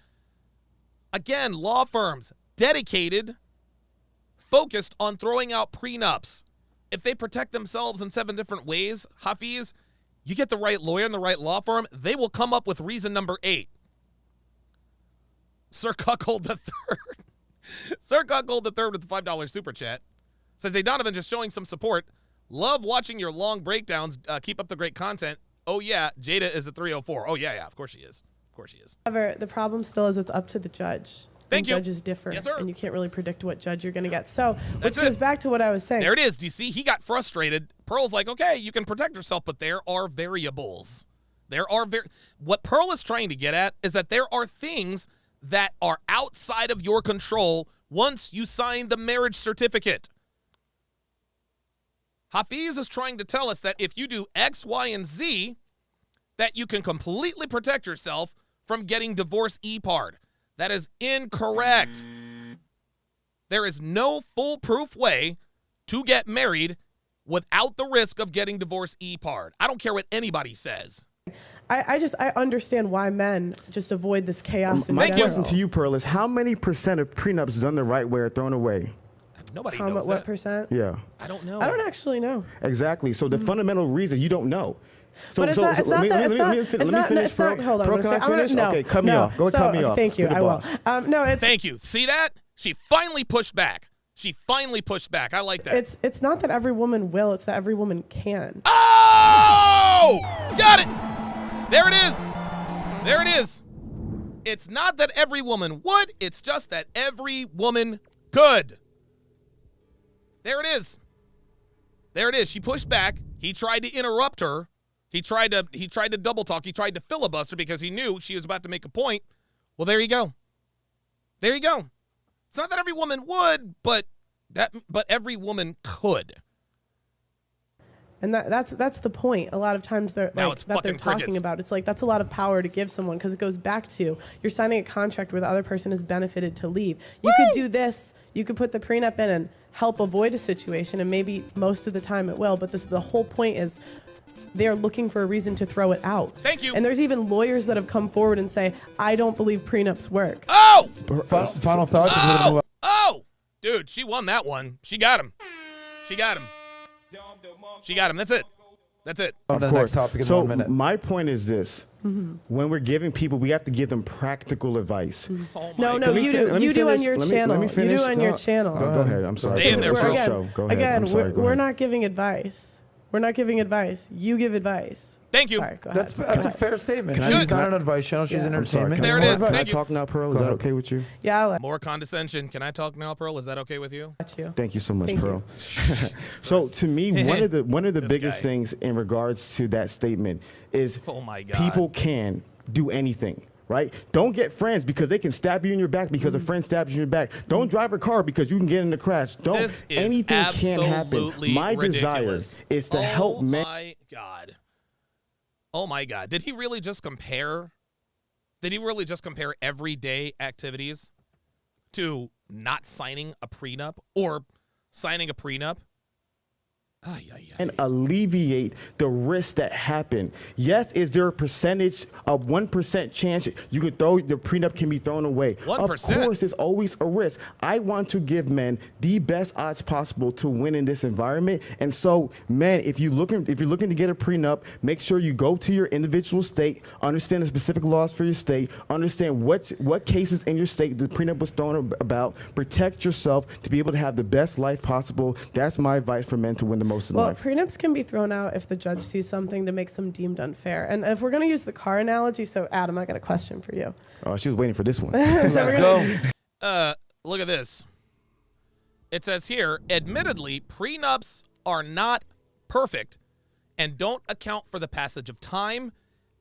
Again, law firms, dedicated, focused on throwing out prenups. If they protect themselves in 7 different ways, Hafiz, you get the right lawyer and the right law firm, they will come up with reason number 8. Sir Cuckold III. Sir Cuckold III with the $5 super chat says, hey, Donovan, just showing some support. Love watching your long breakdowns. Keep up the great content. Oh, yeah, Jada is a 304. Oh, yeah, of course she is. Of course she is. However, the problem still is it's up to the judge. Thank you. Judges differ. Yes, sir. And you can't really predict what judge you're going to get. So, That's which goes it. back to what I was saying. There it is. Do you see? He got frustrated. Pearl's like, okay, you can protect yourself, but there are variables. What Pearl is trying to get at is that there are things that are outside of your control once you sign the marriage certificate. Hafiz is trying to tell us that if you do X, Y, and Z, that you can completely protect yourself from getting divorce e-pard. That is incorrect. There is no foolproof way to get married without the risk of getting divorce e-pard. I don't care what anybody says. I understand why men just avoid this chaos in My general. question to you, Pearl, is how many % of prenups done the right way are thrown away? Nobody How knows much, that. what percent? Yeah. I don't know. I don't actually know. Exactly. So the fundamental reason you don't know. So, But it's not let me finish, Pearl. Hold on. Pearl, can I finish? No, okay, cut me no. off. Go ahead, cut me off. Thank you. You're the I will. boss. No, it's Thank you. See that? She finally pushed back. I like that. it's not that every woman will. It's that every woman can. Oh! Got it! There it is. There it is. It's not that every woman would. It's just that every woman could. There it is. There it is. She pushed back. He tried to interrupt her. He tried to double talk. He tried to filibuster because he knew she was about to make a point. Well, there you go. There you go. It's not that every woman would, but every woman could. And that's the point. A lot of times they're Now like, it's that they're fucking talking crickets. about. It's like that's a lot of power to give someone because it goes back to you're signing a contract where the other person is benefited to leave. You could do this. You could put the prenup in and help avoid a situation, and maybe most of the time it will. But the whole point is they're looking for a reason to throw it out. Thank you. And there's even lawyers that have come forward and say, I don't believe prenups work. Oh! Final thought. 'cause we're gonna move on. Oh! Dude, she won that one. She got him. She got him. She got him. That's it. That's it. On to the next topic in So 1 minute. my point is this. When we're giving people, we have to give them practical advice. Oh my No, God. you do. Let me You do on finish. your Let me channel. You finish. do on your No. channel. Go ahead. I'm sorry. Stay in there, It's bro. your show. Go ahead. Again, I'm sorry. Go we're ahead. not giving advice. We're not giving advice. You give advice. Thank you. Sorry, go ahead. That's a fair statement. Can I She's just- not an advice channel. She's Yeah. an I'm sorry. entertainment. Can There I- it is. Can I Thank you. talk now, Pearl? Is that okay with you? Yeah, I'll let More condescension. Can I talk now, Pearl? Is that okay with you? you. Thank you so much, Thank Pearl. So to me, one of the This biggest guy. things in regards to that statement is Oh my God. people can do anything. Right? Don't get friends because they can stab you in your back because a friend stabs you in your back. Don't drive a car because you can get in a crash. Don't. This is Anything can happen. absolutely My desire ridiculous. is to help men. Oh my God. Oh my God. Did he really just compare everyday activities to not signing a prenup or signing a prenup? Ay, ay, ay. And alleviate the risks that happen. Yes, is there a percentage of 1% chance you could throw the prenup can be thrown away? 1%. Of course, there's always a risk. I want to give men the best odds possible to win in this environment. And so, men, if you're looking to get a prenup, make sure you go to your individual state, understand the specific laws for your state, understand what cases in your state the prenup was thrown about, protect yourself to be able to have the best life possible. That's my advice for men to win the most in Well, life. prenups can be thrown out if the judge sees something that makes them deemed unfair. And if we're going to use the car analogy, so Adam, I got a question for you. She was waiting for this one. Let's go. Look at this. It says here, admittedly, prenups are not perfect and don't account for the passage of time,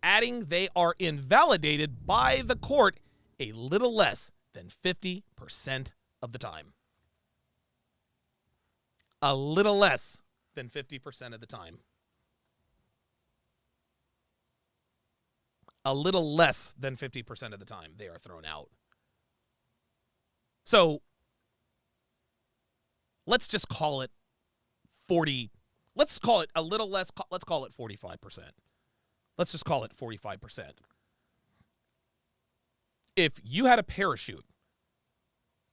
adding they are invalidated by the court a little less than 50% of the time. A little less than 50% of the time. A little less than 50% of the time they are thrown out. So let's just call it 40. Let's call it a little less. Let's call it 45%. Let's just call it 45%. If you had a parachute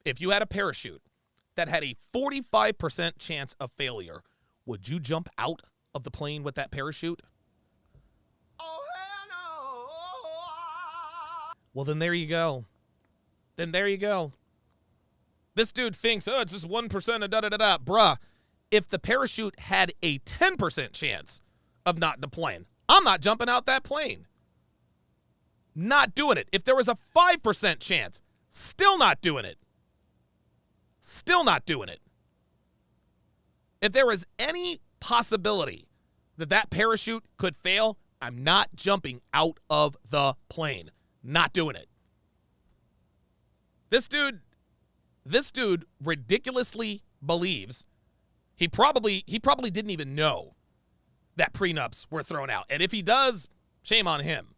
that had a 45% chance of failure, would you jump out of the plane with that parachute? Oh, hell no. Well, then there you go. This dude thinks, oh, it's just 1% of da-da-da-da. Bruh, if the parachute had a 10% chance of not deploying, I'm not jumping out that plane. Not doing it. If there was a 5% chance, still not doing it. Still not doing it. If there was any possibility that that parachute could fail, I'm not jumping out of the plane. Not doing it. This dude ridiculously believes he probably didn't even know that prenups were thrown out. And if he does, shame on him.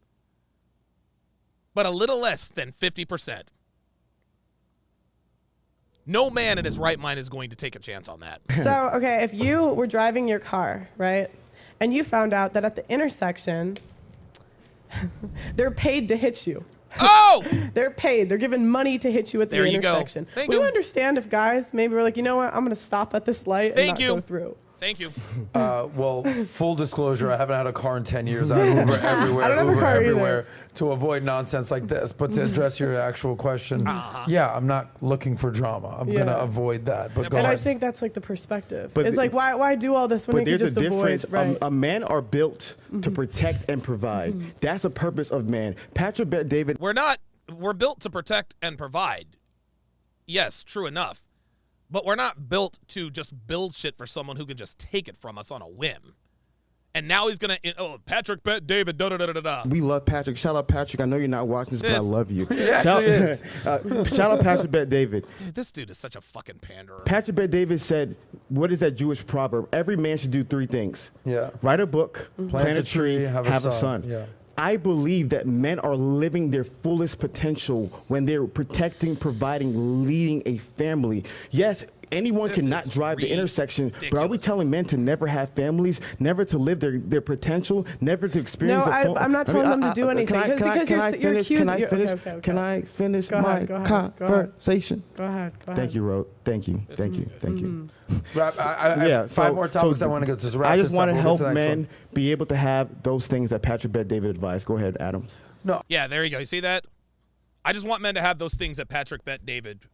But a little less than 50%. No man in his right mind is going to take a chance on that. So, okay, if you were driving your car, right, and you found out that at the intersection, they're paid to hit you. Oh! They're paid. They're given money to hit you at the There you intersection. go. Thank we you. would understand if guys maybe were like, you know what, I'm going to stop at this light and not go through. Thank you. Well, full disclosure, I haven't had a car in 10 years. I Uber everywhere, I don't have a car either. to avoid nonsense like this. But to address your actual question, yeah, I'm not looking for drama. I'm going to avoid that. But And I think that's like the perspective. But it's like, why do all this when But they there's can just a difference. avoid? Right. A man are built to protect and provide. That's the purpose of man. Patrick Bet David. We're built to protect and provide. Yes, true enough. But we're not built to just build shit for someone who can just take it from us on a whim. And now he's going to, Patrick Bet David, da-da-da-da-da. We love Patrick. Shout out Patrick. I know you're not watching this, but I love you. Shout out Patrick Bet David. Dude, this dude is such a fucking panderer. Patrick Bet David said, what is that Jewish proverb? Every man should do three things. Yeah. Write a book, plant a tree, have a son. Yeah. I believe that men are living their fullest potential when they're protecting, providing, leading a family. Yes, anyone cannot drive the intersection, but are we telling men to never have families, never to live their potential, never to experience? No, I'm not telling them to do anything because you're accusing. Can I finish my conversation? Go ahead. Thank you, Ro. Thank you. I have five more topics I want to go to. I just want to help men be able to have those things that Patrick Bet David advised. Go ahead, Adam. No. Yeah, there you go. You see that? I just want men to have those things that Patrick Bet David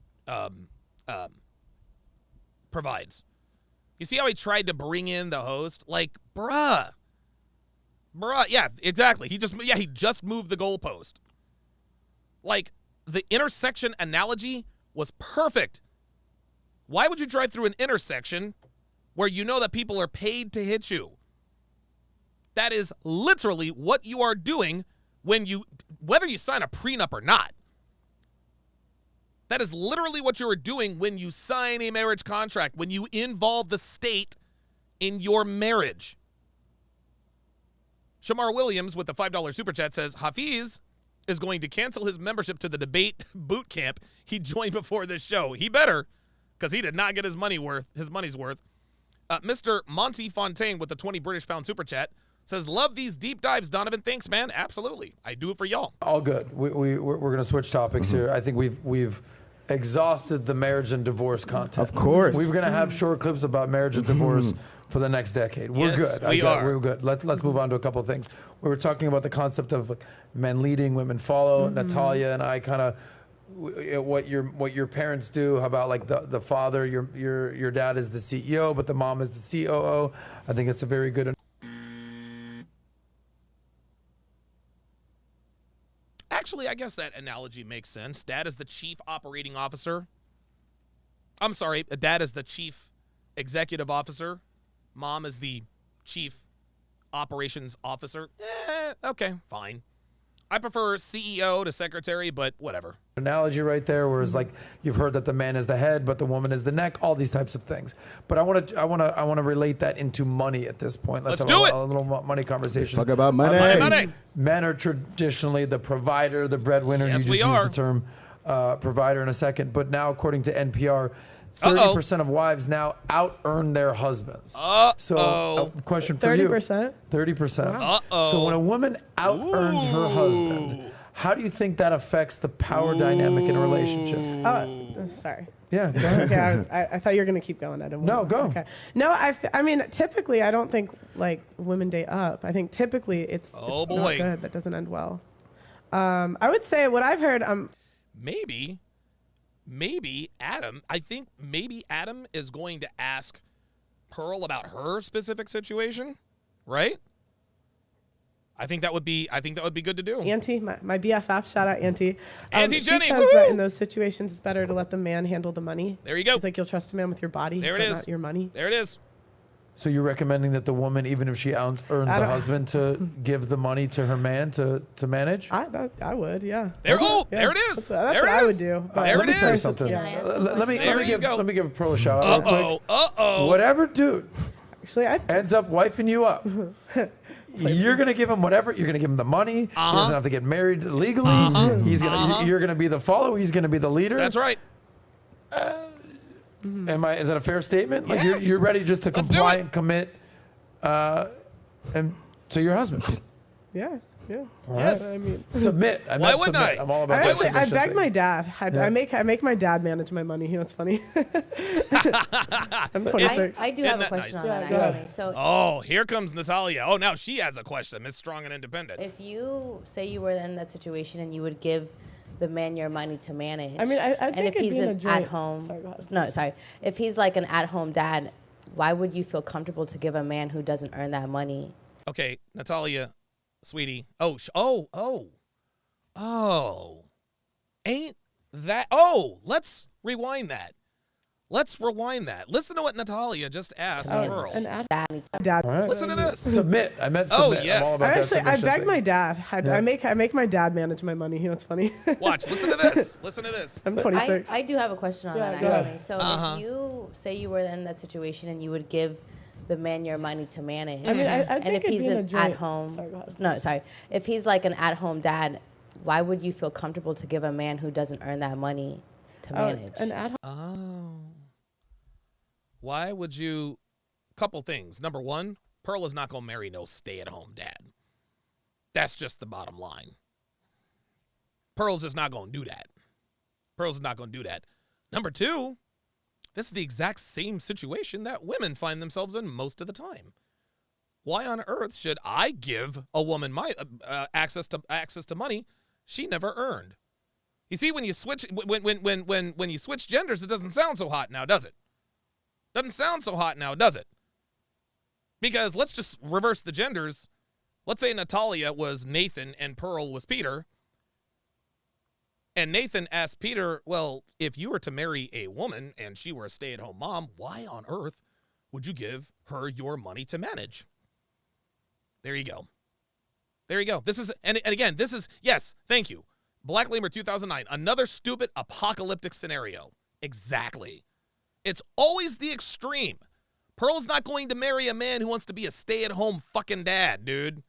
provides. You see how he tried to bring in the host? Like, bruh. Yeah, exactly. He just moved the goalpost. Like, the intersection analogy was perfect. Why would you drive through an intersection where you know that people are paid to hit you? That is literally what you are doing whether you sign a prenup or not. That is literally what you are doing when you sign a marriage contract, when you involve the state in your marriage. Shamar Williams with the $5 super chat says, Hafiz is going to cancel his membership to the debate boot camp he joined before this show. He better, because he did not get his money's worth. Mr. Monty Fontaine with the 20 British pound super chat says, love these deep dives, Donovan. Thanks, man. Absolutely. I do it for y'all. All good. We're going to switch topics here. I think we've exhausted the marriage and divorce content. Of course. We're going to have short clips about marriage and divorce for the next decade. We're good. We're good. Let's move on to a couple of things. We were talking about the concept of men leading, women follow. Natalia and I kind of what your parents do. How about like the father? Your dad is the CEO, but the mom is the COO. I think it's a very good. Actually, I guess that analogy makes sense. Dad is the chief operating officer. I'm sorry, dad is the chief executive officer. Mom is the chief operations officer. Okay, fine. I prefer CEO to secretary, but whatever. Analogy right there, whereas like you've heard that the man is the head, but the woman is the neck. All these types of things. But I want to relate that into money at this point. Let's have do it. A little money conversation. Talk about money. Money. Men are traditionally the provider, the breadwinner. Yes, you we just are. used the term provider in a second. But now, according to NPR, 30% of wives now out-earn their husbands. So, a question for you. 30%? 30%. So when a woman out-earns her husband, how do you think that affects the power dynamic in a relationship? Sorry. Yeah, go ahead. Okay, I thought you were going to keep going. I didn't No, want go. Okay. No, I mean, typically, I don't think, like, women date up. I think typically it's not good. That doesn't end well. I would say what I've heard... Maybe Adam, I think maybe Adam is going to ask Pearl about her specific situation, right? I think that would be good to do. Auntie, my BFF, shout out Auntie. Auntie Jenny, she says that in those situations it's better to let the man handle the money. There you go. It's like you'll trust a man with your body, There it but is. not your money. There it is. So you're recommending that the woman, even if she earns the husband, to give the money to her man to manage? I would, yeah. There Yeah. it is. That's there what it I would is. do. But There Let it me tell you is. something. Can I ask a Let me give Pearl a shout out real quick. Whatever dude Actually, ends up wifing you up, you're gonna give him whatever. You're gonna give him the money. He doesn't have to get married legally. You're gonna be the follower. He's gonna be the leader. That's right. Is that a fair statement? Like Yeah. you're ready just to Let's do comply it. and commit, and to your husband. yeah. Yes. I mean, Submit. I Why meant wouldn't submit. I? I'm all about I that. beg my dad. Yeah. I make my dad manage my money. You know, it's funny. I'm 26. I do have Isn't a that question nice? on that, Yeah, go actually. So Oh, here comes Natalia. Oh, now she has a question. Miss Strong and Independent. if you say you were in that situation and you would give the man your money to manage, I mean, I and think if it'd he's be in a an joint- at-home, Sorry, go ahead. no, sorry, if he's like an at-home dad, why would you feel comfortable to give a man who doesn't earn that money? Okay, Natalia, sweetie. Oh, ain't that? Oh, let's rewind that. Listen to what Natalia just asked Pearl. An ad- That needs to dad. All right. Listen to this. Submit. I meant Oh, submit. yes. I'm all about I that actually, I submission beg thing. my dad. Yeah. I make my dad manage my money. You know, it's funny. Watch. Listen to this. Listen to this. I'm 26. I do have a question on Yeah, that, go ahead. actually. So if you say you were in that situation and you would give the man your money to manage, I mean, I and think if it'd he's be in a an joint- at-home, Sorry, go ahead. no, sorry, if he's like an at-home dad, why would you feel comfortable to give a man who doesn't earn that money to manage? An ad Oh. Why would you? Couple things. Number one, Pearl is not going to marry no stay-at-home dad. That's just the bottom line. Pearl's just not going to do that. Number two, this is the exact same situation that women find themselves in most of the time. Why on earth should I give a woman my access to money she never earned? You see, when you switch when you switch genders, it doesn't sound so hot now, does it? Doesn't sound so hot now, does it? Because let's just reverse the genders. Let's say Natalia was Nathan and Pearl was Peter. And Nathan asked Peter, well, if you were to marry a woman and she were a stay-at-home mom, why on earth would you give her your money to manage? There you go. This is, and again, this is, yes, thank you. Black Lemur 2009, another stupid apocalyptic scenario. Exactly. It's always the extreme. Pearl's not going to marry a man who wants to be a stay-at-home fucking dad, dude.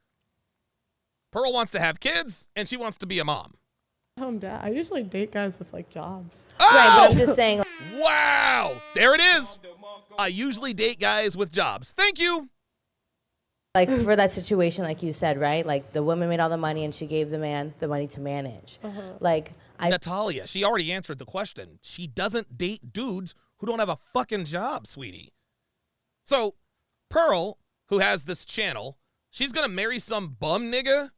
Pearl wants to have kids, and she wants to be a mom. home dad. I usually date guys with like jobs. Right, but Oh! I'm just saying, like, Wow! There it is. I usually date guys with jobs. Thank you. for that situation, like you said, right? Like the woman made all the money and she gave the man the money to manage. Like Natalia, she already answered the question. She doesn't date dudes who don't have a fucking job, sweetie. So, Pearl, who has this channel, she's gonna marry some bum nigga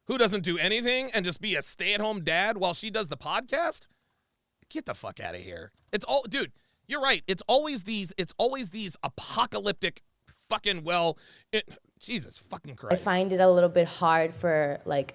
who doesn't do anything and just be a stay-at-home dad while she does the podcast? Get the fuck out of here. It's all, dude, you're right. It's always these apocalyptic fucking, Jesus fucking I Christ. find it a little bit hard for like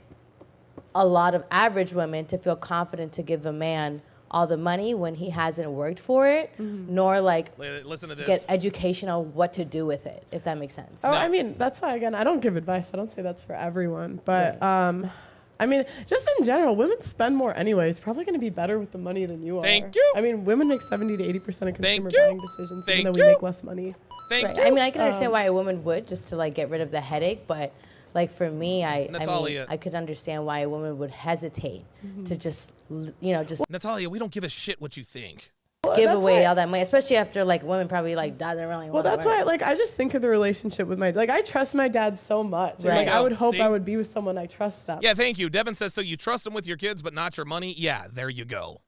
a lot of average women to feel confident to give a man all the money when he hasn't worked for it, nor like Listen to this. get education on what to do with it, if that makes sense. Oh, I mean, that's why, again, I don't give advice. I don't say that's for everyone. But, I mean, just in general, women spend more anyway. It's probably going to be better with the money than you are. Thank you. I mean, women make 70 to 80% of consumer you. buying decisions, Thank even though you. we make less money. Thank Right. you. I mean, I can understand why a woman would, just to like get rid of the headache, but like for me, I Natalia. I could understand why a woman would hesitate to just just Natalia, we don't give a shit what you think. give that's away why- all that money, especially after like women probably like doesn't really Well, want to that's work. why, like, I just think of the relationship with I trust my dad so much. And, Right. like, I would hope See? I would be with someone I trust them. Yeah, thank you. Devin says, so you trust him with your kids, but not your money? Yeah, there you go.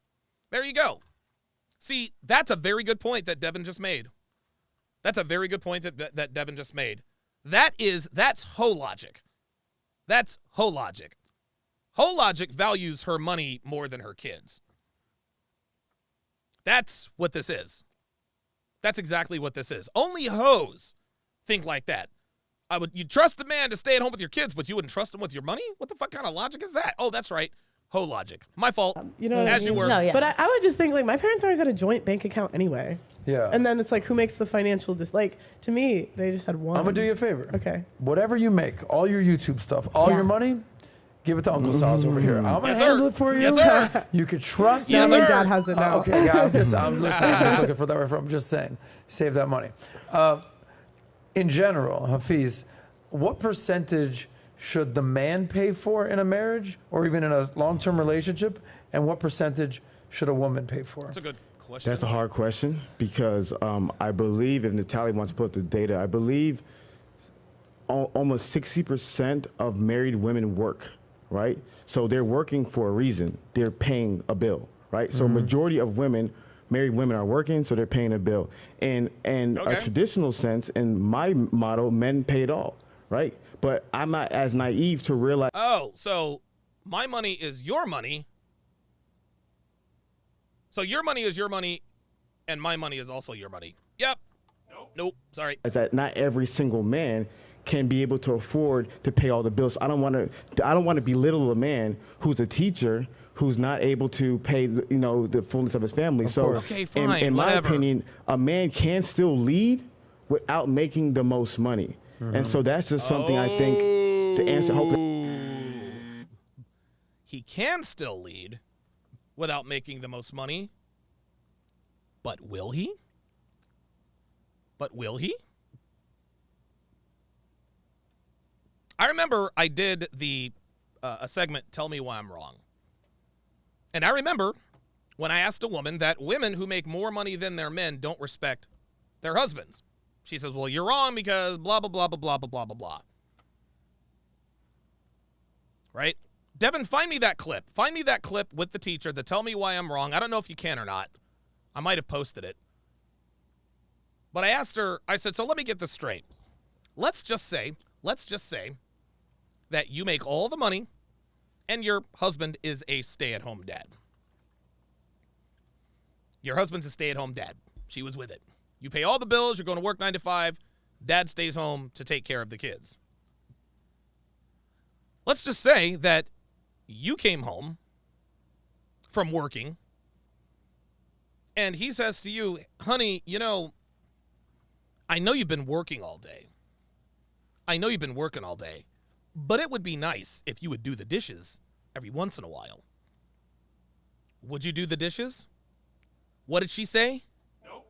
There you go. See, that's a very good point that Devin just made. That's a very good point that Devin just made. That's hoe logic. That's hoe logic. Hoe logic values her money more than her kids. That's what this is. That's exactly what this is. Only hoes think like that. You trust the man to stay at home with your kids, but you wouldn't trust him with your money? What the fuck kind of logic is that? Oh, that's right. Hoe logic. My fault. You know what I As you mean? were. No, yeah. But I would just think, like, my parents always had a joint bank account anyway. Yeah. And then it's like, who makes the financial like, to me, they just had one. I'm gonna do you a favor. Okay. Whatever you make, all your YouTube stuff, all Yeah. your money, give it to Uncle Sal's over here. I'm gonna Yes, handle sir. it for you. Yes, sir. You could trust Yes, My sir. dad has it now. Okay, yeah, I'm just looking for that reference. I'm just saying, save that money. In general, Hafiz, what percentage should the man pay for in a marriage or even in a long-term relationship, and what percentage should a woman pay for? That's a good question. That's a hard question because I believe, if Natalia wants to put up the data, I believe almost 60% of married women work, right? So they're working for a reason. They're paying a bill, right? So majority of married women are working, so they're paying a bill. And Okay. a traditional sense, in my model, men pay it all, right? But I'm not as naive to realize. Oh, so my money is your money. So your money is your money, and my money is also your money. Yep. Nope. Sorry. Is that not every single man can be able to afford to pay all the bills. I don't want to belittle a man who's a teacher who's not able to pay the fullness of his family. So Okay, fine, in my whatever. opinion, a man can still lead without making the most money. And so that's just something I think to answer. Hopefully, He can still lead without making the most money. But will he? I remember I did a segment, Tell Me Why I'm Wrong. And I remember when I asked a woman that women who make more money than their men don't respect their husbands. She says, well, you're wrong because blah, blah, blah, blah, blah, blah, blah, blah, blah. Right? Devin, find me that clip. Find me that clip with the teacher, the Tell Me Why I'm Wrong. I don't know if you can or not. I might have posted it. But I asked her, I said, so let me get this straight. Let's just say that you make all the money and your husband is a stay-at-home dad. Your husband's a stay-at-home dad. She was with it. You pay all the bills, you're going to work 9 to 5, dad stays home to take care of the kids. Let's just say that you came home from working and he says to you, honey, I know you've been working all day. But it would be nice if you would do the dishes every once in a while. Would you do the dishes? What did she say? No.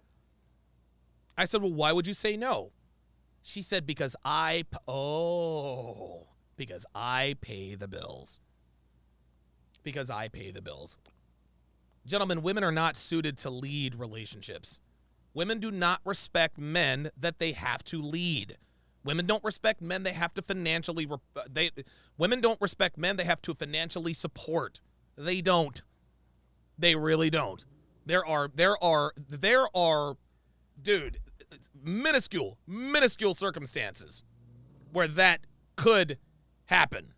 I said, well, why would you say no? She said, because I pay the bills. Gentlemen, women are not suited to lead relationships. Women do not respect men that they have to lead. Women don't respect men they have to financially women don't respect men they have to financially support. They don't. They really don't. There are dude, minuscule circumstances where that could happen.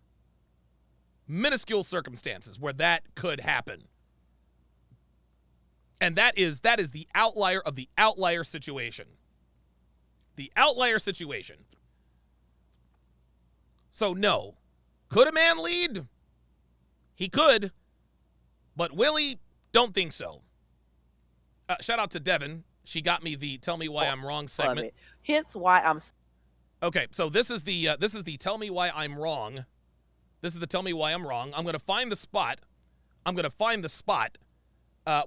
And that is the outlier of the outlier situation. So no. Could a man lead? He could. But will he? Don't think so. Shout out to Devin. She got me the "Tell Me Why I'm Wrong" segment. Hence why I'm. Okay, so this is the "Tell Me Why I'm Wrong." This is the "Tell Me Why I'm Wrong." I'm gonna find the spot.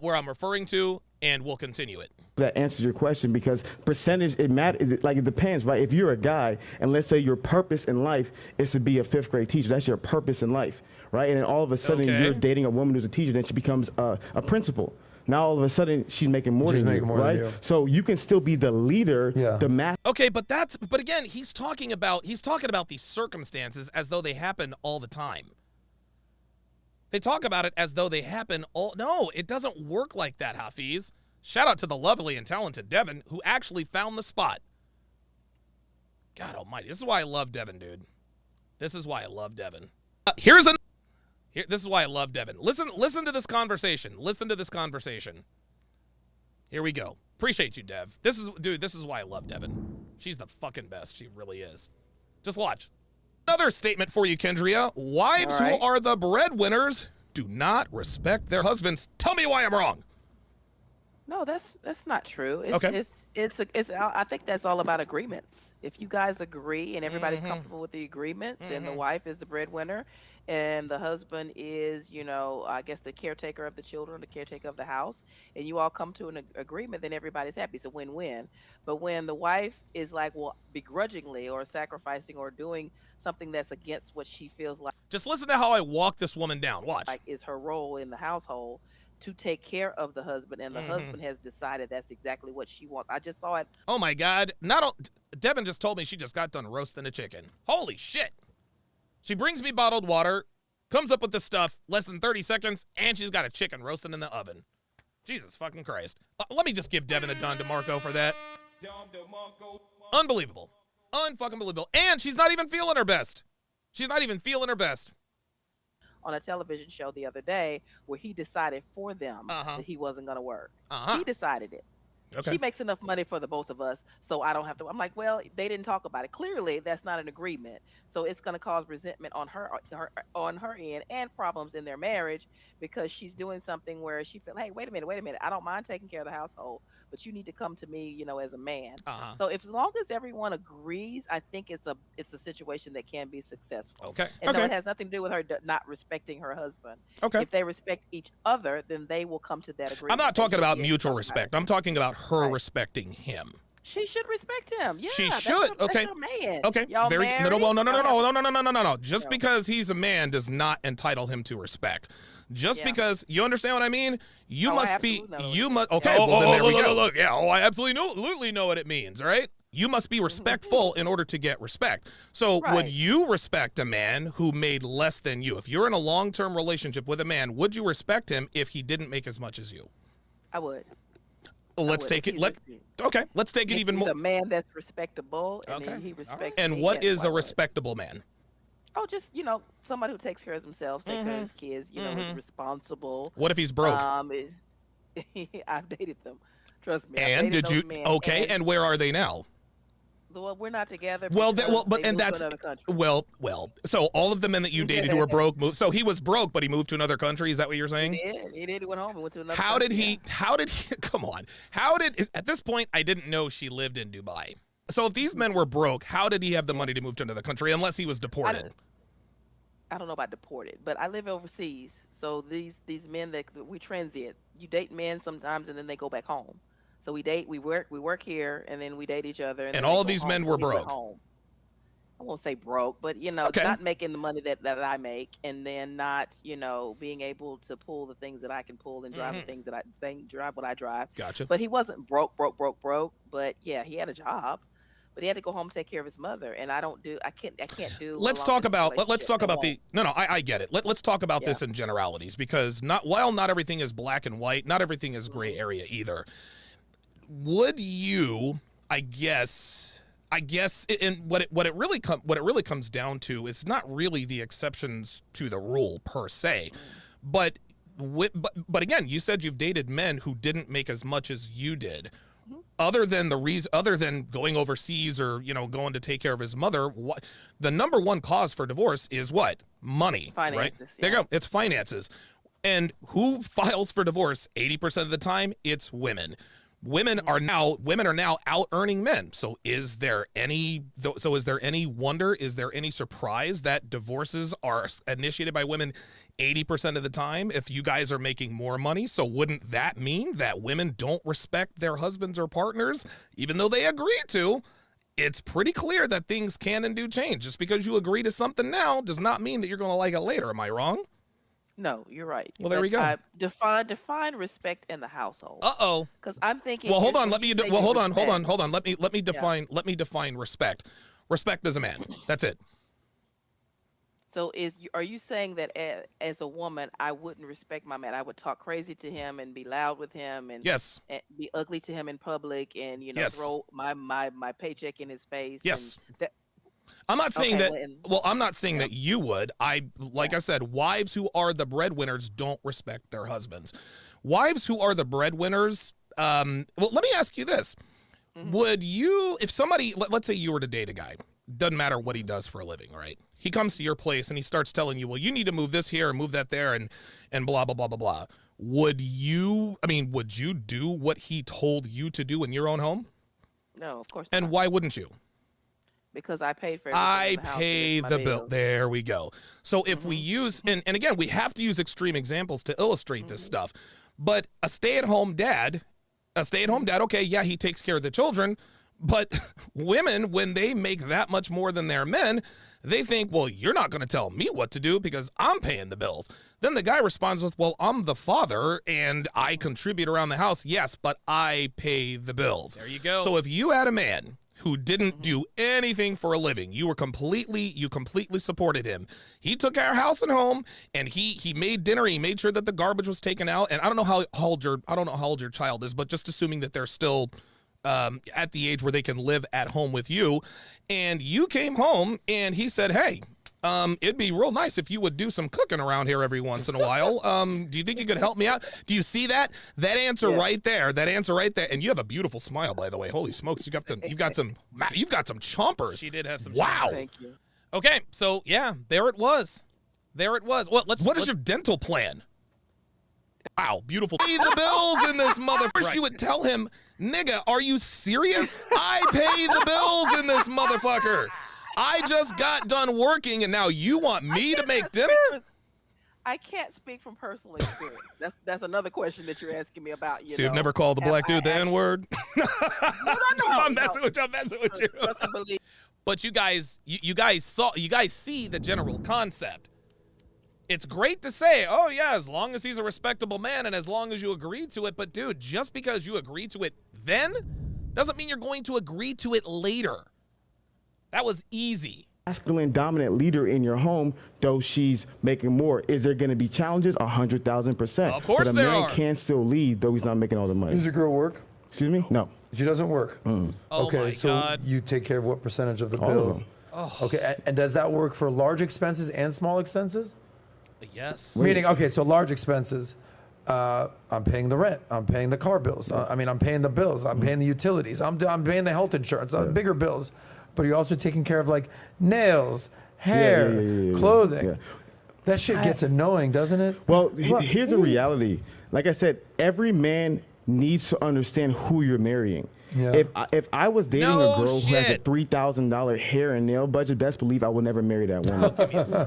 Where I'm referring to, and we'll continue it. That answers your question, because percentage, it matters. Like, it depends, right? If you're a guy and let's say your purpose in life is to be a 5th grade teacher, that's your purpose in life, right? And then all of a sudden you're dating a woman who's a teacher, then she becomes a principal. Now all of a sudden she's making more than you, right? So you can still be the leader, the master. Okay, but again, he's talking about these circumstances as though they happen all the time. They talk about it as though they happen all. No, it doesn't work like that, Hafiz. Shout out to the lovely and talented Devin, who actually found the spot. God almighty. This is why I love Devin, dude. This is why I love Devin. This is why I love Devin. Listen to this conversation. Listen to this conversation. Here we go. Appreciate you, Dev. This is why I love Devin. She's the fucking best. She really is. Just watch. Another statement for you, Kendria. Wives who are the breadwinners do not respect their husbands. Tell me why I'm wrong. No, that's not true. It's, Okay. I think that's all about agreements. If you guys agree and everybody's comfortable with the agreements, and the wife is the breadwinner, and the husband is, I guess the caretaker of the children, the caretaker of the house, and you all come to an agreement, then everybody's happy. It's a win-win. But when the wife is like, well, begrudgingly or sacrificing or doing something that's against what she feels like, Just listen to how I walk this woman down. Watch. like is her role in the household to take care of the husband, and the husband has decided that's exactly what she wants. I just saw it. Oh my God. Devin just told me she just got done roasting a chicken. Holy shit. She brings me bottled water, comes up with this stuff, less than 30 seconds, and she's got a chicken roasting in the oven. Jesus fucking Christ. Let me just give Devin a Don DeMarco for that. Unbelievable. Unfucking believable. And she's not even feeling her best. On a television show the other day where he decided for them that he wasn't going to work. He decided it. Okay. She makes enough money for the both of us, so I don't have to. I'm like, well, they didn't talk about it. Clearly, that's not an agreement. So it's going to cause resentment on her end and problems in their marriage, because she's doing something where she feels, hey, wait a minute. I don't mind taking care of the household, but you need to come to me, as a man. So as long as everyone agrees, I think it's a situation that can be successful. Okay. And no, it has nothing to do with her not respecting her husband. Okay. If they respect each other, then they will come to that agreement. I'm not talking about mutual respect. I'm talking about her respecting him. She should respect him. Yeah, She that's should. Your, Okay. That's your man. Okay. Y'all Very married? no. Just because he's a man does not entitle him to respect. Just because, you understand what I mean? You must be. You must. Okay. Look. Yeah. I absolutely know what it means. All right. You must be respectful in order to get respect. So would you respect a man who made less than you? If you're in a long-term relationship with a man, would you respect him if he didn't make as much as you? I would. Let's take it. Let's take it even more. He's a man that's respectable, and he respects. And me, what is a I would. respectable man? Oh, just somebody who takes care of himself, takes care of his kids. Is responsible. What if he's broke? I've dated them. Trust me. And did you? Okay. And where are they now? Well, we're not together. Well, that's well. So all of the men that you dated who were broke moved. So he was broke, but he moved to another country. Is that what you're saying? He did. He went home and went to another. How country, did he? How did he? Come on. At this point, I didn't know she lived in Dubai. So if these men were broke, how did he have the money to move to another country unless he was deported? I don't know about deported, but I live overseas. So these men that we transit, you date men sometimes, and then they go back home. So we date, we work here, and then we date each other. And all of these men were broke. I won't say broke, but not making the money that I make, and then not being able to pull the things that I can pull and drive the things that drive what I drive. Gotcha. But he wasn't broke. But yeah, he had a job, but he had to go home and take care of his mother. And I can't do. Let's talk about I get it. Let's talk about this in generalities, because while not everything is black and white, not everything is gray area either. Would you, I guess, and what it really comes down to is not really the exceptions to the rule per se, but again, you said you've dated men who didn't make as much as you did. Other than going overseas or going to take care of his mother, the number one cause for divorce is what? Money. Finances. Right? There you go. It's finances. And who files for divorce 80% of the time? It's women. Women are now out earning men. So is there any wonder? Is there any surprise that divorces are initiated by women 80% of the time if you guys are making more money? So wouldn't that mean that women don't respect their husbands or partners, even though they agree to? It's pretty clear that things can and do change. Just because you agree to something now does not mean that you're going to like it later. Am I wrong? No, you're right. Well, there we go. Define respect in the household. Uh-oh. Because I'm thinking. Well, hold on. Hold on. Let me define respect. Respect as a man. That's it. So are you saying that as a woman, I wouldn't respect my man? I would talk crazy to him and be loud with him and, yes, and be ugly to him in public and yes, throw my paycheck in his face. Yes. I'm not saying that. Well, I'm not saying that you would. I said, wives who are the breadwinners don't respect their husbands. Wives who are the breadwinners. Well, let me ask you this: would you, if somebody, let's say you were to date a guy, doesn't matter what he does for a living, right? He comes to your place and he starts telling you, well, you need to move this here and move that there and blah blah blah blah blah. Would you do what he told you to do in your own home? No, of course not. And why wouldn't you? Because I paid for everything. I pay the bill. There we go. So if we use, and again, we have to use extreme examples to illustrate this stuff, but a stay-at-home dad, okay, yeah, he takes care of the children, but women, when they make that much more than their men, they think, well, you're not going to tell me what to do because I'm paying the bills. Then the guy responds with, well, I'm the father and I contribute around the house. Yes, but I pay the bills. There you go. So if you had a man who didn't do anything for a living, you completely supported him. He took our house and home, and he made dinner. He made sure that the garbage was taken out. And I don't know how old your child is, but just assuming that they're still at the age where they can live at home with you, and you came home and he said, hey, it'd be real nice if you would do some cooking around here every once in a while. Do you think you could help me out? Do you see that answer right there? That answer right there. And you have a beautiful smile, by the way. Holy smokes, you've got some chompers. She did have some. Wow. chompers. Thank you. Okay, so yeah, there it was. What is your dental plan? Wow, beautiful. Pay the bills in this motherfucker. Right. You would tell him, nigga, are you serious? I pay the bills in this motherfucker. I just got done working, and now you want me to make dinner? I can't speak from personal experience. That's another question that you're asking me about. You've never called the black dude the N-word? No. I'm messing with you. But you guys see the general concept. It's great to say, oh yeah, as long as he's a respectable man and as long as you agree to it. But dude, just because you agree to it then doesn't mean you're going to agree to it later. That was easy. Masculine dominant leader in your home, though she's making more. Is there going to be challenges? 100,000%. Of course there are. But a man can still lead, though he's not making all the money. Does your girl work? Excuse me? No. She doesn't work. Oh okay, my so God. you take care of what percentage of the All of bills? them. Okay, and does that work for large expenses and small expenses? Yes. Meaning, okay, so large expenses, I'm paying the rent, I'm paying the car bills. I'm paying the bills, I'm paying the utilities, I'm paying the health insurance, bigger bills. But you're also taking care of like nails, hair, clothing. Yeah. That shit gets annoying, doesn't it? Well, here's a reality. Like I said, every man needs to understand who you're marrying. Yeah. If I was dating No a girl who has a shit. $3,000 hair and nail budget, best believe I would never marry that woman.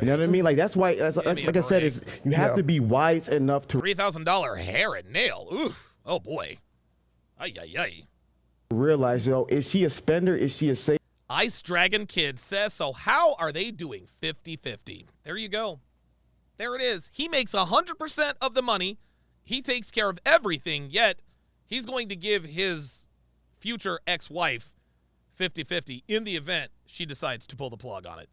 You know what I mean? Like that's why, like I said, it's, you have to be wise enough to $3,000 hair and nail. Oof. Oh boy. Ay ay ay. realize, is she a spender? Is she a saver? Ice Dragon Kid says, so how are they doing 50-50? There you go. There it is. He makes 100% of the money. He takes care of everything, yet he's going to give his future ex-wife 50-50 in the event she decides to pull the plug on it.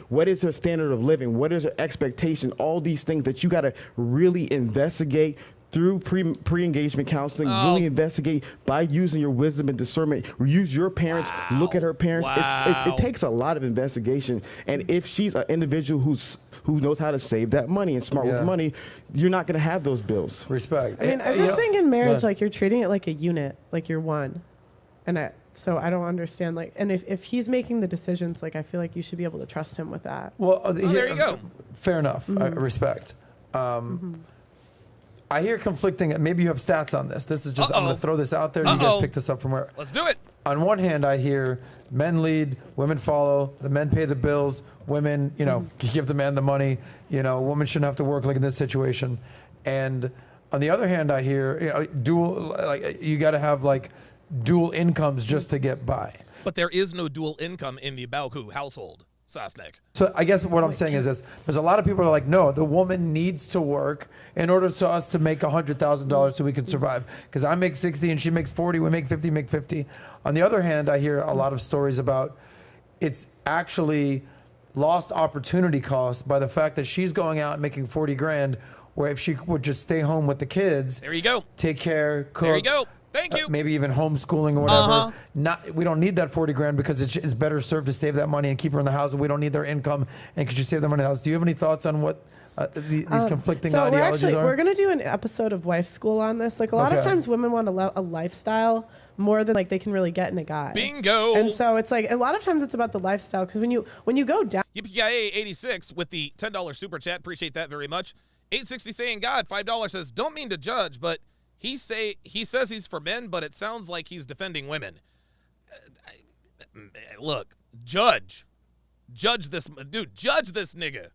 What is her standard of living? What is her expectation? All these things that you got to really investigate through pre-engagement counseling, really investigate by using your wisdom and discernment. Use your parents, look at her parents. It takes a lot of investigation. And if she's an individual who knows how to save that money and smart with money, you're not going to have those bills. Respect. I mean, I just think in marriage, like you're treating it like a unit, like you're one. And so I don't understand, like, and if he's making the decisions, like, I feel like you should be able to trust him with that. Well, there you go. Fair enough. Respect. I hear conflicting. Maybe you have stats on this. This is just. I'm going to throw this out there. You guys pick this up from where. Let's do it. On one hand, I hear men lead, women follow. The men pay the bills. Women, give the man the money. Women shouldn't have to work like in this situation. And on the other hand, I hear dual. Like you got to have like dual incomes just to get by. But there is no dual income in the Balku household, Sosnick. So I guess what I'm saying is this. There's a lot of people who are like, no, the woman needs to work in order for us to make $100,000 so we can survive. Because I make 60 and she makes 40, we make 50, make 50. On the other hand, I hear a lot of stories about it's actually lost opportunity cost by the fact that she's going out and making 40 grand, where if she would just stay home with the kids. There you go. Take care, cook. There you go. Thank you. Maybe even homeschooling or whatever. We don't need that 40 grand because it's better served to save that money and keep her in the house. And we don't need their income. And could you save their money in the house? Do you have any thoughts on what these conflicting ideologies are? We're going to do an episode of Wife School on this. Like a lot of times women want a lifestyle more than like they can really get in a guy. Bingo. And so it's like a lot of times it's about the lifestyle, because when you go down. Yippee 86 with the $10 super chat. Appreciate that very much. 860 saying God, $5 says, don't mean to judge, but he says he's for men, but it sounds like he's defending women. Look, judge this dude. Judge this nigga.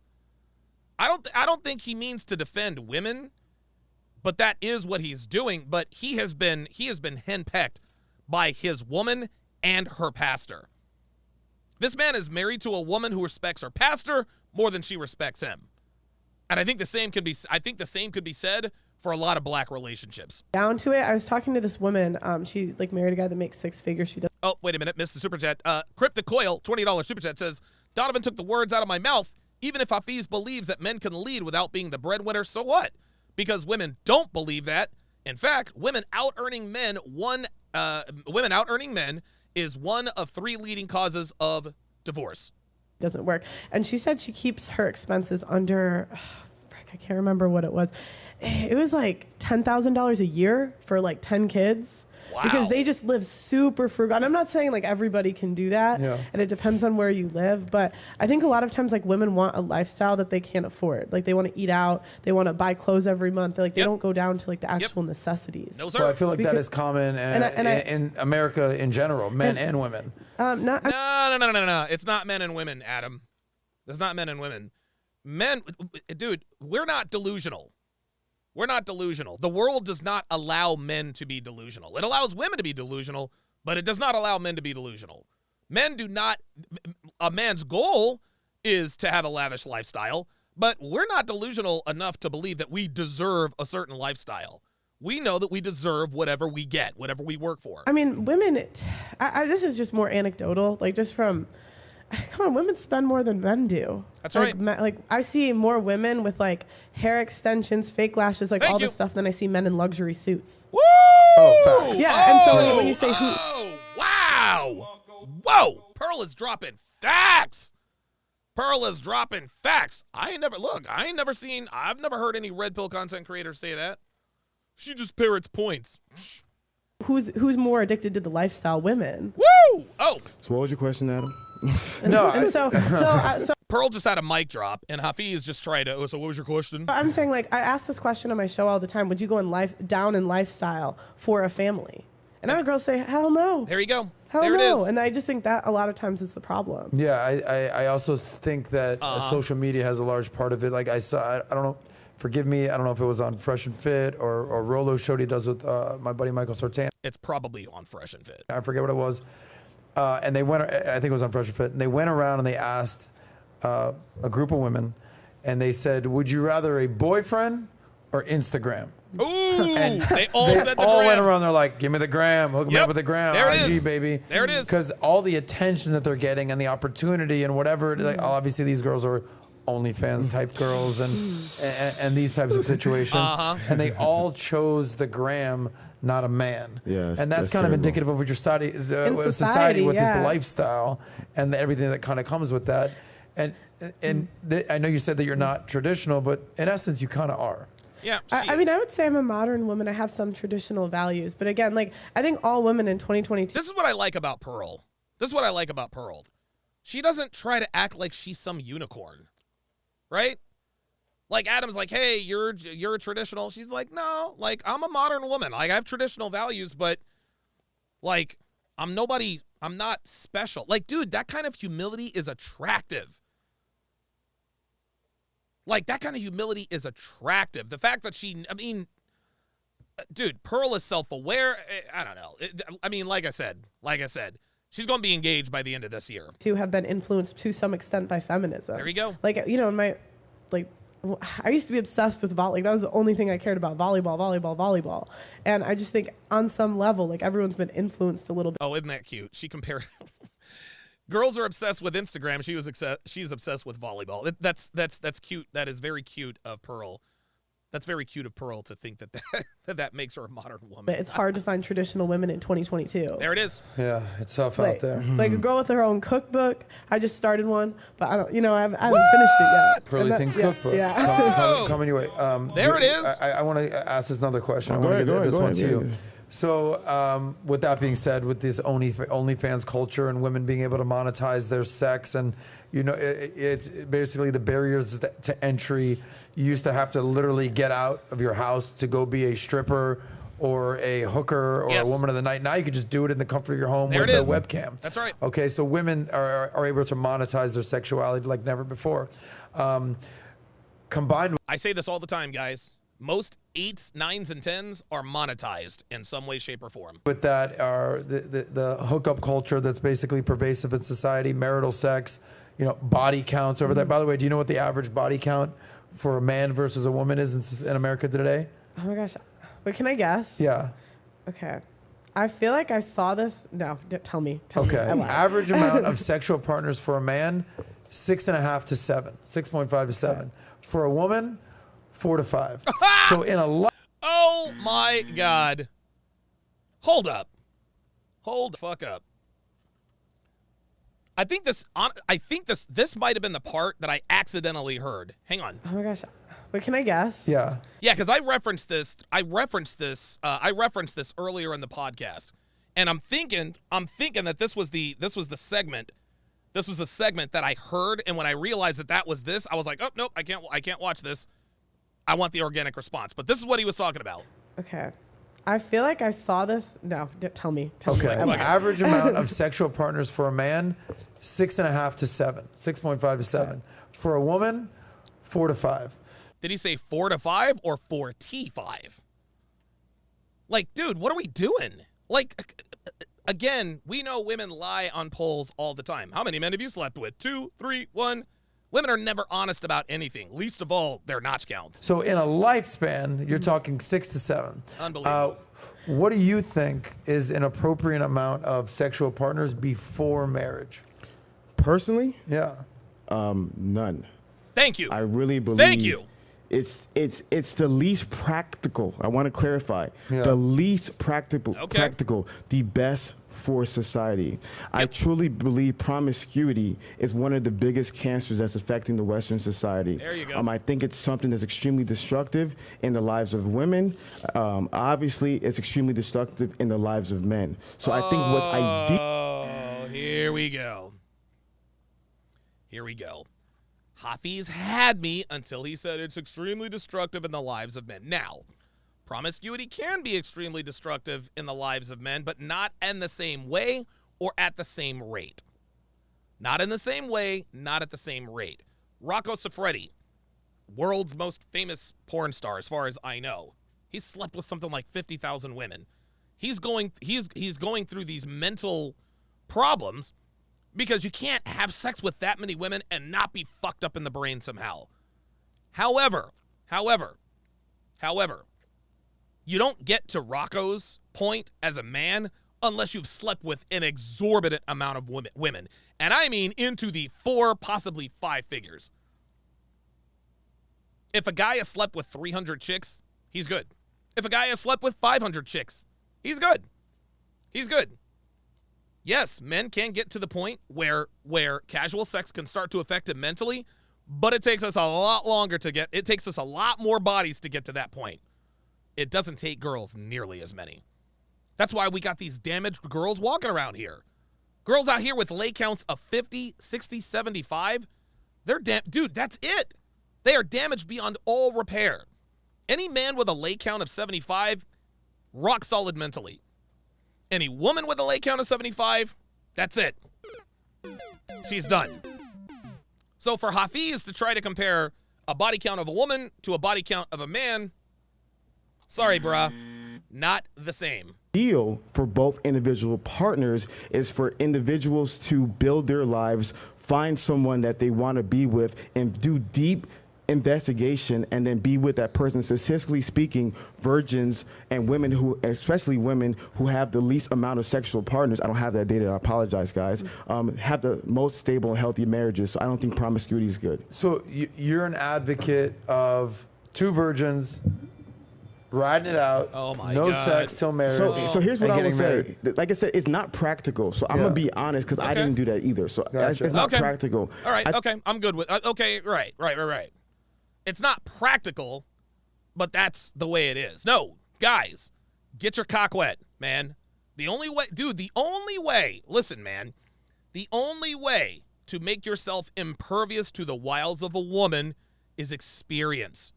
I don't think he means to defend women, but that is what he's doing. But he has been henpecked by his woman and her pastor. This man is married to a woman who respects her pastor more than she respects him. And I think the same could be said for a lot of black relationships. Down to it, I was talking to this woman. She like married a guy that makes 6 figures. She does. Oh, wait a minute, missed the super chat. Cryptic Coil, $20 super chat says, Donovan took the words out of my mouth. Even if Hafiz believes that men can lead without being the breadwinner, so what? Because women don't believe that. In fact, women out earning men is one of 3 leading causes of divorce. Doesn't work. And she said she keeps her expenses under, I can't remember what it was. It was like $10,000 a year for like 10 kids. Wow. Because they just live super frugal. And I'm not saying like everybody can do that. Yeah. And it depends on where you live. But I think a lot of times like women want a lifestyle that they can't afford. Like they want to eat out. They want to buy clothes every month. They don't go down to like the actual necessities. No, sir. Well, I feel like that is common in America in general, men and women. No. It's not men and women, Adam. It's not men and women. Men, dude, we're not delusional. We're not delusional. The world does not allow men to be delusional. It allows women to be delusional, but it does not allow men to be delusional. Men do not, a man's goal is to have a lavish lifestyle, but we're not delusional enough to believe that we deserve a certain lifestyle. We know that we deserve whatever we get, whatever we work for. I mean, women, this is just more anecdotal, like just from, come on, women spend more than men do. That's right. Like I see more women with like hair extensions, fake lashes, like all this stuff than I see men in luxury suits. Woo! Oh, facts. Yeah, and so when you say who... Oh, wow! Whoa! Pearl is dropping facts! I've never heard any red pill content creators say that. She just parrots points. Who's more addicted to the lifestyle? Women. Woo! Oh! So what was your question, Adam? So Pearl just had a mic drop, and Hafiz just tried to. So what was your question? I'm saying, like, I ask this question on my show all the time. Would you go down in lifestyle for a family? And I have girls say, hell no. There you go. Hell there no. It is. And I just think that a lot of times is the problem. Yeah, I also think that social media has a large part of it. Like I don't know. Forgive me, I don't know if it was on Fresh and Fit or Rolo's show he does with my buddy Michael Sartain. It's probably on Fresh and Fit. I forget what it was. And they went, I think it was on Fresh and Fit, and they went around and they asked a group of women, and they said, would you rather a boyfriend or Instagram? Ooh, and they all said the all gram. went around, they're like, give me the gram, hook me up with the gram, there it IG, is. baby. There it is. Because all the attention that they're getting and the opportunity and whatever, like, obviously these girls are OnlyFans type girls and these types of situations, and they all chose the gram, not a man. Yes, and that's kind of indicative of what your society with this lifestyle and everything that kind of comes with that. And I know you said that you're not traditional, but in essence, you kind of are. Yeah, I mean, I would say I'm a modern woman. I have some traditional values, but again, like I think all women in 2022. This is what I like about Pearl. She doesn't try to act like she's some unicorn, right? Like Adam's like, hey, you're a traditional. She's like, no, like I'm a modern woman. Like I have traditional values, but like I'm not special. Like, dude, that kind of humility is attractive. Like that kind of humility is attractive. The fact that dude, Pearl is self-aware. I don't know. I mean, like I said, she's going to be engaged by the end of this year. To have been influenced to some extent by feminism. There you go. Like, you know, I used to be obsessed with volleyball. Like, that was the only thing I cared about, volleyball. And I just think on some level, like, everyone's been influenced a little bit. Oh, isn't that cute? She compared. Girls are obsessed with Instagram. She's obsessed with volleyball. That's cute. That is very cute of Pearl. That's very cute of Pearl to think that makes her a modern woman. But it's hard to find traditional women in 2022. There it is. Yeah, it's tough out there. Like a girl with her own cookbook. I just started one, but I haven't finished it yet. Pearly Things cookbook. Yeah. Coming your way. There it is. I want to ask this another question. I Go want to ahead, get this go one ahead, to you. yeah. So, with that being said, with this OnlyFans culture and women being able to monetize their sex, and you know, it's basically the barriers to entry. You used to have to literally get out of your house to go be a stripper or a hooker or Yes. a woman of the night. Now you can just do it in the comfort of your home There with it a is. webcam. That's right. Okay, so women are able to monetize their sexuality like never before. Combined with I say this all the time, guys. Most 8s, 9s, and 10s are monetized in some way, shape, or form. that are the hookup culture that's basically pervasive in society, marital sex, you know, body counts over there. By the way, do you know what the average body count for a man versus a woman is in America today? Oh my gosh. Wait, can I guess? Yeah. Okay. I feel like I saw this. No, tell me. Okay. I lied. Average amount of sexual partners for a man, 6.5 to 7, 6.5 to 7. For a woman, 4 to 5. So in a Oh my God. Hold up. Hold the fuck up. I think this might have been the part that I accidentally heard. Hang on. Oh my gosh. Wait, can I guess? Yeah. Yeah, because I referenced this earlier in the podcast, and I'm thinking that this was the segment. This was the segment that I heard, and when I realized that was this, I was like, oh nope, I can't watch this. I want the organic response. But this is what he was talking about. Okay. I feel like I saw this. No, tell me. Okay. I lied. Average amount of sexual partners for a man, 6.5 to 7, 6.5 to 7. For a woman, 4 to 5. Did he say 4 to 5 or 4T5? Like, dude, what are we doing? Like, again, we know women lie on polls all the time. How many men have you slept with? 2, 3, 1. Women are never honest about anything, least of all their notch counts. So in a lifespan, you're talking 6 to 7. Unbelievable. What do you think is an appropriate amount of sexual partners before marriage? Personally, Yeah. none. Thank you. I really believe. Thank you. It's the least practical. I want to clarify. Yeah. The least practical, Okay. the best for society. I truly believe promiscuity is one of the biggest cancers that's affecting the Western society. There you go. I think it's something that's extremely destructive in the lives of women. Obviously, it's extremely destructive in the lives of men. So I think what's ideal. Oh, here we go. Here we go. Hafiz had me until he said it's extremely destructive in the lives of men. Now, promiscuity can be extremely destructive in the lives of men, but not in the same way or at the same rate. Not in the same way, not at the same rate. Rocco Siffredi, world's most famous porn star as far as I know. He's slept with something like 50,000 women. He's going through these mental problems because you can't have sex with that many women and not be fucked up in the brain somehow. However, you don't get to Rocco's point as a man unless you've slept with an exorbitant amount of women. And I mean into the 4, possibly 5 figures. If a guy has slept with 300 chicks, he's good. If a guy has slept with 500 chicks, he's good. He's good. Yes, men can get to the point where casual sex can start to affect him mentally, but it takes us a lot longer it takes us a lot more bodies to get to that point. It doesn't take girls nearly as many. That's why we got these damaged girls walking around here. Girls out here with lay counts of 50, 60, 75. They're dude, that's it. They are damaged beyond all repair. Any man with a lay count of 75, rock solid mentally. Any woman with a lay count of 75, that's it. She's done. So for Hafiz to try to compare a body count of a woman to a body count of a man, sorry, bruh, not the same. Deal for both individual partners is for individuals to build their lives, find someone that they want to be with, and do deep investigation, and then be with that person. Statistically speaking, virgins and women who, especially women who have the least amount of sexual partners, I don't have that data, I apologize, guys, have the most stable and healthy marriages. So I don't think promiscuity is good. So you're an advocate of two virgins riding it out. Oh my no God. sex till marriage. So here's what and I will getting say. married. Like I said, it's not practical. So I'm Yeah. gonna be honest, because I didn't do that either. So Gotcha. it's not Okay. practical. All right, okay, I'm good with okay, right. It's not practical, but that's the way it is. No, guys, get your cock wet, man. The only way, dude, listen, man, the only way to make yourself impervious to the wiles of a woman is experience.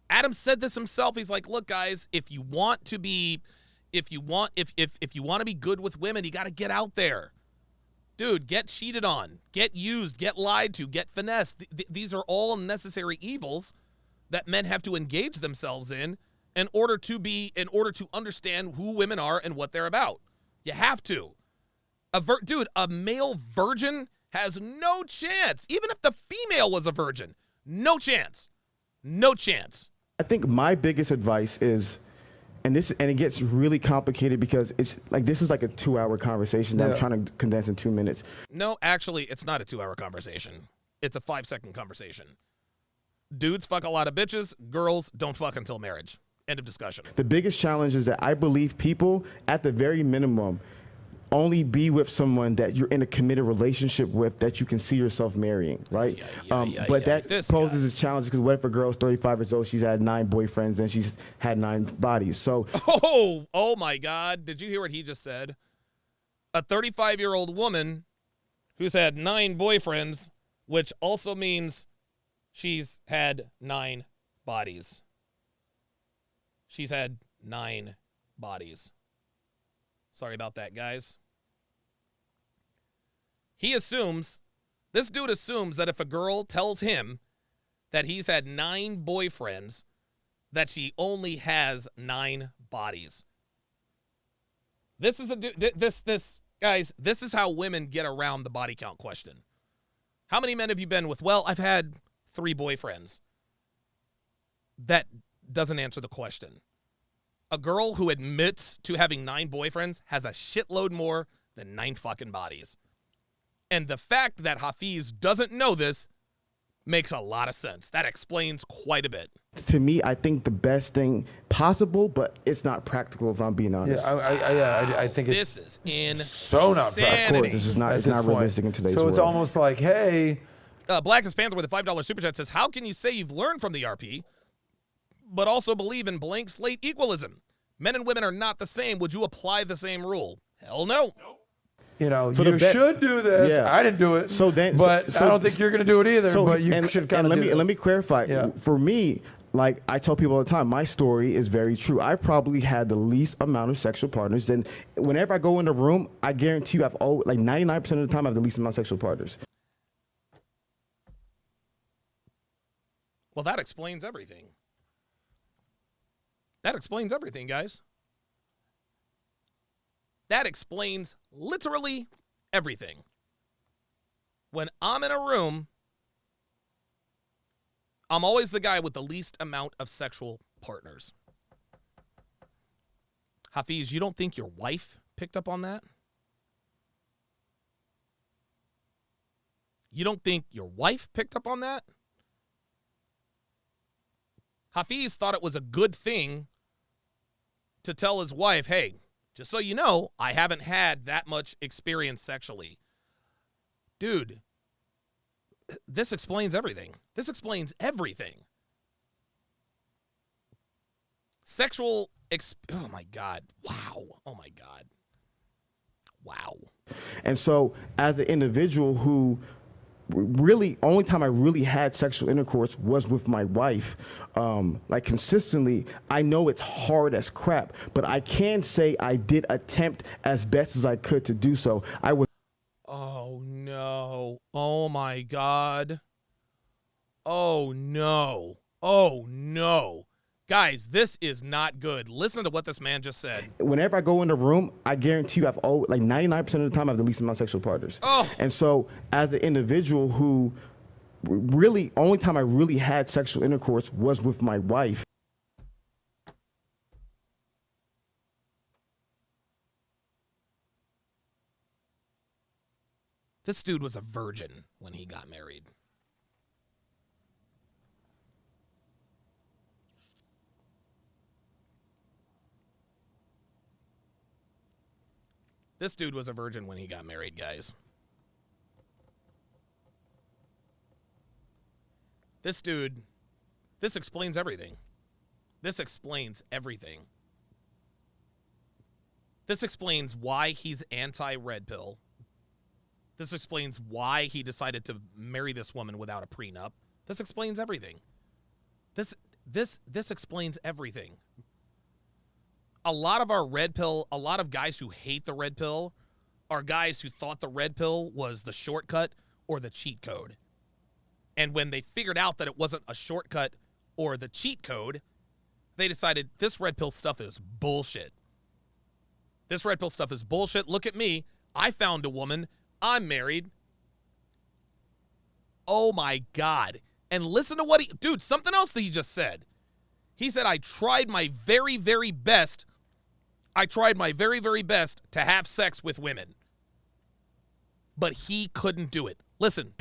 Adam said this himself. He's like, look, guys, if you want to be good with women, you got to get out there. Dude, get cheated on, get used, get lied to, get finessed. These are all necessary evils that men have to engage themselves in order to understand who women are and what they're about. You have to. A male virgin has no chance. Even if the female was a virgin, no chance. No chance. I think my biggest advice is, and it gets really complicated because it's like this is like a 2-hour conversation that I'm trying to condense in 2 minutes. No, actually, it's not a 2-hour conversation. It's a 5-second conversation. Dudes fuck a lot of bitches. Girls don't fuck until marriage. End of discussion. The biggest challenge is that I believe people, at the very minimum, only be with someone that you're in a committed relationship with that you can see yourself marrying, right? But that poses a challenge because what if a girl's 35 years old, she's had 9 boyfriends and she's had 9 bodies? So, oh my God! Did you hear what he just said? A 35-year-old woman who's had 9 boyfriends, which also means she's had 9 bodies. She's had 9 bodies. Sorry about that, guys. This dude assumes that if a girl tells him that he's had 9 boyfriends, that she only has 9 bodies. This is guys, this is how women get around the body count question. How many men have you been with? Well, I've had 3 boyfriends. That doesn't answer the question. A girl who admits to having 9 boyfriends has a shitload more than 9 fucking bodies. And the fact that Hafiz doesn't know this makes a lot of sense. That explains quite a bit. To me, I think the best thing possible, but it's not practical if I'm being honest. I think it's This is so not practical. Of course, this is not, it's not realistic in today's So world. it's almost like, hey, Blackest Panther with a $5 super chat says, how can you say you've learned from the RP, but also believe in blank slate equalism? Men and women are not the same. Would you apply the same rule? Hell no. you know, So you the should do this. Yeah. I didn't do it. So then- but so- I don't think you're going to do it either. But you should kind of let do me this. let me clarify. Yeah. For me, like I tell people all the time, my story is very true. I probably had the least amount of sexual partners, and whenever I go in the room, I guarantee you, I've always, like 99% of the time, I have the least amount of sexual partners. Well, that explains everything. That explains everything, guys. That explains literally everything. When I'm in a room, I'm always the guy with the least amount of sexual partners. Hafiz, you don't think your wife picked up on that? You don't think your wife picked up on that? Hafiz thought it was a good thing to tell his wife, hey, just so you know, I haven't had that much experience sexually. Dude, this explains everything. This explains everything. Oh my God. Wow. Oh my God. Wow. And so, as an individual who really, only time I really had sexual intercourse was with my wife. Like consistently, I know it's hard as crap, but I can say I did attempt as best as I could to do so. I was. Oh no. Oh my God. Oh no. Oh no. Guys, this is not good. Listen to what this man just said. Whenever I go in the room, I guarantee you I've always, like 99% of the time, I have the least amount of sexual partners. Oh. And so as an individual who really, only time I really had sexual intercourse was with my wife. This dude was a virgin when he got married. This dude was a virgin when he got married, guys. This dude, this explains everything. This explains everything. This explains why he's anti-red pill. This explains why he decided to marry this woman without a prenup. This explains everything. This explains everything. A lot of guys who hate the red pill are guys who thought the red pill was the shortcut or the cheat code. And when they figured out that it wasn't a shortcut or the cheat code, they decided this red pill stuff is bullshit. This red pill stuff is bullshit. Look at me. I found a woman. I'm married. Oh my God. And listen to what dude, something else that he just said. He said, I tried my very, very best to have sex with women. But he couldn't do it. Listen.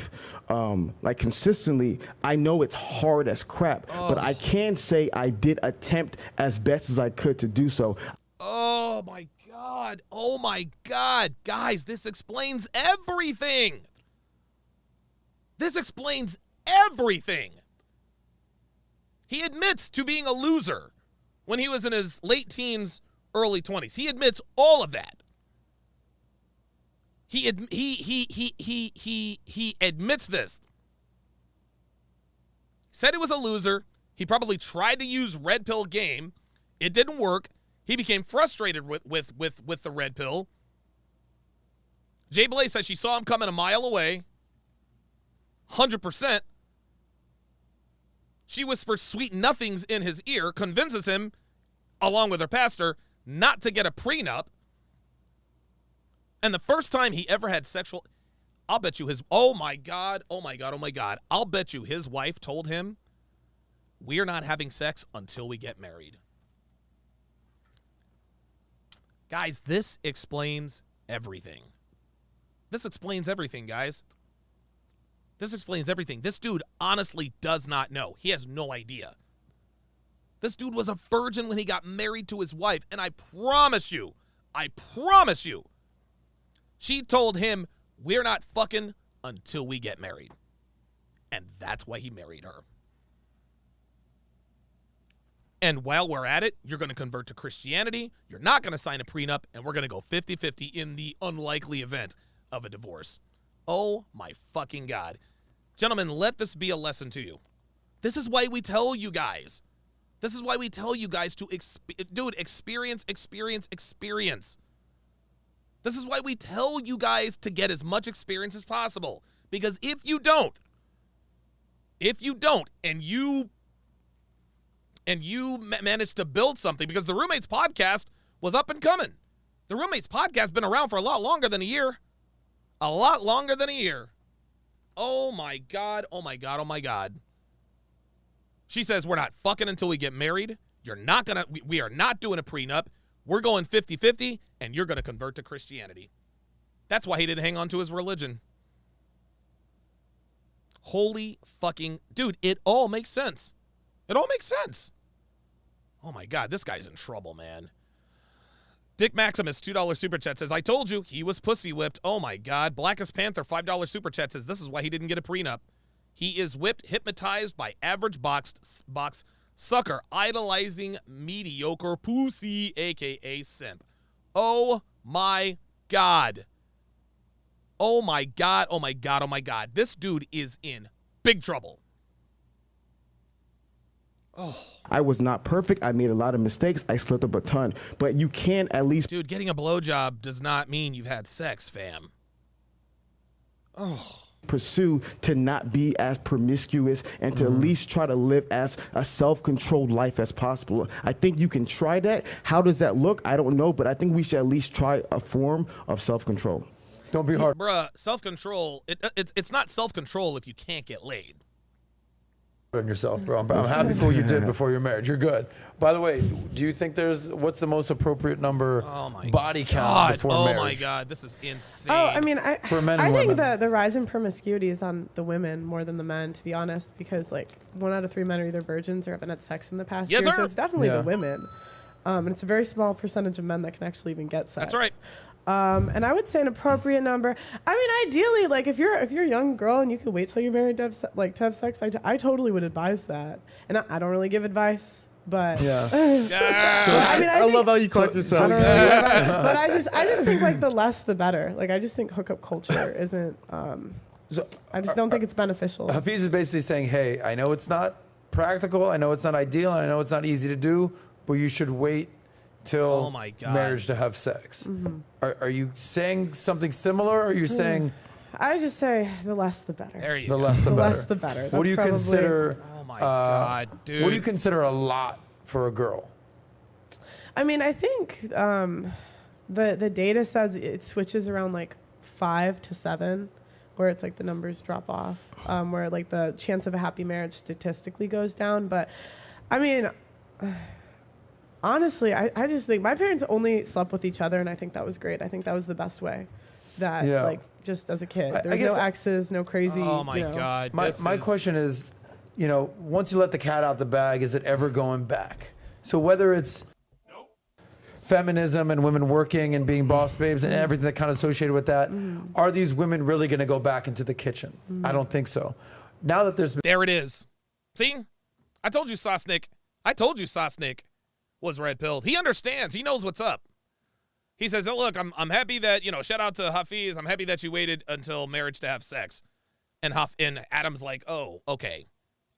Like consistently, I know it's hard as crap, but I can say I did attempt as best as I could to do so. Oh my God. Oh my God. Guys, this explains everything. This explains everything. He admits to being a loser when he was in his late teens, early 20s. He admits all of that. He admits this. Said he was a loser. He probably tried to use red pill game. It didn't work. He became frustrated with the red pill. Jay Blaze says she saw him coming a mile away. 100%. She whispers sweet nothings in his ear, convinces him, along with her pastor, not to get a prenup. And the first time he ever had sexual, I'll bet you oh my God, I'll bet you his wife told him, we're not having sex until we get married. Guys, this explains everything. This explains everything, guys. This explains everything. This dude honestly does not know. He has no idea. This dude was a virgin when he got married to his wife, and I promise you, she told him, we're not fucking until we get married. And that's why he married her. And while we're at it, you're going to convert to Christianity, you're not going to sign a prenup, and we're going to go 50-50 in the unlikely event of a divorce. Oh my fucking God. Gentlemen, let this be a lesson to you. This is why we tell you guys. This is why we tell you guys to, experience. This is why we tell you guys to get as much experience as possible. Because if you don't, and you manage to build something, because the Roommates podcast was up and coming. The Roommates podcast been around for a lot longer than a year. A lot longer than a year. Oh my God. She says, we're not fucking until we get married. We are not doing a prenup. We're going 50-50, and you're going to convert to Christianity. That's why he didn't hang on to his religion. Holy fucking, dude, it all makes sense. It all makes sense. Oh my God, this guy's in trouble, man. Dick Maximus, $2 super chat says, I told you he was pussy whipped. Oh my God. Blackest Panther, $5 super chat says, this is why he didn't get a prenup. He is whipped, hypnotized by average box sucker, idolizing mediocre pussy, a.k.a. simp. Oh my God. Oh my God, oh my God, oh my God. This dude is in big trouble. Oh. I was not perfect. I made a lot of mistakes. I slipped up a ton. But you can at least... Dude, getting a blowjob does not mean you've had sex, fam. Oh. Pursue to not be as promiscuous and to at least try to live as a self-controlled life as possible. I think you can try that. How does that look? I don't know, but I think we should at least try a form of self-control. Don't be hard Bruh, self-control, it's not self-control if you can't get laid. on yourself, bro. I'm happy for what you did before your marriage. You're good. By the way, do you think what's the most appropriate number body count before marriage? Oh my God, this is insane. Oh, I mean, for men and I think women. the rise in promiscuity is on the women more than the men, to be honest, because like 1 out of 3 men are either virgins or haven't had sex in the past year. Sir. So it's definitely the women. And it's a very small percentage of men that can actually even get sex. That's right. And I would say an appropriate number. I mean, ideally, like if you're a young girl and you can wait till you're married to have sex, I totally would advise that. And I don't really give advice, but I mean, I love how you caught yourself. But I just think like the less the better. Like I just think hookup culture isn't. I just don't think it's beneficial. Hafiz is basically saying, hey, I know it's not practical, I know it's not ideal, and I know it's not easy to do, but you should wait till marriage to have sex. Are you saying something similar, or are you saying... I just say the less the better. There you the go. less the The better. less the better. What do you That's consider... Oh my God, dude. What do you consider a lot for a girl? I mean, I think the data says it switches around like 5 to 7, where it's like the numbers drop off, where like the chance of a happy marriage statistically goes down. But I mean... honestly, I just think my parents only slept with each other, and I think that was great. I think that was the best way. That like just as a kid, there was no exes, no crazy. Oh my God! My question is, once you let the cat out the bag, is it ever going back? So whether it's feminism and women working and being boss babes and everything that kind of associated with that, are these women really going to go back into the kitchen? I don't think so. Now that there it is. See, I told you, Sosnick. I told you, Sosnick was red-pilled. He understands. He knows what's up. He says, oh, look, I'm happy that, shout out to Hafiz. I'm happy that you waited until marriage to have sex. And Adam's like, oh, okay.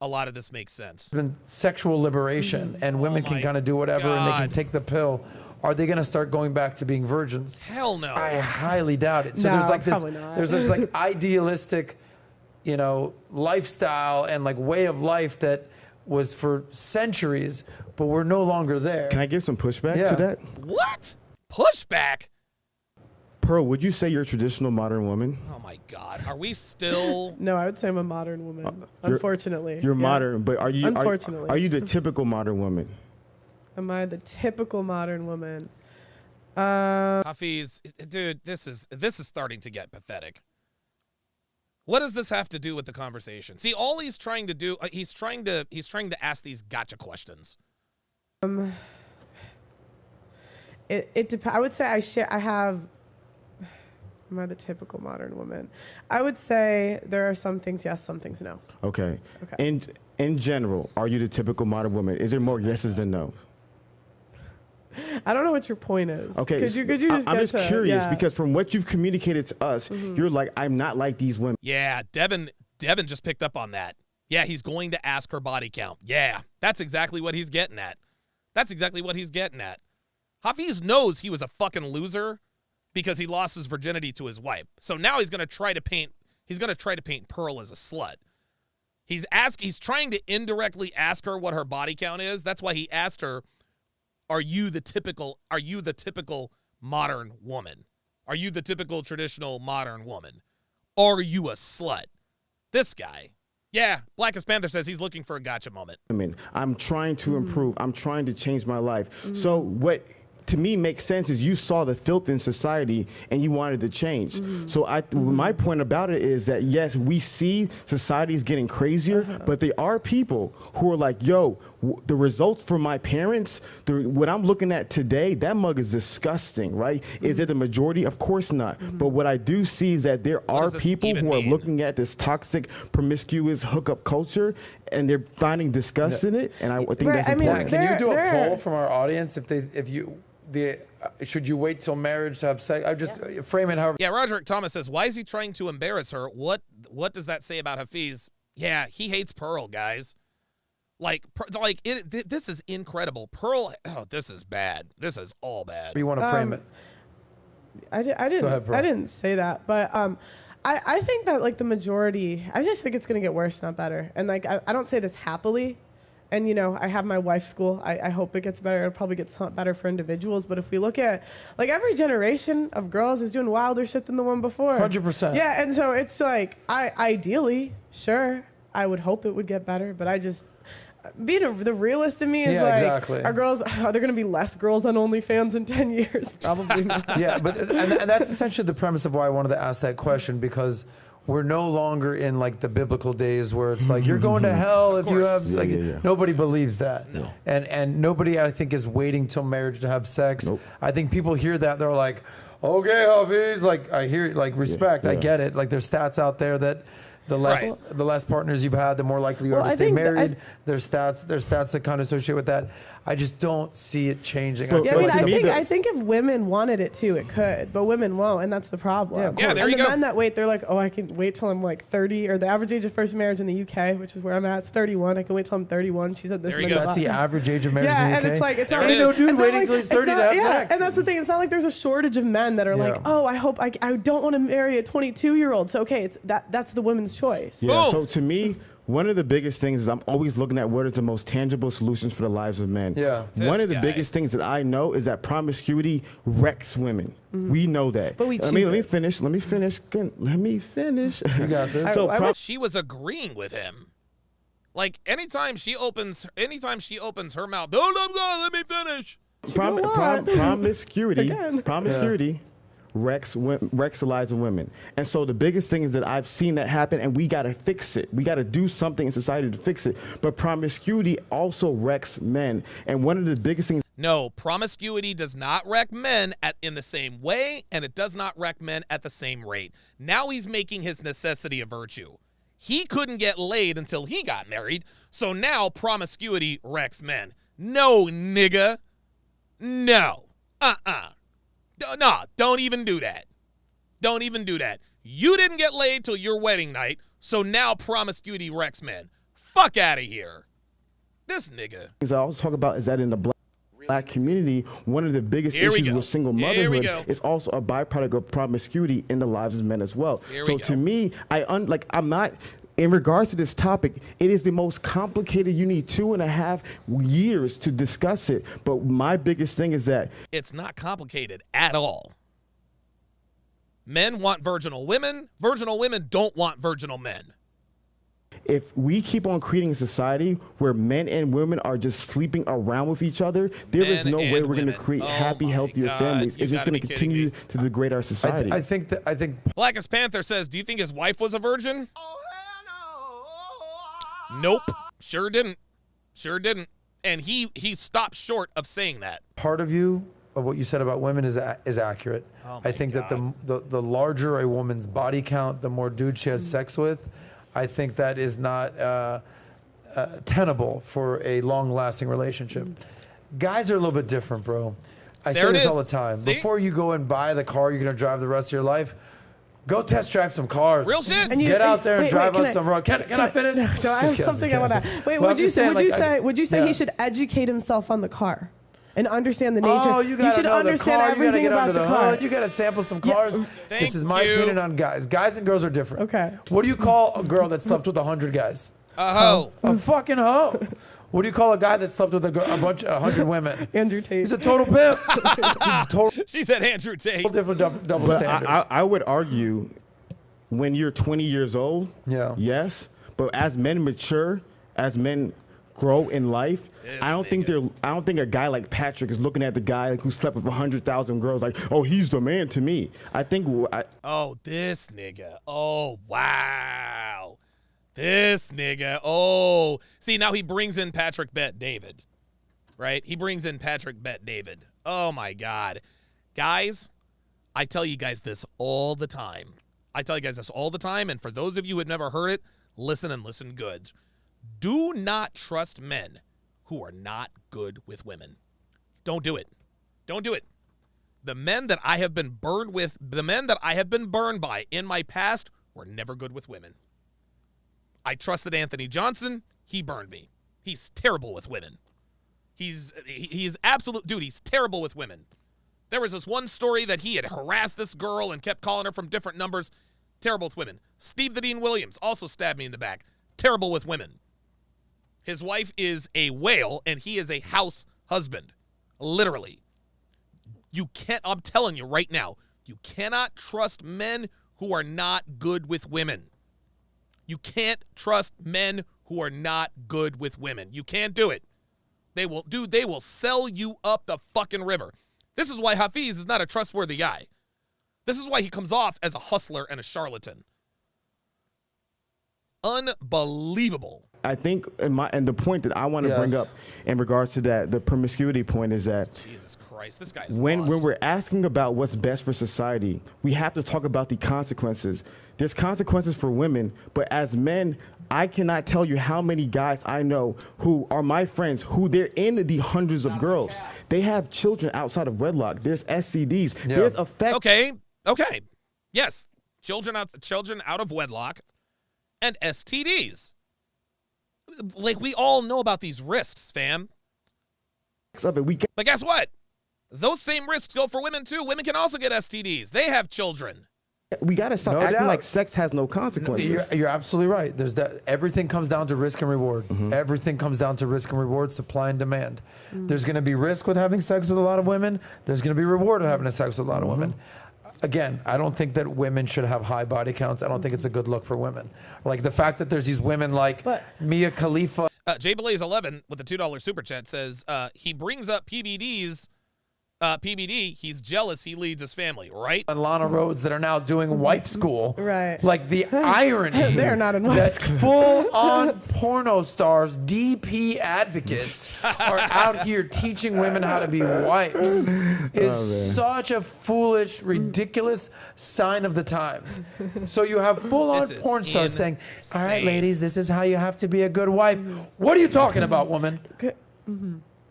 A lot of this makes sense. Been sexual liberation and women can kind of do whatever and they can take the pill. Are they going to start going back to being virgins? Hell no. I highly doubt it. So No, there's like this, probably not. there's this like idealistic, lifestyle and like way of life that was for centuries, but we're no longer there. Can I give some pushback to that? What? Pushback? Pearl, would you say you're a traditional modern woman? Oh my God. Are we still... No, I would say I'm a modern woman. Unfortunately. You're modern, but are you Unfortunately. Are you the typical modern woman? Am I the typical modern woman? Hafiz, dude, this is starting to get pathetic. What does this have to do with the conversation? See, all he's trying to do, he's trying to ask these gotcha questions. It depends. I would say I have. Am I the typical modern woman? I would say there are some things yes, some things no. Okay. And in general, are you the typical modern woman? Is there more yeses than no? I don't know what your point is. Okay, could you just I'm just curious yeah. because from what you've communicated to us, you're like, I'm not like these women. Yeah, Devin just picked up on that. Yeah, he's going to ask her body count. Yeah, that's exactly what he's getting at. Hafiz knows he was a fucking loser because he lost his virginity to his wife. So now he's gonna try to paint Pearl as a slut. He's trying to indirectly ask her what her body count is. That's why he asked her, Are you the typical modern woman? Are you the typical traditional modern woman? Are you a slut? This guy. Yeah, Blackest Panther says he's looking for a gotcha moment. I'm trying to improve. I'm trying to change my life. So what to me makes sense is you saw the filth in society and you wanted to change. So my point about it is that yes, we see society is getting crazier, but there are people who are like, yo, the results from my parents, what I'm looking at today, that mug is disgusting, right? Is it a majority? Of course not. But what I do see is that there are people who are looking at this toxic, promiscuous hookup culture and they're finding disgust in it. And I think that's important. Can you do a poll from our audience should you wait till marriage to have sex? I just frame it however. Yeah, Roderick Thomas says, why is he trying to embarrass her? What does that say about Hafiz? Yeah, he hates Pearl, guys. This is incredible. Pearl, this is bad. This is all bad. You want to frame it? I didn't say that, but I think that like the majority, I just think it's gonna get worse, not better. And like I don't say this happily, and you know I have my wife's school. I hope it gets better. It'll probably get better for individuals. But if we look at like every generation of girls is doing wilder shit than the one before. 100%. Yeah, and so it's like ideally, sure, I would hope it would get better, but I just. The realist in me is exactly. Are there going to be less girls on OnlyFans in 10 years? Probably not. Yeah, but and that's essentially the premise of why I wanted to ask that question, because we're no longer in like the biblical days where it's like you're going to hell if you have nobody believes that. No. And nobody I think is waiting till marriage to have sex. Nope. I think people hear that they're like, okay, Hafiz, like I hear like respect, I get it. Like there's stats out there that the less partners you've had, the more likely you are to stay married. There's stats that kind of associate with that. I just don't see it changing. Yeah, I think if women wanted it too, it could, but women won't, and that's the problem. Yeah, there and you the go. men that wait, they're like, oh, I can wait till I'm like 30, or the average age of first marriage in the UK, which is where I'm at, it's 31. I can wait till I'm 31. She said this. There you go. That's the average age of marriage in the UK. Yeah, and it's like, it's There not it like, is. dude waiting until he's 30 to have sex. And that's the thing. It's not like there's a shortage of men that are like, oh, I hope I don't want to marry a 22-year-old. So okay, that's the woman's choice. Yeah. So to me, one of the biggest things is I'm always looking at what is the most tangible solutions for the lives of men. Yeah. One of the biggest things that I know is that promiscuity wrecks women. We know that. But we let me finish. Let me finish. You got this. So She was agreeing with him. Like anytime she opens her mouth, let me finish. Promiscuity wrecks the lives of women. And so the biggest thing is that I've seen that happen, and we got to fix it. We got to do something in society to fix it. But promiscuity also wrecks men. And one of the biggest things. No, promiscuity does not wreck men in the same way, and it does not wreck men at the same rate. Now he's making his necessity a virtue. He couldn't get laid until he got married, so now promiscuity wrecks men. No, nigga. No. No, don't even do that. Don't even do that. You didn't get laid till your wedding night, so now promiscuity wrecks men. Fuck out of here. This nigga. I also talk about is that in the black community, one of the biggest issues with single motherhood is also a byproduct of promiscuity in the lives of men as well. So to me, I'm not. In regards to this topic, it is the most complicated. You need 2.5 years to discuss it. But my biggest thing is that it's not complicated at all. Men want virginal women. Virginal women don't want virginal men. If we keep on creating a society where men and women are just sleeping around with each other, there is no way we're going to create happy, healthier families. It's just going to continue to degrade our society. I think Blackest Panther says, do you think his wife was a virgin? Nope. Sure didn't. And he stopped short of saying that. part of what you said about women is accurate. I think that the larger a woman's body count, the more dudes she has sex with. I think that is not tenable for a long-lasting relationship. Guys are a little bit different, bro. I say this all the time. See? Before you go and buy the car you're going to drive the rest of your life, go test drive some cars. Real shit. Get out there and drive on some road. Can I finish? No, I have something I want to. Wait, Well, would you say he should educate himself on the car and understand the nature? Oh, you should understand everything about the car. You got to sample some cars. This is my opinion on guys. Guys and girls are different. Okay. What do you call a girl that slept with 100 guys? A hoe. A fucking hoe. What do you call a guy that slept with a bunch, 100 women? Andrew Tate. He's a total pimp. She said Andrew Tate. Different double But standard. I would argue when you're 20 years old, Yeah. yes, but as men mature, as men grow in life, I don't think a guy like Patrick is looking at the guy who slept with 100,000 girls like, oh, he's the man to me. I think Oh, this nigga. Oh, wow. This nigga. Oh. See, now he brings in Patrick Bet David, right? He brings in Patrick Bet David. Oh, my God. Guys, I tell you guys this all the time. And for those of you who have never heard it, listen and listen good. Do not trust men who are not good with women. Don't do it. Don't do it. The men that I have been burned with, the men that I have been burned by in my past were never good with women. I trusted Anthony Johnson. He burned me. He's terrible with women. He's absolute, dude, he's terrible with women. There was this one story that he had harassed this girl and kept calling her from different numbers. Terrible with women. Steve the Dean Williams also stabbed me in the back. Terrible with women. His wife is a whale, and he is a house husband. Literally. You can't, I'm telling you right now, you cannot trust men who are not good with women. You can't trust men who are not good with women. You can't do it. They will sell you up the fucking river. This is why Hafiz is not a trustworthy guy. This is why he comes off as a hustler and a charlatan. Unbelievable. I think, and the point that I want to bring up in regards to that, the promiscuity point is that Jesus Christ, this guy is when lost. we're asking about what's best for society, we have to talk about the consequences. There's consequences for women, but as men, I cannot tell you how many guys I know who are my friends, who they're in the hundreds of girls. They have children outside of wedlock. There's STDs. Yeah. There's effect. Okay. Yes, children out of wedlock and STDs. Like, we all know about these risks, fam. But guess what? Those same risks go for women, too. Women can also get STDs. They have children. We got to stop acting like sex has no consequences. You're absolutely right. There's that. Everything comes down to risk and reward. Everything comes down to risk and reward, supply and demand. There's going to be risk with having sex with a lot of women. There's going to be reward with having sex with a lot of women. Again, I don't think that women should have high body counts. I don't think it's a good look for women. Like the fact that there's these women like Mia Khalifa. Jay Blaze 11 with a $2 super chat says he brings up PBD, he's jealous he leads his family, right? And Lana Rhodes that are now doing wife school. Right. Like the irony. They're not in wife school. Full-on porno stars, DP advocates are out here teaching women how to be wives is such a foolish, ridiculous sign of the times. So you have full-on porn stars saying, all right, ladies, this is how you have to be a good wife. What are you talking about, woman?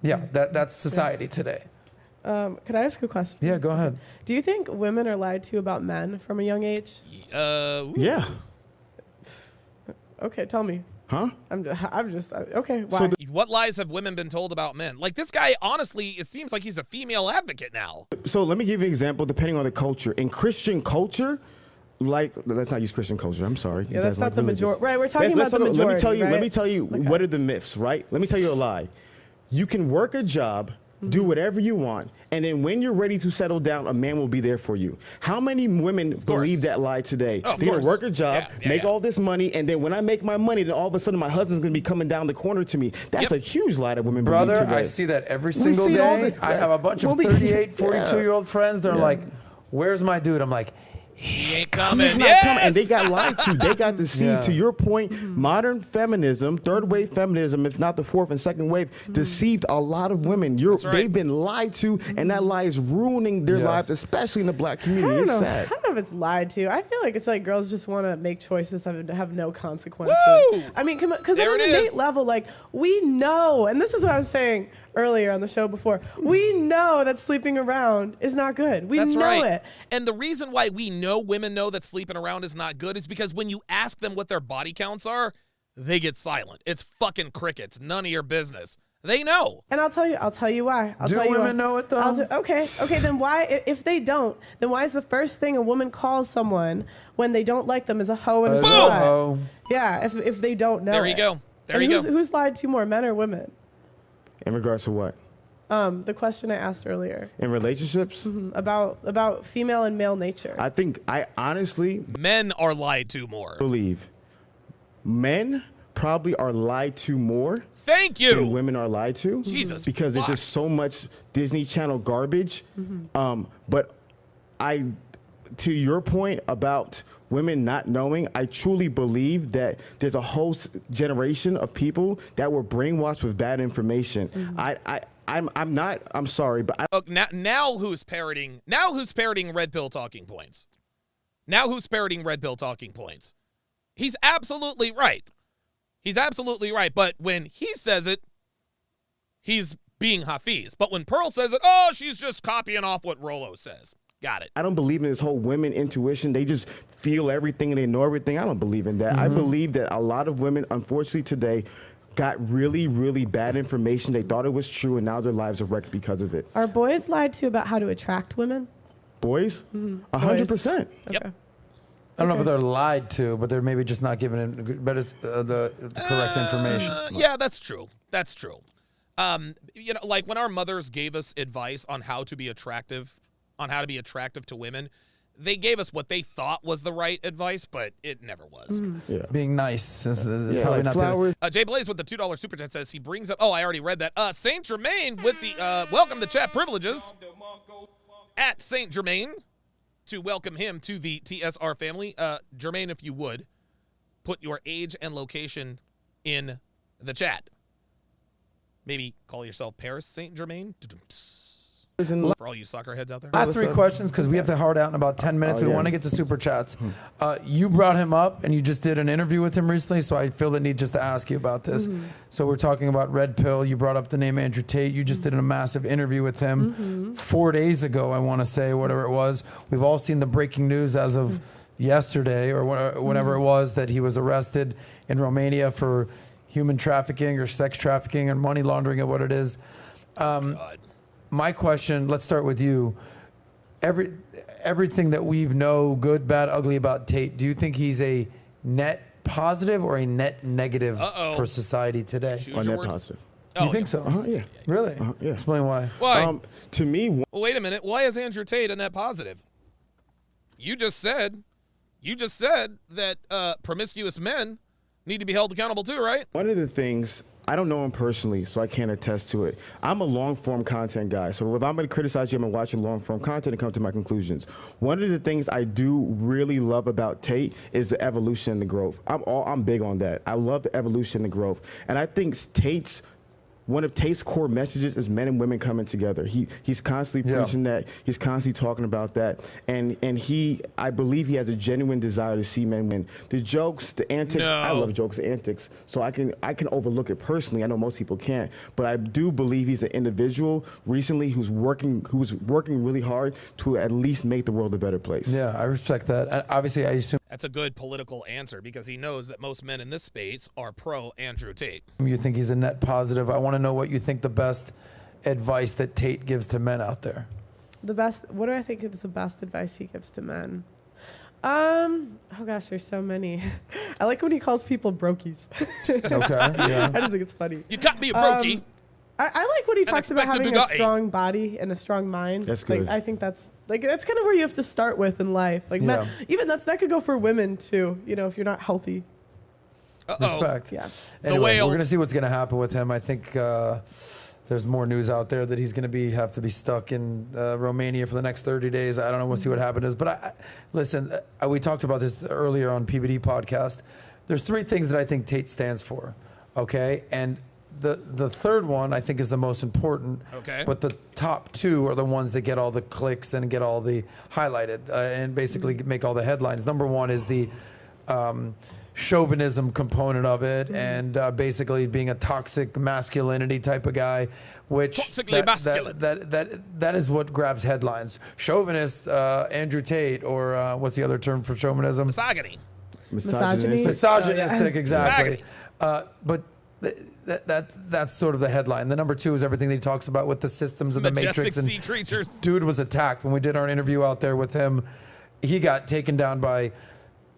Yeah, that's society today. Could I ask a question? Yeah, go ahead. Do you think women are lied to about men from a young age? Yeah. Okay, tell me. Huh? I'm just okay. Why? So what lies have women been told about men? Like, this guy, honestly, it seems like he's a female advocate now. So let me give you an example depending on the culture. In Christian culture, like, let's not use Christian culture. I'm sorry. Yeah, that's not the majority. Right, we're talking about the majority. Let me tell you what are the myths, right? Let me tell you a lie. You can work a job, do whatever you want, and then when you're ready to settle down, a man will be there for you. How many women believe that lie today? They're going to work a job, make all this money, and then when I make my money, then all of a sudden my husband's going to be coming down the corner to me. That's a huge lie that women believe today. I see that every single day. I have a bunch of 38, 42-year-old friends. They're like, where's my dude? I'm like, he ain't coming. He's not coming. And they got lied to. They got deceived. To your point, modern feminism, third wave feminism, if not the fourth and second wave, deceived a lot of women. They've been lied to, and that lie is ruining their lives, especially in the black community. It's sad. I don't know if it's lied to. I feel like it's like girls just want to make choices that have no consequences. Woo! I mean, because on an innate level, like, we know, and this is what I was saying earlier on the show before, we know that sleeping around is not good. We know it. And the reason why we know women know that sleeping around is not good is because when you ask them what their body counts are, they get silent. It's fucking crickets. None of your business. They know. And I'll tell you why. Do women know it though? Okay, then why, if they don't, then why is the first thing a woman calls someone when they don't like them is a hoe and a slut? Yeah, if they don't know. There you go. There you go. Who's lied to more, men or women? In regards to what? The question I asked earlier. In relationships? About female and male nature. I honestly... Men are lied to more. Believe. Men probably are lied to more. Thank you. Than women are lied to. Jesus. Because there's just so much Disney Channel garbage. But to your point about women not knowing, I truly believe that there's a whole generation of people that were brainwashed with bad information. I'm sorry, but now who's parroting red pill talking points? Now who's parroting red pill talking points? He's absolutely right. But when he says it, he's being Hafiz. But when Pearl says it, oh, she's just copying off what Rolo says. Got it. I don't believe in this whole women intuition. They just feel everything and they know everything. I don't believe in that. I believe that a lot of women, unfortunately today, got really, really bad information. They thought it was true, and now their lives are wrecked because of it. Are boys lied to about how to attract women? Boys? 100%. Yep. I don't know if they're lied to, but they're maybe just not given the correct information. Yeah, that's true. That's true. You know, like when our mothers gave us advice on how to be attractive, to women, they gave us what they thought was the right advice, but it never was. Yeah. Being nice is probably like not flowers. Jay Blaze with the $2 super chat says he brings up. Oh, I already read that. Saint Germain with the welcome to chat privileges at Saint Germain to welcome him to the TSR family. Germain, if you would put your age and location in the chat. Maybe call yourself Paris Saint Germain. For all you soccer heads out there. Last three questions, because we have to hard out in about 10 minutes. We want to get to super chats. You brought him up, and you just did an interview with him recently, so I feel the need just to ask you about this. So we're talking about Red Pill. You brought up the name Andrew Tate. You just did a massive interview with him 4 days ago, I want to say, whatever it was. We've all seen the breaking news as of yesterday or whenever it was that he was arrested in Romania for human trafficking or sex trafficking and money laundering or what it is. God. My question, let's start with you. Everything that we know, good, bad, ugly about Tate, do you think he's a net positive or a net negative for society today? Or net positive. You think so? Yeah. Really? Yeah. Explain why. Why? To me, Well, wait a minute. Why is Andrew Tate a net positive? You just said that promiscuous men need to be held accountable too, right? one of the things, I don't know him personally, so I can't attest to it. I'm a long-form content guy, so if I'm going to criticize you, I'm going to watch your long-form content and come to my conclusions. One of the things I do really love about Tate is the evolution and the growth. I'm big on that. I love the evolution and the growth. And I think one of Tate's core messages is men and women coming together. He's constantly preaching that. He's constantly talking about that. And I believe he has a genuine desire to see men win. The jokes, the antics, I love jokes and antics. So I can overlook it personally. I know most people can't. But I do believe he's an individual recently who's working really hard to at least make the world a better place. Yeah, I respect that. And obviously, I assume That's a good political answer because he knows that most men in this space are pro Andrew Tate. you think he's a net positive. I want to know what you think the best advice that Tate gives to men out there. What do I think is the best advice he gives to men? Oh gosh, there's so many. I like when he calls people brokies. Okay, yeah. I just think it's funny. You can't be a brokey. I like when he talks about having a Bugatti. strong body and a strong mind. That's good. I think that's kind of where you have to start with in life. Like men, even that could go for women too. You know, if you're not healthy. Respect. Yeah. Anyway, we're going to see what's going to happen with him. I think there's more news out there that he's going to have to be stuck in Romania for the next 30 days. I don't know. We'll see what happens. But listen, we talked about this earlier on PBD podcast. There's three things that I think Tate stands for. Okay. And the third one I think is the most important. Okay. But the top two are the ones that get all the clicks and get all the highlighted and basically make all the headlines. Number one is the chauvinism component of it, and basically being a toxic masculinity type of guy, which Toxically masculine. That is what grabs headlines. Chauvinist, Andrew Tate, or what's the other term for chauvinism? Misogyny. Misogyny. Misogynistic, exactly. Misogyny. But that's sort of the headline. The number two is everything that he talks about with the systems of the Matrix. Majestic sea creatures. Dude was attacked when we did our interview out there with him. He got taken down by,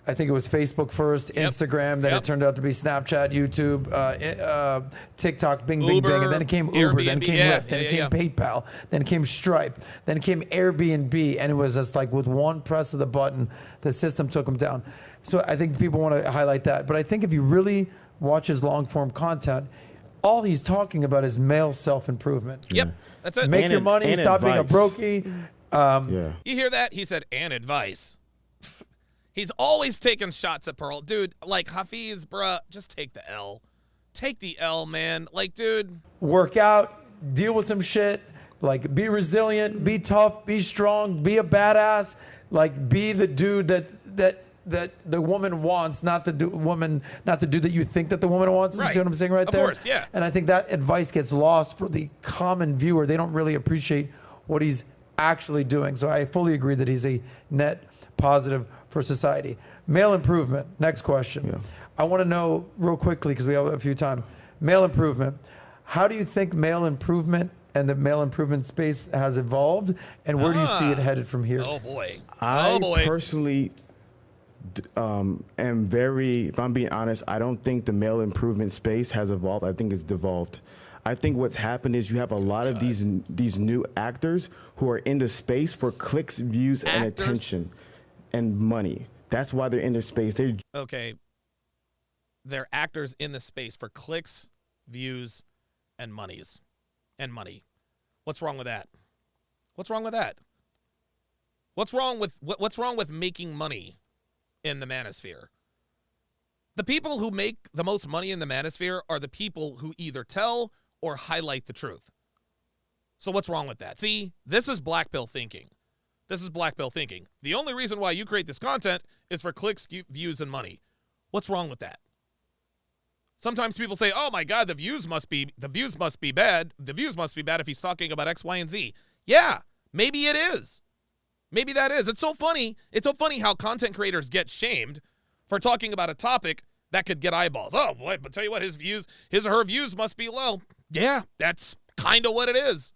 I think it was Facebook first, Instagram, then it turned out to be Snapchat, YouTube, TikTok, Bing, Uber, Bing, and then it came Uber, Airbnb, then it came Lyft, then it came PayPal, then it came Stripe, then it came Airbnb, and it was just like with one press of the button, the system took him down. So I think people want to highlight that. But I think if you really watch his long-form content, all he's talking about is male self-improvement. Yep, that's it. Make your money, stop being a brokey. You hear that? He said, and advice. He's always taking shots at Pearl. Dude, like, Hafiz, bruh, just take the L. Take the L, man. Like, dude. Work out, deal with some shit, like, be resilient, be tough, be strong, be a badass, like, be the dude that the woman wants, not the dude that you think that the woman wants. You Right. see what I'm saying right there? Of course, yeah. And I think that advice gets lost for the common viewer. They don't really appreciate what he's actually doing. So I fully agree that he's a net positive for society. Male improvement. Next question. Yeah. I want to know real quickly, because we have a few time. Male improvement. How do you think male improvement and the male improvement space has evolved, and where do you see it headed from here? Oh boy. I Oh boy. personally am very, if I'm being honest, I don't think the male improvement space has evolved. I think it's devolved. I think what's happened is you have a lot of these new actors who are in the space for clicks, views, and Actors? attention and money. That's why they're in the space. They're Okay. They're actors in the space for clicks, views, and monies. And money. What's wrong with that? What's wrong with that? What's wrong with making money in the manosphere? The people who make the most money in the manosphere are the people who either tell or highlight the truth. So what's wrong with that? See, this is black pill thinking. This is black pill thinking. The only reason why you create this content is for clicks, views, and money. What's wrong with that? Sometimes people say, "Oh my God, the views must be bad. The views must be bad if he's talking about X, Y, and Z." Yeah, maybe it is. Maybe that is. It's so funny. It's so funny how content creators get shamed for talking about a topic that could get eyeballs. Oh boy, but tell you what, his or her views must be low. Yeah, that's kind of what it is.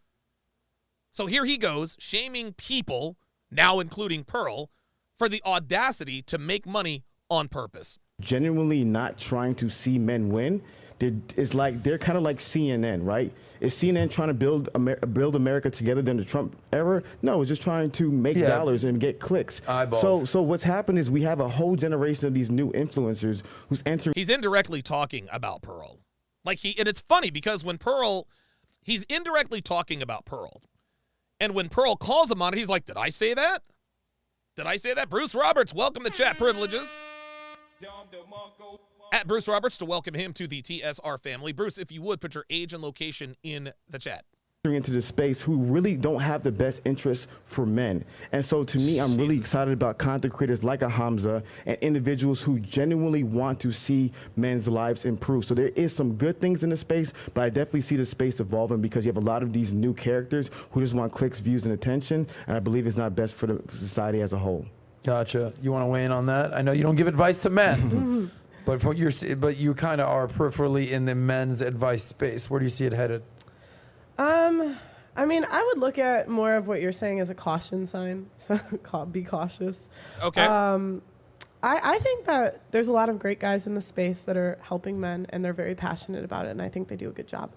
So here he goes, shaming people, now including Pearl, for the audacity to make money on purpose. genuinely not trying to see men win. They're kind of like CNN, right? Is CNN trying to build America together during the Trump era? No, it's just trying to make dollars and get clicks. Eyeballs. So what's happened is we have a whole generation of these new influencers who's entering. He's indirectly talking about Pearl. And it's funny because he's indirectly talking about Pearl. And when Pearl calls him on it, he's like, did I say that? Did I say that? Bruce Roberts, welcome to Chat Privileges. At Bruce Roberts to welcome him to the TSR family. Bruce, if you would, put your age and location in the chat. Into the space who really don't have the best interests for men. And so to me, I'm really excited about content creators like a Hamza and individuals who genuinely want to see men's lives improve. So there is some good things in the space, but I definitely see the space evolving because you have a lot of these new characters who just want clicks, views, and attention. And I believe it's not best for the society as a whole. Gotcha. You want to weigh in on that? I know you don't give advice to men, but you kind of are peripherally in the men's advice space. Where do you see it headed? I mean, I would look at more of what you're saying as a caution sign. So be cautious. Okay. I think that there's a lot of great guys in the space that are helping men, and they're very passionate about it, and I think they do a good job.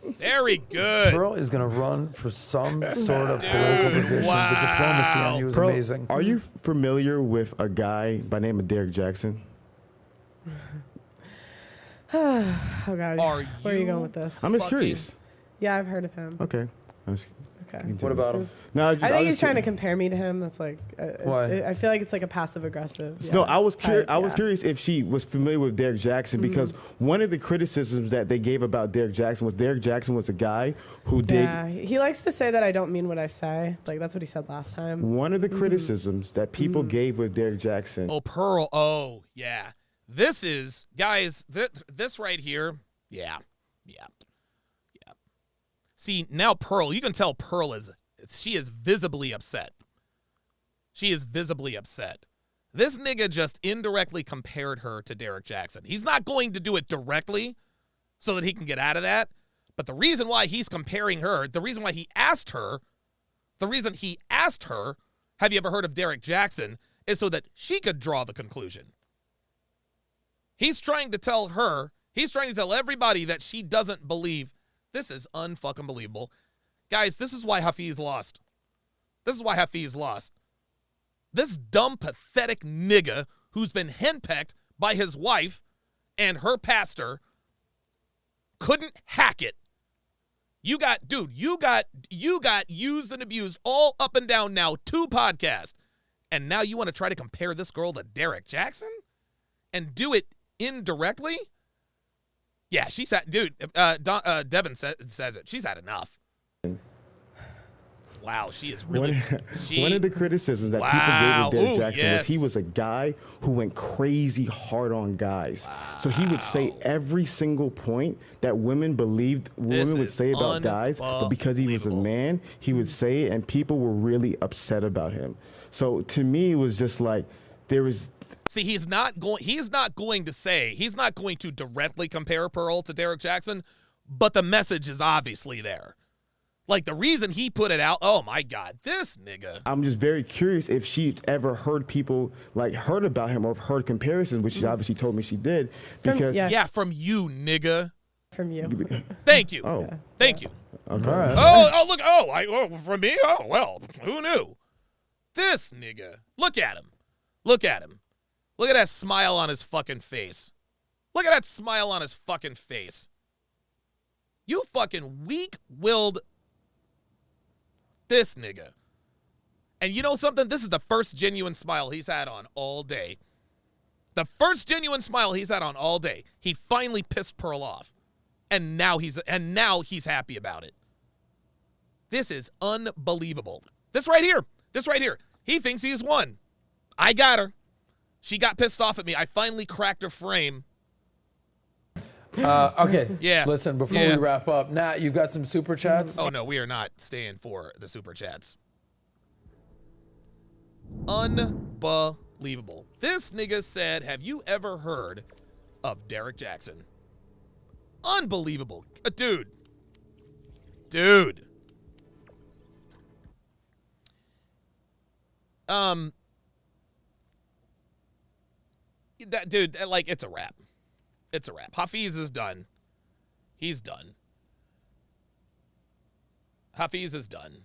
Very good. Pearl is going to run for some sort of political position. Wow. The diplomacy on you is Pearl, amazing. Are you familiar with a guy by the name of Derek Jackson? Oh, God. Are Where are you you going with this? I'm just Fucking- curious. Yeah, I've heard of him. Okay. Okay. What about him? No, I think he's trying to compare me to him. That's like, Why? I feel like it's like a passive aggressive. No, I was curious. type, I was curious if she was familiar with Derek Jackson because one of the criticisms that they gave about Derek Jackson was a guy who did. Yeah, he likes to say that I don't mean what I say. Like that's what he said last time. One of the criticisms that people gave with Derek Jackson. Oh, Pearl. Oh, yeah. This is, guys, this right here. Yeah. See, now Pearl, you can tell she is visibly upset. She is visibly upset. This nigga just indirectly compared her to Derek Jackson. He's not going to do it directly so that he can get out of that. But the reason why he's comparing her, the reason he asked her, have you ever heard of Derek Jackson, is so that she could draw the conclusion. He's trying to tell everybody that she doesn't believe. This is unfucking believable. Guys, this is why Hafiz lost. This dumb, pathetic nigga who's been henpecked by his wife and her pastor couldn't hack it. You got used and abused all up and down now 2 podcasts. And now you want to try to compare this girl to Derek Jackson? And do it indirectly? Yeah, she's had, dude, Devin says it. She's had enough. Wow, she is really. One of the criticisms that people gave to Derek Jackson was he was a guy who went crazy hard on guys. So he would say every single point that women believed women would say about guys, but because he was a man, he would say it, and people were really upset about him. So to me, it was just like there was. See, he's not going to directly compare Pearl to Derek Jackson, but the message is obviously there. Like, the reason he put it out, oh my God, this nigga. I'm just very curious if she ever heard people, like, heard about him or heard comparisons, which she obviously told me she did. Because yeah, from you, nigga. From you. Thank you. Oh. Thank you. Okay. All right. Oh, from me? Oh, well, who knew? This nigga. Look at him. Look at him. Look at that smile on his fucking face. Look at that smile on his fucking face. You fucking weak-willed this nigga. And you know something? This is the first genuine smile he's had on all day. The first genuine smile he's had on all day. He finally pissed Pearl off. And now he's happy about it. This is unbelievable. This right here. He thinks he's won. I got her. She got pissed off at me. I finally cracked her frame. Okay. Yeah. Listen, before we wrap up, Nat, you got some super chats? Oh, no, we are not staying for the super chats. Unbelievable. This nigga said, have you ever heard of Derek Jackson? Unbelievable. Dude. Like, it's a wrap. It's a wrap. Hafiz is done. He's done. Hafiz is done.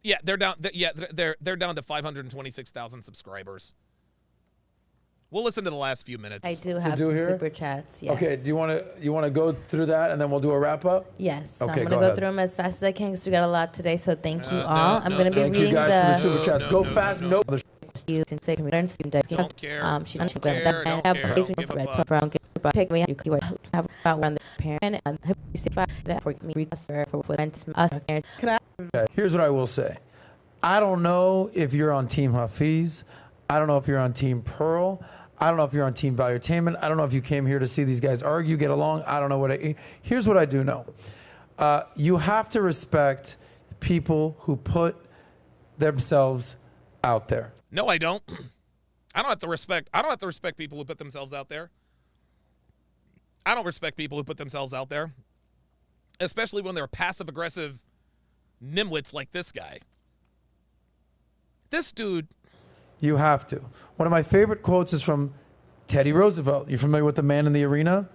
Yeah, they're down. They're down to 526,000 subscribers. We'll listen to the last few minutes. I do have some super chats. Yes. Okay. Do you want to go through that and then we'll do a wrap up? Yes. So Okay, I'm gonna go through them as fast as I can because we got a lot today. So thank you all. I'm gonna be Thank reading you guys for the super chats. Go fast. No. Don't care. Give a Pick me. You have about one parent and for me Okay, here's what I will say. I don't know if you're on Team Hafiz. I don't know if you're on Team Pearl. I don't know if you're on Team Valuetainment. I don't know if you came here to see these guys argue, get along. I don't know here's what I do know. You have to respect people who put themselves out there. No, I don't. I don't have to respect people who put themselves out there. I don't respect people who put themselves out there, especially when they're passive-aggressive nimwits like this guy. This dude. You have to. One of my favorite quotes is from Teddy Roosevelt. You familiar with The Man in the Arena?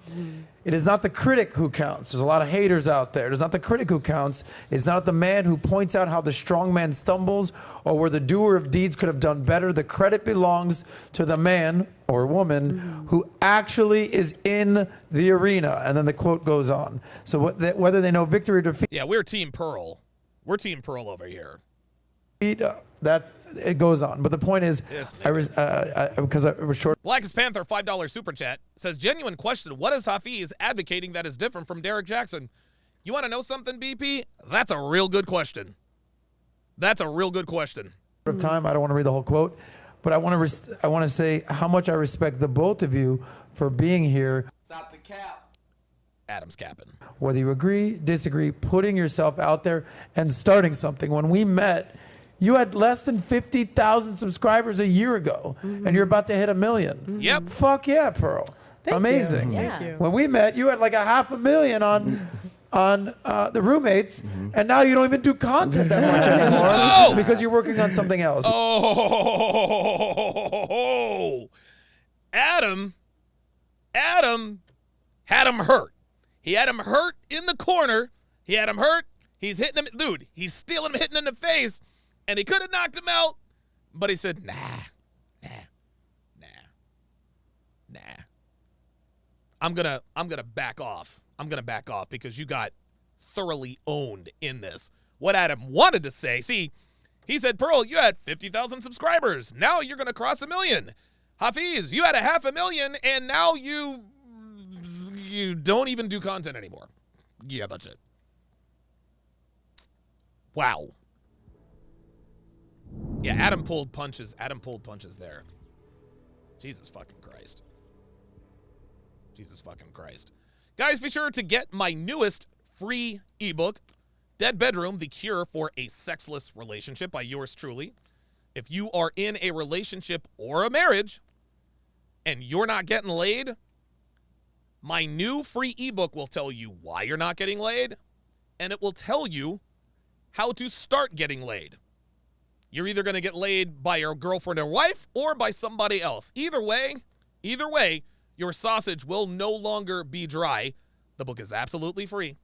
It is not the critic who counts. There's a lot of haters out there. It is not the critic who counts. It's not the man who points out how the strong man stumbles or where the doer of deeds could have done better. The credit belongs to the man or woman who actually is in the arena. And then the quote goes on. So whether they know victory or defeat. Yeah, we're Team Pearl. We're Team Pearl over here. That it goes on, but the point is, because I was short. Blackest Panther $5 super chat says, genuine question: what is Hafiz advocating that is different from Derek Jackson? You want to know something, BP? That's a real good question. That's a real good question. Of time, I don't want to read the whole quote, but I want to say how much I respect the both of you for being here. Stop the cap. Adam's capping. Whether you agree, disagree, putting yourself out there and starting something. When we met, you had less than 50,000 subscribers a year ago, and you're about to hit 1 million. Yep. Fuck yeah, Pearl. Amazing. You. Thank you. When we met, you had like 500,000 on the roommates, and now you don't even do content that much anymore because you're working on something else. Oh, Adam had him hurt. He had him hurt in the corner. He had him hurt. He's hitting him. Dude, he's stealing him, hitting him in the face. And he could have knocked him out, but he said, nah. I'm gonna back off. I'm gonna back off because you got thoroughly owned in this. What Adam wanted to say, see, he said, Pearl, you had 50,000 subscribers. Now you're gonna cross 1 million. Hafiz, you had 500,000, and now you don't even do content anymore. Yeah, that's it. Wow. Yeah, Adam pulled punches. Adam pulled punches there. Jesus fucking Christ. Jesus fucking Christ. Guys, be sure to get my newest free ebook, Dead Bedroom, The Cure for a Sexless Relationship by yours truly. If you are in a relationship or a marriage and you're not getting laid, my new free ebook will tell you why you're not getting laid, and it will tell you how to start getting laid. You're either going to get laid by your girlfriend or wife or by somebody else. Either way, your sausage will no longer be dry. The book is absolutely free.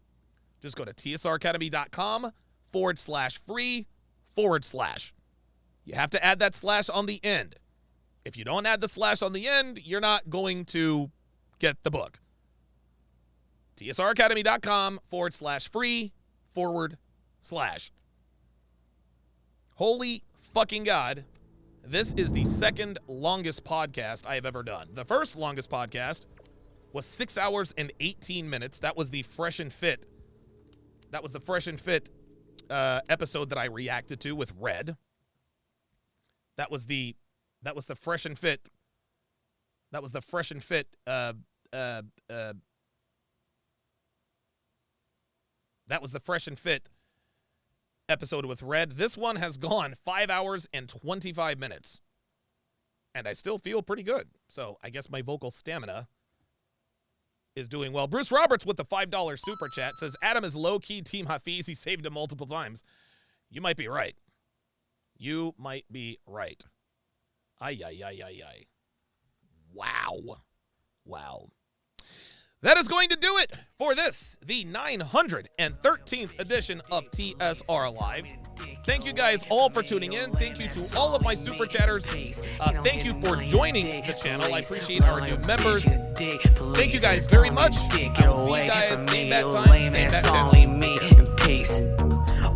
Just go to tsracademy.com/free/. You have to add that slash on the end. If you don't add the slash on the end, you're not going to get the book. tsracademy.com/free/. Holy fucking God. This is the second longest podcast I have ever done. The first longest podcast was 6 hours and 18 minutes. That was the Fresh and Fit. That was the Fresh and Fit episode that I reacted to with Red. That was the Fresh and Fit. That was the Fresh and Fit. That was the Fresh and Fit episode with Red. This one has gone 5 hours and 25 minutes. And I still feel pretty good. So I guess my vocal stamina is doing well. Bruce Roberts with the $5 super chat says, Adam is low-key Team Hafiz. He saved him multiple times. You might be right. You might be right. Ay. Wow. That is going to do it for this, the 913th edition of TSR Live. Thank you guys all for tuning in. Thank you to all of my super chatters. Thank you for joining the channel. I appreciate our new members. Thank you guys very much. I will see you guys same bat time, same bat channel.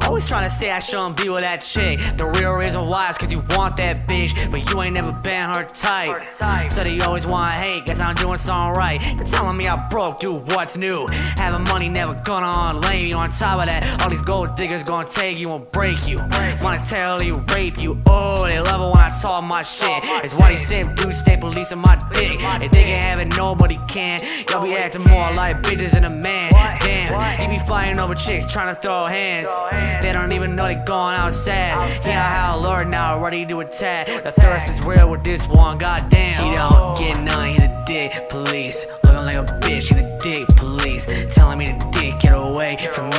Always trying to say I shouldn't be with that chick. The real reason why is cause you want that bitch, but you ain't never been her type. So they always wanna hate, guess I'm doing something right. They're telling me I broke, dude, what's new? Having money never gonna lay you. On top of that, all these gold diggers gonna take you and break you. Wanna tell you, rape you. Oh, they love it when I talk my shit. It's why they simp dudes stay policing my dick. If they can have it, nobody can. Y'all be acting more like bitches than a man. Damn, you be fighting over chicks trying to throw hands. They don't even know they going outside. Yeah, how Lord now ready to attack. The thirst is real with this one, goddamn. He don't get none, he the dick police. Looking like a bitch, he the dick police. Telling me to dick, get away from me.